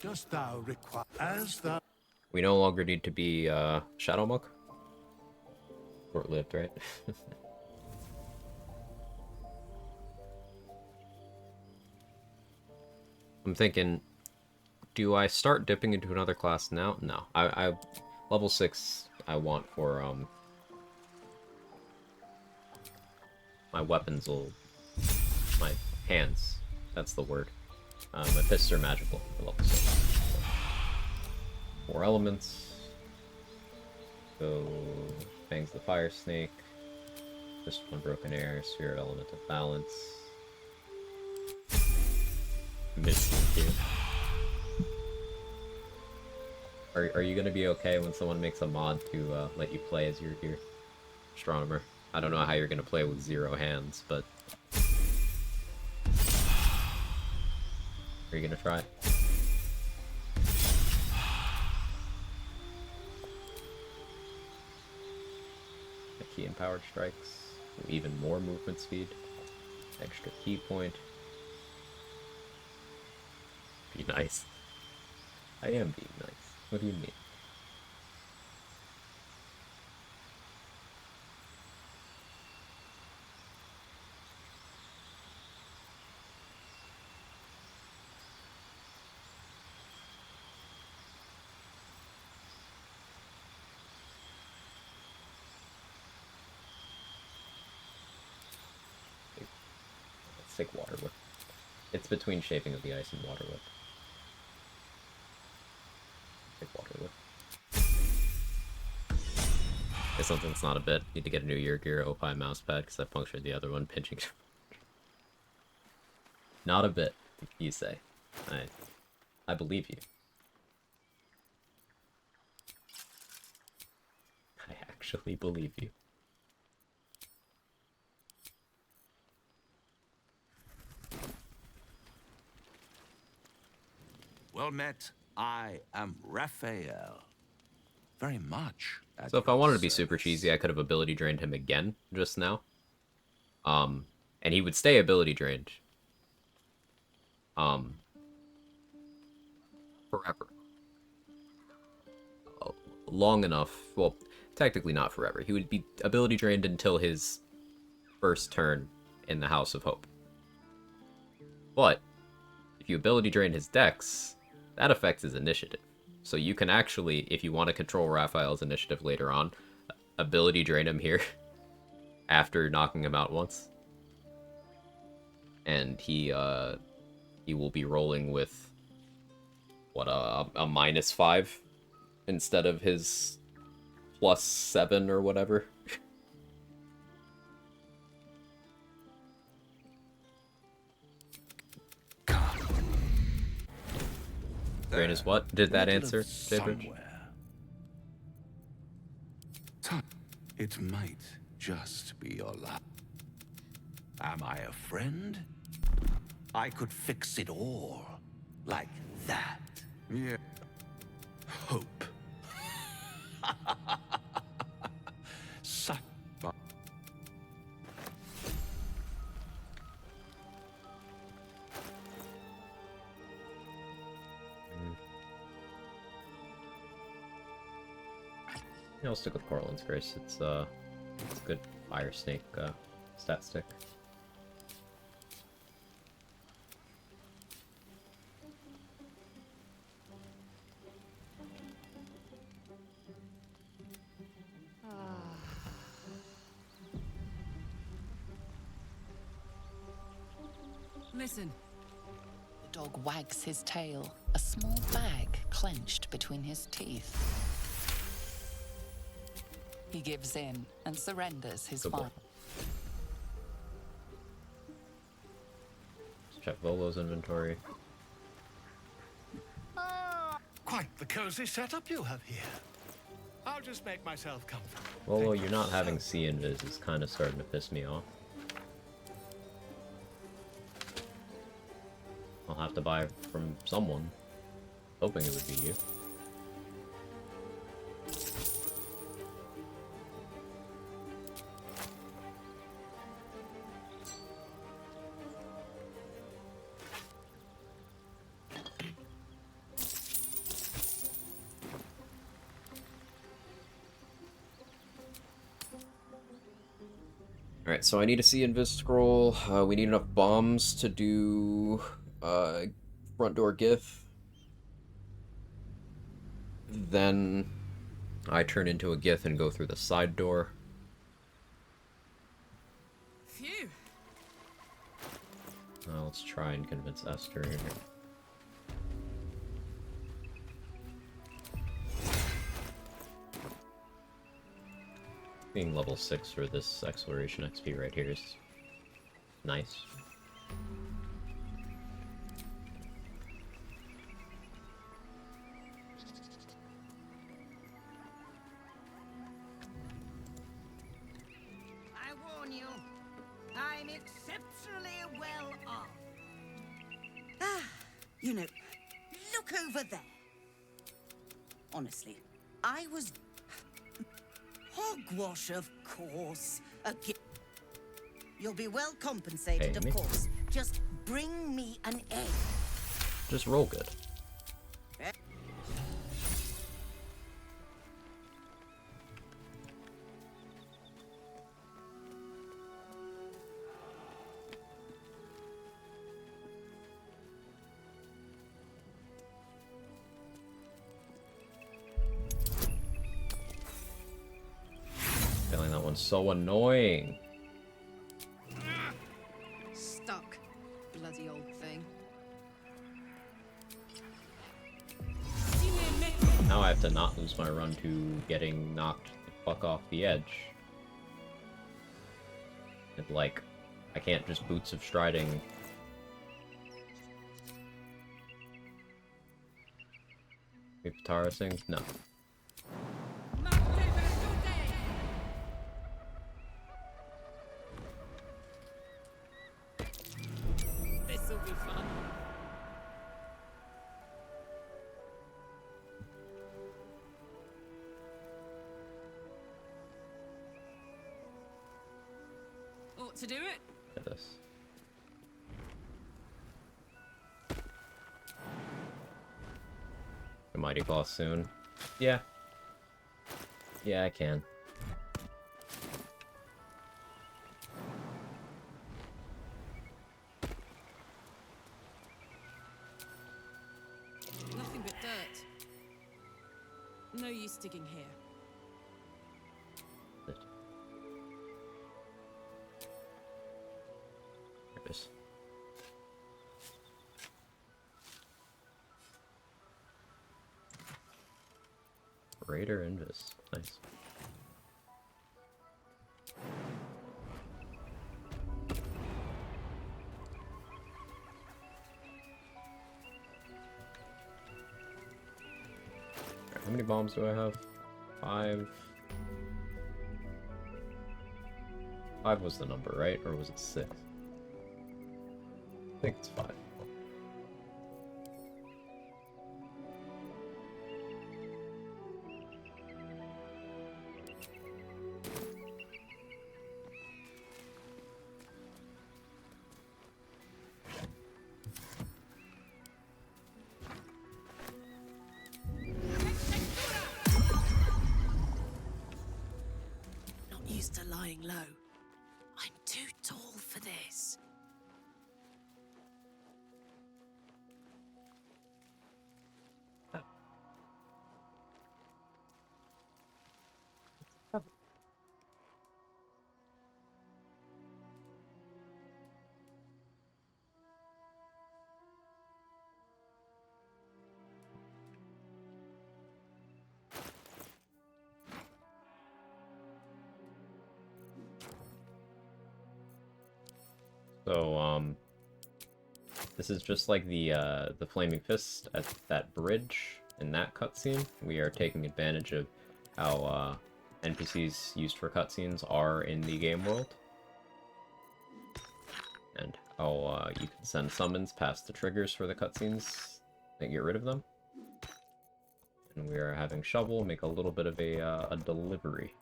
Dost thou require as thou We no longer need to be Shadow Monk. Short-lived, right? I'm thinking, do I start dipping into another class now? No. I level 6 I want for my weapons will, my hands, that's the word. My fists are magical for level 6. 4 elements. So, Fangs the Fire Snake. Just 1 Broken Air, Sphere of Elemental Balance. Mid-sync here. Are you gonna be okay when someone makes a mod to let you play as your astronomer? I don't know how you're gonna play with 0 hands, but... Are you gonna try? A key and powered strikes. Even more movement speed. Extra key point. Be nice. I am being nice. What do you mean? Sick water whip. It's between shaping of the ice and water whip. Sick water whip. It's something that's not a bit. Need to get a new Year Gear Opie mouse pad because I punctured the other one pinching. Not a bit, you say. I believe you. I actually believe you. Well met. I am Raphael. Very much. So if I wanted to be super cheesy, I could have ability drained him again just now. And he would stay ability drained. Forever. Long enough. Well, technically not forever. He would be ability drained until his first turn in the House of Hope. But if you ability drain his dex, that affects his initiative. So you can actually, if you want to control Raphael's initiative later on, ability drain him here after knocking him out once. And he will be rolling with, what, a -5 instead of his +7 or whatever. brain is what? Did that Middle answer, of Jaybridge? somewhere. It might just be your luck. Am I a friend? I could fix it all. Like that. Yeah. Hope. Such. Yeah, I'll stick with Corlin's Grace. It's a good fire snake stat stick. Listen. The dog wags his tail, a small bag clenched between his teeth. He gives in and surrenders his find. Let's check Volo's inventory. Quite the cozy setup you have here. I'll just make myself comfortable. Volo, you're not having C invis is kind of starting to piss me off. I'll have to buy from someone. Hoping it would be you. Alright, so I need a C invis scroll. We need enough bombs to do front door gif. Then I turn into a gith and go through the side door. Phew. Let's try and convince Esther here. Being level 6 for this exploration XP right here is nice. I warn you, I'm exceptionally well off. Ah, you know, look over there. Honestly, I was... Hogwash, of course. You'll be well compensated, Hey, of course. Just bring me an egg. Just roll good. Feeling that one's so annoying. Stuck. Bloody old thing. Now I have to not lose my run to getting knocked the fuck off the edge. And like, I can't just boots of striding. Tara sings? No. This'll be fun. Ought to do it. At this. A mighty boss soon. Yeah. Yeah, I can. Nothing but dirt. No use digging here. There it is. Raider Invis. Nice. How many bombs do I have? 5. 5 was the number, right? Or was it 6? I think it's 5. Not used to lying low. I'm too tall for this. So, this is just like the Flaming Fist at that bridge in that cutscene. We are taking advantage of how NPCs used for cutscenes are in the game world, and how you can send summons past the triggers for the cutscenes and get rid of them. And we are having Shovel make a little bit of a delivery.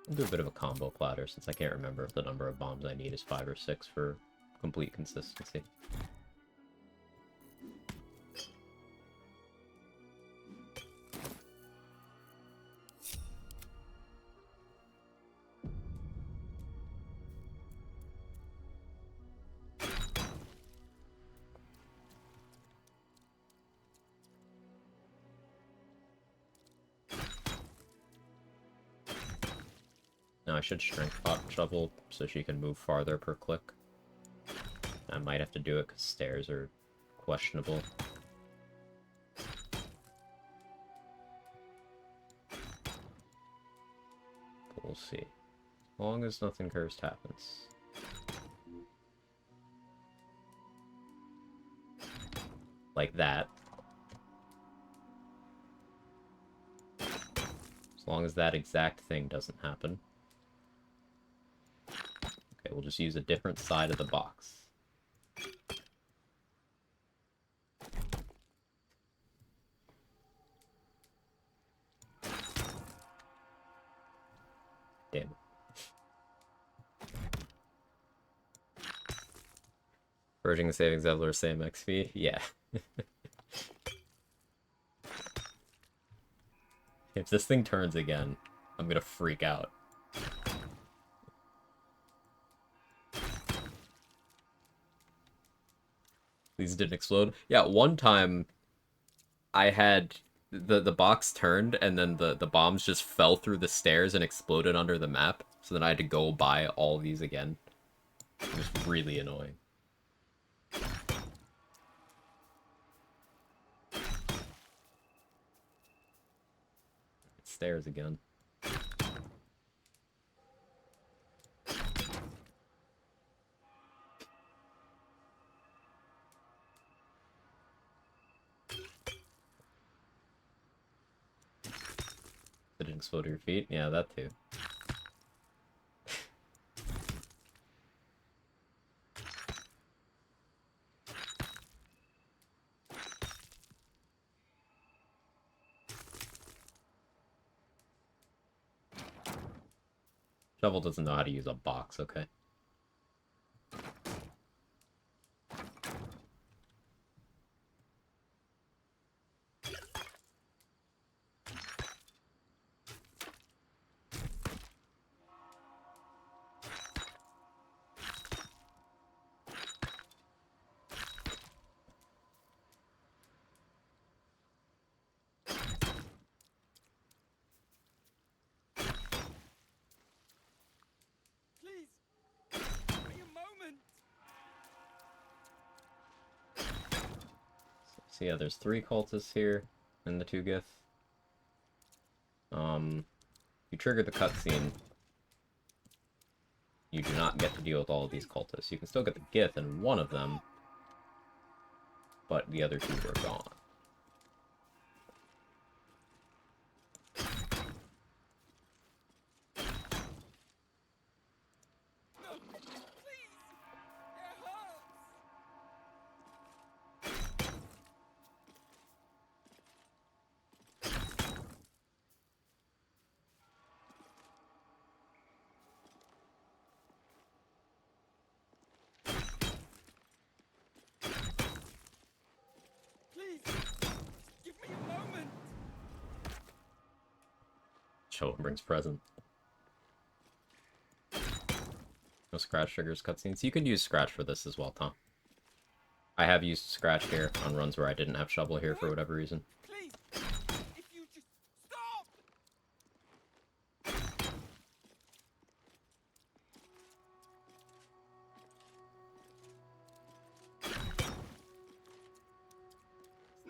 I'll do a bit of a combo platter since I can't remember if the number of bombs I need is 5 or 6 for complete consistency. Now I should strength pot Shovel so she can move farther per click. I might have to do it because stairs are questionable. But we'll see. As long as nothing cursed happens. Like that. As long as that exact thing doesn't happen. Okay, we'll just use a different side of the box. Damn it. Purging the savings level or same XP? Yeah. If this thing turns again, I'm gonna freak out. These didn't explode. Yeah, one time I had the box turned and then the bombs just fell through the stairs and exploded under the map. So then I had to go buy all these again. It was really annoying. Stairs again. Did it explode at your feet? Yeah, that too. Shovel doesn't know how to use a box, okay? So yeah, there's 3 cultists here in the 2 gith. You trigger the cutscene. you do not get to deal with all of these cultists. You can still get the gift in one of them, but the other two are gone. Children brings present. No scratch triggers cutscenes. You can use scratch for this as well, Tom. I have used scratch here on runs where I didn't have shovel here for whatever reason.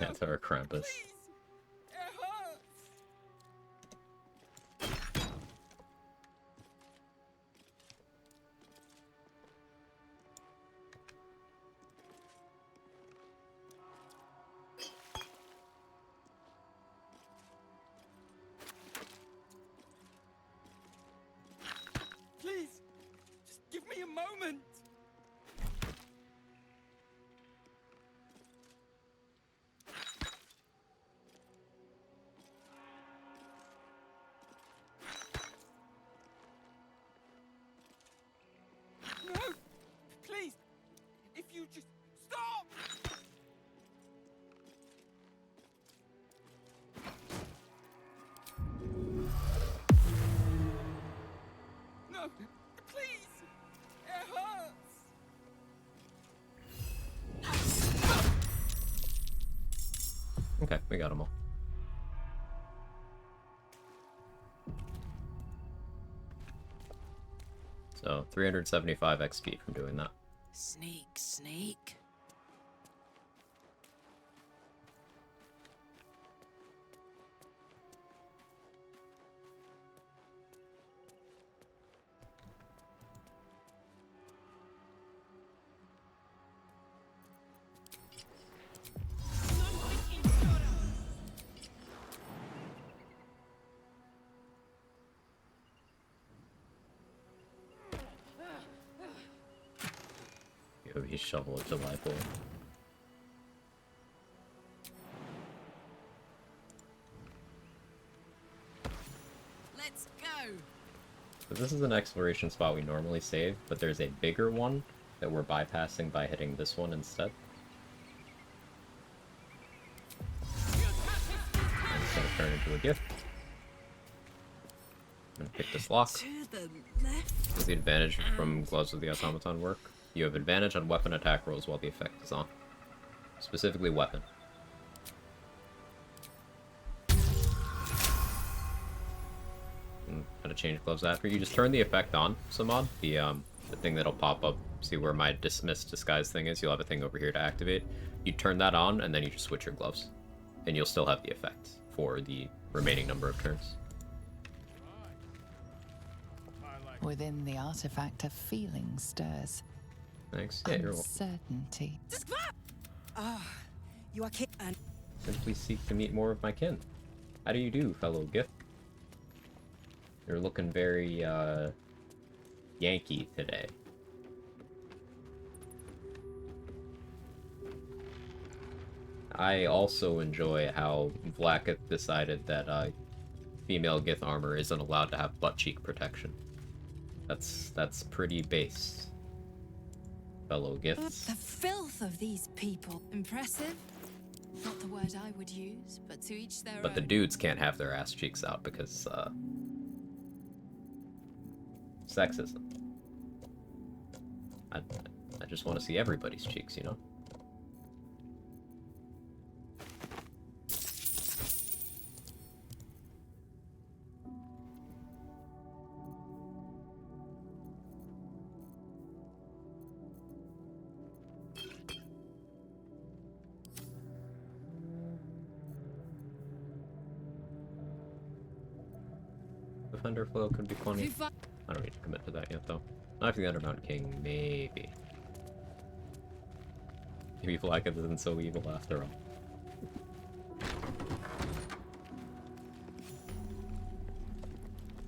That's our Krampus. Please, just give me a moment. No, please, if you just stop. No, please, it hurts. Okay, we got them all. So, 375 XP from doing that. Sneak, sneak. His shovel is delightful. Let's go. So this is an exploration spot we normally save, but there's a bigger one that we're bypassing by hitting this one instead. And it's going to turn into a gift. I'm going to pick this lock. Does the advantage from Gloves of the Automaton work? You have advantage on weapon attack rolls while the effect is on. Specifically weapon. How to change gloves after. You just turn the effect on, Samad. The thing that'll pop up. See where my dismissed disguise thing is? You'll have a thing over here to activate. You turn that on, and then you just switch your gloves. And you'll still have the effect for the remaining number of turns. Within the artifact, a feeling stirs. Thanks. Yeah, you're welcome. Uncertainty. You are kin and Simply seek to meet more of my kin. How do you do, fellow gift? You're looking very, Yankee today. I also enjoy how Vlaakith decided that, female Gith armor isn't allowed to have butt cheek protection. That's pretty base. Fellow Giths. The filth of these people. Impressive? Not the word I would use, but to each their But the own. dudes can't have their ass cheeks out because, sexism. I just want to see everybody's cheeks, you know? Defender flow could be funny. I don't need to commit to that yet, though. Not the Underground King, maybe. Maybe Vlaakith isn't so evil after all.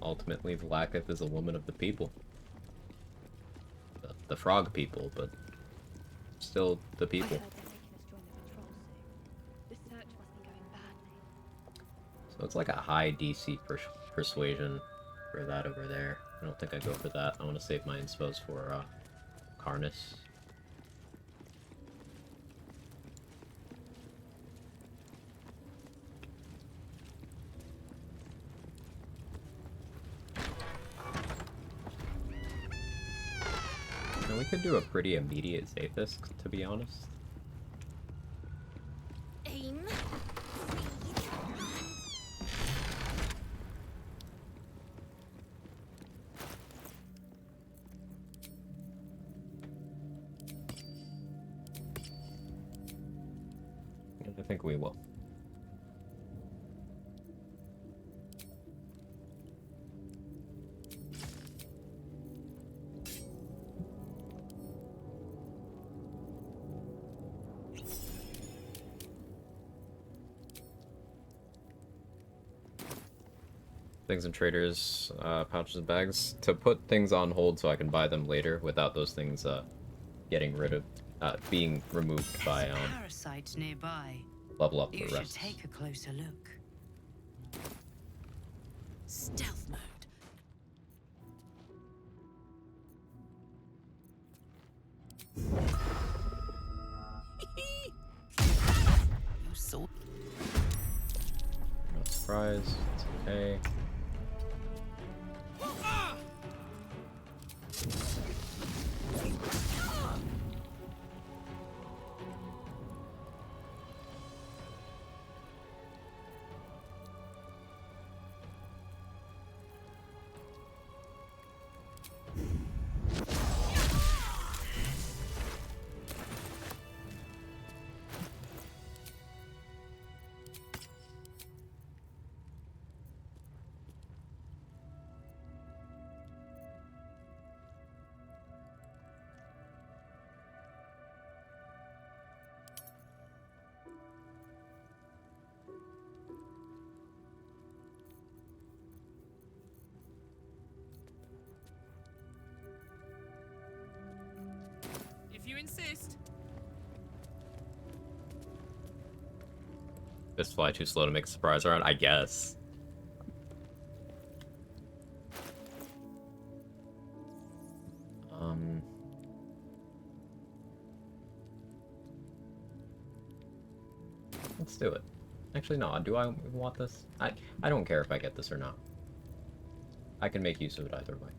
Ultimately, Vlaakith is a woman of the people. The frog people, but still the people. So it's like a high DC persuasion for that over there. I don't think I'd go for that. I want to save my inspos for Karnas. We could do a pretty immediate Zathis, to be honest. Aim. I think we will. Things and traders, pouches and bags, to put things on hold so I can buy them later without those things getting rid of, being removed by Parasites nearby. level up You the should rest. take a closer look. Stealth mode. You saw. No surprise, it's okay. If you insist. This fly too slow to make a surprise around, I guess. Let's do it. Actually, no. Do I want this? I don't care if I get this or not. I can make use of it either way.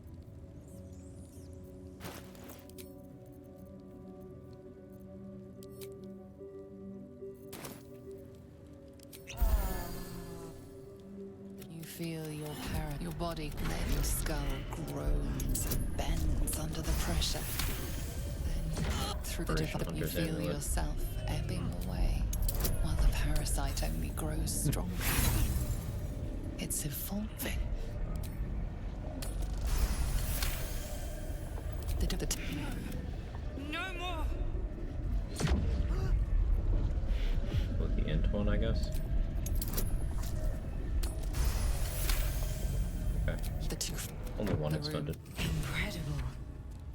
You feel your body, let your skull groans and bends under the pressure. Then through the divide, you feel yourself ebbing away, while the parasite only grows stronger. It's evolving. No more. With the int one, I guess. Okay. Only one expended. Incredible.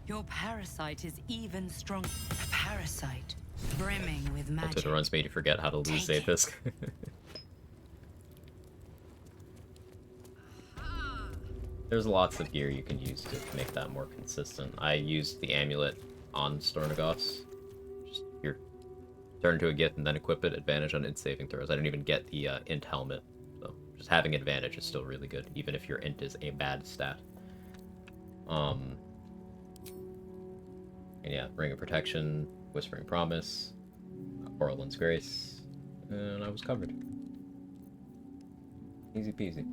Your parasite is even stronger. A parasite brimming with magic. Until the runs made you forget how to lose Zathis. There's lots of gear you can use to make that more consistent. I used the amulet on Stornagos. Just your turn to a gift and then equip it. Advantage on int saving throws. I didn't even get the int helmet. So just having advantage is still really good, even if your int is a bad stat. And yeah, Ring of Protection, Whispering Promise, Orland's Grace, and I was covered. Easy peasy.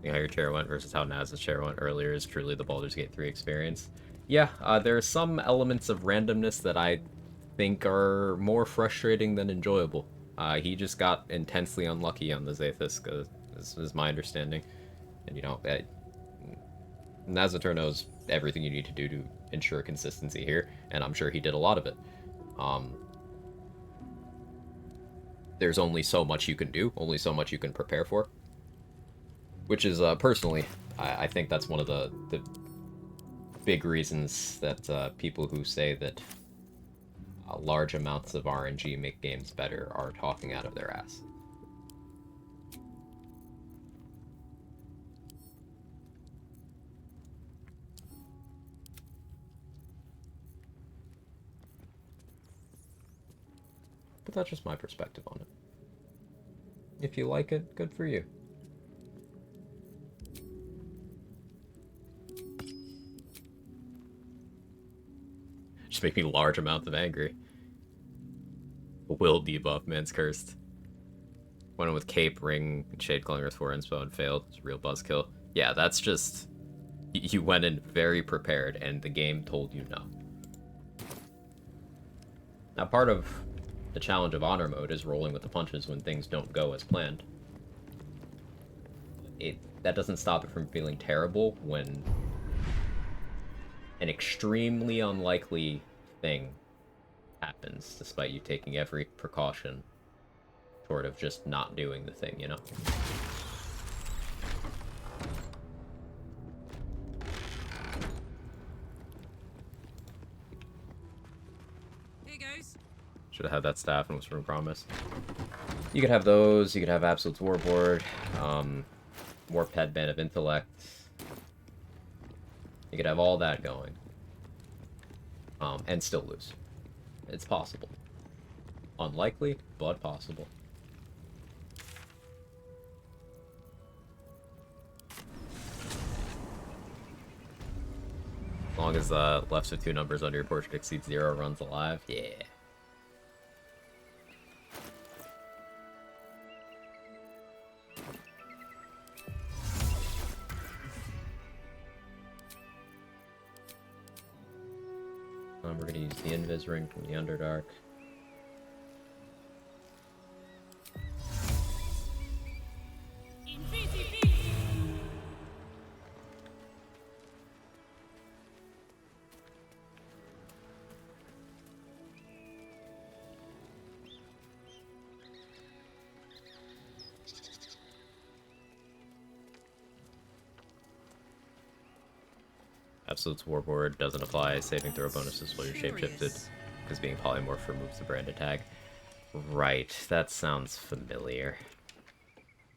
how your chair went versus how Naz's chair went earlier is truly the Baldur's Gate 3 experience. Yeah, there are some elements of randomness that I think are more frustrating than enjoyable. He just got intensely unlucky on the Zathis, is my understanding. And, you know, Nazatur knows everything you need to do to ensure consistency here, and I'm sure he did a lot of it. There's only so much you can do, only so much you can prepare for. Which is, personally, I think that's one of the big reasons that people who say that large amounts of RNG make games better are talking out of their ass. But that's just my perspective on it. If you like it, good for you. Just make me large amounts of angry. Will debuff, man's cursed. Went in with Cape, Ring, and Shadeclinger with 4 inspo and failed. It's a real buzzkill. Yeah, that's just... You went in very prepared, and the game told you no. Now, part of the challenge of Honor Mode is rolling with the punches when things don't go as planned. That doesn't stop it from feeling terrible when an extremely unlikely thing happens, despite you taking every precaution toward of just not doing the thing, you know? Here goes. Should have had that staff and Whispering Promise. You could have those, you could have Absolute's Warboard, Warped Headband of Intellect. You could have all that going. And still lose. It's possible. Unlikely, but possible. As long as the left of 2 numbers under your portrait exceeds 0 runs alive, yeah. We're gonna use the Invis Ring from the Underdark. Absolute's Warboard doesn't apply saving throw bonuses while you're shapeshifted, because being polymorph removes the branded tag. Right, that sounds familiar.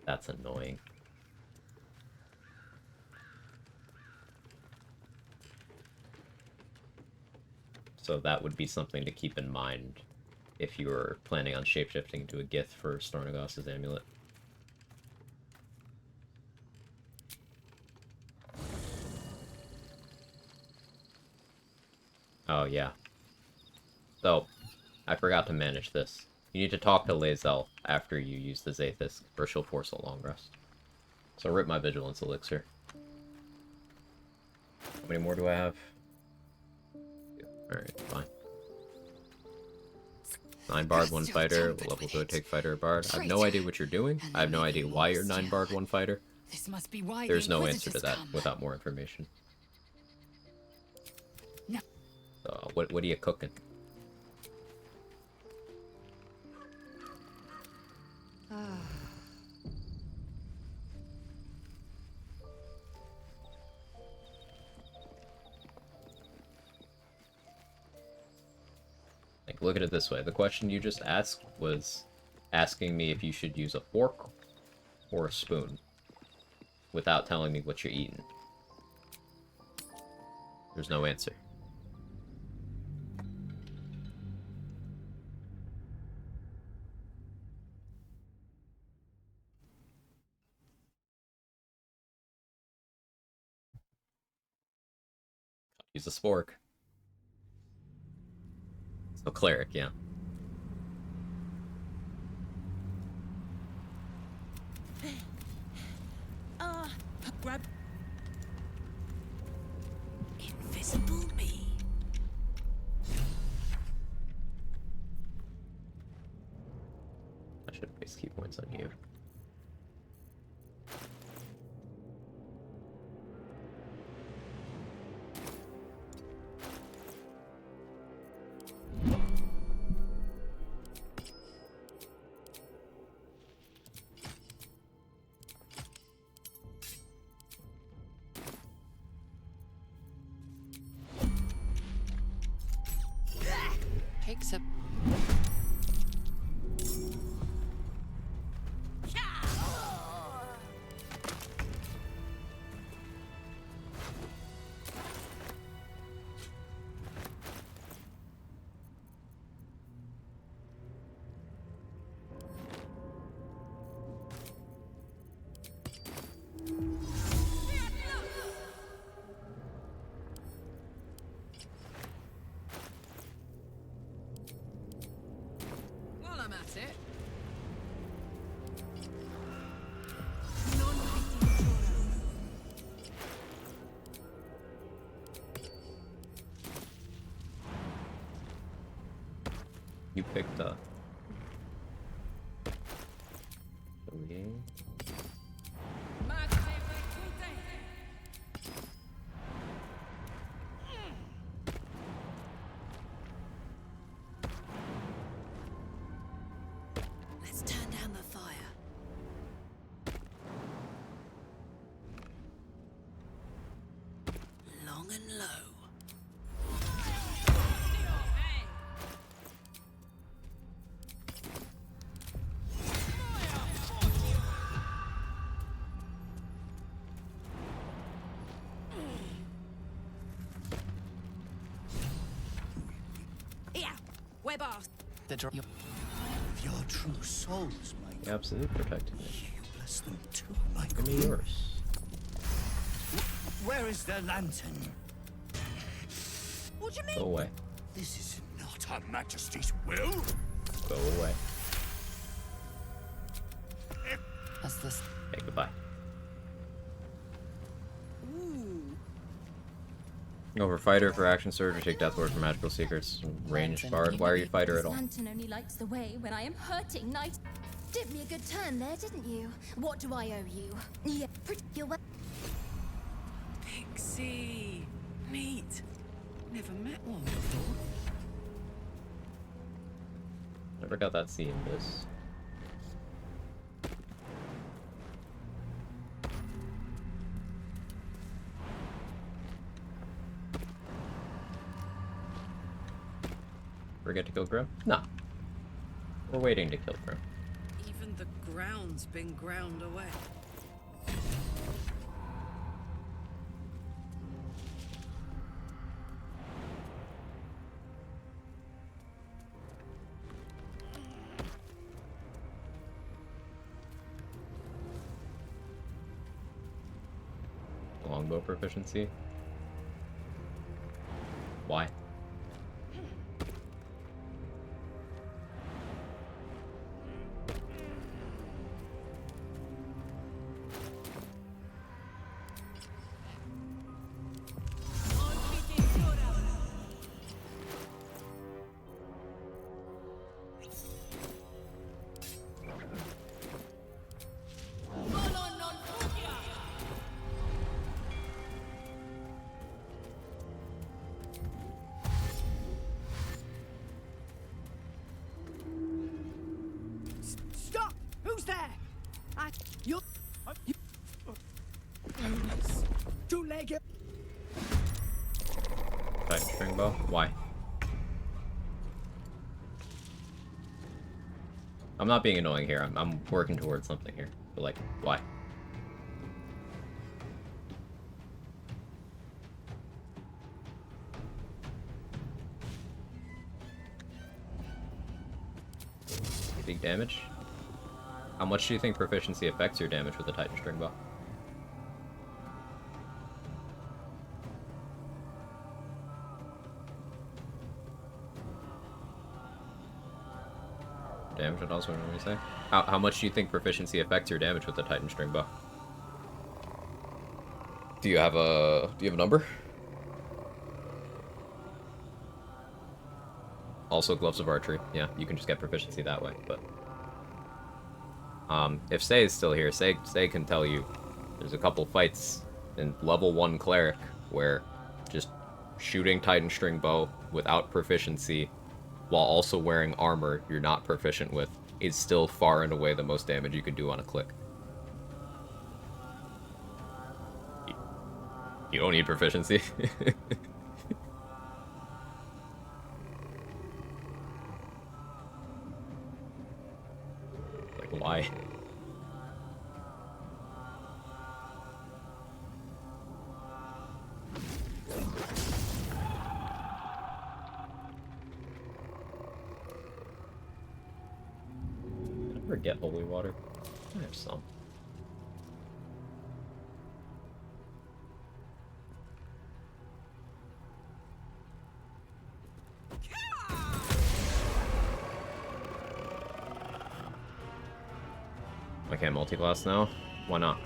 That's annoying. So that would be something to keep in mind if you were planning on shapeshifting into a Gith for Stornagos's Amulet. Oh, yeah. So, I forgot to manage this. You need to talk to Lae'zel after you use the Zathis, or she'll force a long rest. So rip my Vigilance Elixir. How many more do I have? Alright, fine. 9 Bard, 1 Fighter, level 2 take Fighter or Bard. I have no idea what you're doing. I have no idea why you're 9 Bard, 1 Fighter. This must be why There's no answer to that without more information. No. What are you cooking? Like, look at it this way. The question you just asked was asking me if you should use a fork or a spoon without telling me what you're eating. There's no answer. Use a spork. So cleric, yeah. Grab. Invisible me. I should waste key points on you. Takes a While I'm at it. You picked up. Let's turn down the fire. Long and low. Yeah, web off. the drop. Your true souls, might Absolutely protecting me. bless them too, my Give me yours. Where is the lantern? What do you mean? Go away. This is not Her Majesty's will. Go away. As this Hey, goodbye. Go for fighter for action surge or take death ward for magical secrets. Ranged bard. Why are you fighter at all? Lantern only lights the way when I am hurting, knight. Did me a good turn there, didn't you? What do I owe you? Yeah, pretty well. Pixie. Neat. Never met one before. Never got that C in this. Forget to kill Grim? Nah. We're waiting to kill Grim. Even the ground's been ground away. Longbow proficiency. Why? Stop! Who's there? You're... Two-legged... Titan string bow? Why? I'm not being annoying here. I'm working towards something here. But like, why? You think damage? How much do you think proficiency affects your damage with the Titan string bow? Damage, what else would we say? How much do you think proficiency affects your damage with the Titan string bow? Do you have a number? Also gloves of archery. Yeah, you can just get proficiency that way, but if Say is still here, Say can tell you there's a couple fights in level 1 cleric where just shooting Titan string bow without proficiency while also wearing armor you're not proficient with is still far and away the most damage you can do on a click. You don't need proficiency. Like, why? Did I ever get holy water? I have some. I can't multi-class now? Why not?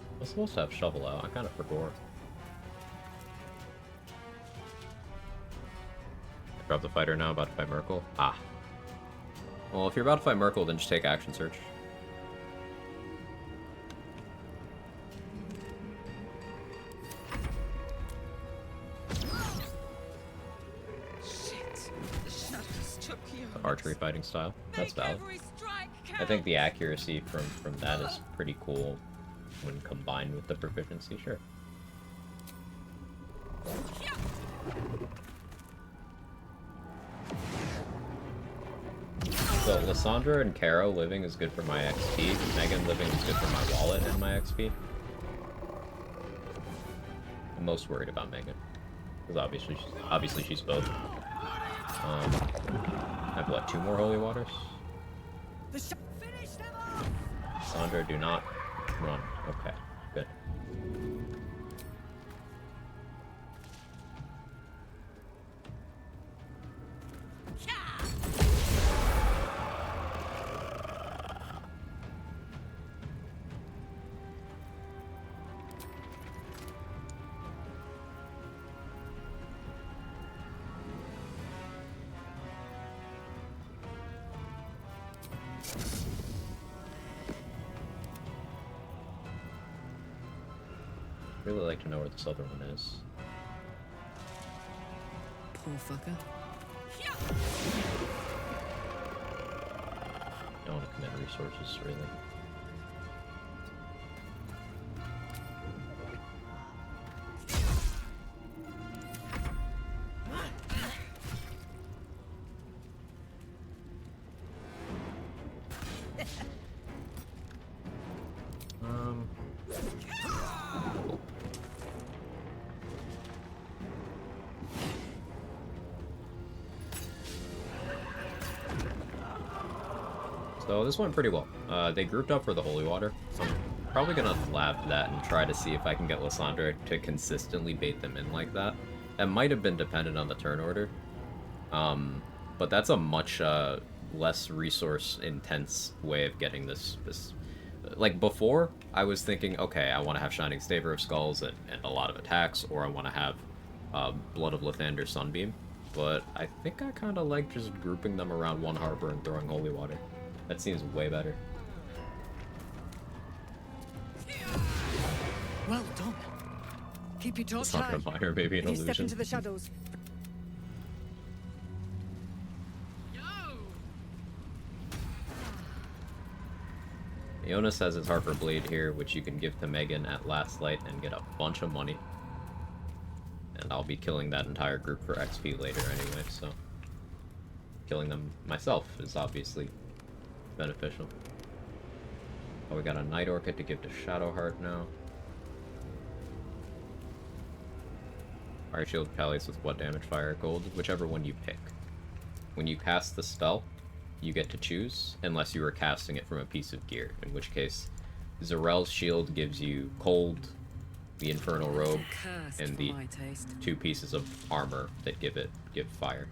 I was supposed to have shovel out, I kind of forgot. Grab the fighter now, about to fight Merkel. Ah. Well, if you're about to fight Merkel, then just take action search. Shit. The shadows took you. The archery fighting style. That's valid. I think the accuracy from that is pretty cool when combined with the proficiency, sure. So, Lysandra and Caro living is good for my XP. Megan living is good for my wallet and my XP. I'm most worried about Megan. Because obviously she's both. I have, what, 2 more holy waters? Lysandra, do not run. Okay, good. Really like to know where this other one is. Poor fucker. I don't want to commit resources, really. So this went pretty well. They grouped up for the holy water, so I'm probably gonna lab that and try to see if I can get Lysandra to consistently bait them in like that. That might have been dependent on the turn order, but that's a much less resource intense way of getting this. Like before, I was thinking, okay, I want to have Shining Staver of Skulls and a lot of attacks, or I want to have Blood of Lathander Sunbeam. But I think I kind of like just grouping them around one harbor and throwing holy water. That seems way better. Well done. Keep your torch It's not high. gonna minor, maybe an You step illusion. into the shadows. Jonas has his Harper Blade here, which you can give to Megan at last light and get a bunch of money. And I'll be killing that entire group for XP later anyway, so killing them myself is obviously beneficial. Oh, we got a Night Orchid to give to Shadowheart now. Fire Shield palliates with what damage? Fire, gold, whichever one you pick. When you cast the spell, you get to choose, unless you are casting it from a piece of gear, in which case Zarel's shield gives you cold, the infernal robe, and the 2 pieces of armor that give fire.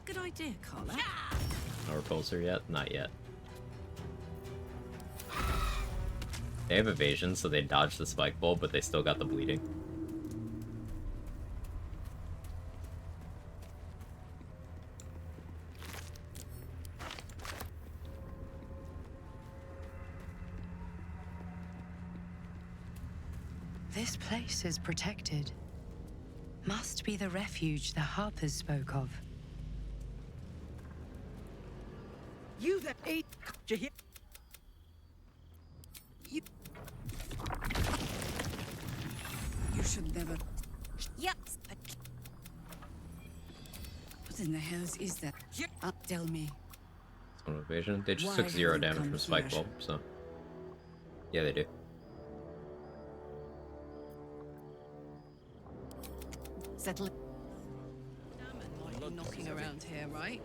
Good idea, Carla. No repulsor yet? Not yet. They have evasion, so they dodged the spike bolt, but they still got the bleeding. This place is protected. Must be the refuge the Harpers spoke of. You that ate you You should never. Yep. What in the hell is that? Tell me. Some evasion. They just Why took 0 have you damage from spike camouflaged? bolt, so yeah, they do. Settle it. Might be knocking around here, right?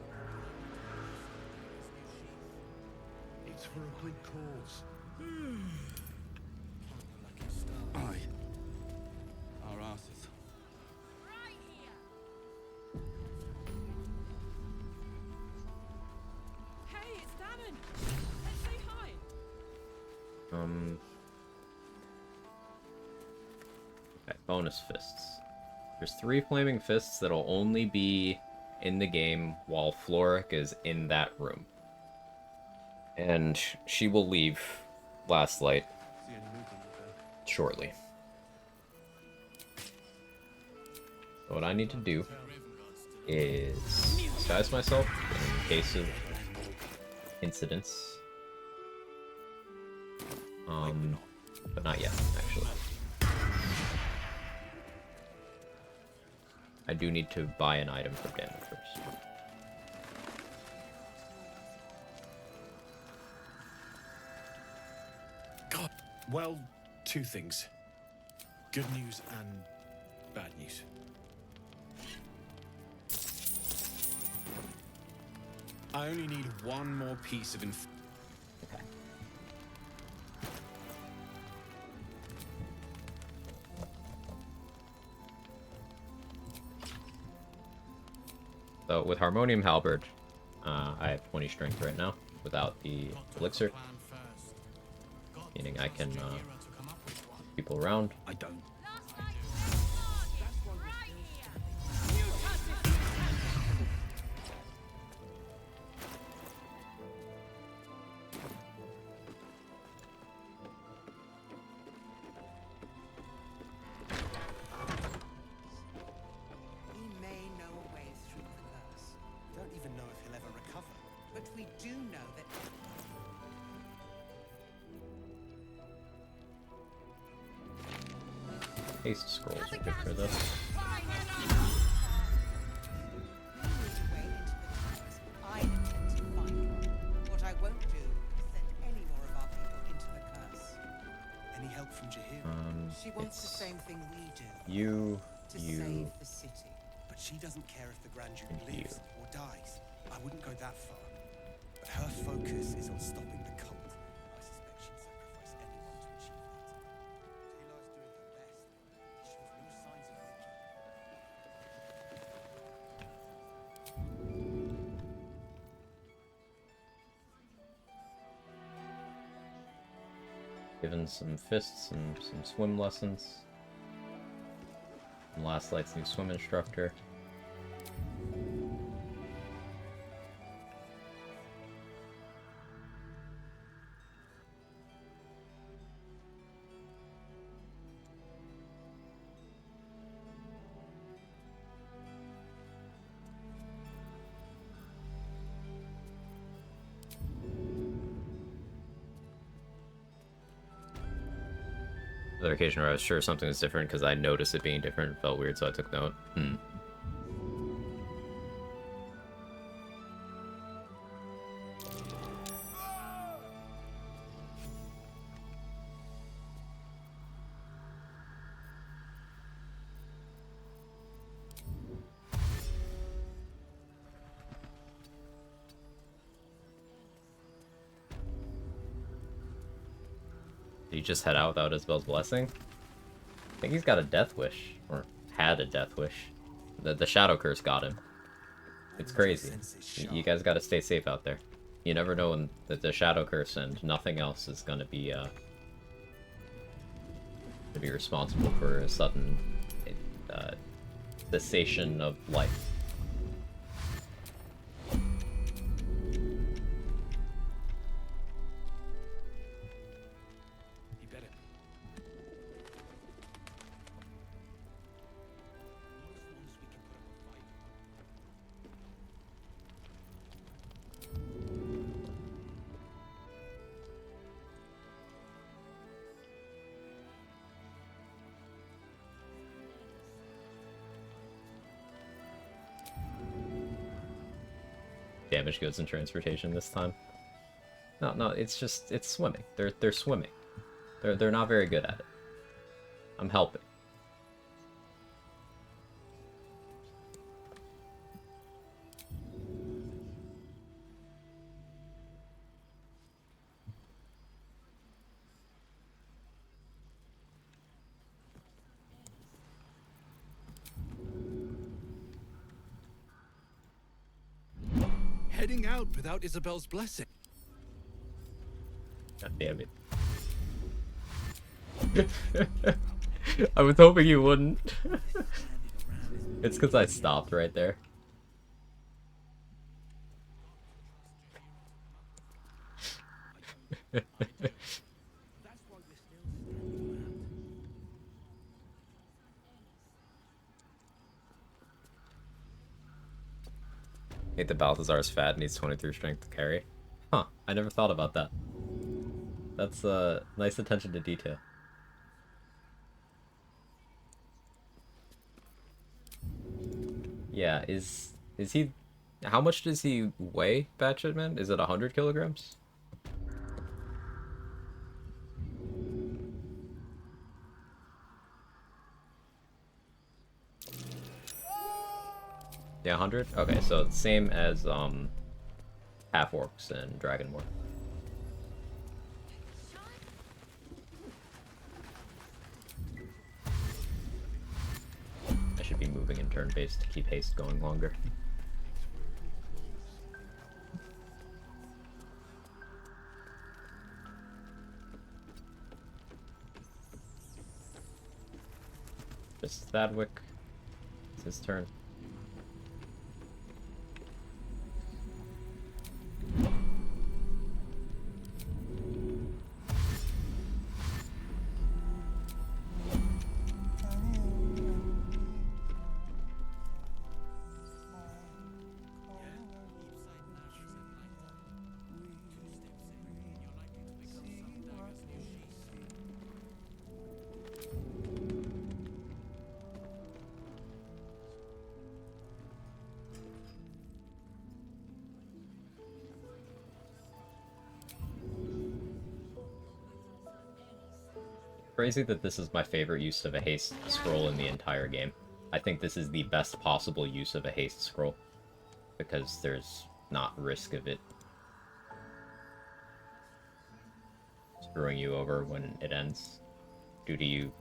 It's for a good cause. Aye. Our asses. Hey, it's Damon. Let's say hi. Okay, bonus fists. There's 3 flaming fists that'll only be in the game while Floric is in that room. And she will leave Last Light shortly. So what I need to do is disguise myself in case of incidents. But not yet, actually. I do need to buy an item from Daniel first. God. Well, 2 things. Good news and bad news. I only need 1 more piece of info. Okay. So with Harmonium Halberd, I have 20 strength right now without the elixir, meaning I can people around. I don't. We may know a way through the curse. Don't even know if he'll ever recover. But we do know that Haste scrolls are good for this. I intend to find one. What I won't do is send any more of our people into the curse. Any help from Jahir? She wants the It's same thing we do. you, To you, save the city. But she doesn't care if the Grand Duke and you. lives or dies. I wouldn't go that far. But her focus is on stopping the cult. I suspect she'd sacrifice anyone to achieve that. Taylor's doing her best. He shows no signs of waking. Given some fists and some swim lessons. And Last Light's new swim instructor. The other occasion where I was sure something was different because I noticed it being different. It felt weird, so I took note. Did he just head out without Isabel's blessing? I think he's got a death wish, or had a death wish. The shadow curse got him. It's crazy. You guys gotta stay safe out there. You never know when the shadow curse and nothing else is gonna be responsible for a sudden cessation of life. Damage goes in transportation this time. No, it's just swimming. They're swimming. They're not very good at it. I'm helping. Heading out without Isabel's blessing. God damn it. I was hoping you wouldn't. It's because I stopped right there. Hate that Balthazar's fat, needs 23 strength to carry. Huh, I never thought about that. That's nice attention to detail. Yeah, is he... How much does he weigh, Batshitman? Is it 100 kilograms? Yeah, 100? Okay, so it's same as half-orcs and Dragon War. I should be moving in turn-based to keep haste going longer. Just Thadwick. It's his turn. Crazy that this is my favorite use of a haste scroll in the entire game. I think this is the best possible use of a haste scroll, because there's not risk of it screwing you over when it ends, due to you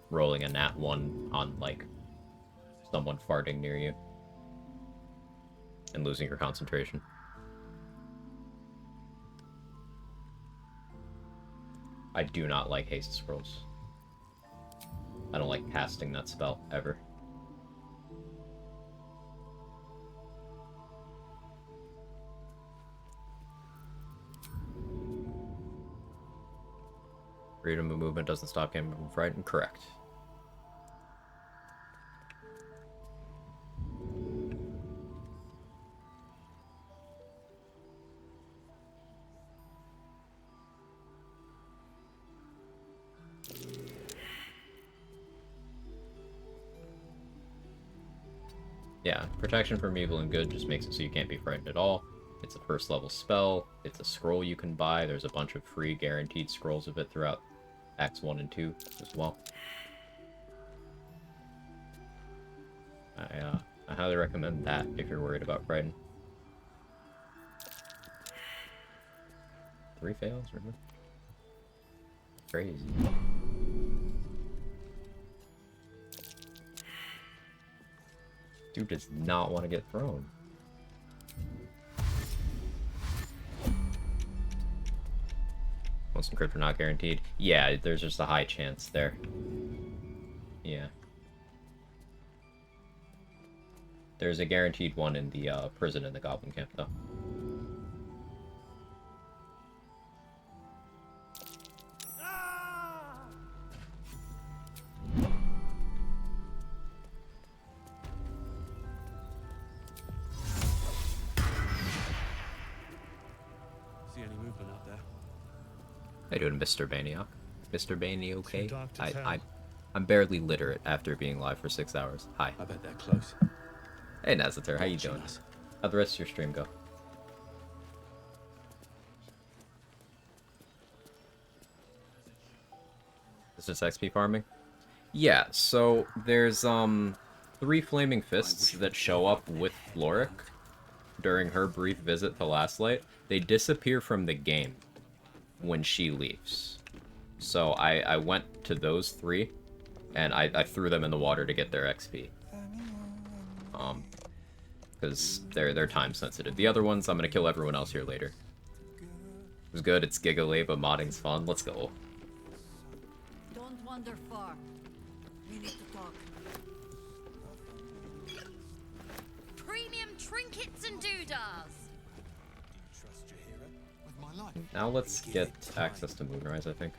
rolling a nat 1 on, like, someone farting near you, and losing your concentration. I do not like haste scrolls. I don't like casting that spell, ever. Freedom of movement doesn't stop game from frightened. Correct. Yeah, protection from evil and good just makes it so you can't be frightened at all. It's a first level spell. It's a scroll you can buy. There's a bunch of free guaranteed scrolls of it throughout Acts 1 and 2 as well. I highly recommend that if you're worried about frightened. 3 fails, really? Crazy. Dude does not want to get thrown. Most encrypt are not guaranteed. Yeah, there's just a high chance there. Yeah. There's a guaranteed one in the prison in the Goblin Camp, though. See any movement out there? How you doing, Mr. Baniok? Mr. Bani okay? Too dark to tell. I'm barely literate after being live for 6 hours. Hi. I bet they're close. Hey, Nazater, how you doing? How'd the rest of your stream go? Is this XP farming? Yeah, so there's 3 flaming fists that show up with Floric during her brief visit to Lastlight. They disappear from the game when she leaves. So I went to those 3 and I threw them in the water to get their XP. Because they're time sensitive. The other ones, I'm gonna kill everyone else here later. It was good, it's Gigalay, but modding's fun. Let's go. Don't wander far. We need to talk. Premium trinkets and doodads. Trust your hero with my life. Now let's get access to Moonrise, I think.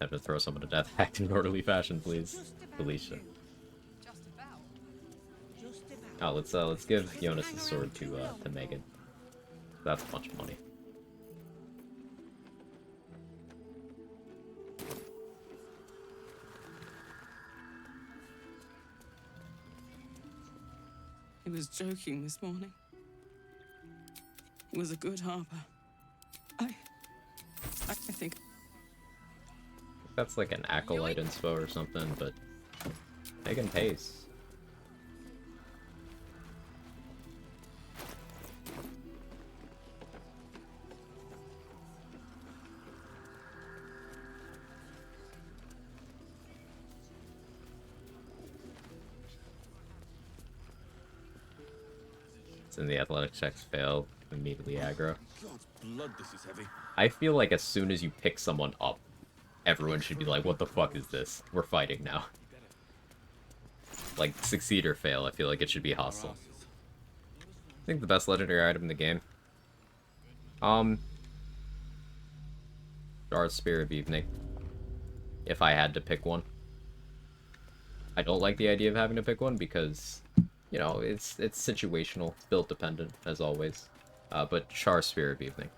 Have to throw someone to death. Act in orderly fashion, please. Felicia. Oh, let's give Jonas' sword to Megan. That's a bunch of money. He was joking this morning. It was a good harbor. I think That's like an acolyte inspo or something, but Megan pays. It's in the athletic checks fail, immediately aggro. God's blood, this is heavy. I feel like as soon as you pick someone up, everyone should be like, what the fuck is this? We're fighting now. Like, succeed or fail, I feel like it should be hostile. I think the best legendary item in the game. Darth Spear of Evening. If I had to pick one. I don't like the idea of having to pick one because, you know, it's situational, it's build dependent, as always. But Char Spear of Evening.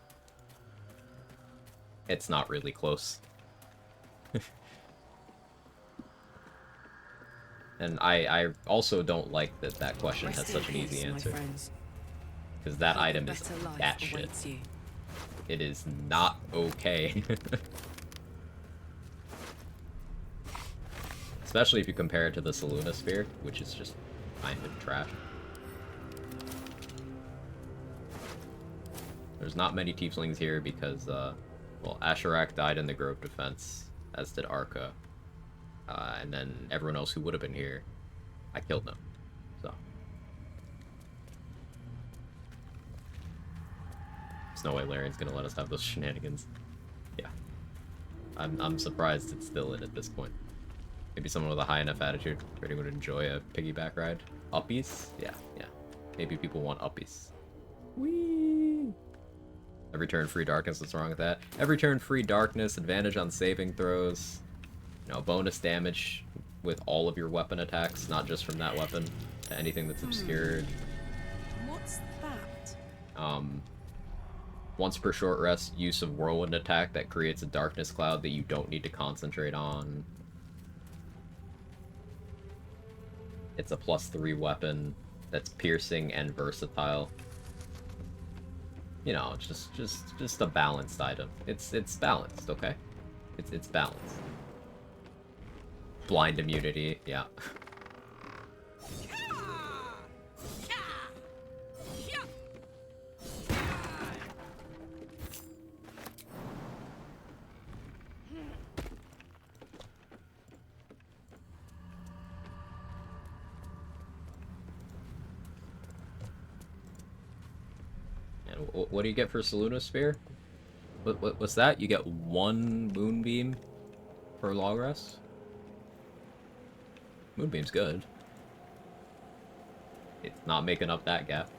It's not really close. And I also don't like that that question has such an easy answer. Because that item is that shit. It is not okay. Especially if you compare it to the Saluna Sphere, which is just kind of trash. There's not many tieflings here because, well, Asherak died in the Grove Defense, as did Arca. And then everyone else who would have been here, I killed them. So. There's no way Larian's gonna let us have those shenanigans. Yeah. I'm surprised it's still in at this point. Maybe someone with a high enough attitude really would enjoy a piggyback ride. Uppies? Yeah, yeah. Maybe people want uppies. Whee! Every turn free darkness, what's wrong with that? Every turn free darkness, advantage on saving throws, you know, bonus damage with all of your weapon attacks, not just from that weapon, to anything that's obscured. What's that? Once per short rest, use of whirlwind attack that creates a darkness cloud that you don't need to concentrate on. It's a +3 weapon that's piercing and versatile. You know, just a balanced item. It's balanced, okay? It's balanced. Blind immunity, yeah. What do you get for Saluna Spear? What's that? You get 1 Moonbeam per long rest? Moonbeam's good. It's not making up that gap.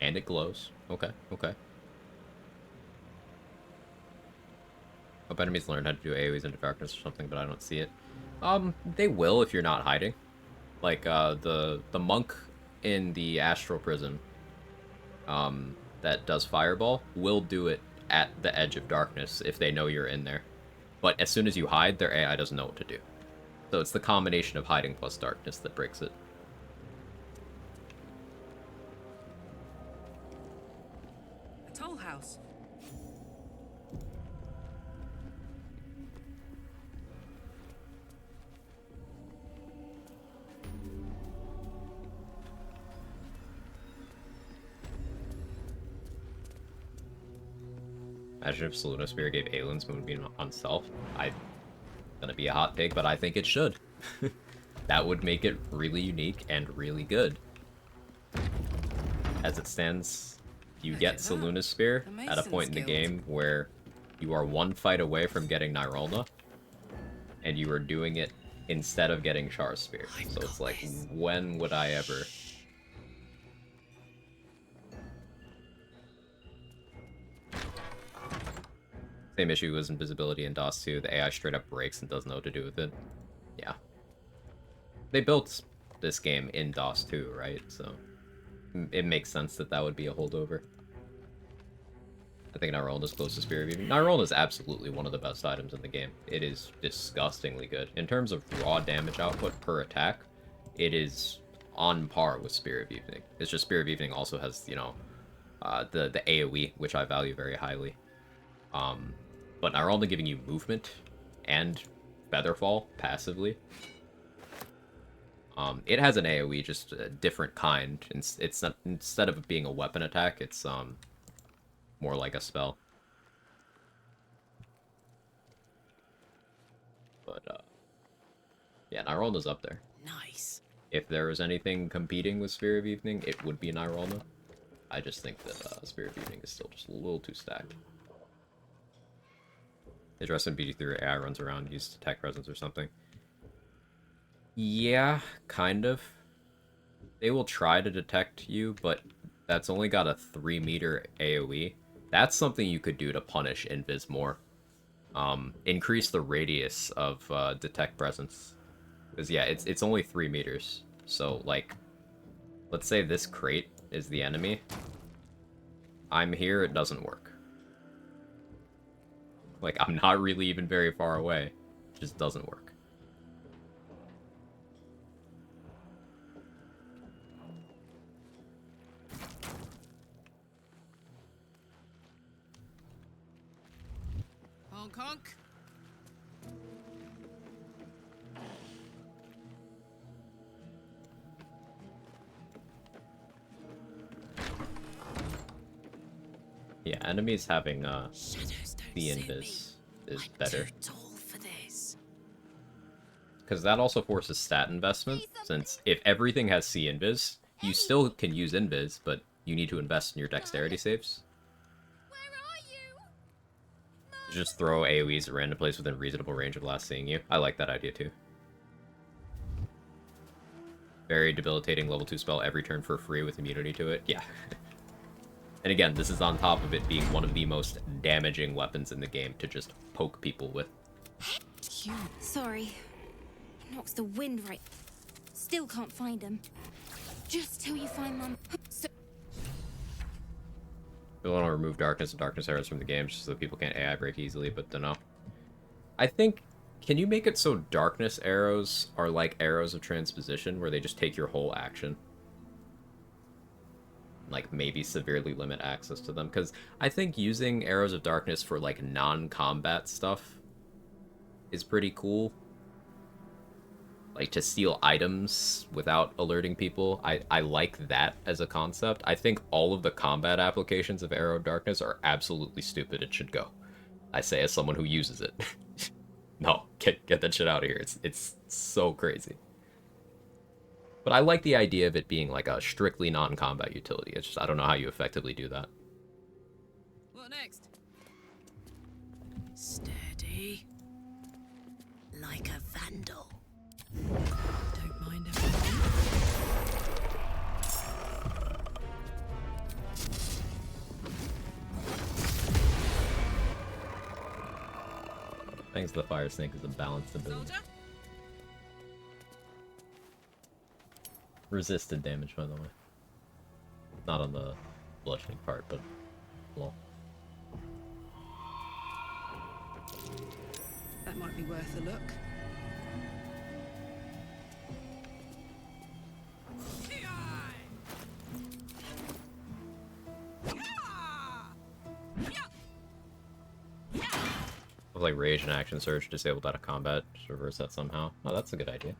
And it glows. Okay, okay. Hope enemies learn how to do AoEs into darkness or something, but I don't see it. They will if you're not hiding. Like, the monk in the Astral Prison, that does Fireball, will do it at the edge of darkness if they know you're in there. But as soon as you hide, their AI doesn't know what to do. So it's the combination of hiding plus darkness that breaks it. A toll house. Imagine if Saluna Spear gave Aelin's Moonbeam on self. Gonna be a hot take, but I think it should. That would make it really unique and really good. As it stands, you get Saluna's Spear at a point in the game where you are 1 fight away from getting Nirolna, and you are doing it instead of getting Char's Spear. So it's like, when would I ever... Same issue as invisibility in DOS 2. The AI straight up breaks and doesn't know what to do with it. Yeah. They built this game in DOS 2, right? So it makes sense that that would be a holdover. I think Nirolna's close to Spear of Evening. Nirolna is absolutely one of the best items in the game. It is disgustingly good. In terms of raw damage output per attack, it is on par with Spear of Evening. It's just Spear of Evening also has, you know, the AoE, which I value very highly. But Nirolna giving you movement and Featherfall passively. It has an AoE, just a different kind. It's not, instead of it being a weapon attack, it's more like a spell. But yeah, Nirolna's up there. Nice. If there was anything competing with Spear of Evening, it would be Nirolna. I just think that Spear of Evening is still just a little too stacked. His rest in BD3 AI runs around, use attack presence or something. Yeah, kind of. They will try to detect you, but that's only got a 3-meter AoE. That's something you could do to punish Invis more. Increase the radius of detect presence. Because yeah, it's only 3 meters. So like, let's say this crate is the enemy. I'm here, it doesn't work. Like, I'm not really even very far away. It just doesn't work. Honk honk. Yeah, enemies having the invis is better. Because that also forces stat investment, since if everything has C invis, you still can use invis, but you need to invest in your dexterity saves. Just throw AoEs at random place within reasonable range of last seeing you. I like that idea too. Very debilitating level 2 spell every turn for free with immunity to it. Yeah. And again, this is on top of it being one of the most damaging weapons in the game to just poke people with. Sorry. Knocks the wind right. Still can't find him. Just till you find Mum. So We want to remove darkness and darkness arrows from the game just so people can't AI break easily, but don't know. I think, can you make it so darkness arrows are like arrows of transposition, where they just take your whole action? Like, maybe severely limit access to them? Because I think using arrows of darkness for, like, non-combat stuff is pretty cool. Like, to steal items without alerting people. I like that as a concept. I think all of the combat applications of Arrow of Darkness are absolutely stupid and should go. I say as someone who uses it. No, get that shit out of here. It's so crazy. But I like the idea of it being like a strictly non-combat utility. It's just, I don't know how you effectively do that. What next? Steady. Like a vandal. Don't mind him. Thanks to the Fire Snake is a balanced ability. Soldier? Resisted damage, by the way. Not on the bludgeoning part, but lol. That might be worth a look. With like rage and action surge disabled out of combat, just reverse that somehow. Oh, that's a good idea.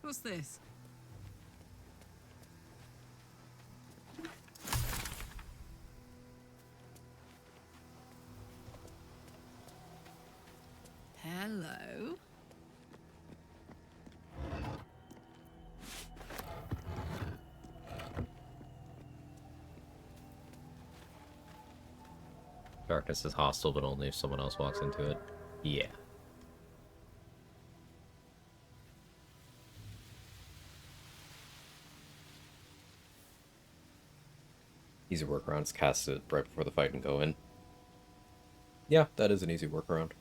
What's this? Hello. Darkness is hostile, but only if someone else walks into it. Yeah. Easy workarounds, cast it right before the fight and go in. Yeah, that is an easy workaround.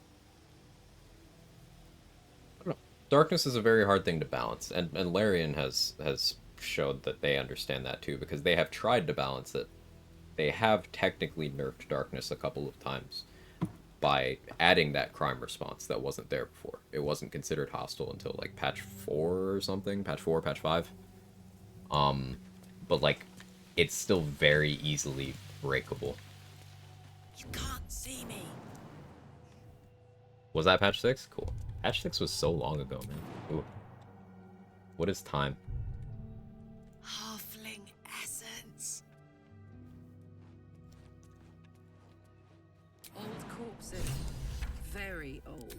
I don't know. Darkness is a very hard thing to balance, and Larian has showed that they understand that too, because they have tried to balance it. They have technically nerfed darkness a couple of times by adding that crime response that wasn't there before. It wasn't considered hostile until like patch 4 or something, patch 4, patch 5. But like, it's still very easily breakable. You can't see me. Was that patch 6? Cool. Patch 6 was so long ago, man. Ooh. What is time? Halfling essence. Old corpses. Very old.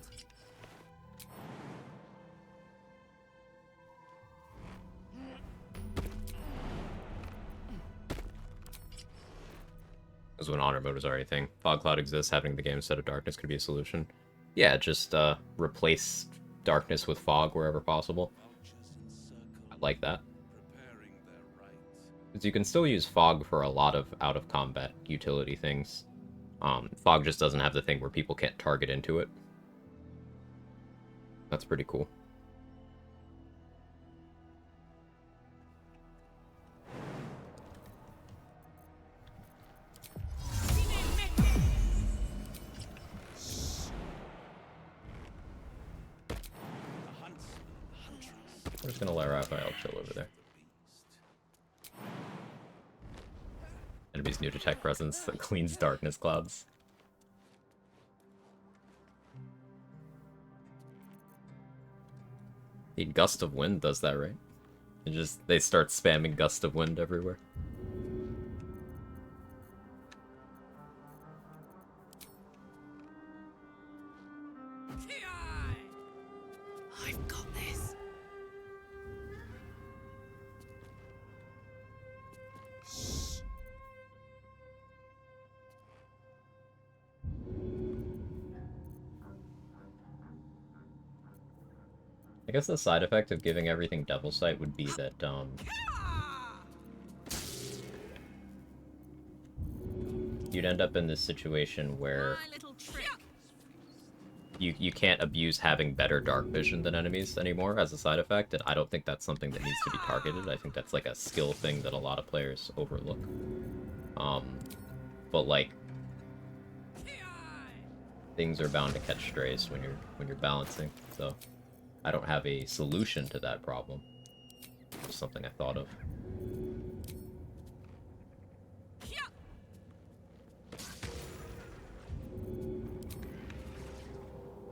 Because when honor mode was already a thing. Fog cloud exists, having the game instead of darkness could be a solution. Yeah, just replace darkness with fog wherever possible. I like that. Because you can still use fog for a lot of out-of-combat utility things. Fog just doesn't have the thing where people can't target into it. That's pretty cool. We're just gonna let her out, but I'll chill over there. Enemy's new detect presence that cleans darkness clouds. The Gust of Wind does that, right? They start spamming Gust of Wind everywhere. guess the side effect of giving everything Devil Sight would be that, you'd end up in this situation where you can't abuse having better dark vision than enemies anymore as a side effect, and I don't think that's something that needs to be targeted. I think that's like a skill thing that a lot of players overlook. But like, things are bound to catch strays when you're balancing, so I don't have a solution to that problem. Just something I thought of.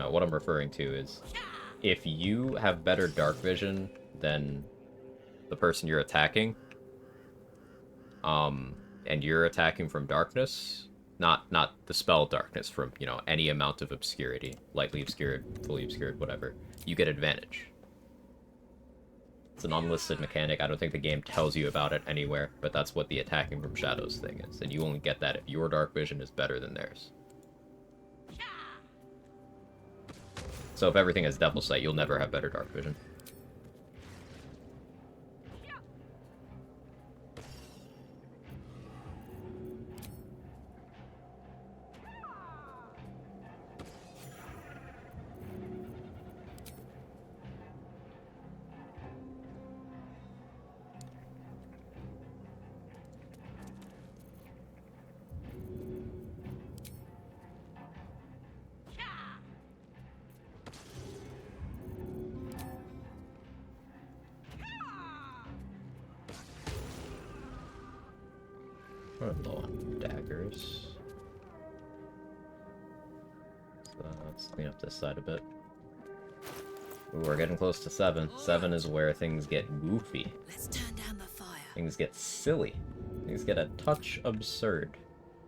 What I'm referring to is, if you have better dark vision than the person you're attacking, and you're attacking from darkness, not the spell darkness, from, you know, any amount of obscurity, lightly obscured, fully obscured, whatever, you get advantage. It's an unlisted mechanic. I don't think the game tells you about it anywhere, but that's what the attacking from shadows thing is, and you only get that if your dark vision is better than theirs. So if everything is Devil Sight, you'll never have better dark vision. We're low on daggers. So let's clean up this side a bit. Ooh, we're getting close to 7. 7 is where things get goofy. Let's turn down the fire. Things get silly. Things get a touch absurd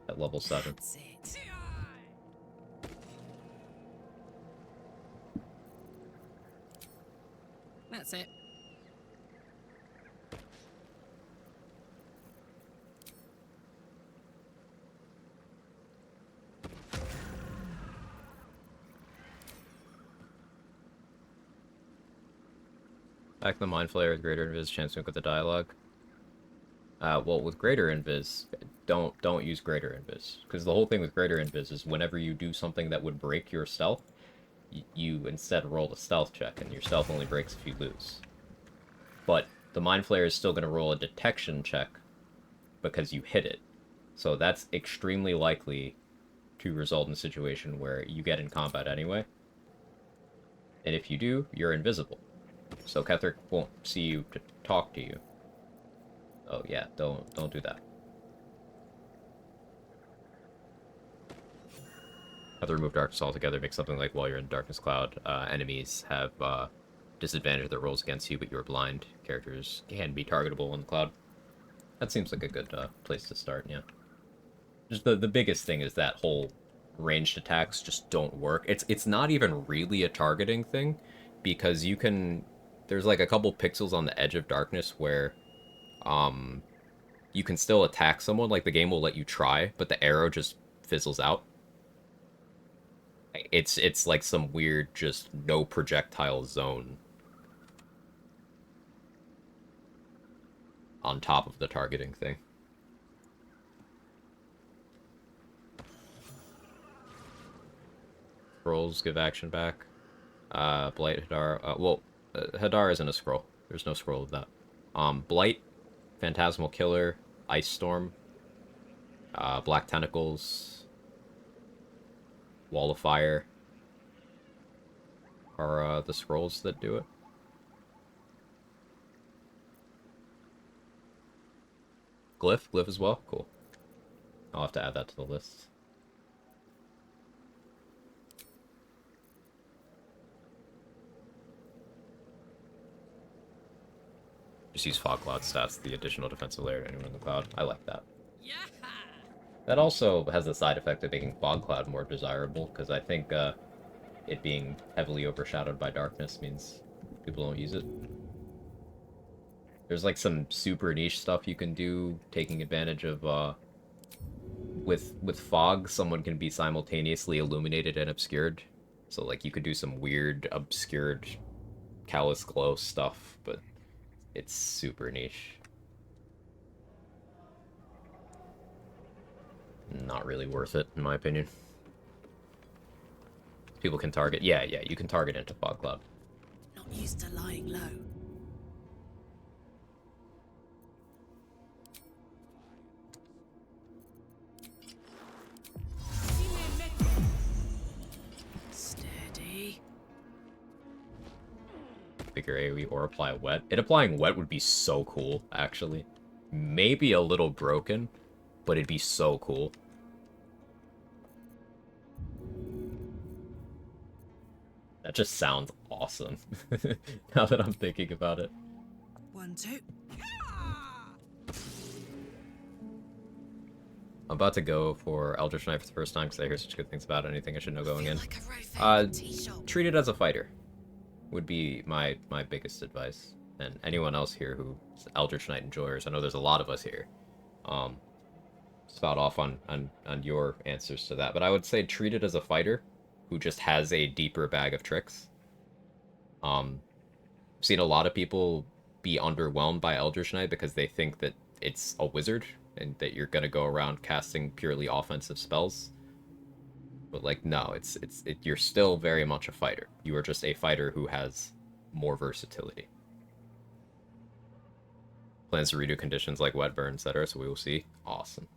at level 7. That's it. That's it. Back the Mind Flayer with greater invis, chance to with the dialogue. Well, with greater invis, don't use greater invis, because the whole thing with greater invis is whenever you do something that would break your stealth, you instead roll a stealth check, and your stealth only breaks if you lose. But the Mind Flayer is still going to roll a detection check because you hit it, so that's extremely likely to result in a situation where you get in combat anyway. And if you do, you're invisible. So Ketheric won't see you to talk to you. Oh yeah, don't do that. Have to remove darkness altogether, make something like while you're in Darkness Cloud, enemies have disadvantage of their rolls against you, but you're blind. Characters can be targetable in the cloud. That seems like a good place to start, yeah. Just the biggest thing is that whole ranged attacks just don't work. It's not even really a targeting thing, because you can... There's like a couple pixels on the edge of darkness where you can still attack someone, like the game will let you try, but the arrow just fizzles out. It's like some weird just no projectile zone on top of the targeting thing. Scrolls give action back. Blight, Hadar, Hadar isn't a scroll. There's no scroll of that. Blight, Phantasmal Killer, Ice Storm, Black Tentacles, Wall of Fire are the scrolls that do it. Glyph as well? Cool. I'll have to add that to the list. Just use Fog Cloud stats, the additional defensive layer to anyone in the cloud. I like that. Yeah. That also has the side effect of making Fog Cloud more desirable, because I think it being heavily overshadowed by darkness means people don't use it. There's like some super niche stuff you can do, taking advantage of with fog, someone can be simultaneously illuminated and obscured. So like you could do some weird obscured Callous Glow stuff, but it's super niche. Not really worth it, in my opinion. People can target. Yeah, you can target into Fog Cloud. Not used to lying low. Steady. Figure AoE or apply wet. It applying wet would be so cool, actually. Maybe a little broken, but it'd be so cool. That just sounds awesome. Now that I'm thinking about it. 1, 2. I'm about to go for Eldritch Knight for the first time because I hear such good things about it. Anything I should know going in. Treat it as a fighter would be my biggest advice. And anyone else here who's Eldritch Knight enjoyers, I know there's a lot of us here. Spout off on your answers to that. But I would say treat it as a fighter who just has a deeper bag of tricks. I've seen a lot of people be underwhelmed by Eldritch Knight because they think that it's a wizard and that you're gonna go around casting purely offensive spells. But like, no, you're still very much a fighter. You are just a fighter who has more versatility. Plans to redo conditions like wet burn, etc. So we will see. Awesome.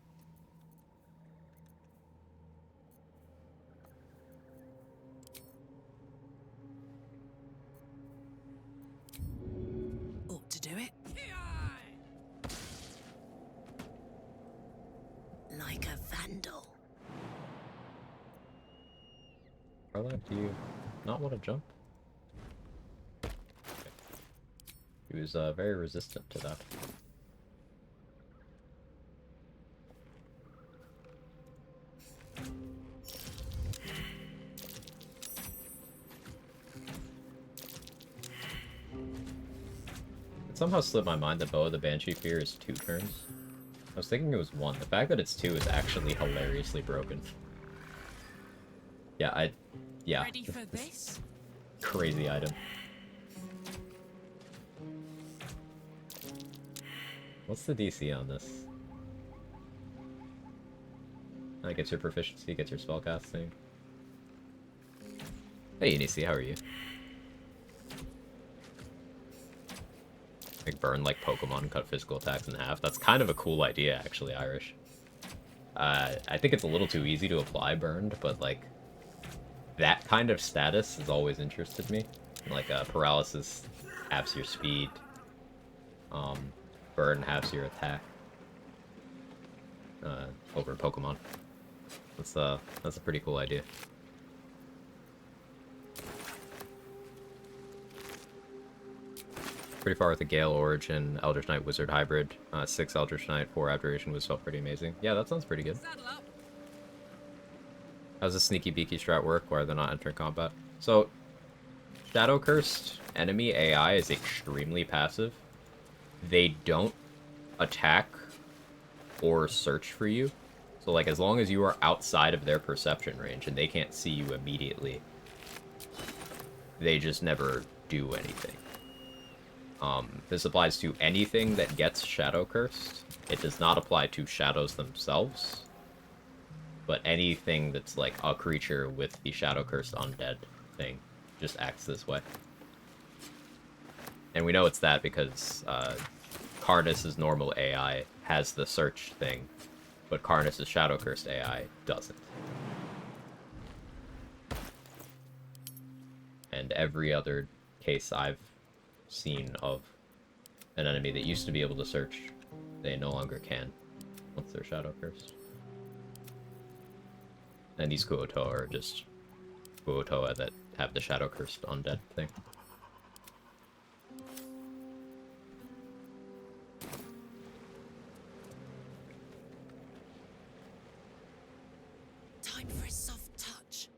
Ought to do it. Like a vandal. Carla, do you not want to jump? Okay. He was very resistant to that. It somehow slipped my mind that Bow of the Banshee Fear is 2 turns. I was thinking it was 1. The fact that it's 2 is actually hilariously broken. Yeah, yeah. Ready for this? Crazy item. What's the DC on this? That gets your proficiency, gets your spellcasting. Hey, Nisi, how are you? Like burn like Pokemon, cut physical attacks in half. That's kind of a cool idea, actually, Irish. I think it's a little too easy to apply burned, but like that kind of status has always interested me. Like paralysis halves your speed. Burn halves your attack. Over Pokemon. That's a pretty cool idea. Pretty far with the Gale Origin, Eldritch Knight Wizard hybrid. 6 Eldritch Knight, 4 Abjuration was felt pretty amazing. Yeah, that sounds pretty good. How's the sneaky beaky strat work? Why are they not entering combat? So, Shadow Cursed enemy AI is extremely passive. They don't attack or search for you. So, like, as long as you are outside of their perception range and they can't see you immediately, they just never do anything. This applies to anything that gets Shadow Cursed. It does not apply to shadows themselves, but anything that's like a creature with the Shadow Cursed undead thing just acts this way. And we know it's that because Karnus' normal AI has the search thing, but Karnus' Shadow Cursed AI doesn't. And every other case I've seen of an enemy that used to be able to search, they no longer can once they're Shadow Cursed. And these Kuotoa are just Kuotoa that have the Shadow Cursed undead thing. Time for a soft touch.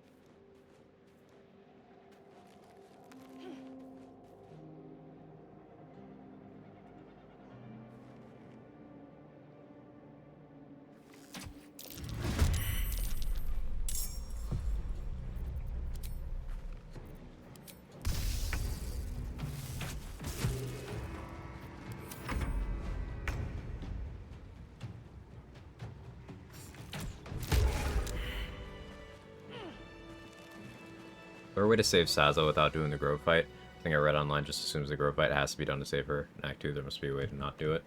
there a way to save Saza without doing the Grove fight? I think I read online just assumes the Grove fight has to be done to save her. In Act 2, there must be a way to not do it.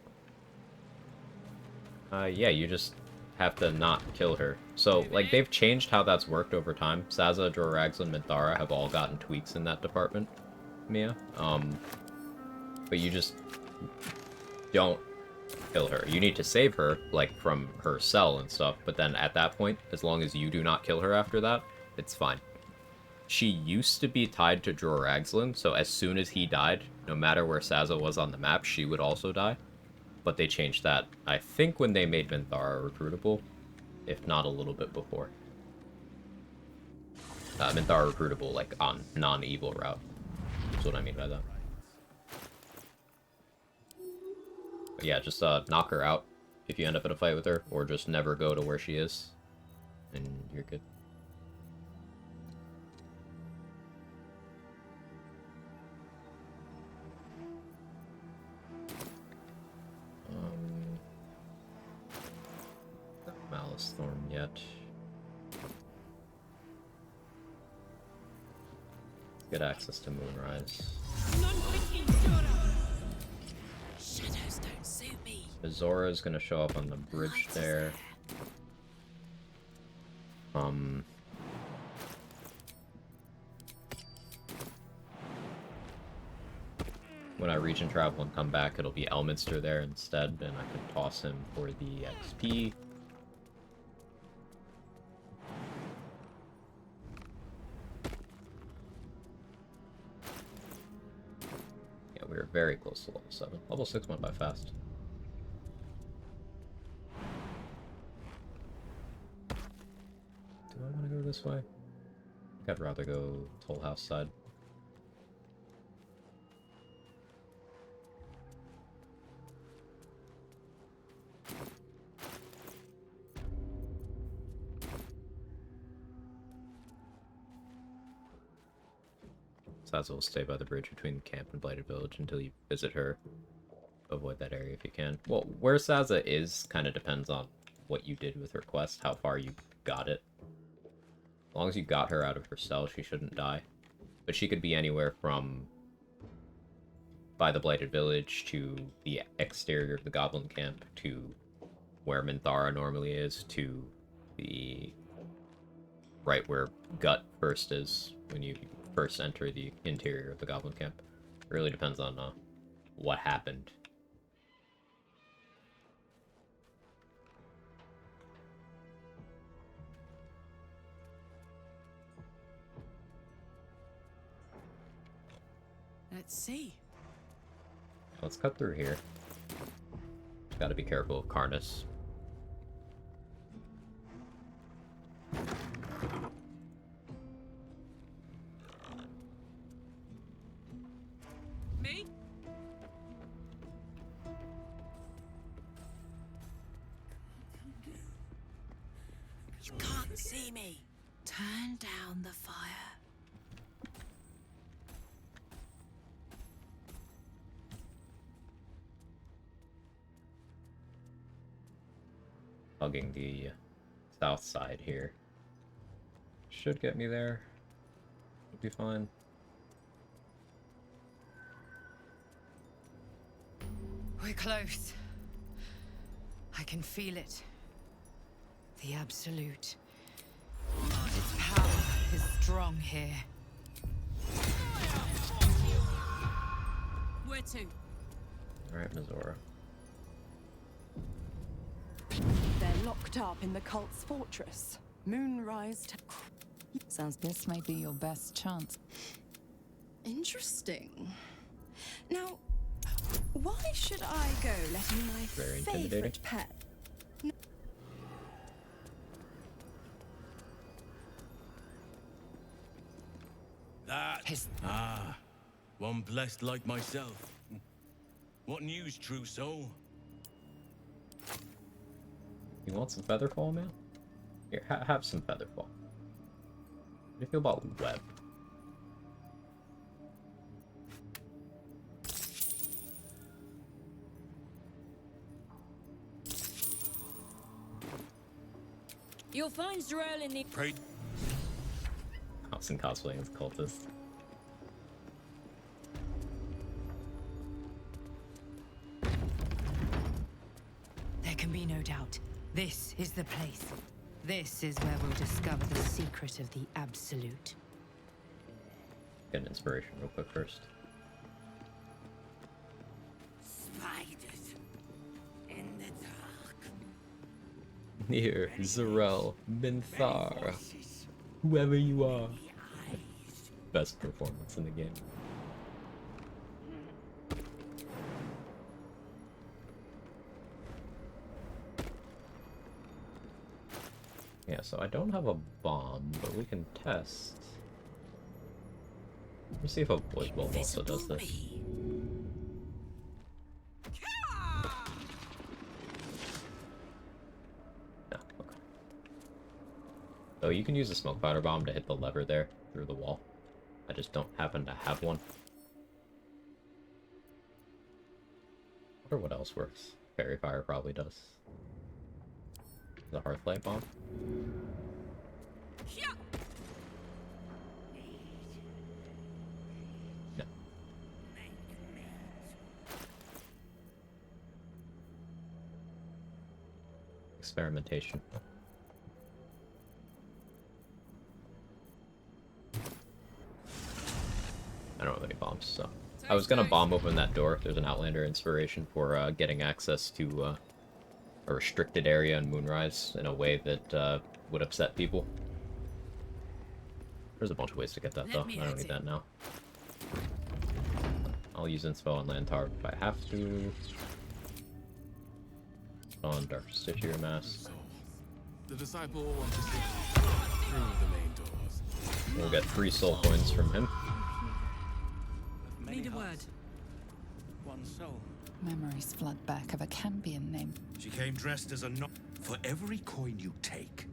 Yeah, you just have to not kill her. So, like, they've changed how that's worked over time. Saza, Jorah and Minthara have all gotten tweaks in that department, Mia. But you just don't kill her. You need to save her, like, from her cell and stuff, but then at that point, as long as you do not kill her after that, it's fine. She used to be tied to Jorah, so as soon as he died, no matter where Saza was on the map, she would also die. But they changed that, I think, when they made Minthara recruitable, if not a little bit before. Minthara recruitable, like, on non-evil route. That's what I mean by that. But yeah, just knock her out if you end up in a fight with her, or just never go to where she is, and you're good. Not Malice Thorn yet. Get access to Moonrise. Shadows don't suit me. Azora is gonna show up on the bridge there. When I region travel and come back, it'll be Elminster there instead, and I can toss him for the XP. Yeah, we were very close to level 7. Level 6 went by fast. Do I want to go this way? I think I'd rather go Toll House side. Saza will stay by the bridge between camp and Blighted Village until you visit her. Avoid that area if you can. Well, where Saza is kind of depends on what you did with her quest, how far you got it. As long as you got her out of her cell, she shouldn't die. But she could be anywhere from by the Blighted Village to the exterior of the Goblin Camp to where Minthara normally is to the right where Gut first is when you first enter the interior of the Goblin Camp. It really depends on what happened. Let's see. Let's cut through here. Gotta be careful of Karnas. Me? You can't see me. Turn down the fire. Hugging the south side here. Should get me there. Should be fine. We're close. I can feel it. The Absolute. Its power is strong here. Where to? Alright, Mizora. They're locked up in the cult's fortress. Moonrise. Sounds this may be your best chance. Interesting. Now, why should I go letting my Very intimidating. favorite pet? One blessed like myself. What news, true soul? You want some Featherfall, man? Here, have some Featherfall. How do you feel about Web? You'll find Zerel in the... Pray. Oh, Dawson cosplaying as a cultist. There can be no doubt. This is the place. This is where we'll discover the secret of the Absolute. Get an inspiration real quick first. Spiders in the dark. Nere, Zarel, Minthar, whoever you are. Best performance in the game. Yeah, so I don't have a bomb, but we can test. Let's see if a void bulb also does this. No, okay. So you can use a smoke powder bomb to hit the lever there through the wall. I just don't happen to have one. I wonder what else works. Fairy fire probably does. The hearthlight bomb. No. Experimentation. I don't have any bombs, so I was gonna bomb open that door. There's an Outlander inspiration for getting access to a restricted area in Moonrise in a way that would upset people. There's a bunch of ways to get that though. I don't need that now. I'll use inspo on Lantar if I have to. On Dark Stitchier Mask. The disciple will want to see through the main doors. We'll get 3 soul coins from him. Need a word. One soul. Memories flood back of a Cambion name. She came dressed as a For every coin you take,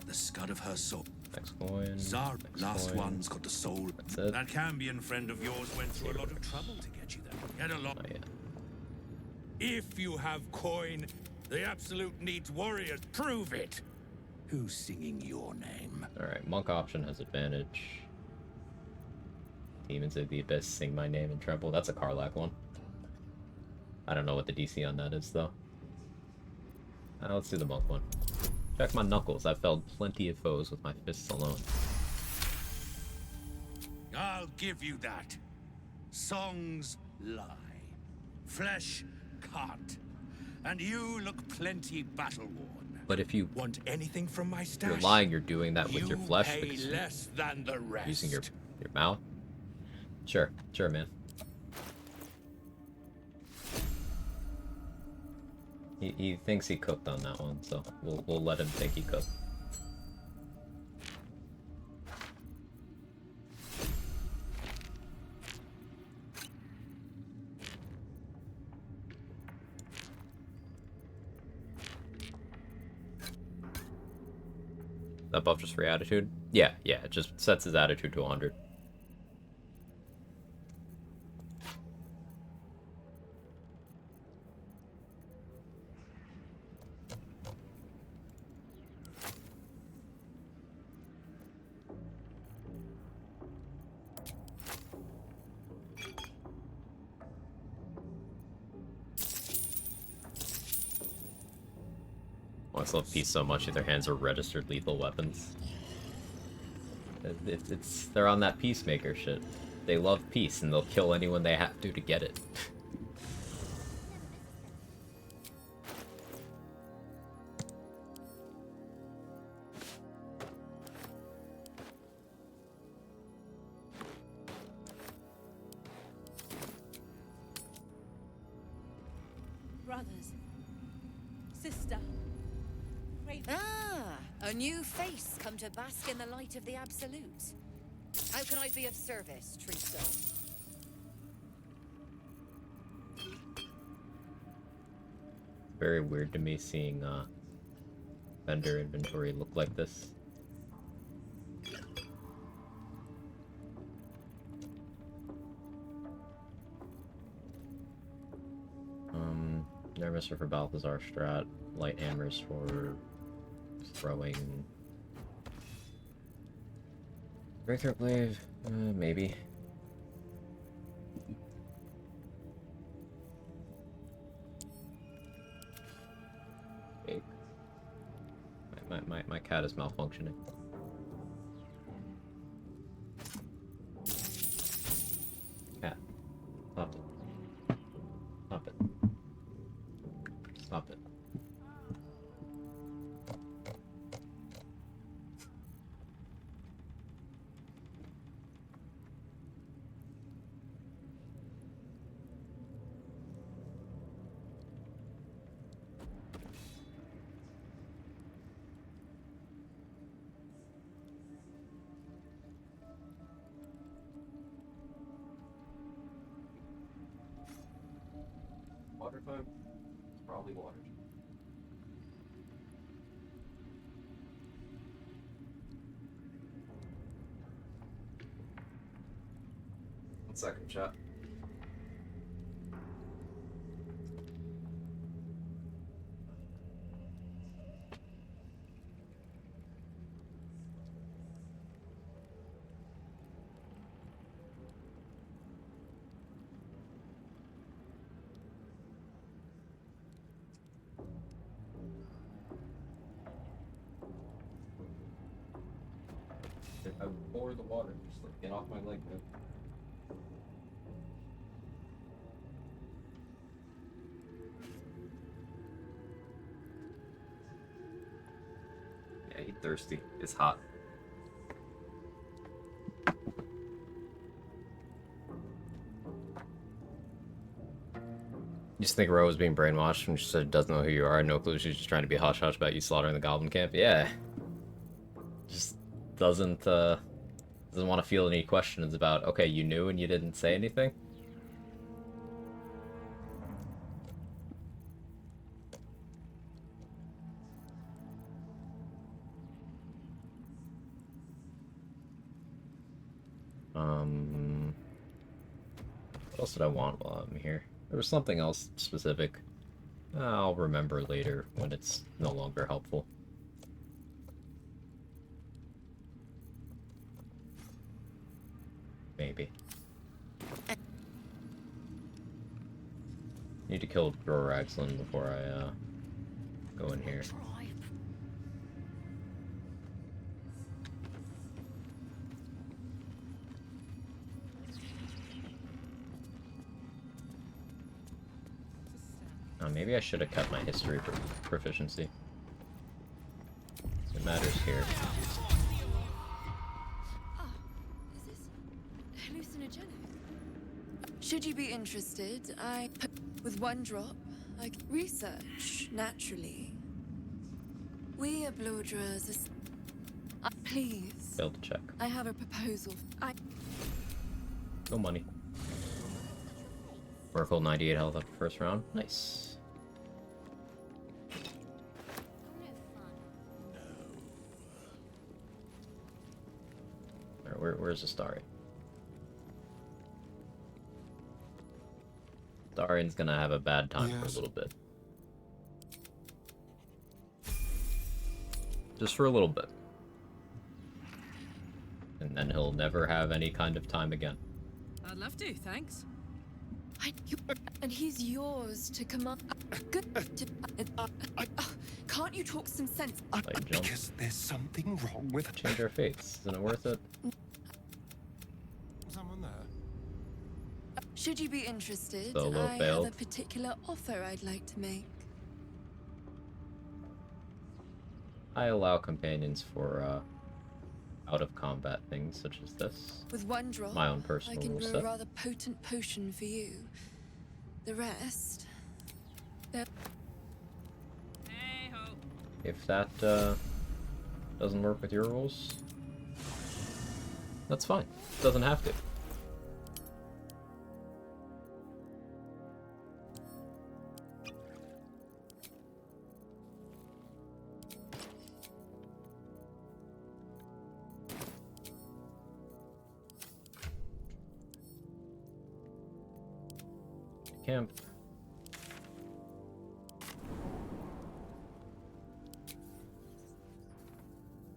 the scud of her soul. Next coin. Zara, next last coin. one's got the soul. That's it. That Cambion friend of yours went through a lot of trouble to get you there. He had a lot. Not yet. If you have coin, the Absolute needs warriors. Prove it. Who's singing your name? Alright, monk option has advantage. Demons of the Abyss sing my name in treble. That's a Karlach one. I don't know what the DC on that is though. Let's do the monk one. Check my knuckles. I've felled plenty of foes with my fists alone. I'll give you that. Songs lie. Flesh can't. And you look plenty battle-worn. But if you want anything from my stash, you're lying, you're doing that with your flesh pay because less than the rest. you're using your mouth. Sure, man. He thinks he cooked on that one, so we'll let him think he cooked. That buff just for attitude? Yeah, it just sets his attitude to 100. I just love peace so much that their hands are registered lethal weapons. They're on that peacemaker shit. They love peace and they'll kill anyone they have to get it. Brothers. Sister. Ah, a new face come to bask in the light of the Absolute. How can I be of service, true soul? Very weird to me seeing vendor inventory look like this. Nervous for Balthazar strat, light hammers for throwing Breakthrough blade, maybe. Okay. My cat is malfunctioning. Cat, stop it. Stop it. Stop it. Water time? Probably water. One second, chat. I would pour the water, just like get off my leg, man. Yeah, he's thirsty. It's hot. You just think Ro is being brainwashed when she said doesn't know who you are, no clue, she's just trying to be hush-hush about you slaughtering the goblin camp? Yeah. Just doesn't want to feel any questions about, okay, you knew and you didn't say anything? What else did I want while I'm here? There was something else specific. I'll remember later when it's no longer helpful. Maybe. Need to kill Roraxlin before I go in here. Oh, maybe I should have cut my history proficiency. It matters here. Should you be interested, with one drop, I research, naturally. We are Blodras. Please. Failed to check. I have a proposal. No money. Oracle 98 health after first round. Nice. Alright, where's Astari? Astarian's gonna have a bad time for a little bit. Just for a little bit. And then he'll never have any kind of time again. I'd love to, thanks. And he's yours to command. Can't you talk some sense? Because there's something wrong with... Change our fates. Isn't it worth it? Someone there? Should you be interested, Solo I failed. have a particular offer I'd like to make. I allow companions for out of combat things such as this. With one drop, My own personal I can rule brew set. a rather potent potion for you. The rest... If that doesn't work with your rules, that's fine. It doesn't have to. Camp.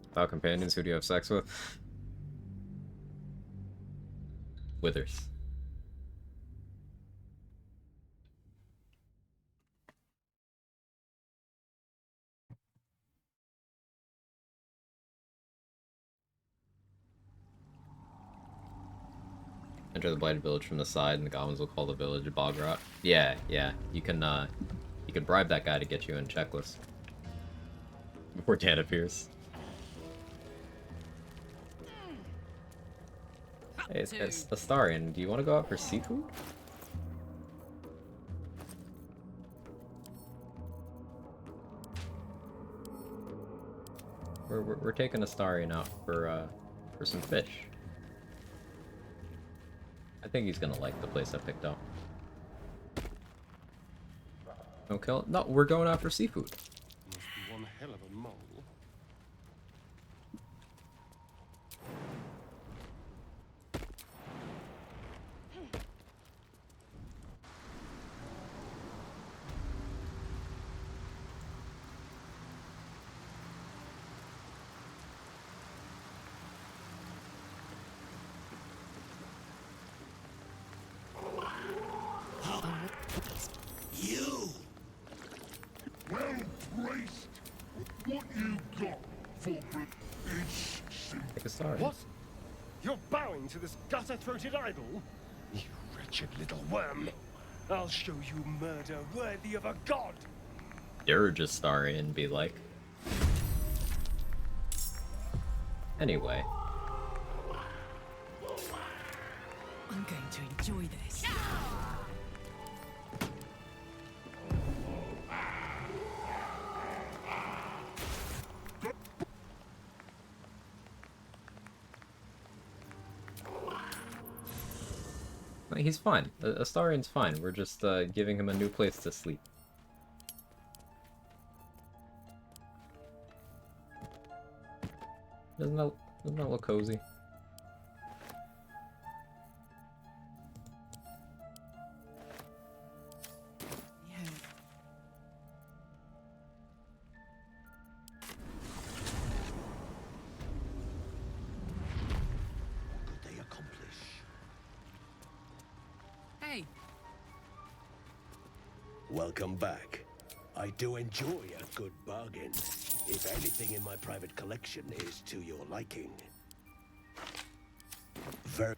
Without companions, who do you have sex with? withers. Enter the blighted village from the side, and the goblins will call the village Bogrot. Yeah, yeah. You can bribe that guy to get you in checklist before Dan appears. Hey, it's Astarion. Do you want to go out for seafood? We're taking Astarion out for some fish. I think he's gonna like the place I picked up. No kill? No, we're going out for seafood. Must be one hell of a mole. You! Well placed. What you got for it's Take a star. What? You're bowing to this gutter-throated idol? You wretched little worm. I'll show you murder worthy of a god. Dirge Astarion be like. Anyway. I'm going to enjoy this. He's fine. Astarion's fine. We're just giving him a new place to sleep. Doesn't that look cozy? Could they accomplish? Hey, Welcome back. I do enjoy a good bargain. If anything in my private collection is to your liking. Very.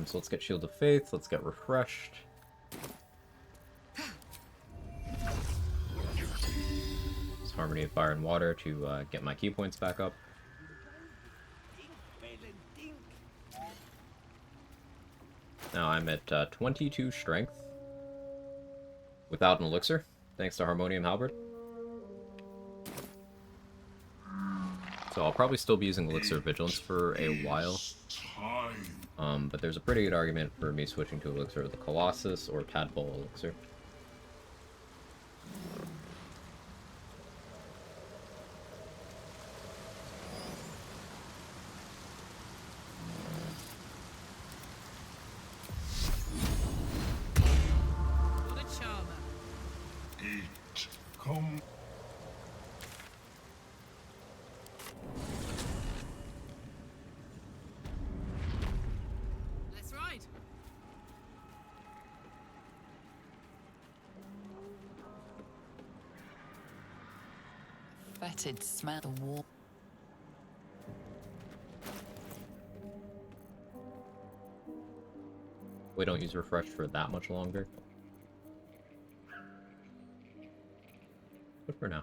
So let's get Shield of Faith, let's get refreshed. It's Harmony of Fire and Water to get my key points back up. Now I'm at 22 strength without an elixir, thanks to Harmonium Halberd. So I'll probably still be using Elixir of Vigilance for a while. But there's a pretty good argument for me switching to Elixir of the Colossus or Tadpole Elixir. what a charmer. It come. Let's ride. Fetid smell the wall. We don't use refresh for that much longer. But for now.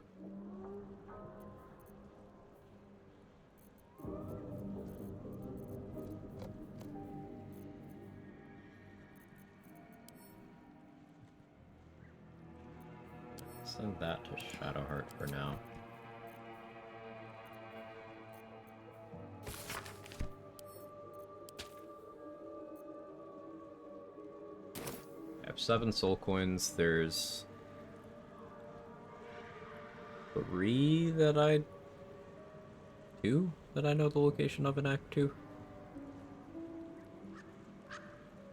Send that to Shadowheart for now. I have 7 soul coins. There's 3 that I... 2 that I know the location of in Act 2. I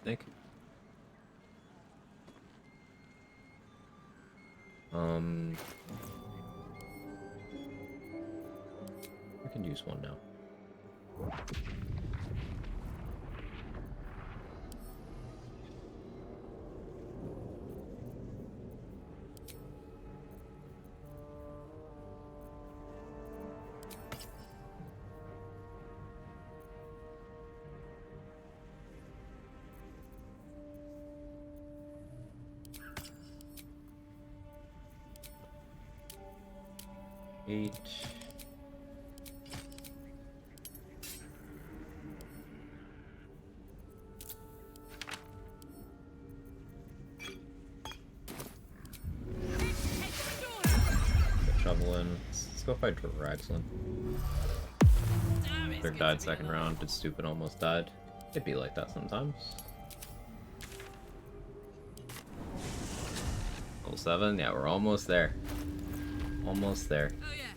think. We can use one now. Eight. Shovel in. Let's go fight Draxlin. Third died second round. Did stupid, almost died. It'd be like that sometimes. Level 7. Yeah, we're almost there. Almost there. Oh yeah.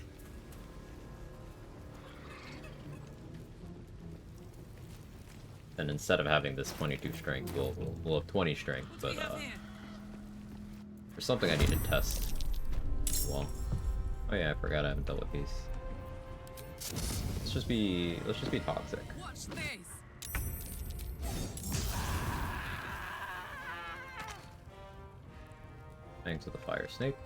And instead of having this 22 strength, we'll have 20 strength, but there's something I need to test as well. Oh yeah, I forgot I haven't dealt with these. Let's just be toxic. Watch this. Thanks to the fire snake.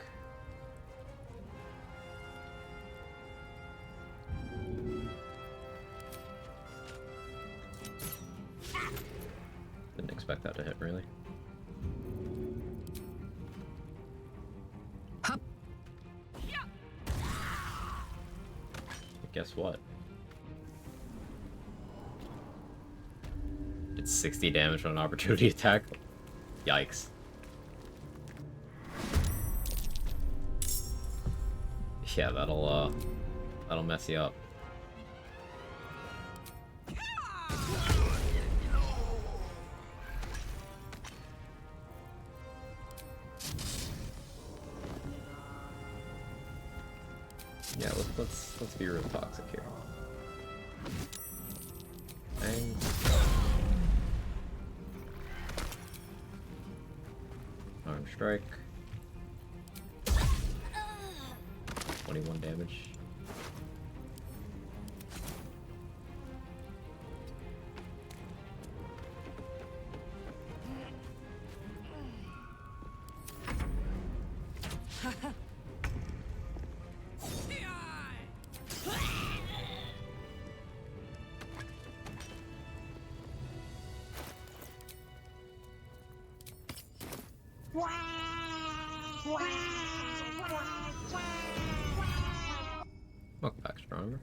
Didn't expect that to hit, really. But guess what? It's 60 damage on an opportunity attack. Yikes. Yeah, that'll mess you up. Yeah, let's be real toxic here. Bang. Arm strike. 21 damage. Welcome back, Stronger.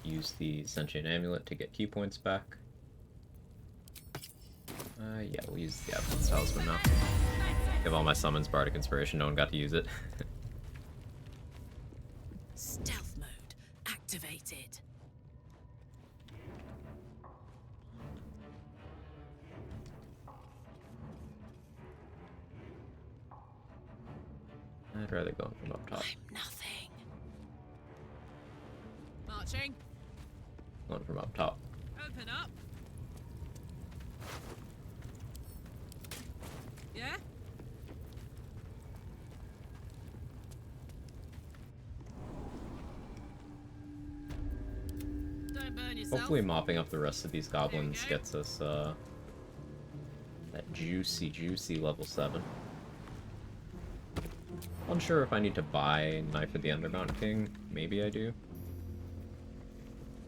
Use the Sentient Amulet to get key points back. Yeah, we'll use the Absence Talisman now. Give all my summons Bardic Inspiration, no one got to use it. Stealth mode activated. I'd rather go from up top. I'm nothing. Marching. Going from up top. Open up. Yeah? Don't burn yourself. Hopefully mopping up the rest of these goblins gets us that juicy level 7. Unsure if I need to buy Knife of the Underground King. Maybe I do.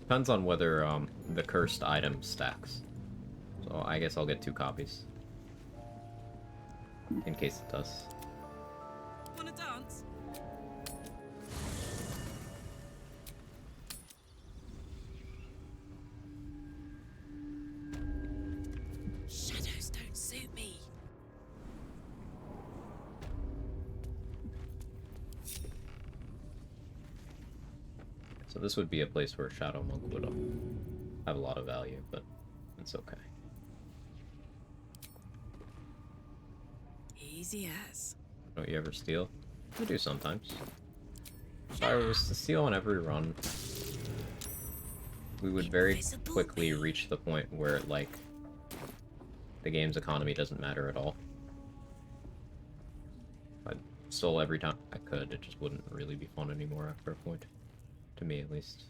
Depends on whether the cursed item stacks. So I guess I'll get 2 copies. In case it does. Wanna dance? Shadows don't suit me. So this would be a place where Shadow Monk would have a lot of value, but it's okay. Easy as. Don't you ever steal? I do sometimes. If I was to steal on every run, we would very quickly reach the point where, like, the game's economy doesn't matter at all. If I stole every time I could, it just wouldn't really be fun anymore after a point. To me, at least.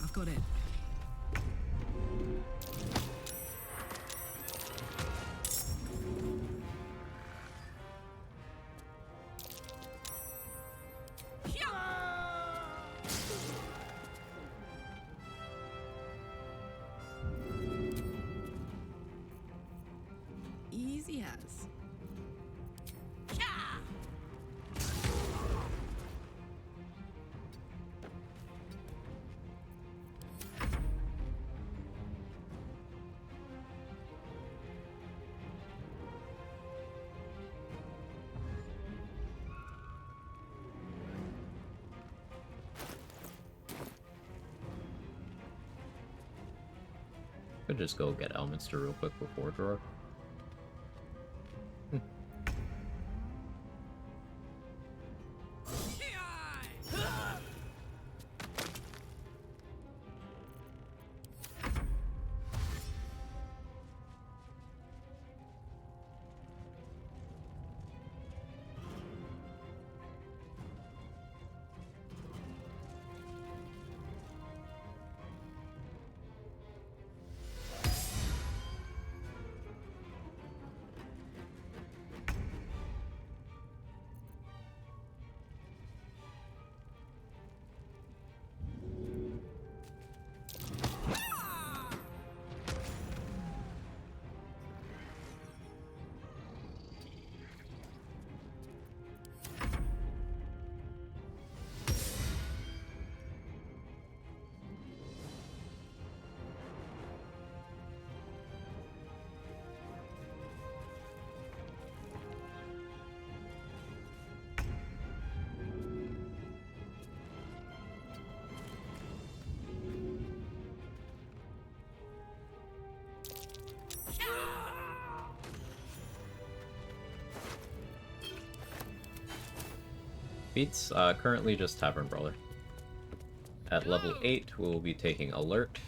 I've got it. Easy as. Could just go get Elminster real quick before drawer. Beats currently just Tavern Brawler. At level 8, we will be taking Alert.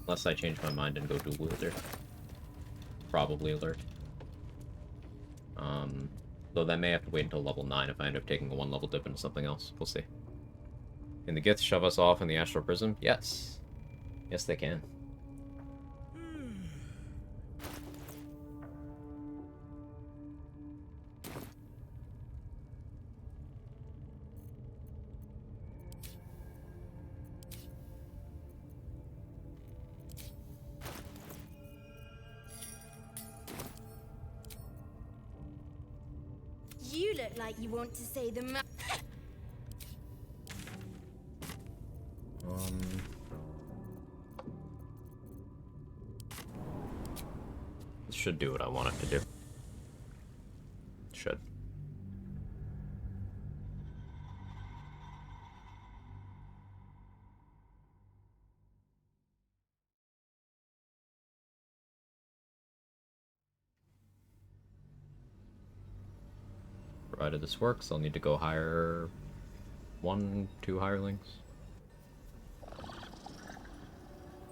Unless I change my mind and go Dual Wielder. Probably Alert. Though that may have to wait until level 9 if I end up taking a 1-level dip into something else. We'll see. Can the Giths shove us off in the Astral Prism? Yes. Yes, they can. You look like you want to say the This should do what I want it to do. Should. Provided this works, I'll need to go hire 1, 2 hirelings.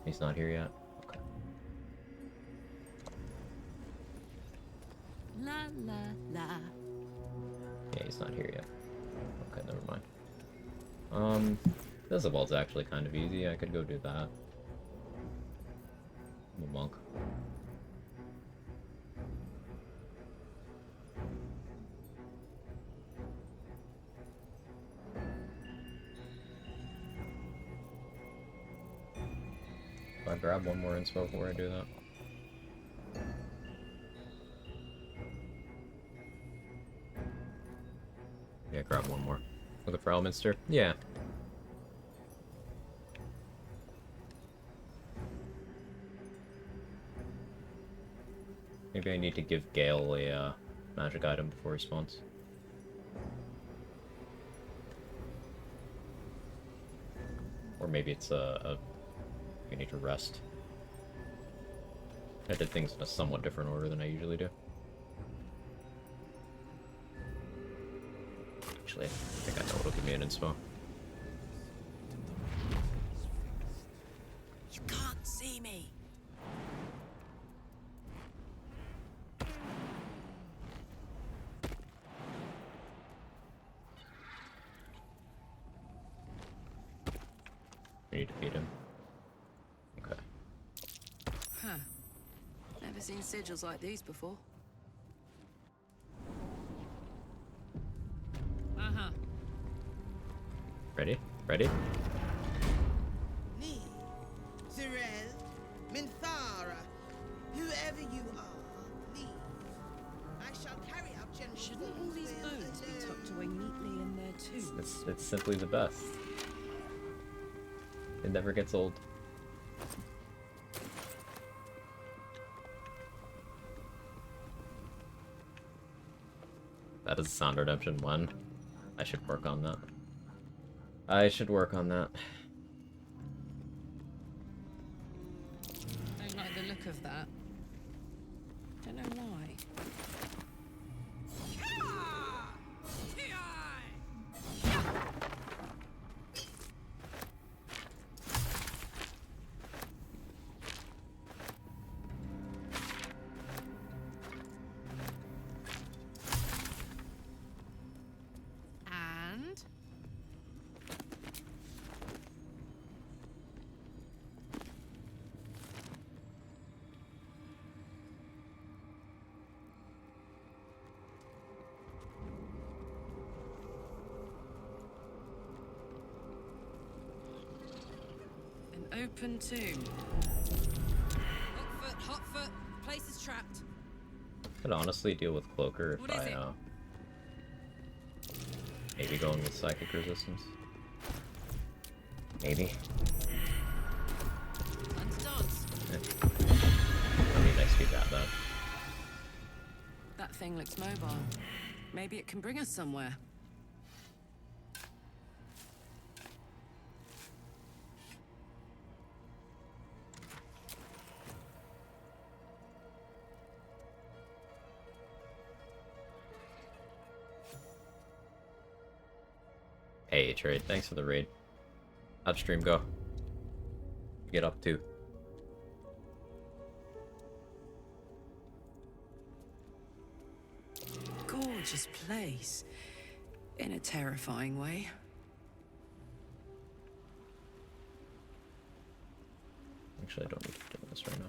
He's not here yet. Okay. La la la. Yeah, he's not here yet. Okay, never mind. This vault's actually kind of easy. I could go do that. I'm a monk. If I grab one more inspo before I do that. Yeah, grab one more. With a for Elminster? Yeah. Maybe I need to give Gale a magic item before he spawns. Or maybe it's you need to rest. I did things in a somewhat different order than I usually do. Actually, I think I know what'll give me an inspo. We need to feed him. Okay. Huh. Never seen sigils like these before. Uh-huh. Ready? Ready? Me, Zerel, Minthara, whoever you are, leave. I shall carry out general. Shouldn't all these bones be tucked away neatly in there too? It's simply the best. It never gets old. That is Sound Redemption 1. I should work on that. I should work on that. Don't like the look of that. Don't know why. And an open tomb. Hot foot, place is trapped. Could honestly deal with Cloaker What if is I it? maybe going with Psychic Resistance. Maybe. Let's dance. I mean, next week got that. That thing looks mobile. Maybe it can bring us somewhere. Hey, Trade, thanks for the raid. How'd stream go? Get up to? Gorgeous place. In a terrifying way. Actually, I don't need to do this right now.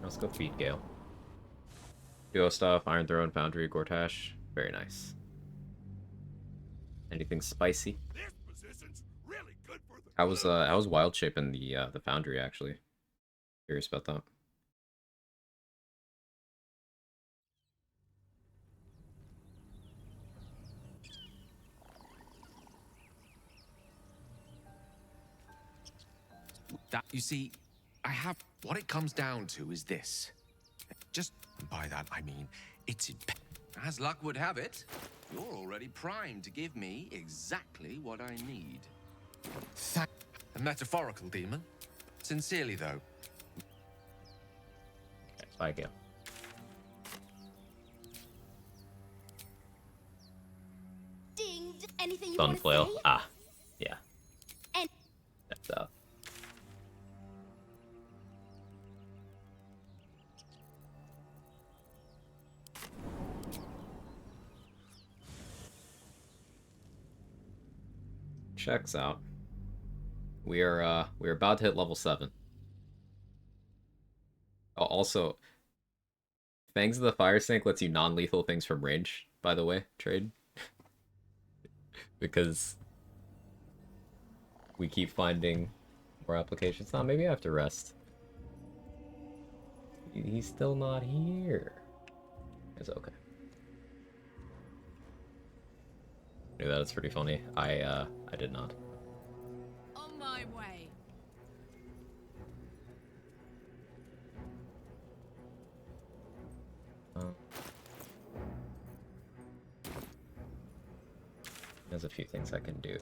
Let's go feed Gale. Duo stuff, Iron Throne, Foundry, Gortash. Very nice. Anything spicy? How was Wild Shape in the Foundry actually? Curious about that. You see, I have... What it comes down to is this. Just by that, I mean, it's... As luck would have it, you're already primed to give me exactly what I need. A metaphorical demon. Sincerely, though. Okay, bye, Gale. Ding! Anything you want to Sunflail. say? Ah, yeah. And That's up. Checks out. We're about to hit level 7. Oh, also, Fangs of the Fire Snake lets you non-lethal things from range, by the way, Trade. Because we keep finding more applications. Now, maybe I have to rest. He's still not here. It's okay. Knew that, it's pretty funny. I did not. On my way. There's a few things I can do.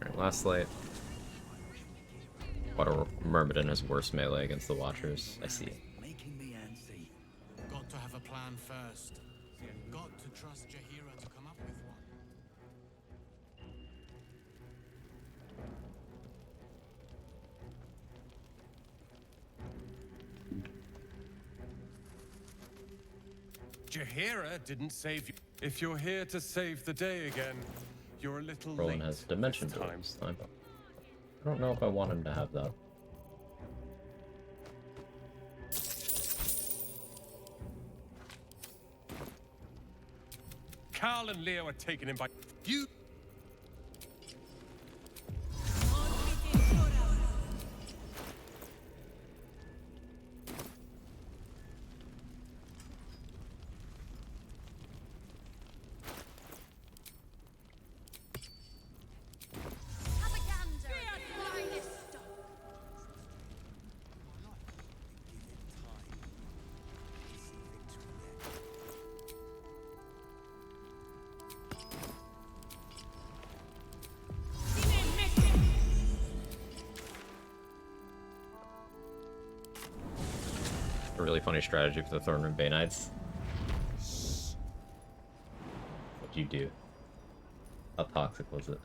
Alright, last light. Water Myrmidon has worse melee against the Watchers. I see. Got to have a plan first. got to trust Jahira to come up with one. Jahira didn't save you. If you're here to save the day again, you're a little Roland late has dimension this time. doors. I don't know if I want him to have that. Carl and Leo are taking him by you. A really funny strategy for the Thornroom Bay Knights. What'd you do? How toxic was it?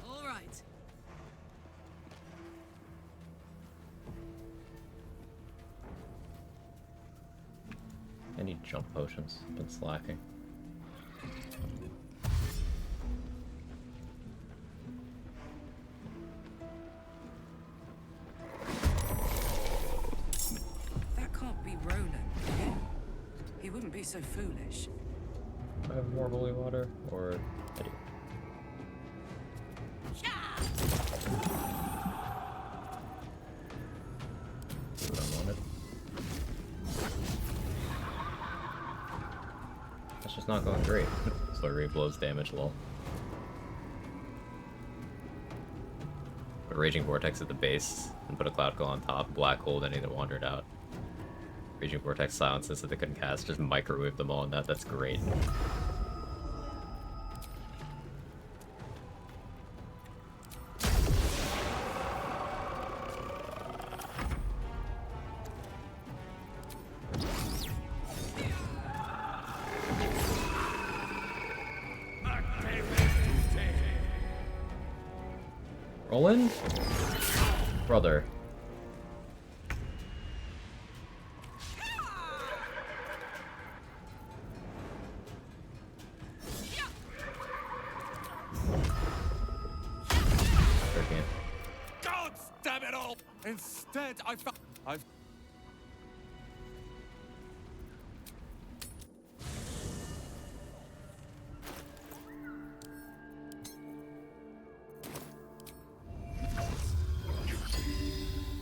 All right. I need jump potions. Been slacking. That can't be Roland. He wouldn't be so foolish. Do I have more holy water? Or I do. See what I wanted. That's just not going great. So it re-blows damage low. Put a Raging Vortex at the base and put a Cloud Go on top. Black Hole any that wandered out. Raging Vortex silences that they couldn't cast. Just microwave them all in that. That's great. Roland? Brother. God damn it all! Instead, I've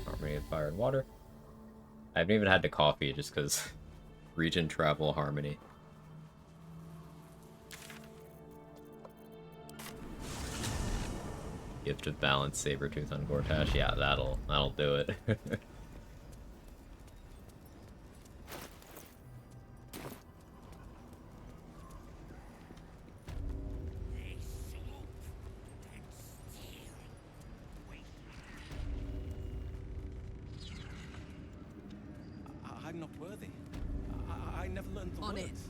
Harmony of Fire and Water. I haven't even had to coffee just because region travel harmony. Gift of Balance, Sabretooth on Gortash. Yeah, that'll do it. I'm not worthy. I never learned the On it. words.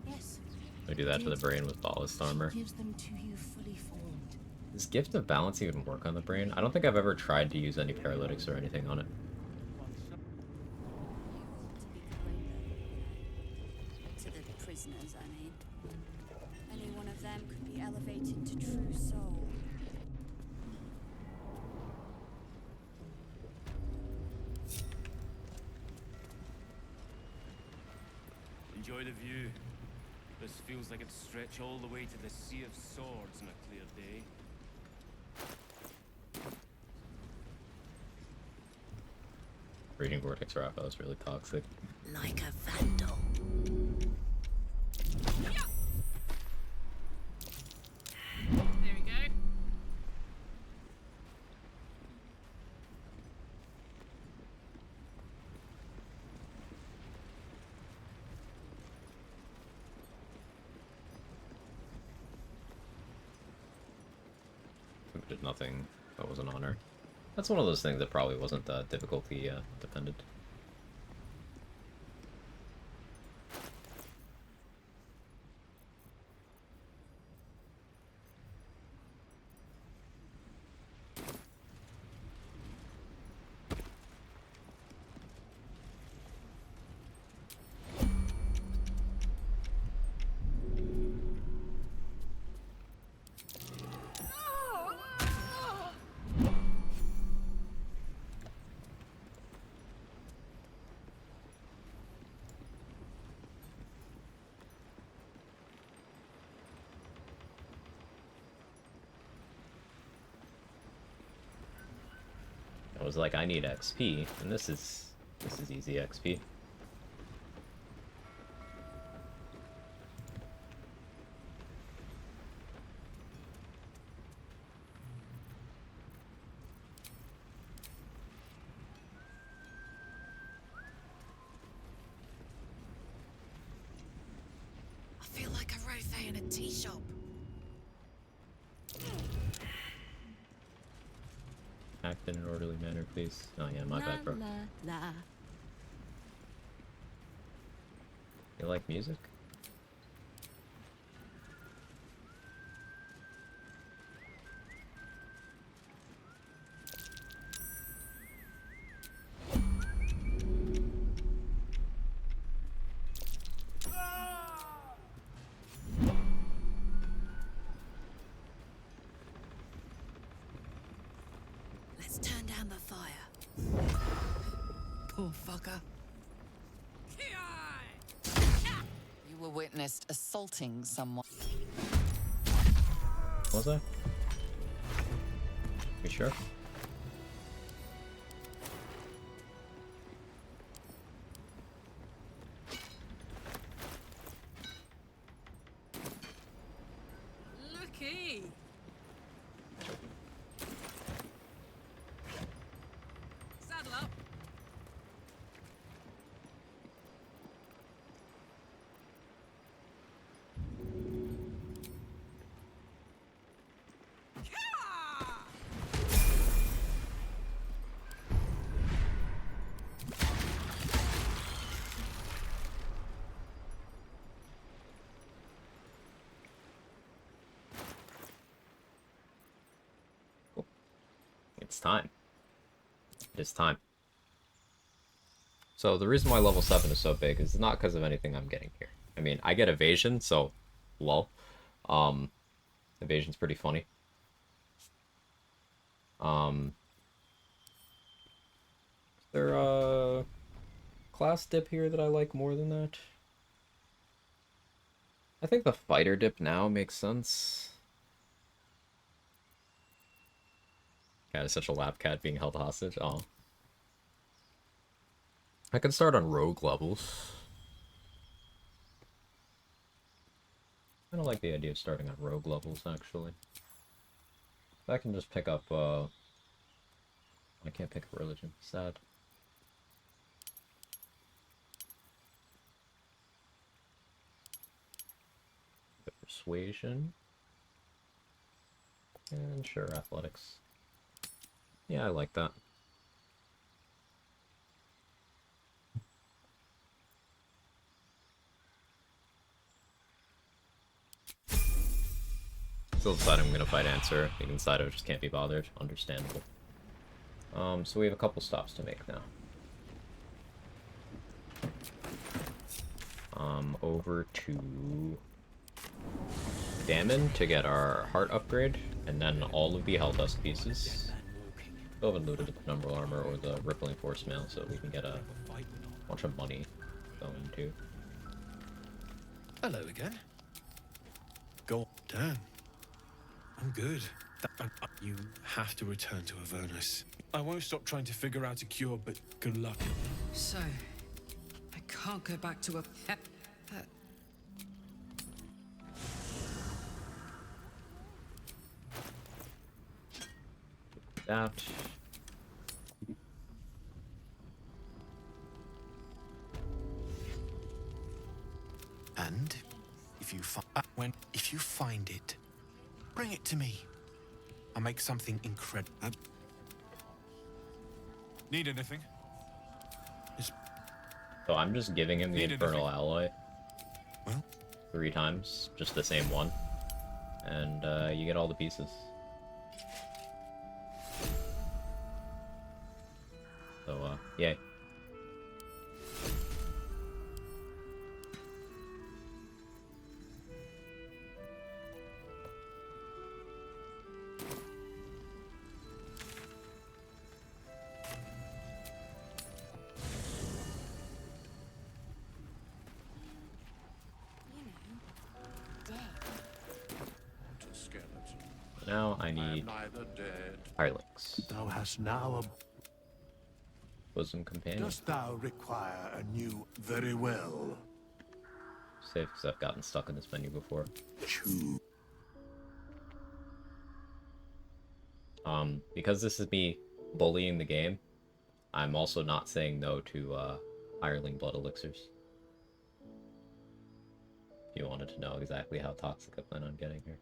Yes. I do that to the brain with Ballast Armor. Gives them to you fully formed. Does Gift of Balance even work on the brain? I don't think I've ever tried to use any paralytics or anything on it. To the prisoners, I mean. Any one of them could be elevated to true soul. Enjoy the view. This feels like it'd stretch all the way to the Sea of Swords on a clear day. Raging Vortex Raphael is really toxic. Like a vandal. There we go. Did nothing that was an honor. That's one of those things that probably wasn't difficulty dependent. I was like, I need XP, and this is easy XP. I feel like a rofé in a tea shop. Act in an orderly manner, please. Oh yeah, my bad, bro. La. You like music? Let's turn down the fire. Poor fucker. You were witnessed assaulting someone. Was I? You sure? Looky. Saddle up. It's time. It is time. So the reason why level 7 is so big is not because of anything I'm getting here. I mean, I get evasion, so lol. Evasion's pretty funny. Is there a class dip here that I like more than that? I think the fighter dip now makes sense. Cat is such a lap cat being held hostage. Oh. I can start on rogue levels. I don't like the idea of starting on rogue levels, actually. I can just pick up, I can't pick a religion. Sad. Persuasion. And sure, athletics. Yeah, I like that. Still deciding I'm gonna fight Answer. You can decide I just can't be bothered. Understandable. So we have a couple stops to make now. Over to Damon to get our heart upgrade, and then all of the hell dust pieces. Still haven't looted the penumbral armor or the rippling force mail, so we can get a bunch of money going too. Hello again. Go down. I'm good. You have to return to Avernus. I won't stop trying to figure out a cure, but good luck. So, I can't go back to a pet. That. And if you find it, bring it to me. I'll make something incredible. Need anything? So I'm just giving him the Need Infernal anything? Alloy Well? 3 times, just the same one, and you get all the pieces. So, yay. Now I need Hirelings. Thou hast now a Bosom companion. Dost thou require a new? Very well. Save because I've gotten stuck in this menu before. Because this is me bullying the game, I'm also not saying no to hireling blood elixirs. If you wanted to know exactly how toxic I plan on getting here.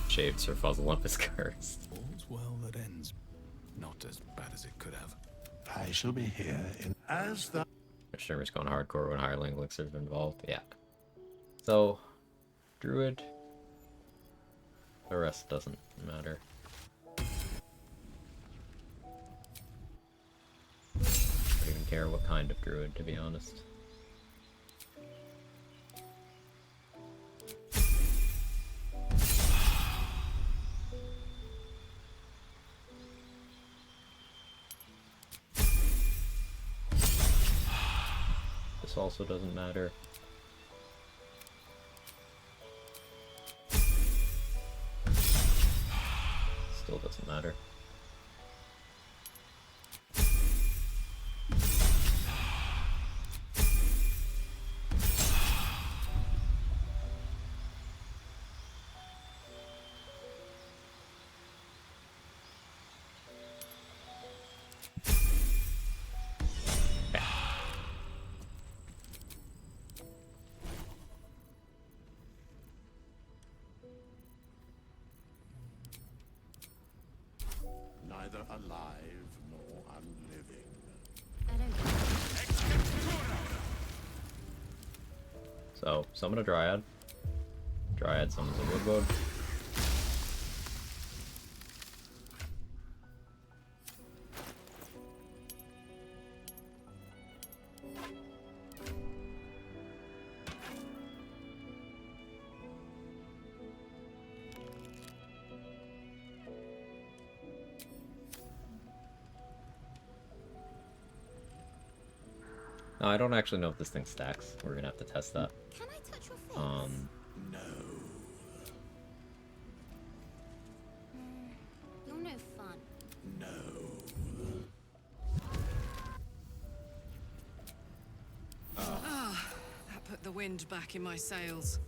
Shaved Sir Fuzzle is cursed. All's well that ends. Not as bad as it could have. I shall be here in as the. Shermer's going hardcore when hireling elixirs are involved. Yeah. So, Druid. The rest doesn't matter. I don't even care what kind of Druid, to be honest. This also doesn't matter. Still doesn't matter. Neither alive nor unliving. So, summon a Dryad. Dryad summons a Woodbug. No, I don't actually know if this thing stacks. We're gonna have to test that. Can I touch your face? No. You're no fun. No. Ah, that put the wind back in my sails.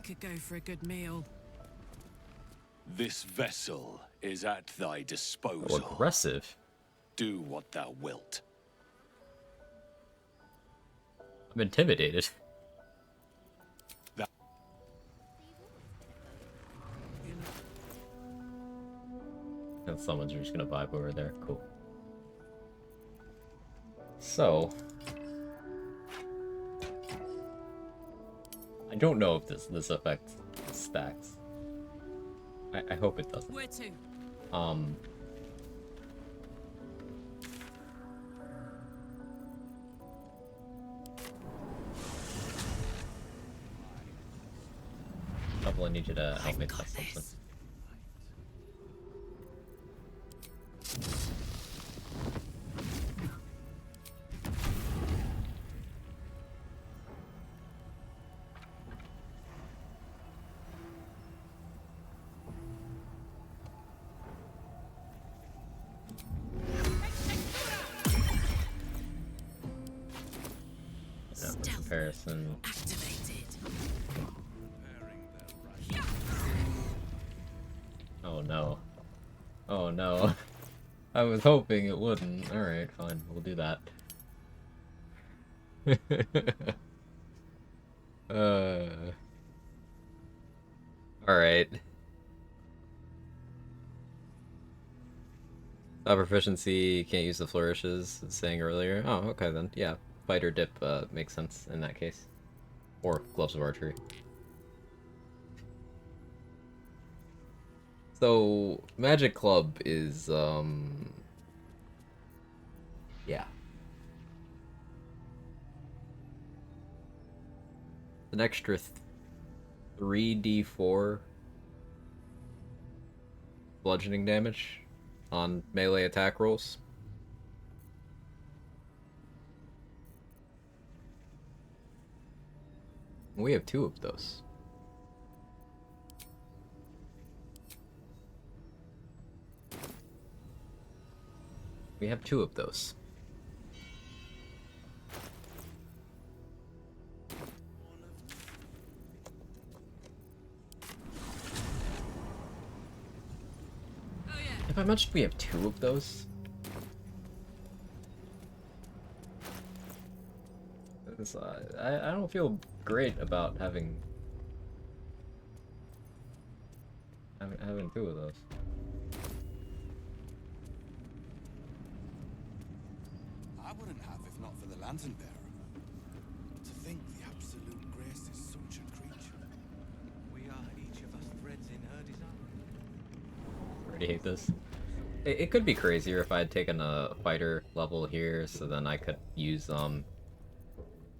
Could go for a good meal. This vessel is at thy disposal. Aggressive. Do what thou wilt. I'm intimidated. And someone's just gonna vibe over there. Cool. So, I don't know if this effect stacks. I hope it doesn't. Where to? Couple, I need you to help me test something. comparison. Oh no. Oh no. I was hoping it wouldn't. Alright, fine. We'll do that. Alright. Stop proficiency, can't use the flourishes, saying earlier. Oh, okay then. Yeah, fighter dip makes sense in that case. Or gloves of archery. So, Magic Club is, yeah. An extra 3d4 bludgeoning damage on melee attack rolls. We have 2 of those. We have 2 of those. If I mentioned we have 2 of those, I don't feel great about having 2 of those. I wouldn't have if not for the lantern bearer. To think the absolute grace is such a creature. We are each of us threads in her design. I already hate this. It could be crazier if I had taken a fighter level here, so then I could use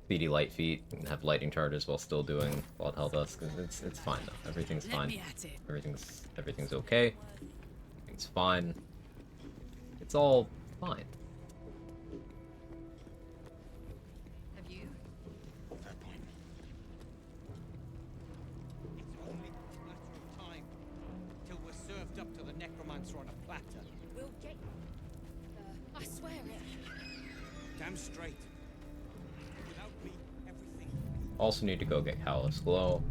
speedy light feet and have lightning charges while still doing Blood Hell Dust. Cause it's fine though. Everything's fine. Everything's okay. Everything's fine. It's all fine. Have you? Fair point. It's only a matter of time till we're served up to the necromancer on a platter. We'll get. I swear it. Damn straight. Without me, everything. Also need to go get Callous Glow.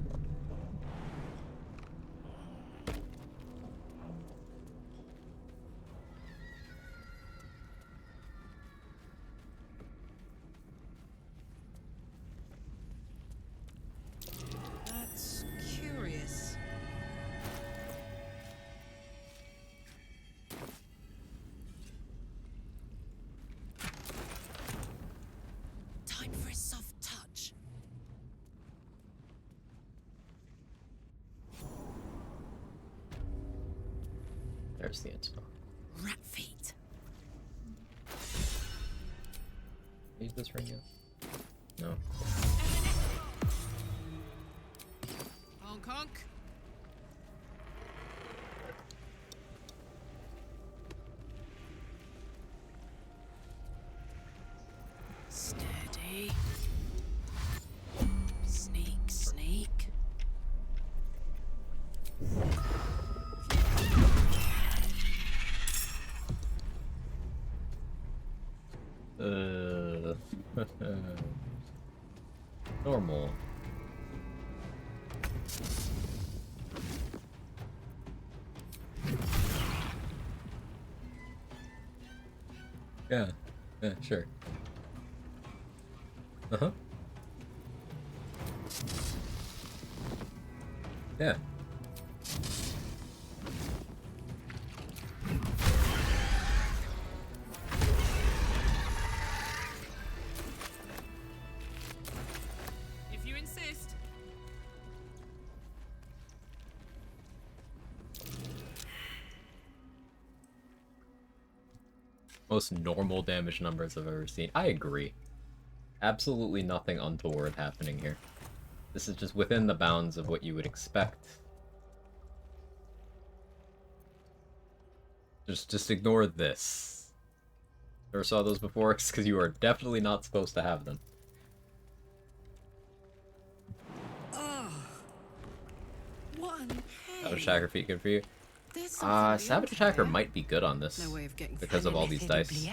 That's curious. Time for a soft touch. There's the install. Rat feet. Use this ring yet? No. Honk honk. Steady. Sneak, sneak. Normal. Yeah. Yeah, sure. Uh-huh. Yeah. If you insist. Most normal damage numbers I've ever seen. I agree. Absolutely nothing untoward happening here. This is just within the bounds of what you would expect. Just ignore this. Never saw those before, because you are definitely not supposed to have them. One. Savage Attacker feat good for you? There's something Savage beyond Attacker there. might be good on this No way of getting because of all these dice.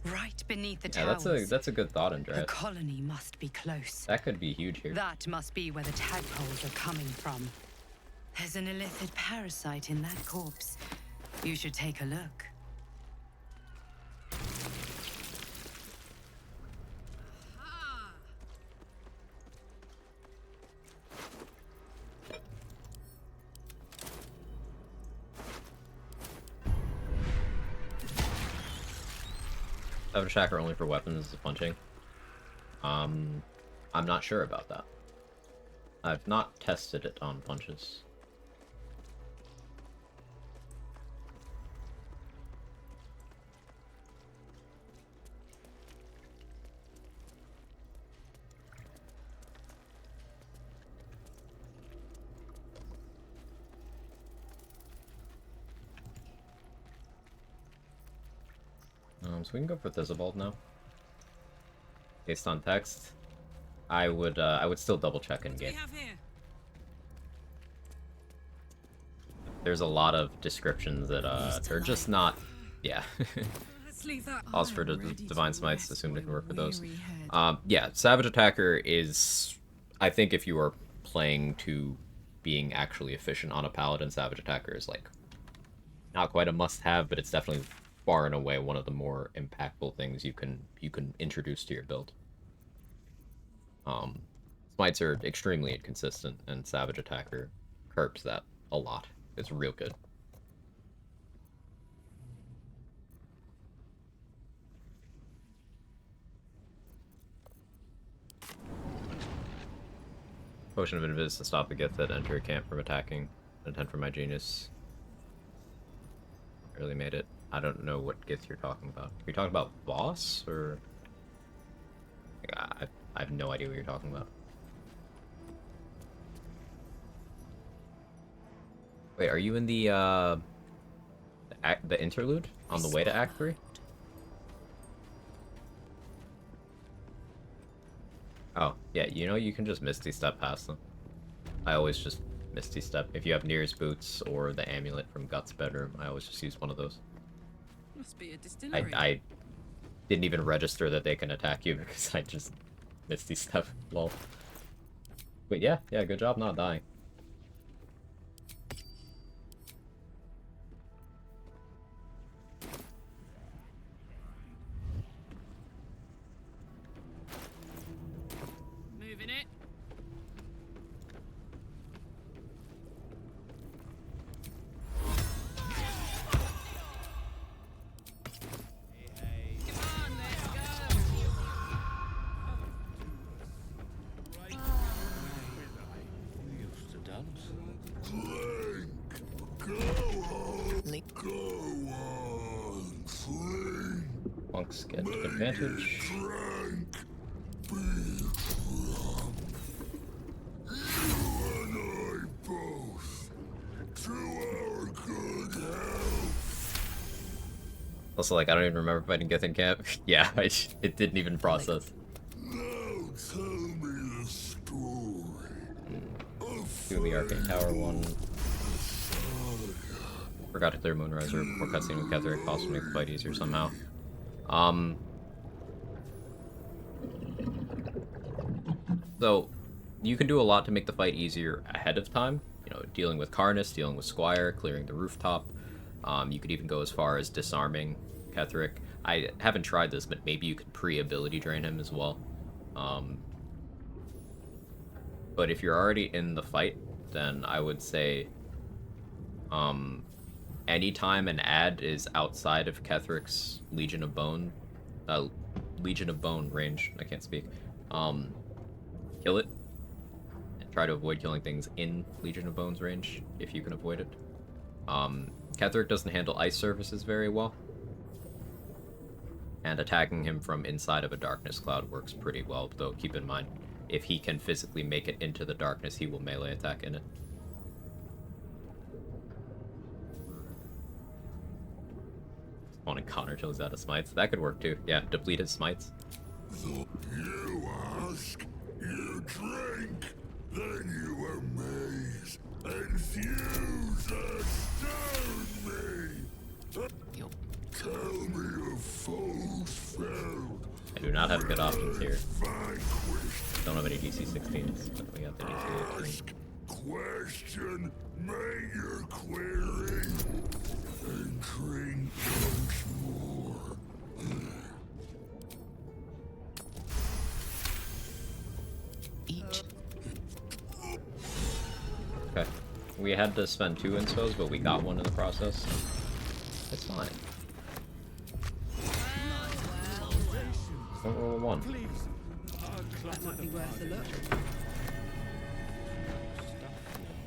Right beneath the Yeah, towers. that's a good thought, The Andrea. colony must be close. That could be huge here. That must be where the tadpoles are coming from. There's an illithid parasite in that corpse. You should take a look. Savage Attacker only for weapons is punching. I'm not sure about that. I've not tested it on punches. So we can go for Thizabald now. Based on text, I would still double check in game. There's a lot of descriptions that are just not, yeah. Pause for Divine Smites, assumed it can work for those. Yeah, Savage Attacker is, I think if you are playing to being actually efficient on a Paladin, Savage Attacker is like not quite a must-have, but it's definitely far and away one of the more impactful things you can introduce to your build. Smites are extremely inconsistent, and Savage Attacker curbs that a lot. It's real good. Potion of Invis to stop the Githid, enter a camp from attacking. Intent for my genius. Really made it. I don't know what Gith you're talking about. Are you talking about boss, or... I have no idea what you're talking about. Wait, are you in the interlude? On the way to Act 3? Oh, yeah, you know you can just Misty Step past them. I always just Misty Step. If you have Nere's Boots or the Amulet from Guts Bedroom, I always just use one of those. Must be a distillery. I didn't even register that they can attack you because I just Misty Step. Lol. But yeah, good job not dying. Moving it. Monks get advantage. Also, like, I don't even remember fighting Gith in camp. Yeah, it didn't even process. Tell me the story. Do the Arcane Tower one. Forgot to clear Moonriser before cutscene with Ketheric, possibly make the fight easier somehow. So, you can do a lot to make the fight easier ahead of time. You know, dealing with Karnus, dealing with Squire, clearing the rooftop. You could even go as far as disarming Ketheric. I haven't tried this, but maybe you could pre-ability drain him as well. But if you're already in the fight, then I would say anytime an ad is outside of Ketheric's Legion of Bone range, I can't speak, kill it, and try to avoid killing things in Legion of Bone's range, if you can avoid it. Ketheric doesn't handle ice surfaces very well, and attacking him from inside of a darkness cloud works pretty well, though keep in mind, if he can physically make it into the darkness, he will melee attack in it. Want to counter till he's out of smites. That could work too. Yeah, deplete his smites. You ask, you drink, then you amaze, and fuse and stone me. Tell me of foes I do not have good options here. Don't have any DC-16s, but we got the DC-18. Question, make your query, and drink once more. Each. Okay. We had to spend 2 insos, but we got one in the process. It's fine. Don't roll a 1. That might be worth a look.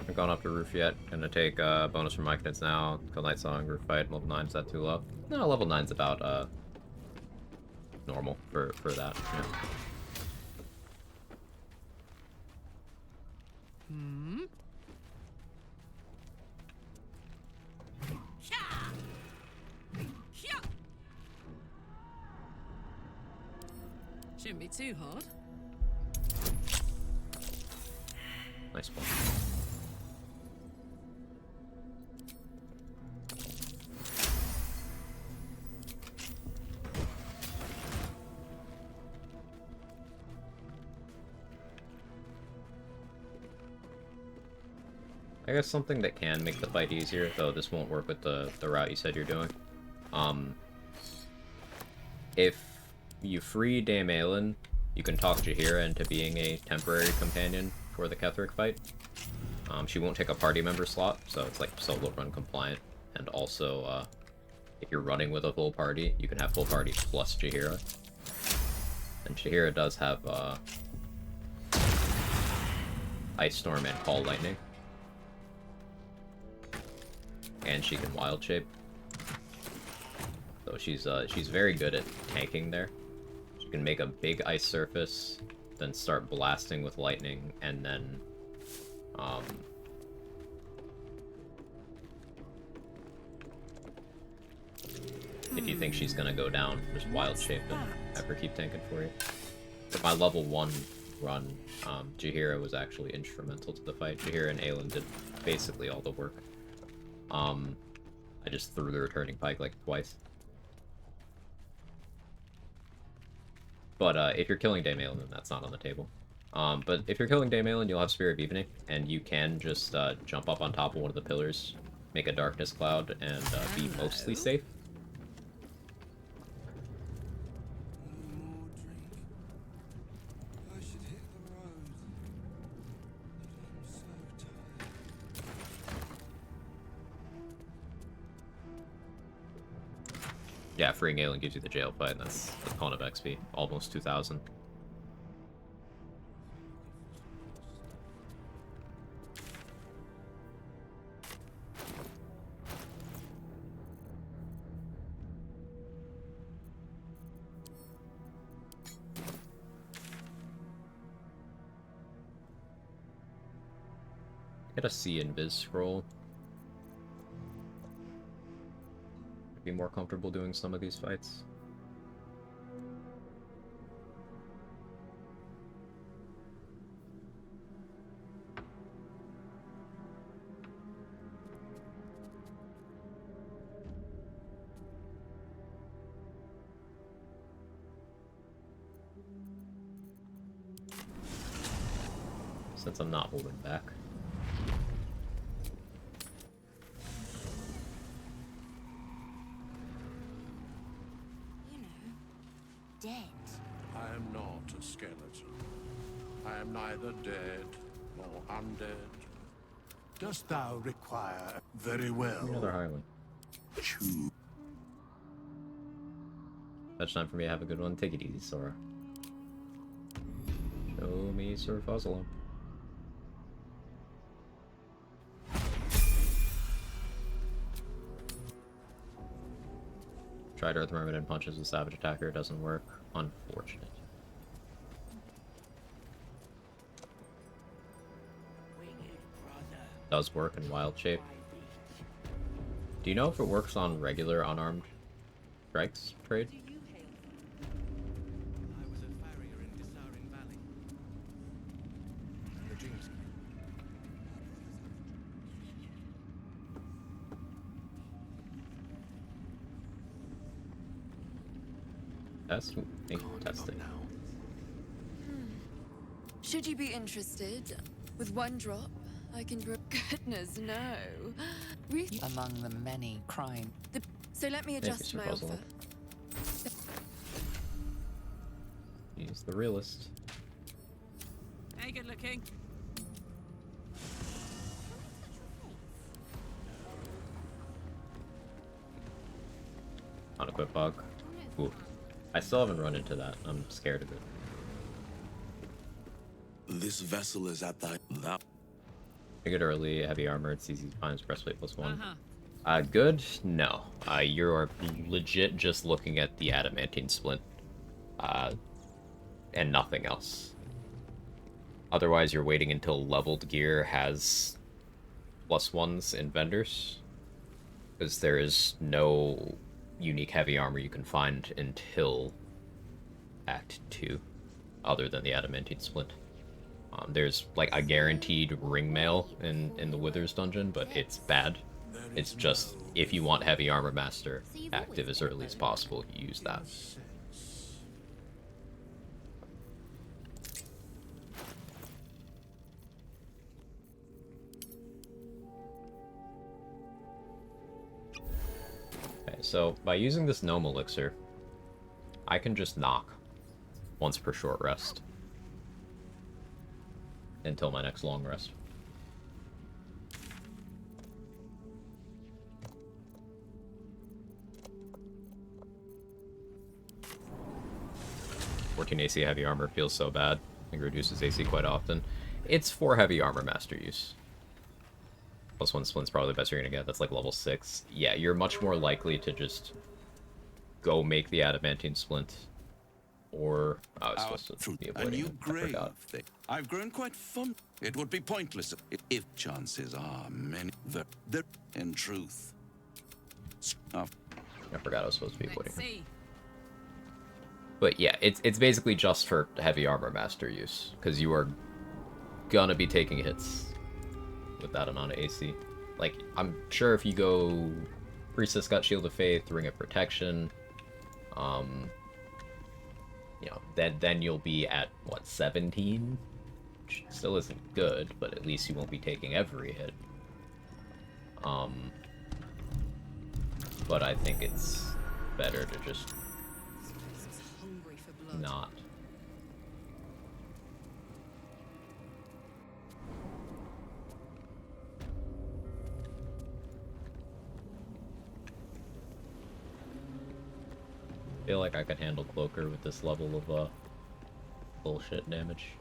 Haven't gone up to roof yet. Gonna take bonus from my kids now. Kill Night Song, roof fight. Level 9, is that too low? No, level 9's about normal for that. Yeah. Hmm. Shouldn't be too hard. Nice one. I guess something that can make the fight easier, though this won't work with the route you said you're doing. If you free Dame Aelin, you can talk Jaheira into being a temporary companion for the Ketheric fight. She won't take a party member slot, so it's like solo run compliant. And also, if you're running with a full party, you can have full party plus Jaheira. And Jaheira does have Ice Storm and Call Lightning. And she can Wild Shape. So she's very good at tanking there. She can make a big ice surface, then start blasting with lightning, and then if you think she's gonna go down, just Wild Shape and have her keep tanking for you. For my level 1 run, Jaheira was actually instrumental to the fight. Jaheira and Aelin did basically all the work. I just threw the returning pike like twice. But if you're killing Dame Aelin, then that's not on the table. But if you're killing Dame Aelin, you'll have Spirit of Evening, and you can just jump up on top of one of the pillars, make a darkness cloud, and be mostly safe. Yeah, freeing Aelin gives you the jail fight, and that's a ton of XP. Almost 2,000. Get a C invis scroll. Be more comfortable doing some of these fights. Since I'm not holding back. Dead. I am not a skeleton. I am neither dead nor undead. Dost thou require very well? Another Highland. Choose. That's time for me to have a good one. Take it easy, Sora. Show me Sir Fuzzle. Tried Earth Mermaid and punches with Savage Attacker, it doesn't work. Unfortunate. Does work in Wild Shape. Do you know if it works on regular unarmed strikes trade? Test. me test it. Should you be interested? With one drop, I can grow. Goodness, no. Among the many crime. So let me adjust my offer. He's the realist. Hey, good looking. Unequipped bug. Ooh. I still haven't run into that. I'm scared of it. This vessel is at thy thou. Figured early, heavy armor, it's easy to find breastplate +1. Uh-huh. Good? No. You're legit just looking at the adamantine splint. And nothing else. Otherwise, you're waiting until leveled gear has +1s in vendors. Because there is no unique heavy armor you can find until Act 2, other than the adamantine splint. There's like a guaranteed ring mail in the Withers dungeon, but it's bad. It's just, if you want heavy armor master active as early as possible, you use that. Okay, so by using this gnome elixir, I can just knock once per short rest until my next long rest. AC heavy armor feels so bad. It reduces AC quite often. It's for heavy armor master use. +1 splint's probably the best you're gonna get. That's like level 6. Yeah, you're much more likely to just go make the adamantine splint. Or I was supposed to be avoiding it. I forgot. I've grown quite fond. It would be pointless if chances are many. In truth. I forgot I was supposed to be avoiding it. But yeah, it's basically just for heavy armor master use, because you are gonna be taking hits with that amount of AC. Like, I'm sure if you go Priestess got Shield of Faith, Ring of Protection, you know, then you'll be at, what, 17? Which still isn't good, but at least you won't be taking every hit. But I think it's better to just not. I feel like I could handle Cloaker with this level of bullshit damage.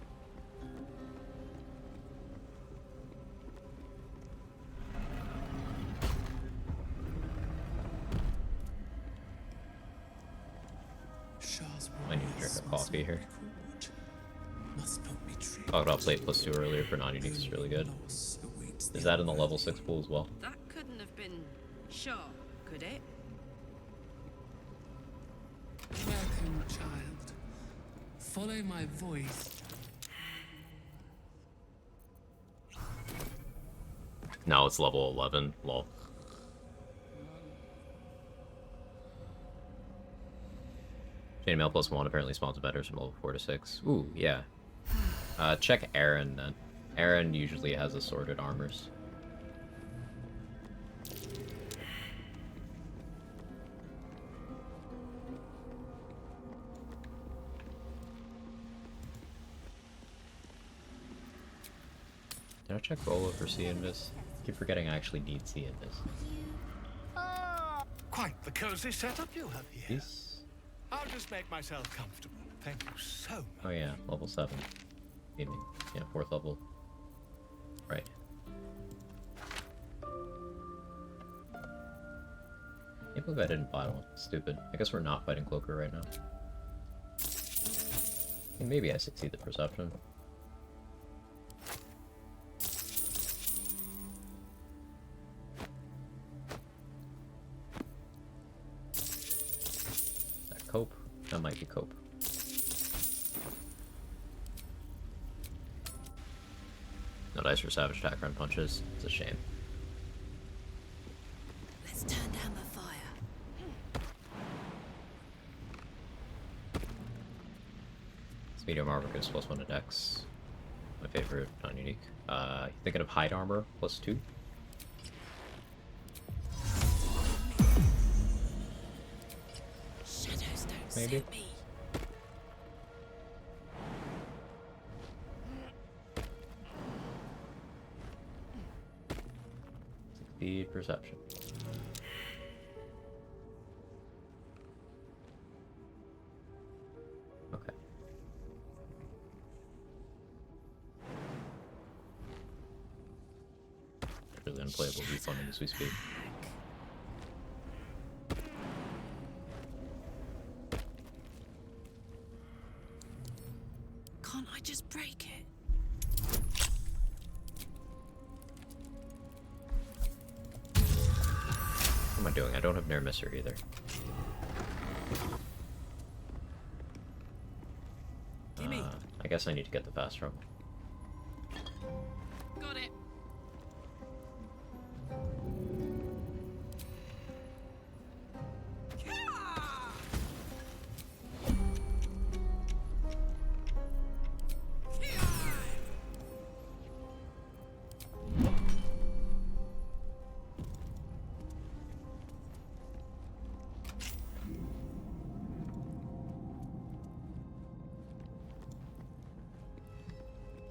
I need to drink a coffee here. Talked about plate +2 earlier for non-unique is really good. Is that in the level 6 pool as well? That couldn't have been Shaw, could it? Welcome, child. Follow my voice. No, it's level 11. Lol. Chainmail +1 apparently spawns better from level 4 to 6. Ooh, yeah. Check Aaron then. Aaron usually has assorted armors. Did I check Bola for C invis? I keep forgetting I actually need C invis. Quite the cozy setup you have here. Yes. I'll just make myself comfortable. Thank you so much. Oh yeah, level 7. Maybe. Yeah, 4th level. Right. Can't believe I didn't buy one. Stupid. I guess we're not fighting Cloaker right now. And maybe I succeed the perception. That cope? That might be cope. No dice for savage attack run punches. It's a shame. Let's turn down the fire. This medium armor gives +1 to dex. My favorite, non-unique. Thinking of hide armor, +2. Shadows don't Maybe. suit me. Speed perception. Okay. Really unplayable refunding as we speak. Can't I just break it? What am I doing? I don't have Nere Mister either. I guess I need to get the fast travel. Got it.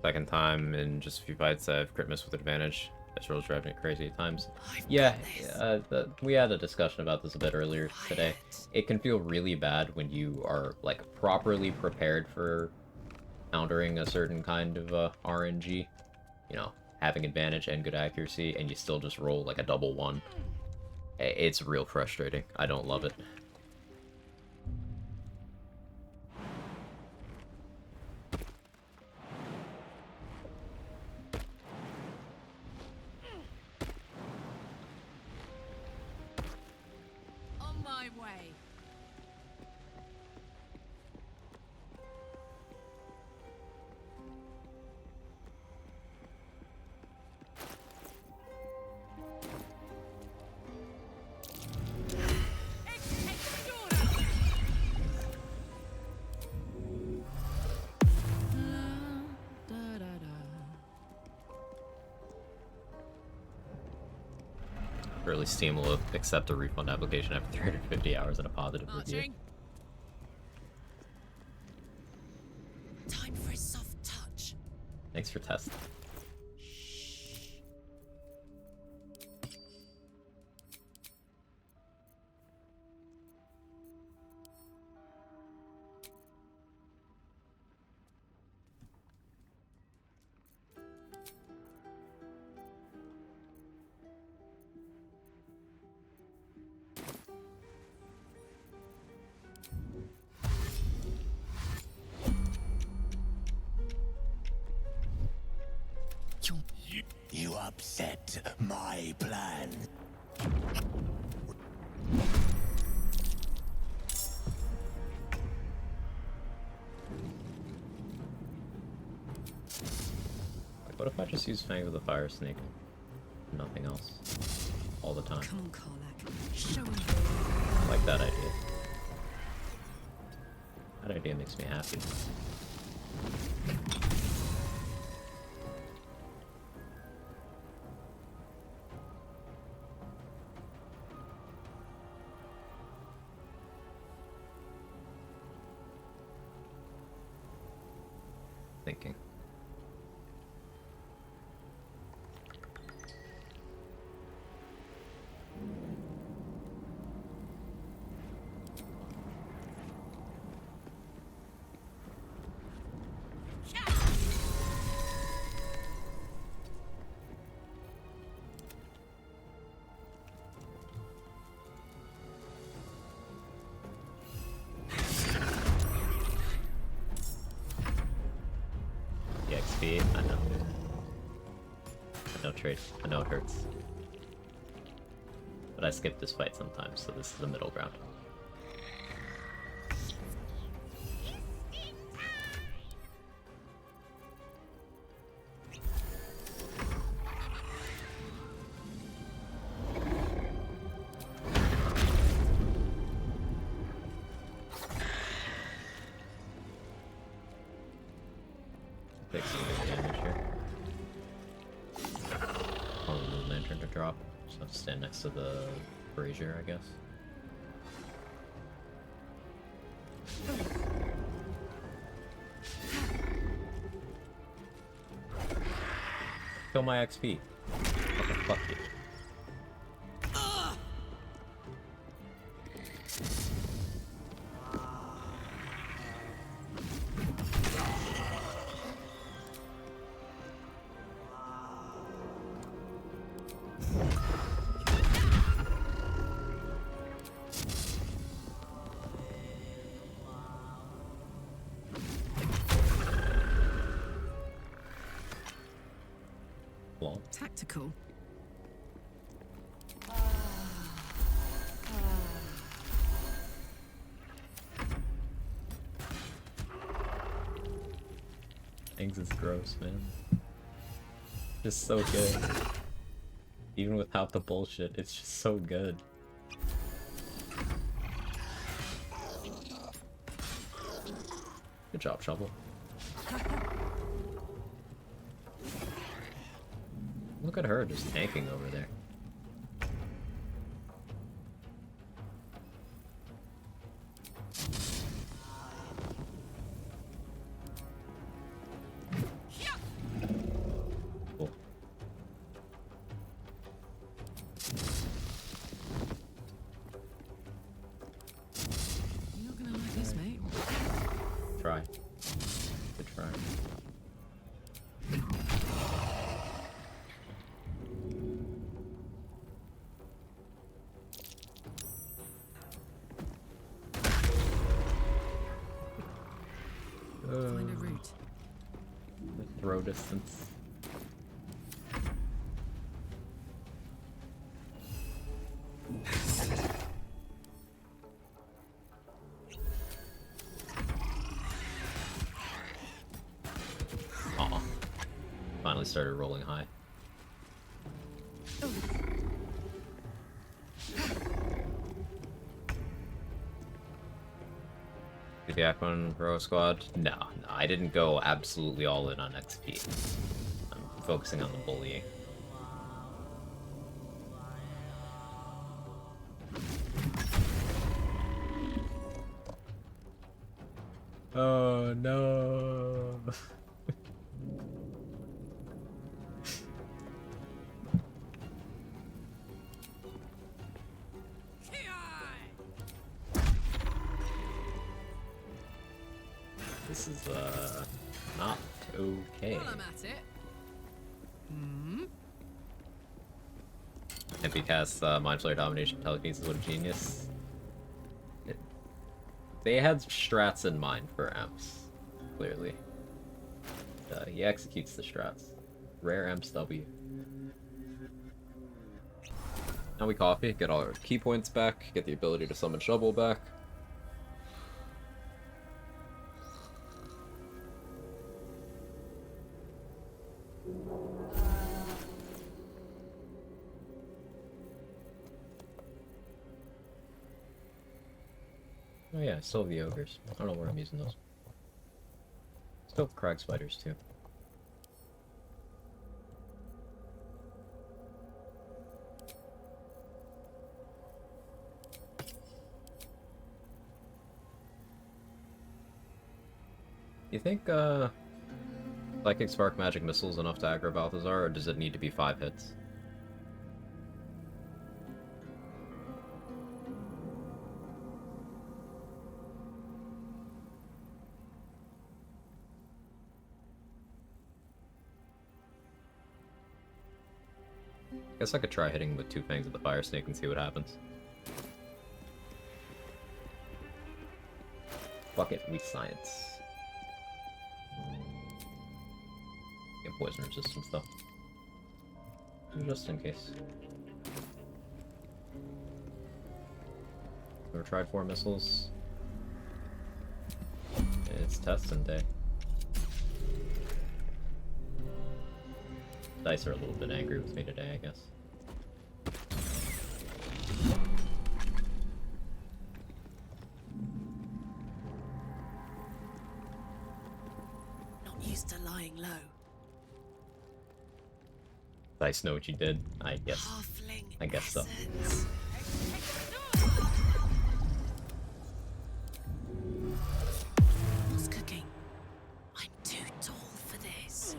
Second time in just a few fights I've crit missed with advantage. This roll's driving me crazy at times. Yeah, we had a discussion about this a bit earlier today. It can feel really bad when you are like properly prepared for countering a certain kind of RNG. You know, having advantage and good accuracy, and you still just roll like a double one. It's real frustrating. I don't love it. On my way. Early Steam will accept a refund application after 350 hours and a positive review. Time for a soft touch. Thanks for testing. You upset my plan. Like, what if I just use Fang of the Fire Snake? Nothing else. All the time. Come on, Karlak. Show him. I like that idea. That idea makes me happy. Thinking. The XP, I know. I know trade. I know it hurts. But I skip this fight sometimes, so this is the middle ground. Take some good damage here. Want the moon lantern to drop, so I have to stand next to the brazier, I guess. Kill my XP. What the fuck, dude? Tactical. Eggs is gross, man. Just so good. Even without the bullshit, it's just so good. Good job, Shovel. Look at her just tanking over there. Cool. You're not gonna like this, mate. Try. Good try. Find a route. The throw distance. Aw. Finally started rolling high. The Aquan Row Squad? No, I didn't go absolutely all in on XP. I'm focusing on the bullying. Oh no. This is not okay. While I'm at it. If he casts Mind Flayer Domination Telekinesis, what a genius. They had strats in mind for Emps, clearly. He executes the strats. Rare Emps W. Now we copy, get all our key points back, get the ability to summon Shovel back. Oh yeah, I still have the ogres. I don't know where I'm using those. Still have crag spiders too. You think Psychic Spark Magic Missile is enough to aggro Balthazar, or does it need to be 5 hits? Guess I could try hitting with 2 Fangs of the Fire Snake and see what happens. Fuck it, we science. Get poison resistance though. Just in case. Never tried 4 missiles. It's testing day. Dice are a little bit angry with me today, I guess. Not used to lying low. I know what you did. I guess. Halfling I guess so. essence. What's cooking? I'm too tall for this.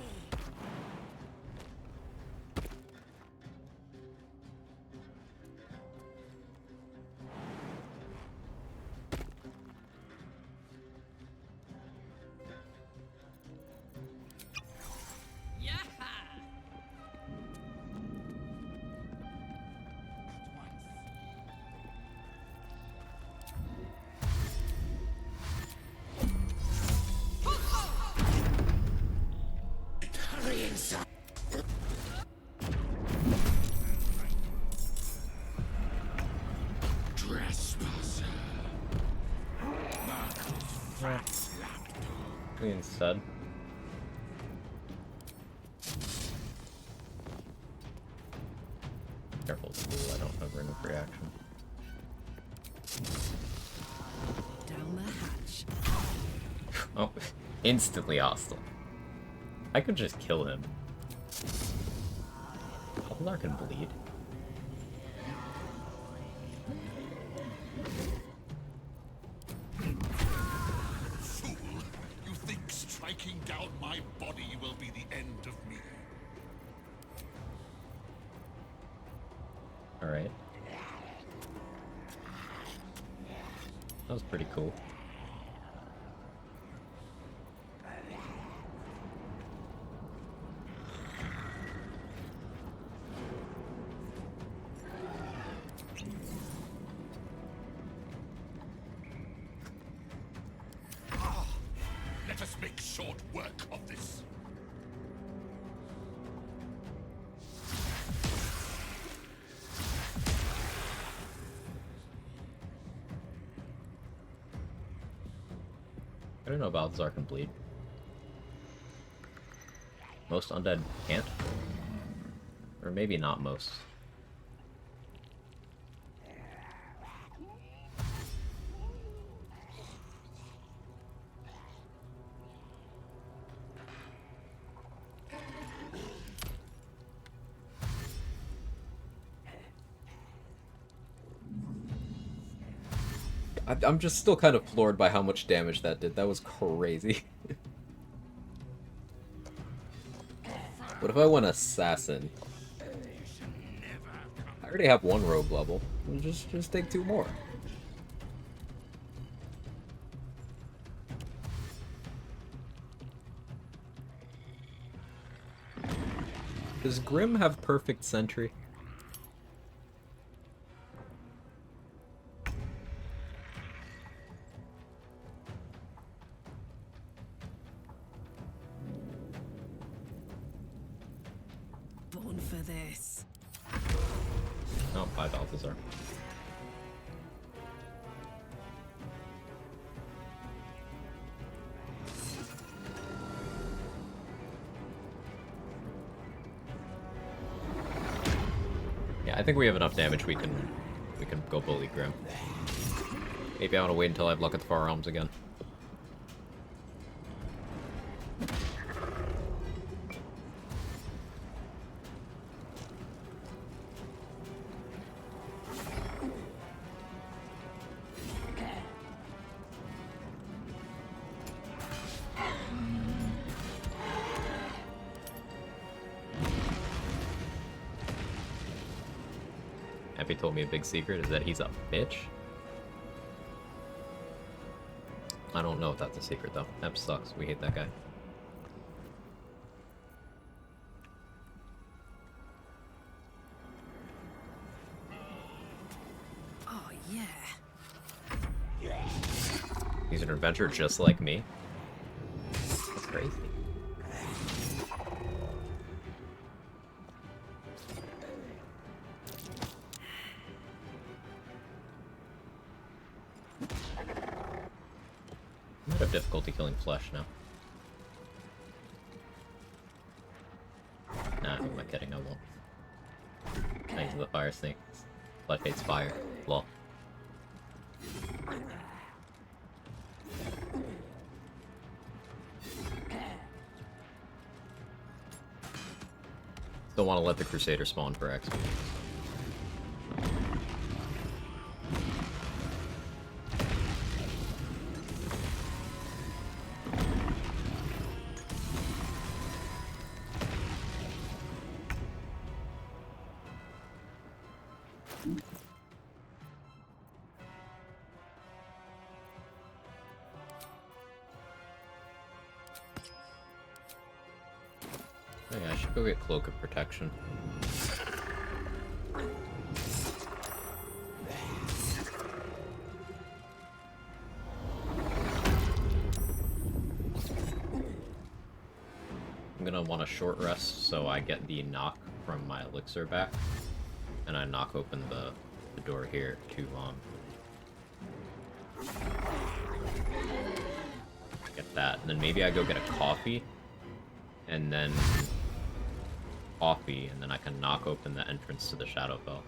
Instead. Careful, it's cool. I don't have enough reaction. Down the hatch. Oh, instantly hostile. I could just kill him. Hellnar can bleed. Striking down my body will be the end of me. Alright. That was pretty cool. Let us make short work of this. I don't know about Zark and bleed. Most undead can't. Or maybe not most. I'm just still kind of floored by how much damage that did. That was crazy. What if I went Assassin? I already have one rogue level. Just take two more. Does Grim have perfect sentry? Born for this. Oh, 5 Balthazar. Yeah, I think we have enough damage we can go bully Grim. Maybe I want to wait until I have luck at the Far Realms again. Happy told me a big secret is that he's a bitch. I don't know if that's a secret though. That sucks. We hate that guy. Oh yeah. He's an adventurer just like me. That's crazy. I might have difficulty killing flesh now. Nah, who am I kidding? I won't. Thanks to the fire snake. Blood hates fire. Lol. Don't want to let the Crusader spawn for XP. Oh yeah, I should go get Cloak of Protection. I'm gonna want a short rest so I get the knock from my elixir back. And I knock open the door here to get that. And then maybe I go get a coffee. And then coffee, and then I can knock open the entrance to the Shadowfell.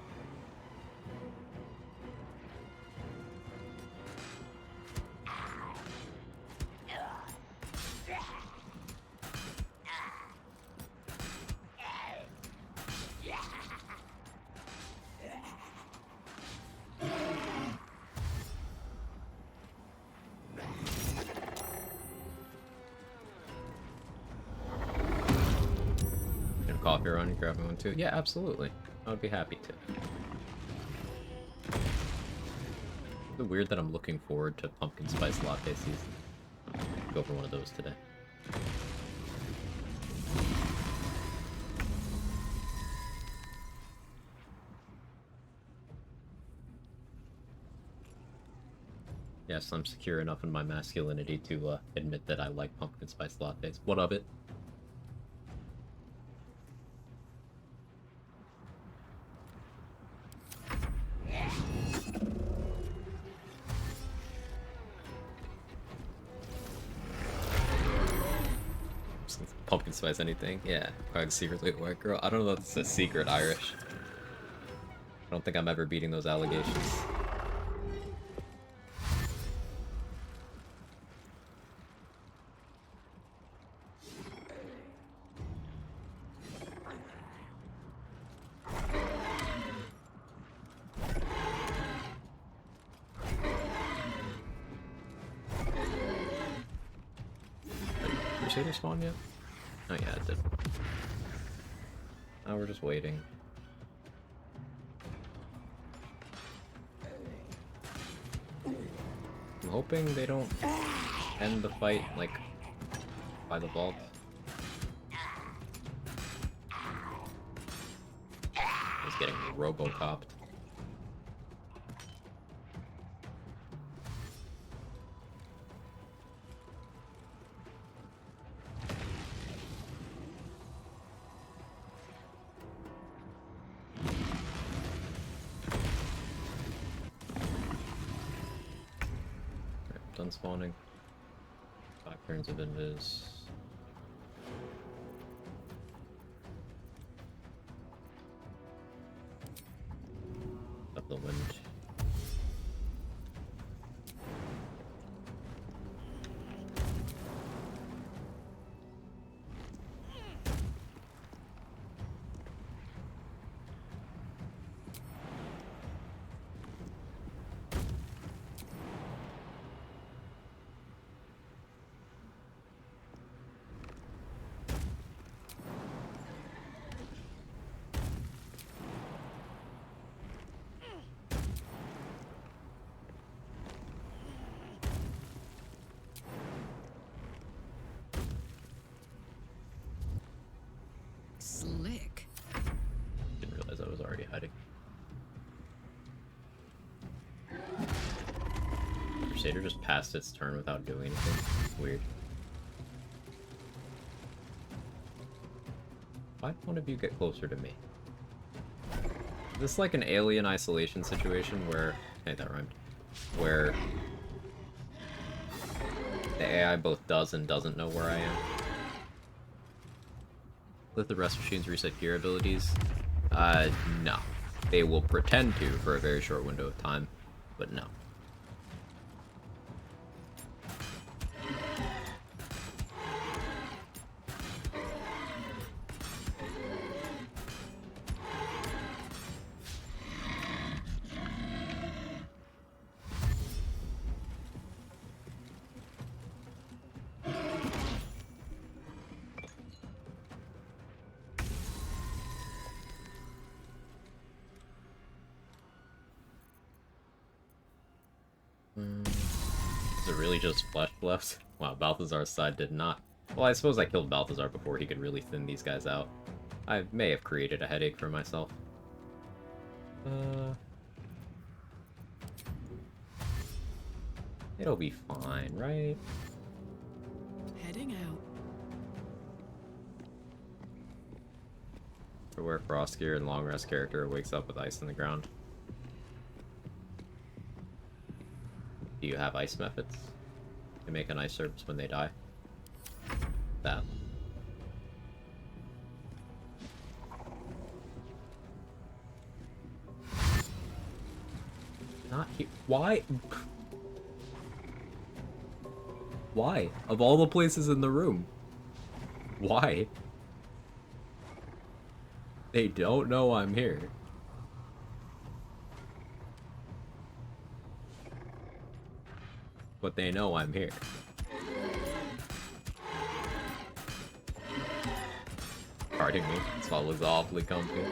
Coffee around and grab one too? Yeah, absolutely. I would be happy to. It's weird that I'm looking forward to pumpkin spice latte season. I could go for one of those today. Yes, I'm secure enough in my masculinity to admit that I like pumpkin spice lattes. What of it? Pumpkin spice anything? Yeah, Quag's secretly a white girl. I don't know if it's a secret Irish. I don't think I'm ever beating those allegations. Crusader spawn yet? Oh yeah, it did. Now we're just waiting. I'm hoping they don't end the fight, like, by the vault. He's getting robo-copped. Done spawning. 5 turns of invis. Up the wind. Slick. Didn't realize I was already hiding. Crusader just passed its turn without doing anything. Weird. Why don't one of you get closer to me? Is this like an alien isolation situation where... Hey, that rhymed. Where the AI both does and doesn't know where I am? Let the rest machines reset gear abilities? No. They will pretend to for a very short window of time, but no. really just flesh left? Wow, Balthazar's side did not. Well, I suppose I killed Balthazar before he could really thin these guys out. I may have created a headache for myself. It'll be fine, right? Heading out. For where Frostgear and Long Rest character wakes up with ice in the ground. Do you have ice methods to make an ice surface when they die? That. Not here. Why? Why? Of all the places in the room. Why? They don't know I'm here. But they know I'm here. Pardon me, this spot was awfully comfy.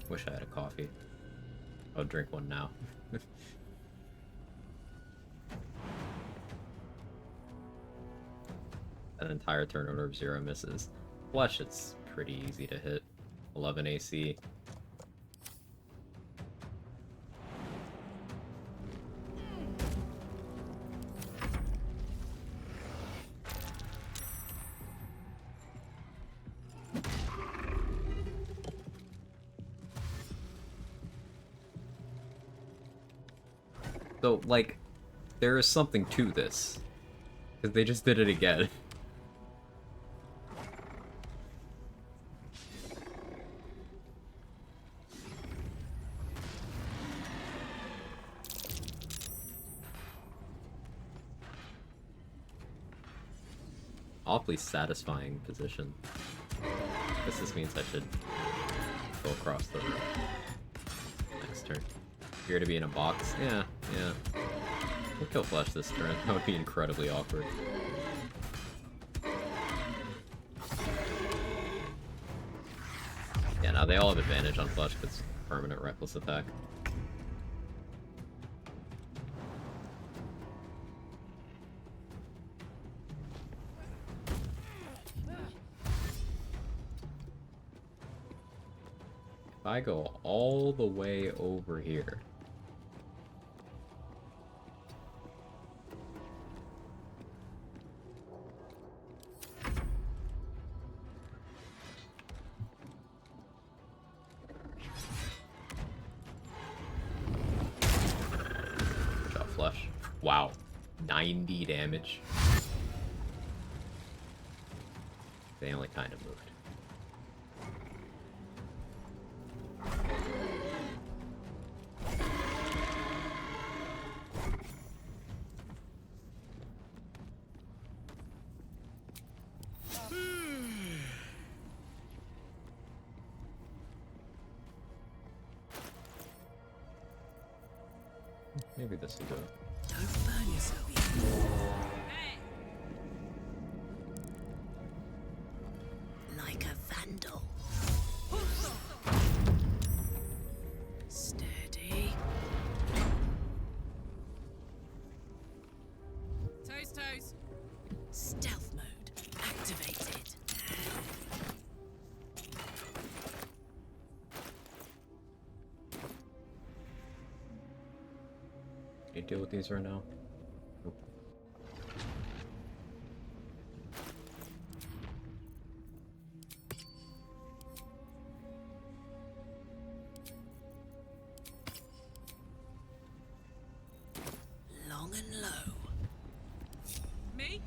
Wish I had a coffee. I'll drink one now. An entire turn order of 0 misses. Flesh, it's pretty easy to hit. 11 AC. So, like, there is something to this. Because they just did it again. Awfully satisfying position. This means I should go across the room. Next turn. Appear to be in a box. Yeah. We'll kill Flesh this turn. That would be incredibly awkward. Yeah, now they all have advantage on Flesh because it's permanent reckless attack. If I go all the way over here, Flesh. Wow. 90 damage. They only kind of moved. Maybe this will do it. Don't burn yourself. Like a vandal. Steady. Toes. Stealth mode activated. Can you deal with these right now? Nope. Long and low. Me?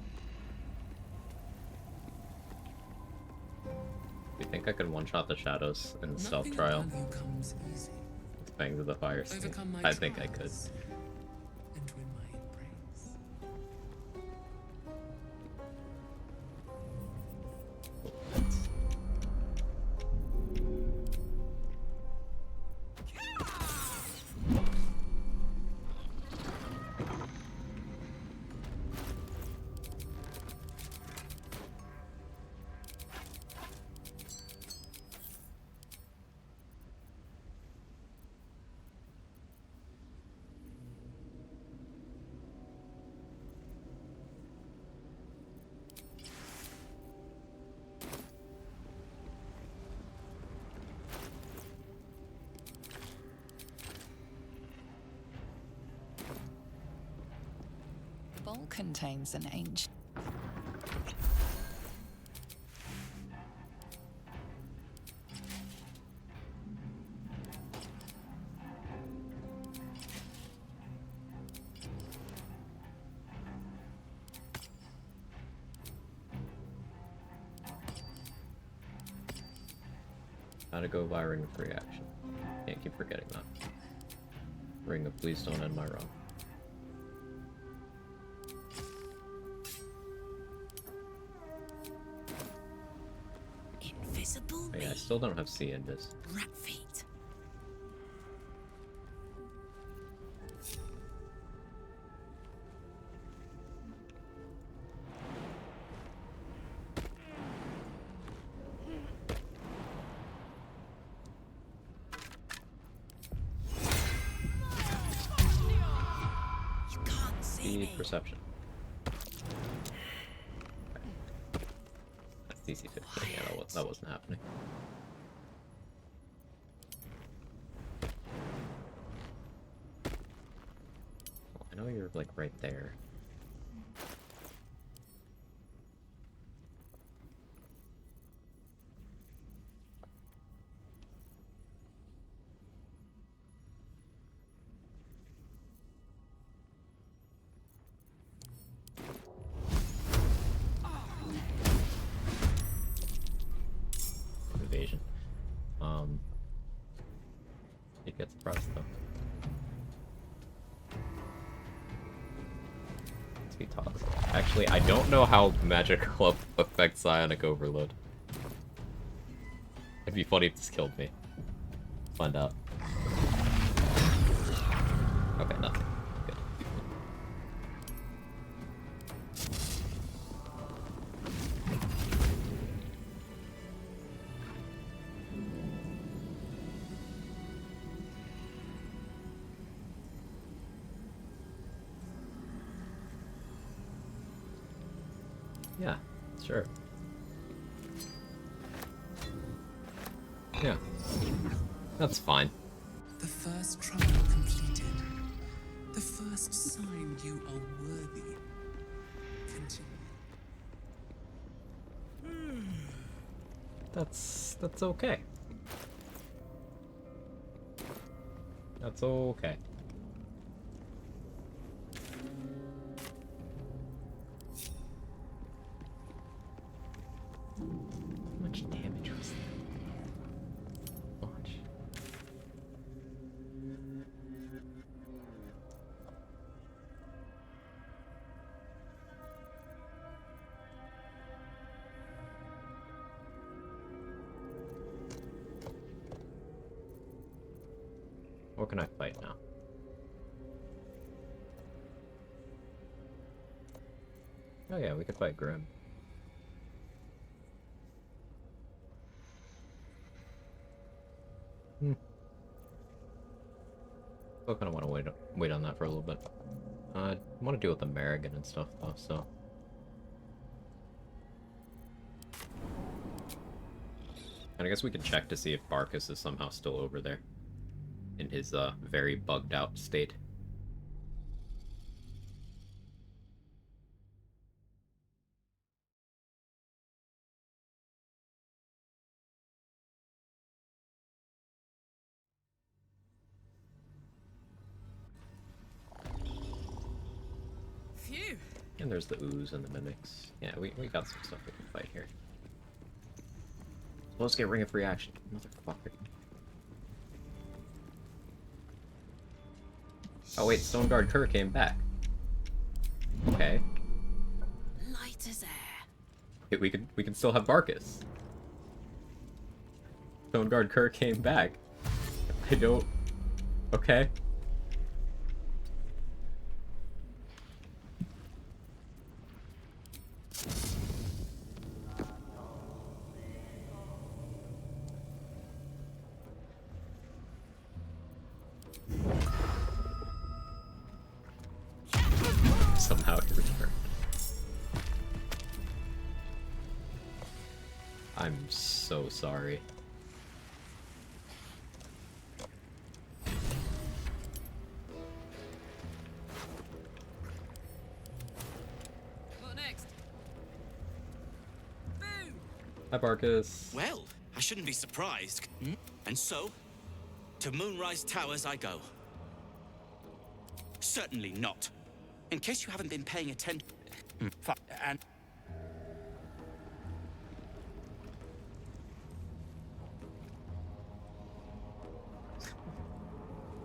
You think I could one-shot the shadows in the stealth Nothing trial? of value comes easy. With Fangs of the Fire Snake. Overcome my I think I could. trials and win my embrace. vault contains an ancient... Gotta go by ring of free action. Can't keep forgetting that. Ring of please don't end my run. Invisible Oh, yeah, I still don't have C invis. rat feet. Perception. That's DC 15. Yeah, that wasn't happening. Well, I know you're like right there. Evasion. It gets pressed though. Let's be toxic. Actually, I don't know how Magic Club affects Psionic Overload. It'd be funny if this killed me. Find out. Okay, nothing. Good. Yeah, sure. Yeah. That's fine. The first trial completed. The first sign you are worthy. Continue. That's okay. That's okay. How much damage was that? Much. What can I fight now? Oh yeah, we could fight Grim. Still kind of want to wait on that for a little bit. I want to deal with the Merrigan and stuff though, so. And I guess we can check to see if Barkus is somehow still over there. In his, very bugged out state. Phew. And there's the ooze and the mimics. Yeah, we got some stuff we can fight here. So let's get Ring of Reaction, motherfucker. Oh wait, Stoneguard Kerr came back. Okay. Light as air. We can still have Barkus. Stoneguard Kerr came back. I don't. Okay. Somehow he returned. I'm so sorry. Hi, Barkus. Well, I shouldn't be surprised. And so, to Moonrise Towers I go. Certainly not. In case you haven't been paying attention.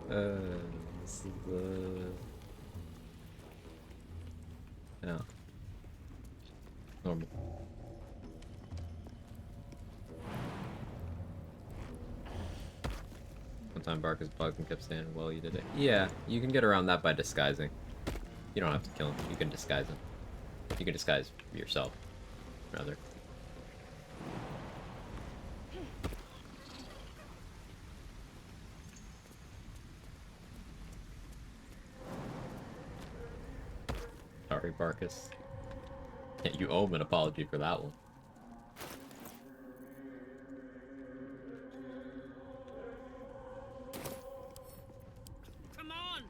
And this is the... Yeah. Normal. One time Barkus bugged and kept saying, well, you did it. Yeah, you can get around that by disguising. You don't have to kill him. You can disguise him. You can disguise yourself, rather. Sorry, Barkus. You owe him an apology for that one. Come on!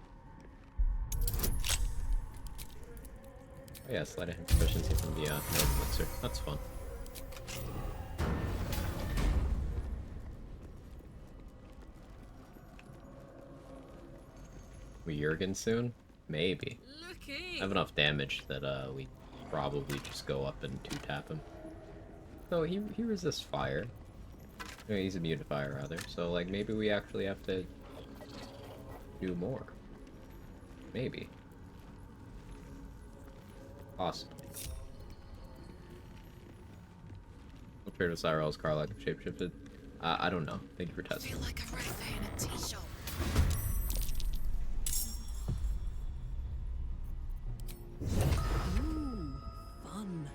Oh yeah, sleight of hand proficiency from the node elixir. That's fun. We Jurgen soon? Maybe. I have enough damage that we probably just go up and 2-tap him. No, he resists fire. No, he's immune to fire, rather. So, like, maybe we actually have to do more. Maybe. Possibly. We'll trade with Cyrell's car like shapeshifted. I don't know. Thank you for testing. I feel like a writer in a tea shop. Ooh, fun.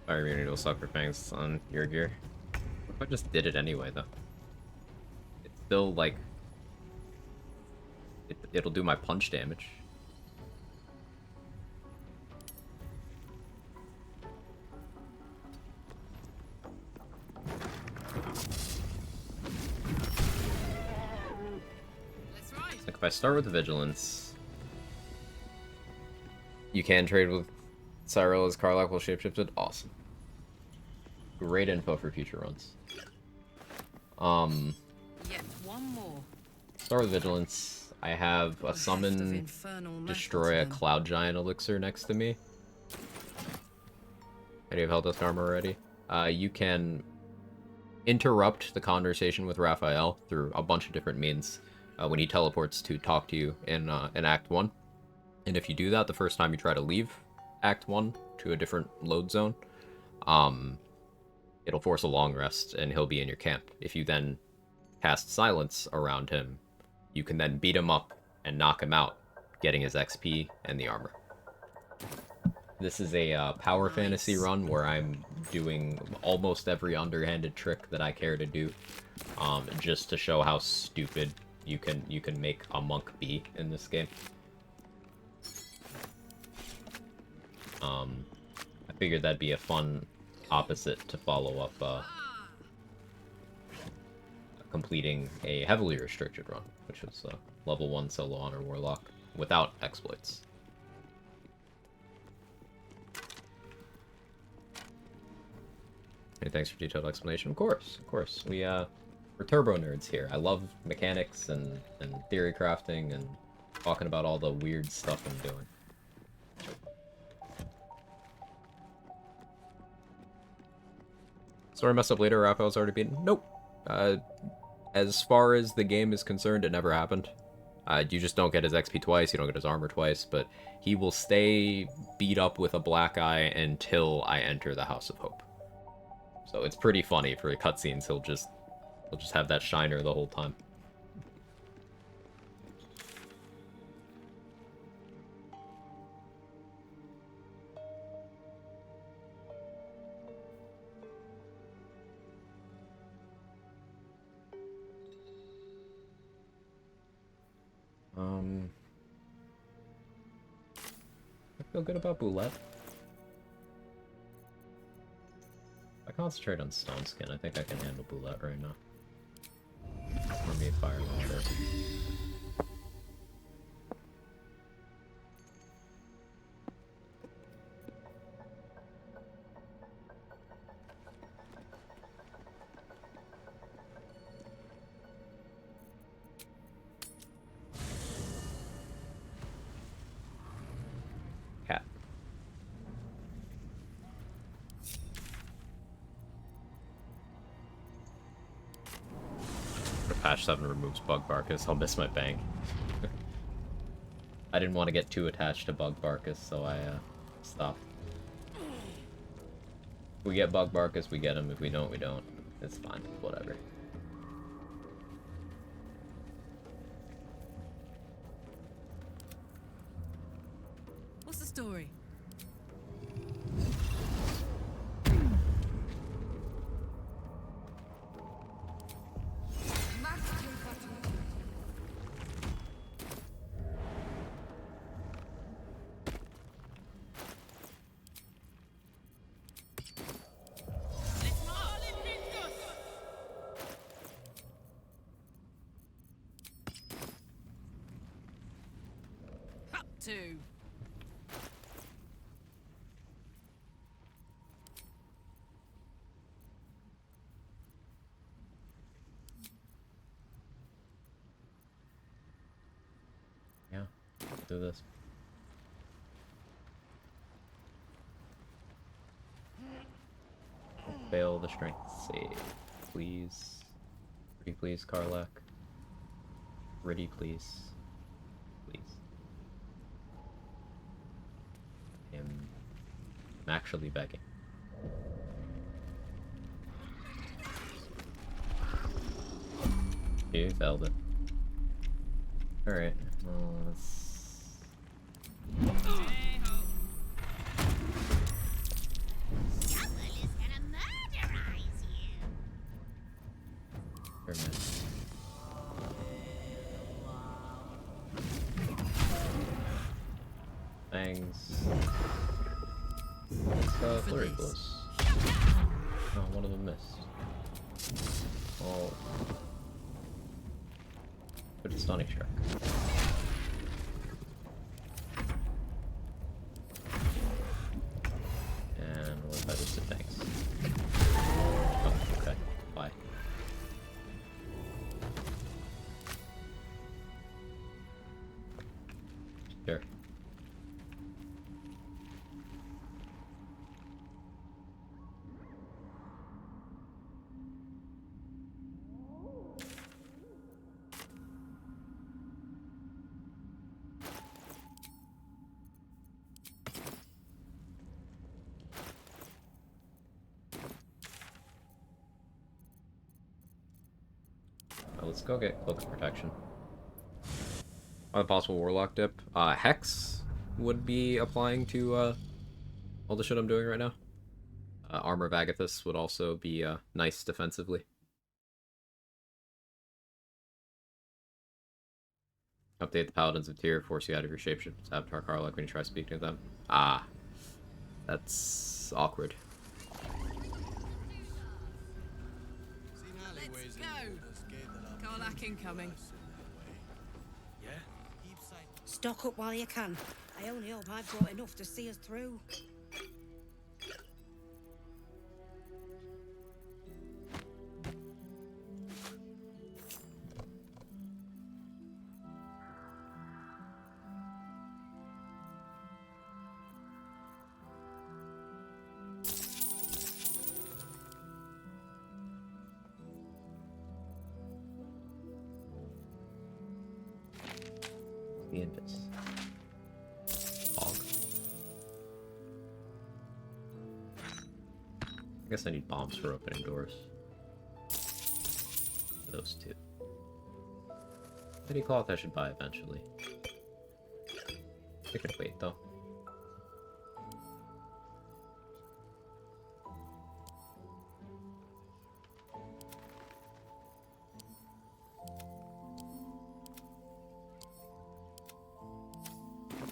Fire immunity will suck for fangs on your gear. What if I just did it anyway, though? It's still, like... It'll do my punch damage. Like, if I start with Vigilance... You can trade with Cyrell as Karlach will shapeshifted. Awesome. Great info for future runs. Yet one more. Start with Vigilance. I have a summon destroy a cloud giant elixir next to me. I do have Hell Death Armor already. You can interrupt the conversation with Raphael through a bunch of different means when he teleports to talk to you in Act 1. And if you do that the first time you try to leave Act 1 to a different load zone, it'll force a long rest and he'll be in your camp. If you then cast Silence around him, you can then beat him up and knock him out, getting his XP and the armor. This is a power fantasy run where I'm doing almost every underhanded trick that I care to do, just to show how stupid you can make a monk be in this game. I figured that'd be a fun opposite to follow up completing a heavily restricted run, which was level 1 solo honor warlock without exploits. Hey, thanks for detailed explanation. Of course, of course. We're turbo nerds here. I love mechanics and theory crafting and talking about all the weird stuff I'm doing. Story messed up later, Raphael's already beaten? Nope. As far as the game is concerned, it never happened. You just don't get his XP twice, you don't get his armor twice, but he will stay beat up with a black eye until I enter the House of Hope. So it's pretty funny for the cutscenes, he'll just have that shiner the whole time. Feel good about Boulette. If I concentrate on Stone Skin, I think I can handle Boulette right now. Or me Fire Launcher. Cat. Patch 7 removes Bug Barkus. I'll miss my bank. I didn't want to get too attached to Bug Barkus, so I stopped. If we get Bug Barkus, we get him. If we don't, we don't. It's fine. Whatever. What's the story? Up to. Yeah, do this. Fail the strength save, please. Pretty please, Karlak. Pretty please. Please. I'm actually begging. You failed it. Alright, well, let's... Thanks. Let's flurry blows. Oh, one of them missed. Oh. Put a stunning strike. And what if I just did thanks? Oh, okay. Bye. Sure. Let's go get Cloak of Protection. Other possible Warlock dip. Hex would be applying to all the shit I'm doing right now. Armor of Agathis would also be nice defensively. Update the Paladins of Tyr, force you out of your shapeshift. Avatar Karlak when you try speaking to them. Ah. That's awkward. Let's go! Karlak incoming. Stock up while you can. I only hope I've brought enough to see us through. The Invis. Fog. I guess I need bombs for opening doors. Those two. Pretty cloth I should buy eventually. I can wait though.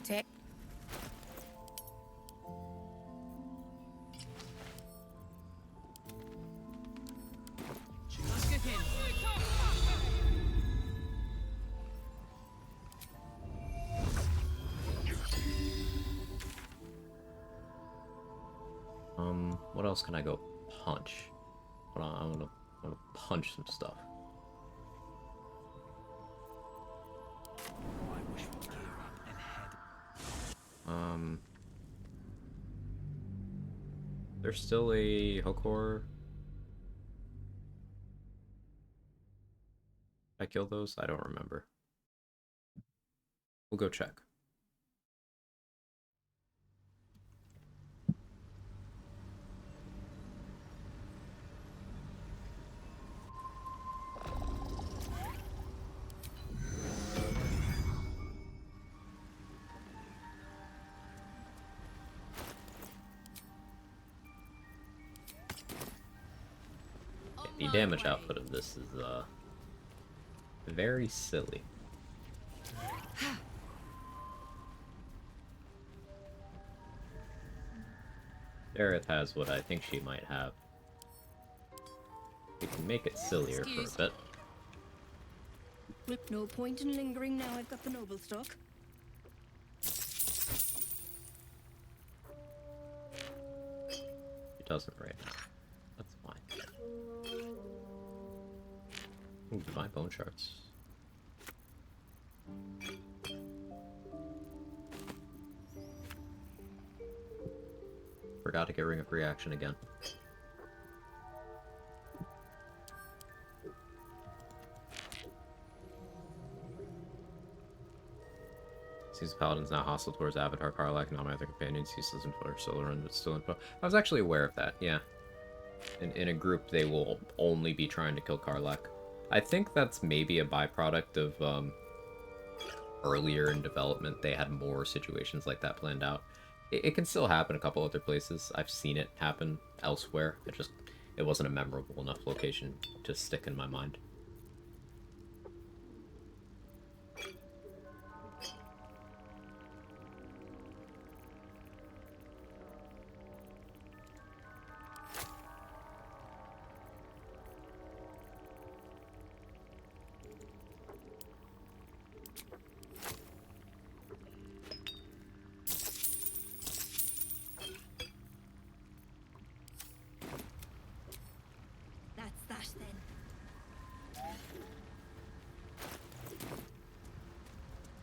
Take. What else can I go punch? Hold on, I wanna punch some stuff. I wish we'd gear up and head. There's still a Hokor. I kill those? I don't remember. We'll go check. The damage output of this is very silly. Aerith has what I think she might have. We can make it sillier for a bit. Look, no point in lingering now I've got the noble stock. She doesn't right now. That's fine. Ooh, divine bone shards. Forgot to get Ring of Reaction again. Seems Paladin's now hostile towards Avatar Karlach, not my other companions, useless in foot or solo run, but still in foot. I was actually aware of that, yeah. In a group, they will only be trying to kill Karlach. I think that's maybe a byproduct of, earlier in development, they had more situations like that planned out. It can still happen a couple other places. I've seen it happen elsewhere. It wasn't a memorable enough location to stick in my mind.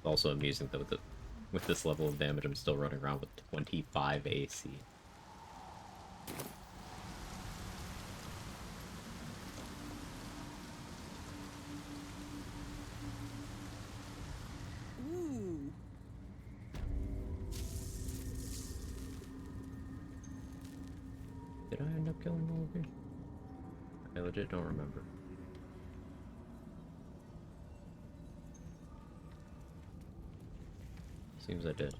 Also amusing though that with this level of damage I'm still running around with 25 AC. Ooh. Did I end up killing all of you? I legit don't remember. Seems I did.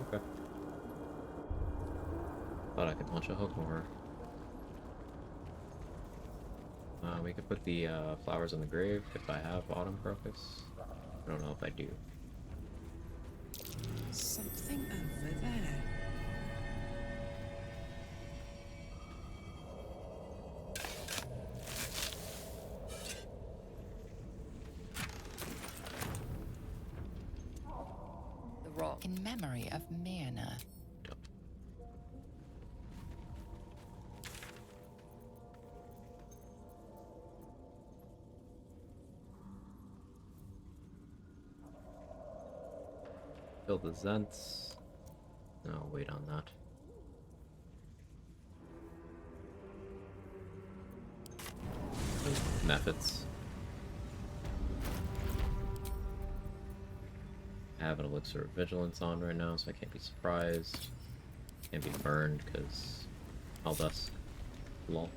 Okay. Thought I could punch a hook more. We could put the flowers in the grave if I have autumn crocus. I don't know if I do. Something over there. In memory of Nere. Kill the Zents. No, wait on that. Methods. I have an elixir of vigilance on right now, so I can't be surprised. Can't be burned because all dust. Lol.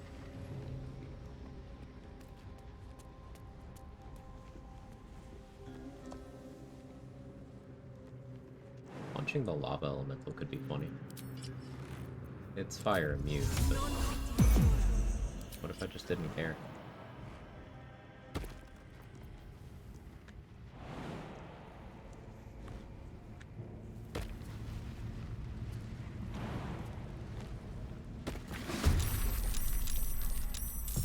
Punching the lava elemental could be funny. It's fire immune, but what if I just didn't care?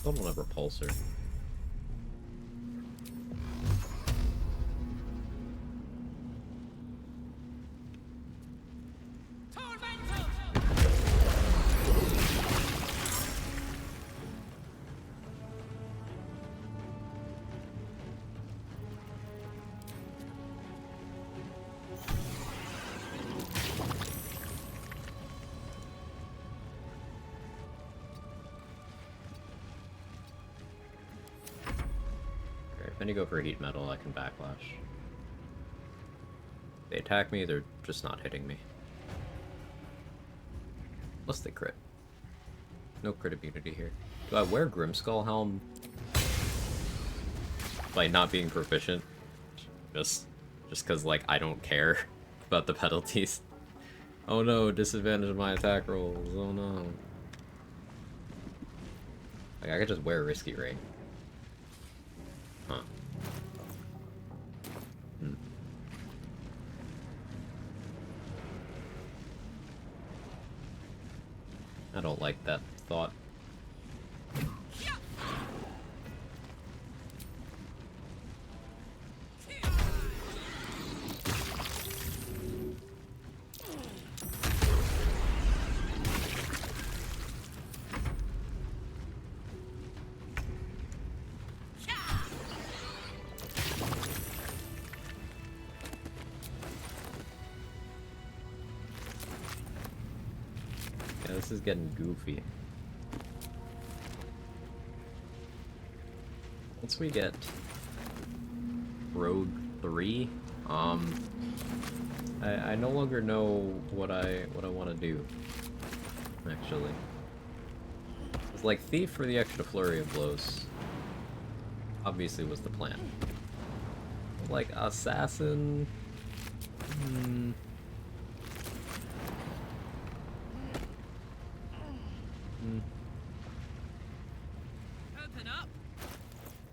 Don't want a repulsor. I need to go for heat metal, I can backlash. If they attack me, they're just not hitting me. Unless they crit. No crit immunity here. Do I wear Grimskull Helm by not being proficient? Just because, like, I don't care about the penalties. Oh no, disadvantage my attack rolls. Oh no. Like, I could just wear Risky Ray. Huh. I don't like that thought. Yeah, this is getting goofy. Once we get Rogue 3, I no longer know what I want to do. Actually, it's like Thief for the extra flurry of blows. Obviously, was the plan. Like Assassin. Open up.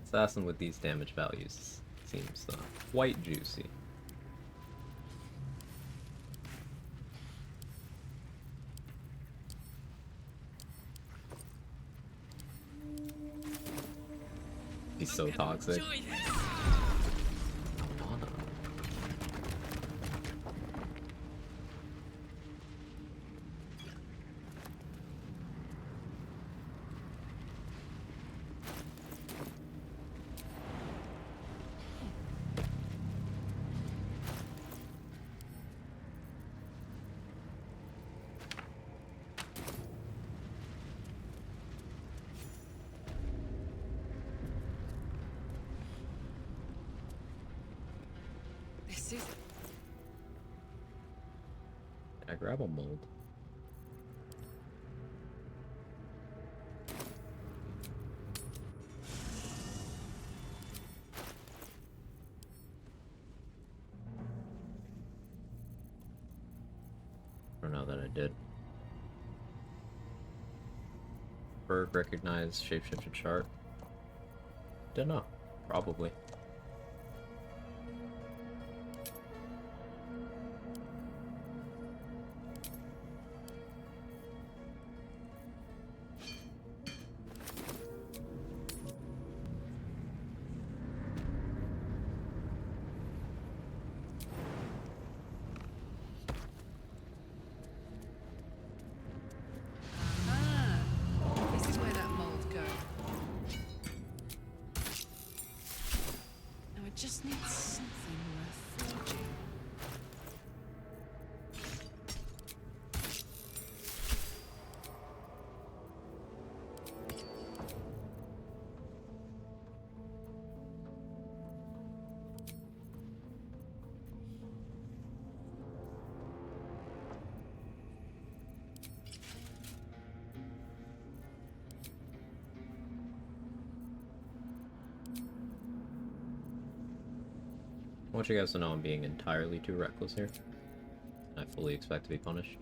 Assassin with these damage values seems quite juicy. He's so toxic. This is... I grab a mold. I don't know that I did. Berg recognize shapeshifter chart. Don't know. Probably. This is where that mold goes. Now it just needs something worth forging. I want you guys to know I'm being entirely too reckless here. I fully expect to be punished.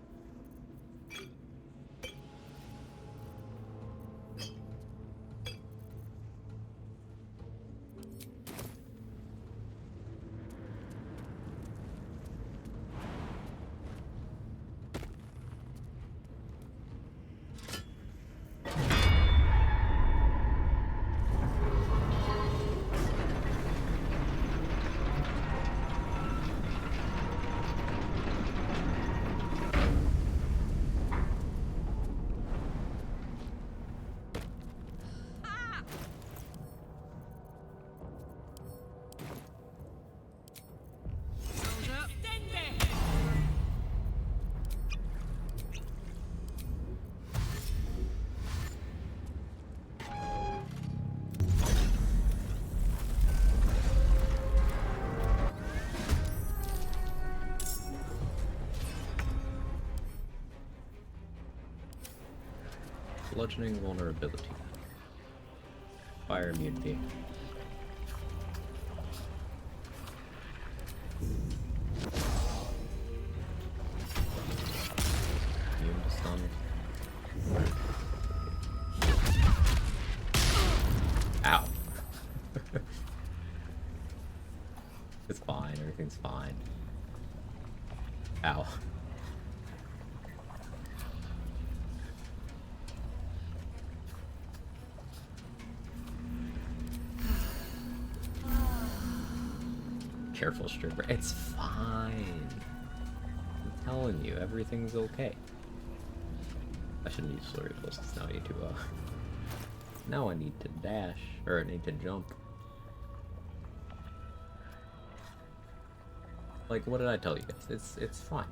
Bludgeoning vulnerability. Fire immunity. Immune to stun. Ow. It's fine, everything's fine. Ow. Careful, stripper. It's fine. I'm telling you, everything's okay. I shouldn't use story tools because now I need to, now I need to dash, or I need to jump. Like, what did I tell you guys? It's fine.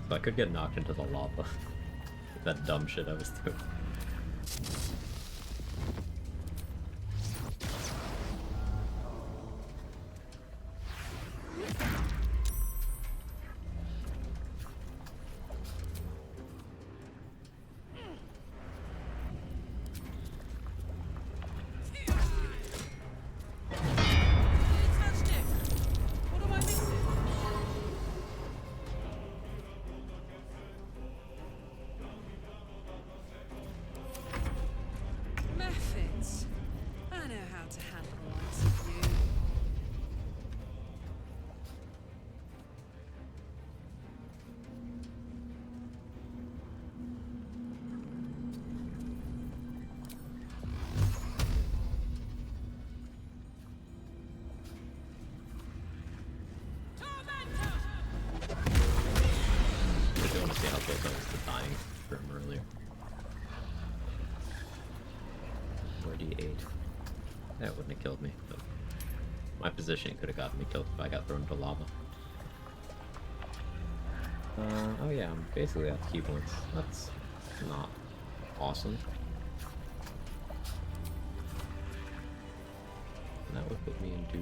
So I could get knocked into the lava. That dumb shit I was doing. Methods. I know how to handle the likes of you. I just want to see how close I was to dying from earlier. 48. That wouldn't have killed me, but my positioning could have gotten me killed if I got thrown into lava. Oh yeah, I'm basically at key points. That's not awesome. And that would put me into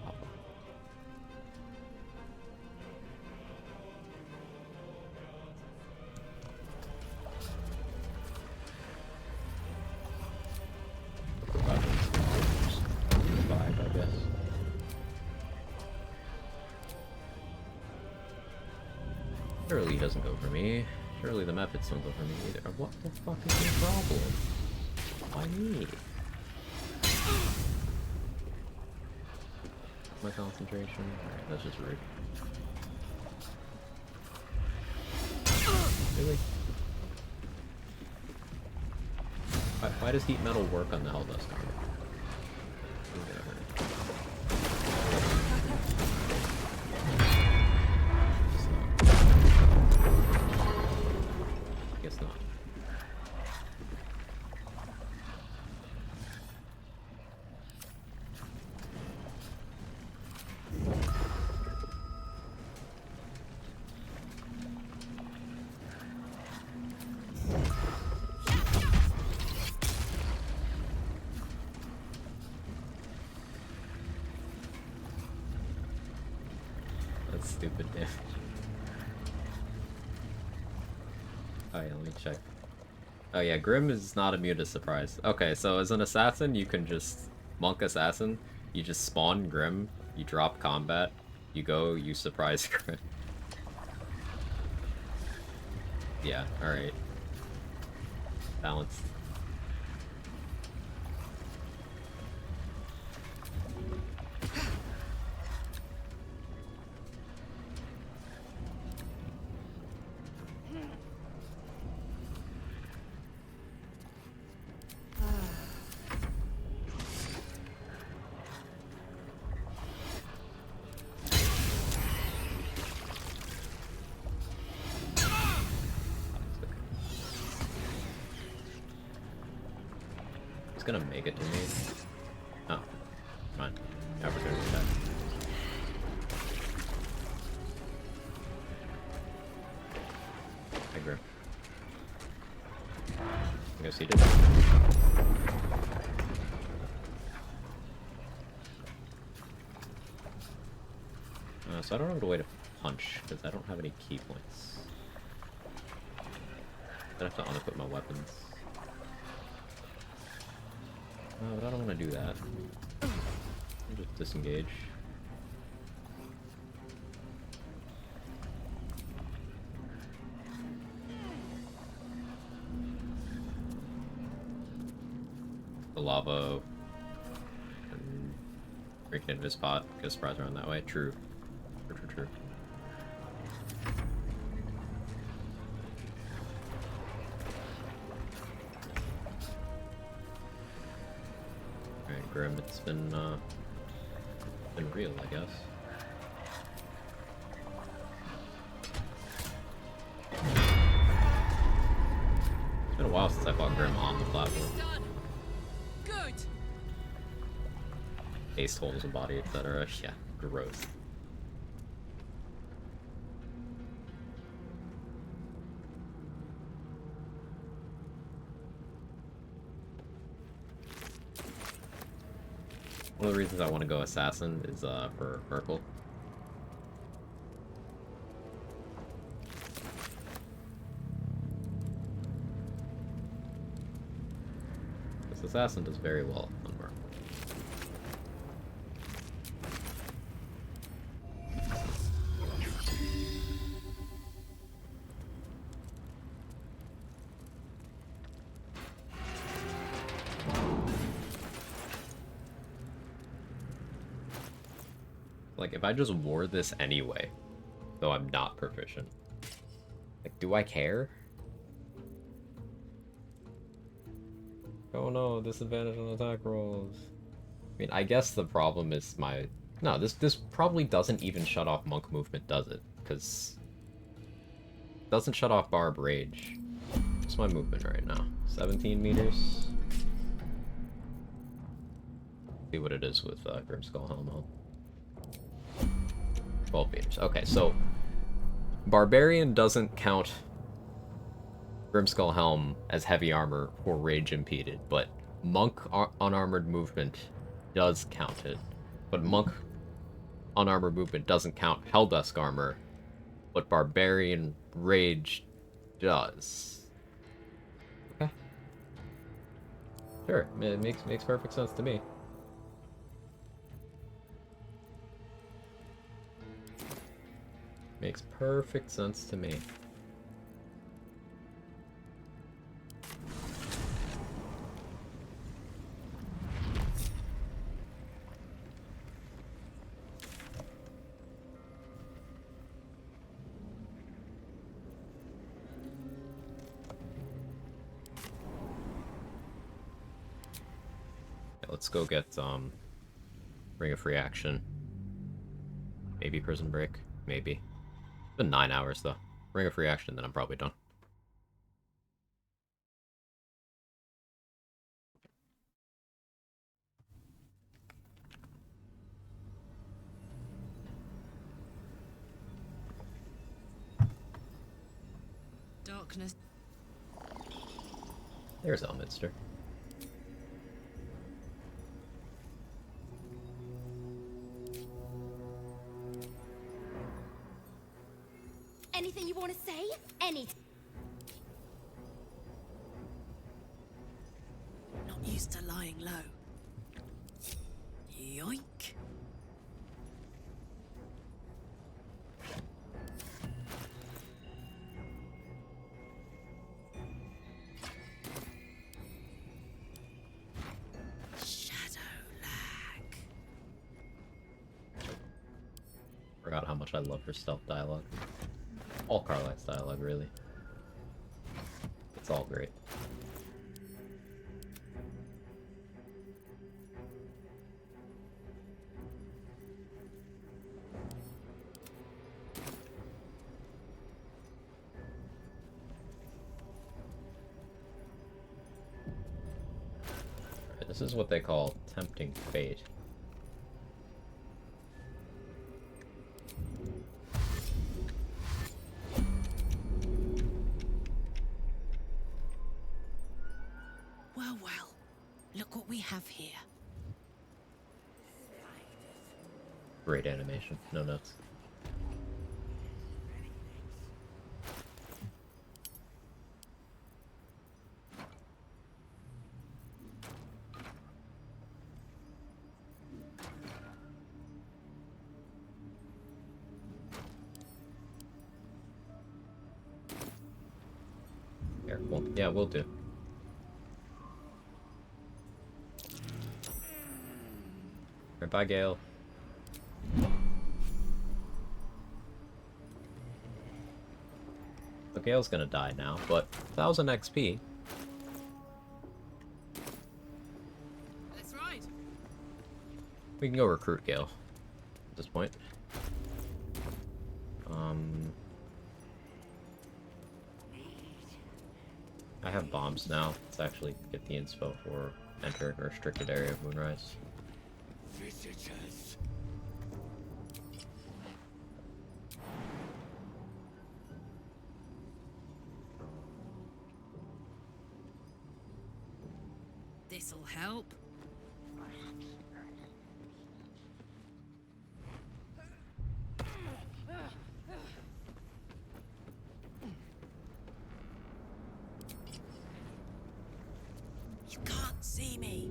lava. Survive, I guess. Surely he doesn't go for me. Surely the methods don't go for me either. What the fuck is your problem? Why me? My concentration? Alright, that's just rude. Really? Why does heat metal work on the Helldusk armor? Guess not. That's stupid damage. Oh yeah, let me check. Oh yeah, Grim is not immune to surprise. Okay, so as an assassin, you can just... Monk assassin, you just spawn Grim, you drop combat, you go, you surprise Grim. Yeah, alright. Balanced. gonna make it to me. Oh, fine. Opportunity attack. I agree. I guess he did. So I don't have a way to punch, because I don't have any key points. I'd have to unequip my weapons. But I don't want to do that. I'll just disengage. The lava and breaking into his spot. Get a surprise around that way. True. True. Alright, Grim, it's been real, I guess. It's been a while since I fought Grim on the platform. Good. Ace holes in body, etc. Yeah, gross. One of the reasons I want to go Assassin is for Merkel. This Assassin does very well on Merkel. Like, if I just wore this anyway, though I'm not proficient, like, do I care? Oh no, disadvantage on attack rolls. I mean, I guess the problem is my... No, this probably doesn't even shut off monk movement, does it? Because... it doesn't shut off barb rage. What's my movement right now? 17 meters? See what it is with Grimskull Helm on. 12 meters. Okay, so Barbarian doesn't count Grimskull Helm as heavy armor for rage impeded, but Monk unarmored movement does count it. But Monk unarmored movement doesn't count Helldusk armor, but Barbarian rage does. Okay. Sure, it makes perfect sense to me. Makes perfect sense to me. Let's go get Ring of Free Action. Maybe Prison Break. Maybe. It's been 9 hours though. Ring of Free Action, then I'm probably done. Darkness. There's Elminster. Anything you want to say? Anything. Not used to lying low. Yoink. Forgot how much I love her stealth dialogue. All Carline's dialogue, really. It's all great. This is what they call tempting fate. Well, well. Look what we have here. Great animation. No notes. Careful. Yeah, we'll do. Alright, bye, Gale. So Gale's gonna die now, but 1000 XP. That's right. We can go recruit Gale at this point. I have bombs now. Let's actually get the inspo for entering a restricted area of Moonrise. Visitors. This'll help. You can't see me.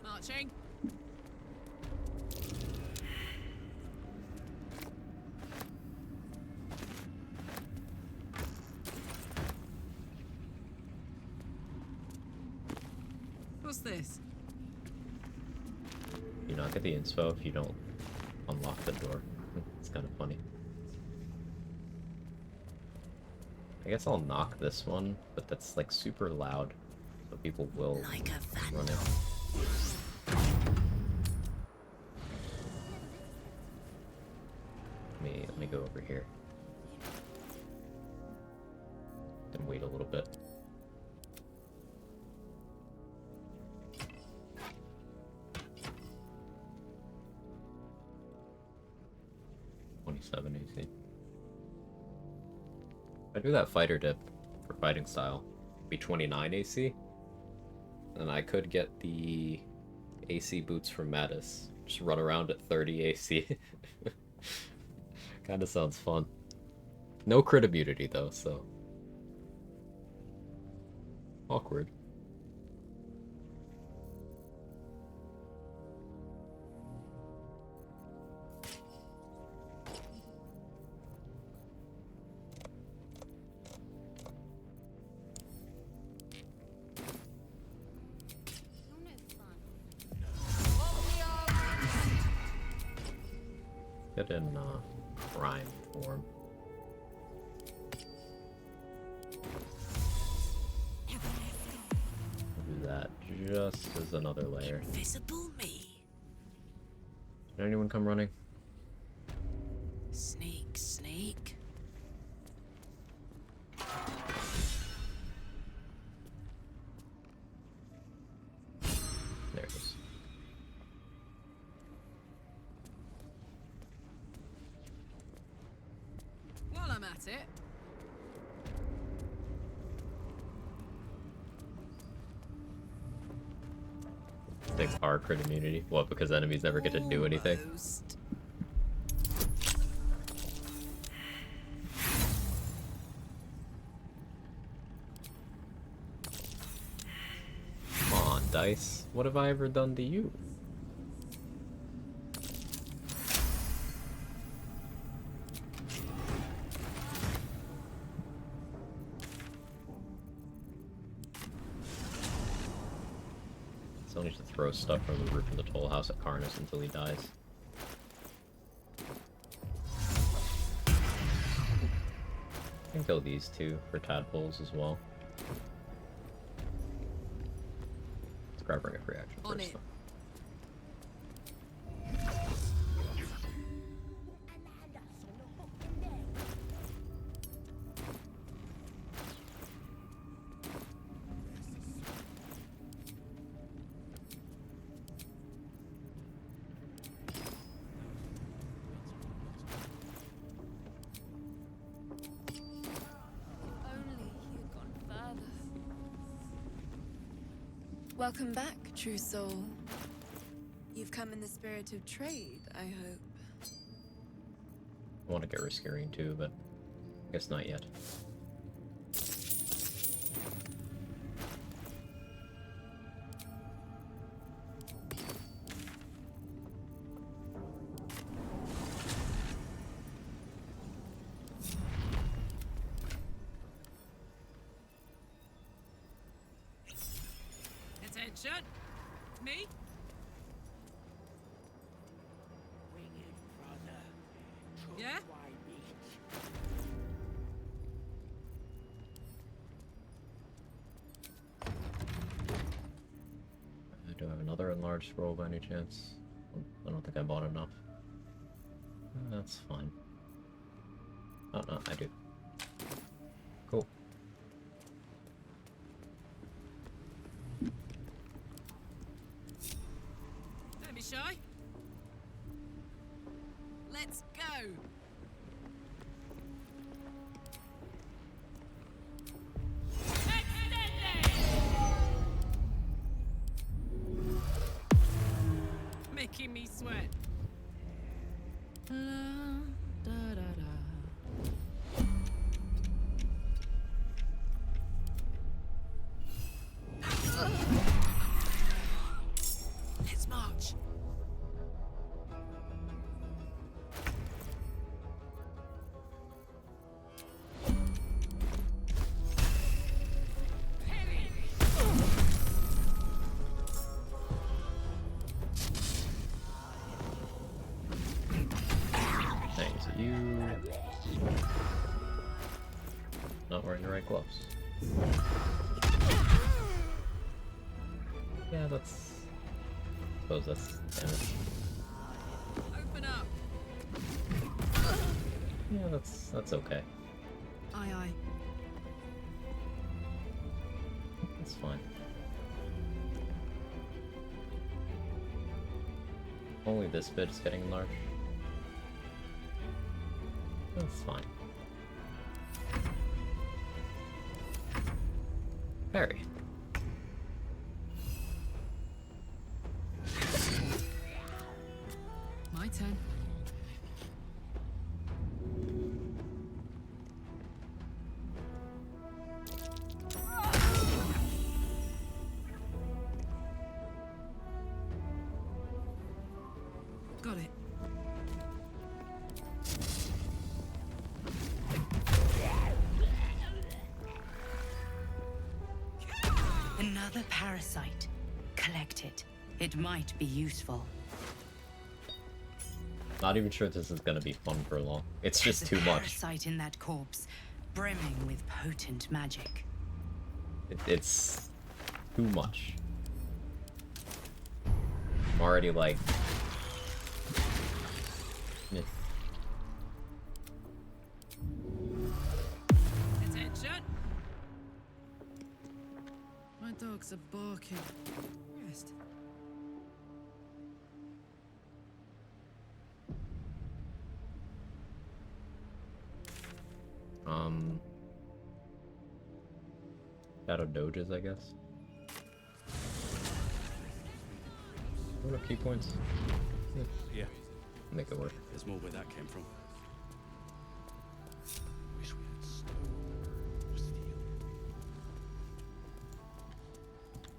Marching. What's this? You not get the inspo if you don't unlock the door. It's kind of funny. I guess I'll knock this one, but that's like super loud, so people will Like a run it. Let me go over here. Then wait a little bit. AC. If I do that fighter dip for fighting style, it'd be 29 AC. And I could get the AC boots from Mattis. Just run around at 30 AC. Kinda sounds fun. No crit immunity though, so. Awkward. Get in prime form. Do that just as another layer. Invisible me. Did anyone come running? Sneak, sneak. There it is. While I'm at it. Takes hard crit immunity. What, because enemies never get to do anything? Come on, dice. What have I ever done to you? Still needs to throw stuff from the roof of the toll house at Karnas until he dies. I can kill these two for tadpoles as well. Let's grab ring of reaction On first it. though. Welcome back, true soul. You've come in the spirit of trade, I hope. I want to get Riskering too, but I guess not yet. Attention! Me? Yeah? Do I have another enlarged scroll by any chance? I don't think I bought enough. That's fine. Oh no, I do. Cool. Don't be shy. Let's go! Making me sweat. Let's march. Thanks, you. Not wearing the right gloves. Yeah, that's. I suppose that's damage. Open up. Yeah, that's okay. Aye, aye. That's fine. Only this bit is getting enlarged. That's fine. Parry. My turn. Got it. Another parasite. Collect it. It might be useful. Not even sure this is gonna be fun for long. It's There's just a too much. parasite in that corpse, brimming with potent magic. It's too much. I'm already like. Meh. Attention! My dogs are barking. Rest. Shadow Doges, I guess. What are key points? Yeah. Make it work. There's more where that came from. Wish we had stone or steel.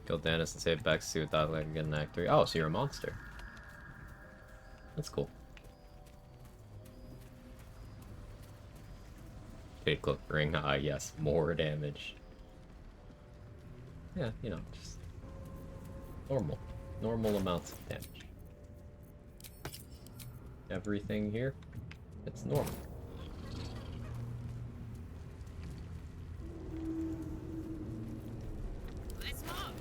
Kill Dennis and save Bex to see what that like again in Act 3. Oh, so you're a monster. That's cool. Big clip ring. Ah, yes. More damage. Yeah, you know, just normal. Normal amounts of damage. Everything here, it's normal. Let's march.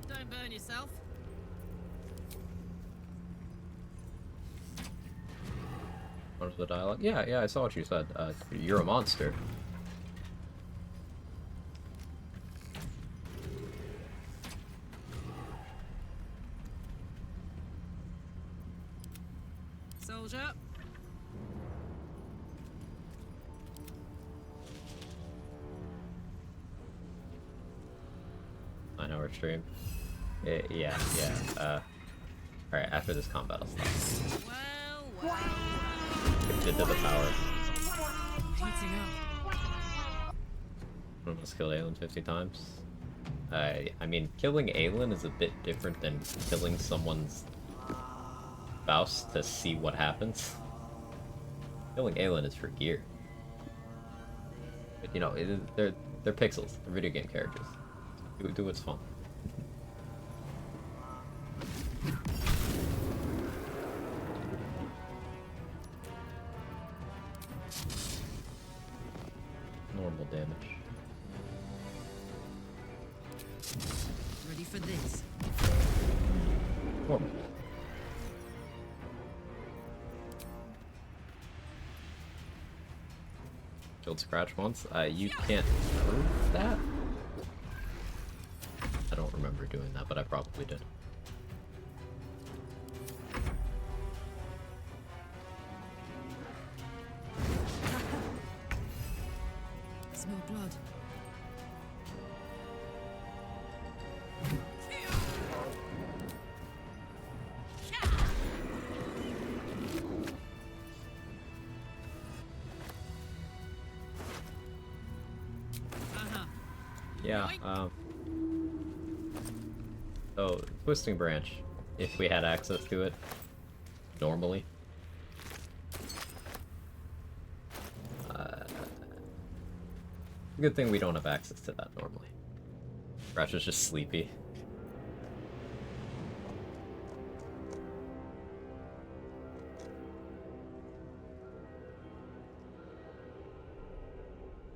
Don't burn yourself. What was the dialogue? Yeah, I saw what you said. You're a monster. Soldier. more stream. Yeah. Alright, after this combat I'll stop. Get to the power. Heating up. Almost killed Aelin 50 times. I mean, killing Aelin is a bit different than killing someone's spouse to see what happens. Killing Aelin is for gear. But you know, they're pixels. They're video game characters. Do what's fun. Normal damage. Ready for this? Normal. Killed Scratch once. You can't prove that? I don't remember doing that, but I probably did. Smell blood. Yeah, so, Twisting Branch, if we had access to it, normally. Good thing we don't have access to that normally. Crash is just sleepy.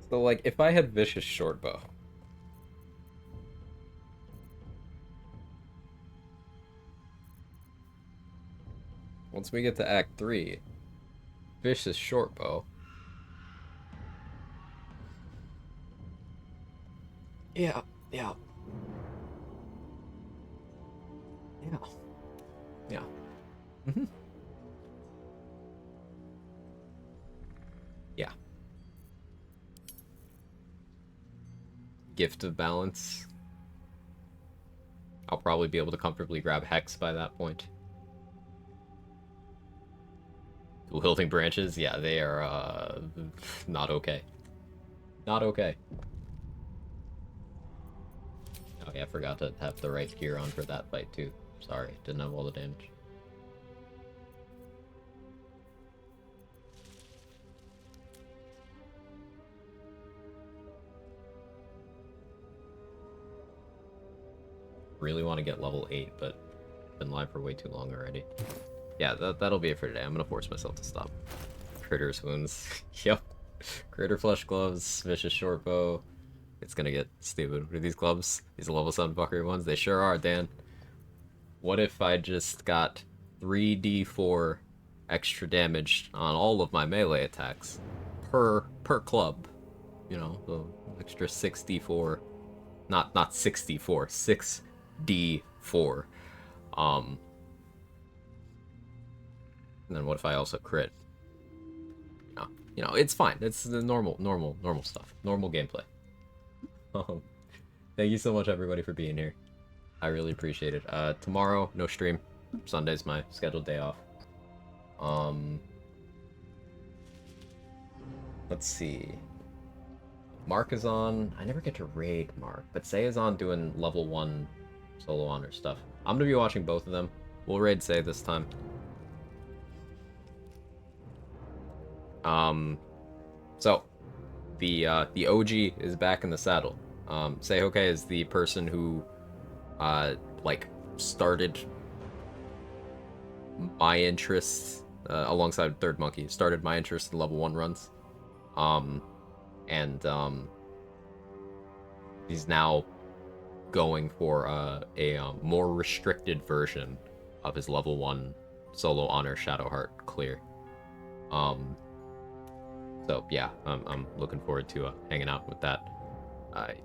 So, like, if I had Vicious Shortbow, once we get to Act 3, Vicious Shortbow. Yeah. Yeah. Gift of Balance. I'll probably be able to comfortably grab Hex by that point. Wielding Branches, yeah, they are, not okay. Not okay. Oh yeah, I forgot to have the right gear on for that fight too. Sorry, didn't have all the damage. Really want to get level 8, but been live for way too long already. Yeah, that'll be it for today. I'm gonna force myself to stop. Critter's Wounds. Yep. Critter Flesh Gloves, Vicious Shortbow. It's gonna get stupid. What are these gloves? These level 7 fuckery ones? They sure are, Dan. What if I just got 3d4 extra damage on all of my melee attacks per club? You know, the extra 6d4. Not 64, 6d4. And then what if I also crit? You know, it's fine. It's the normal stuff. Normal gameplay. Thank you so much, everybody, for being here. I really appreciate it. Tomorrow, no stream. Sunday's my scheduled day off. Let's see. Mark is on. I never get to raid Mark, but Say is on doing level 1 solo honor stuff. I'm gonna be watching both of them. We'll raid Say this time. So the OG is back in the saddle. Seihoke is the person who like started my interests alongside Third Monkey, started my interest in level 1 runs. He's now going for a more restricted version of his level 1 solo honor Shadowheart clear. So yeah, I'm looking forward to hanging out with that.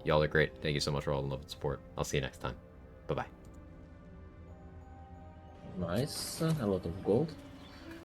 Y'all are great. Thank you so much for all the love and support. I'll see you next time. Bye-bye. Nice. A lot of gold.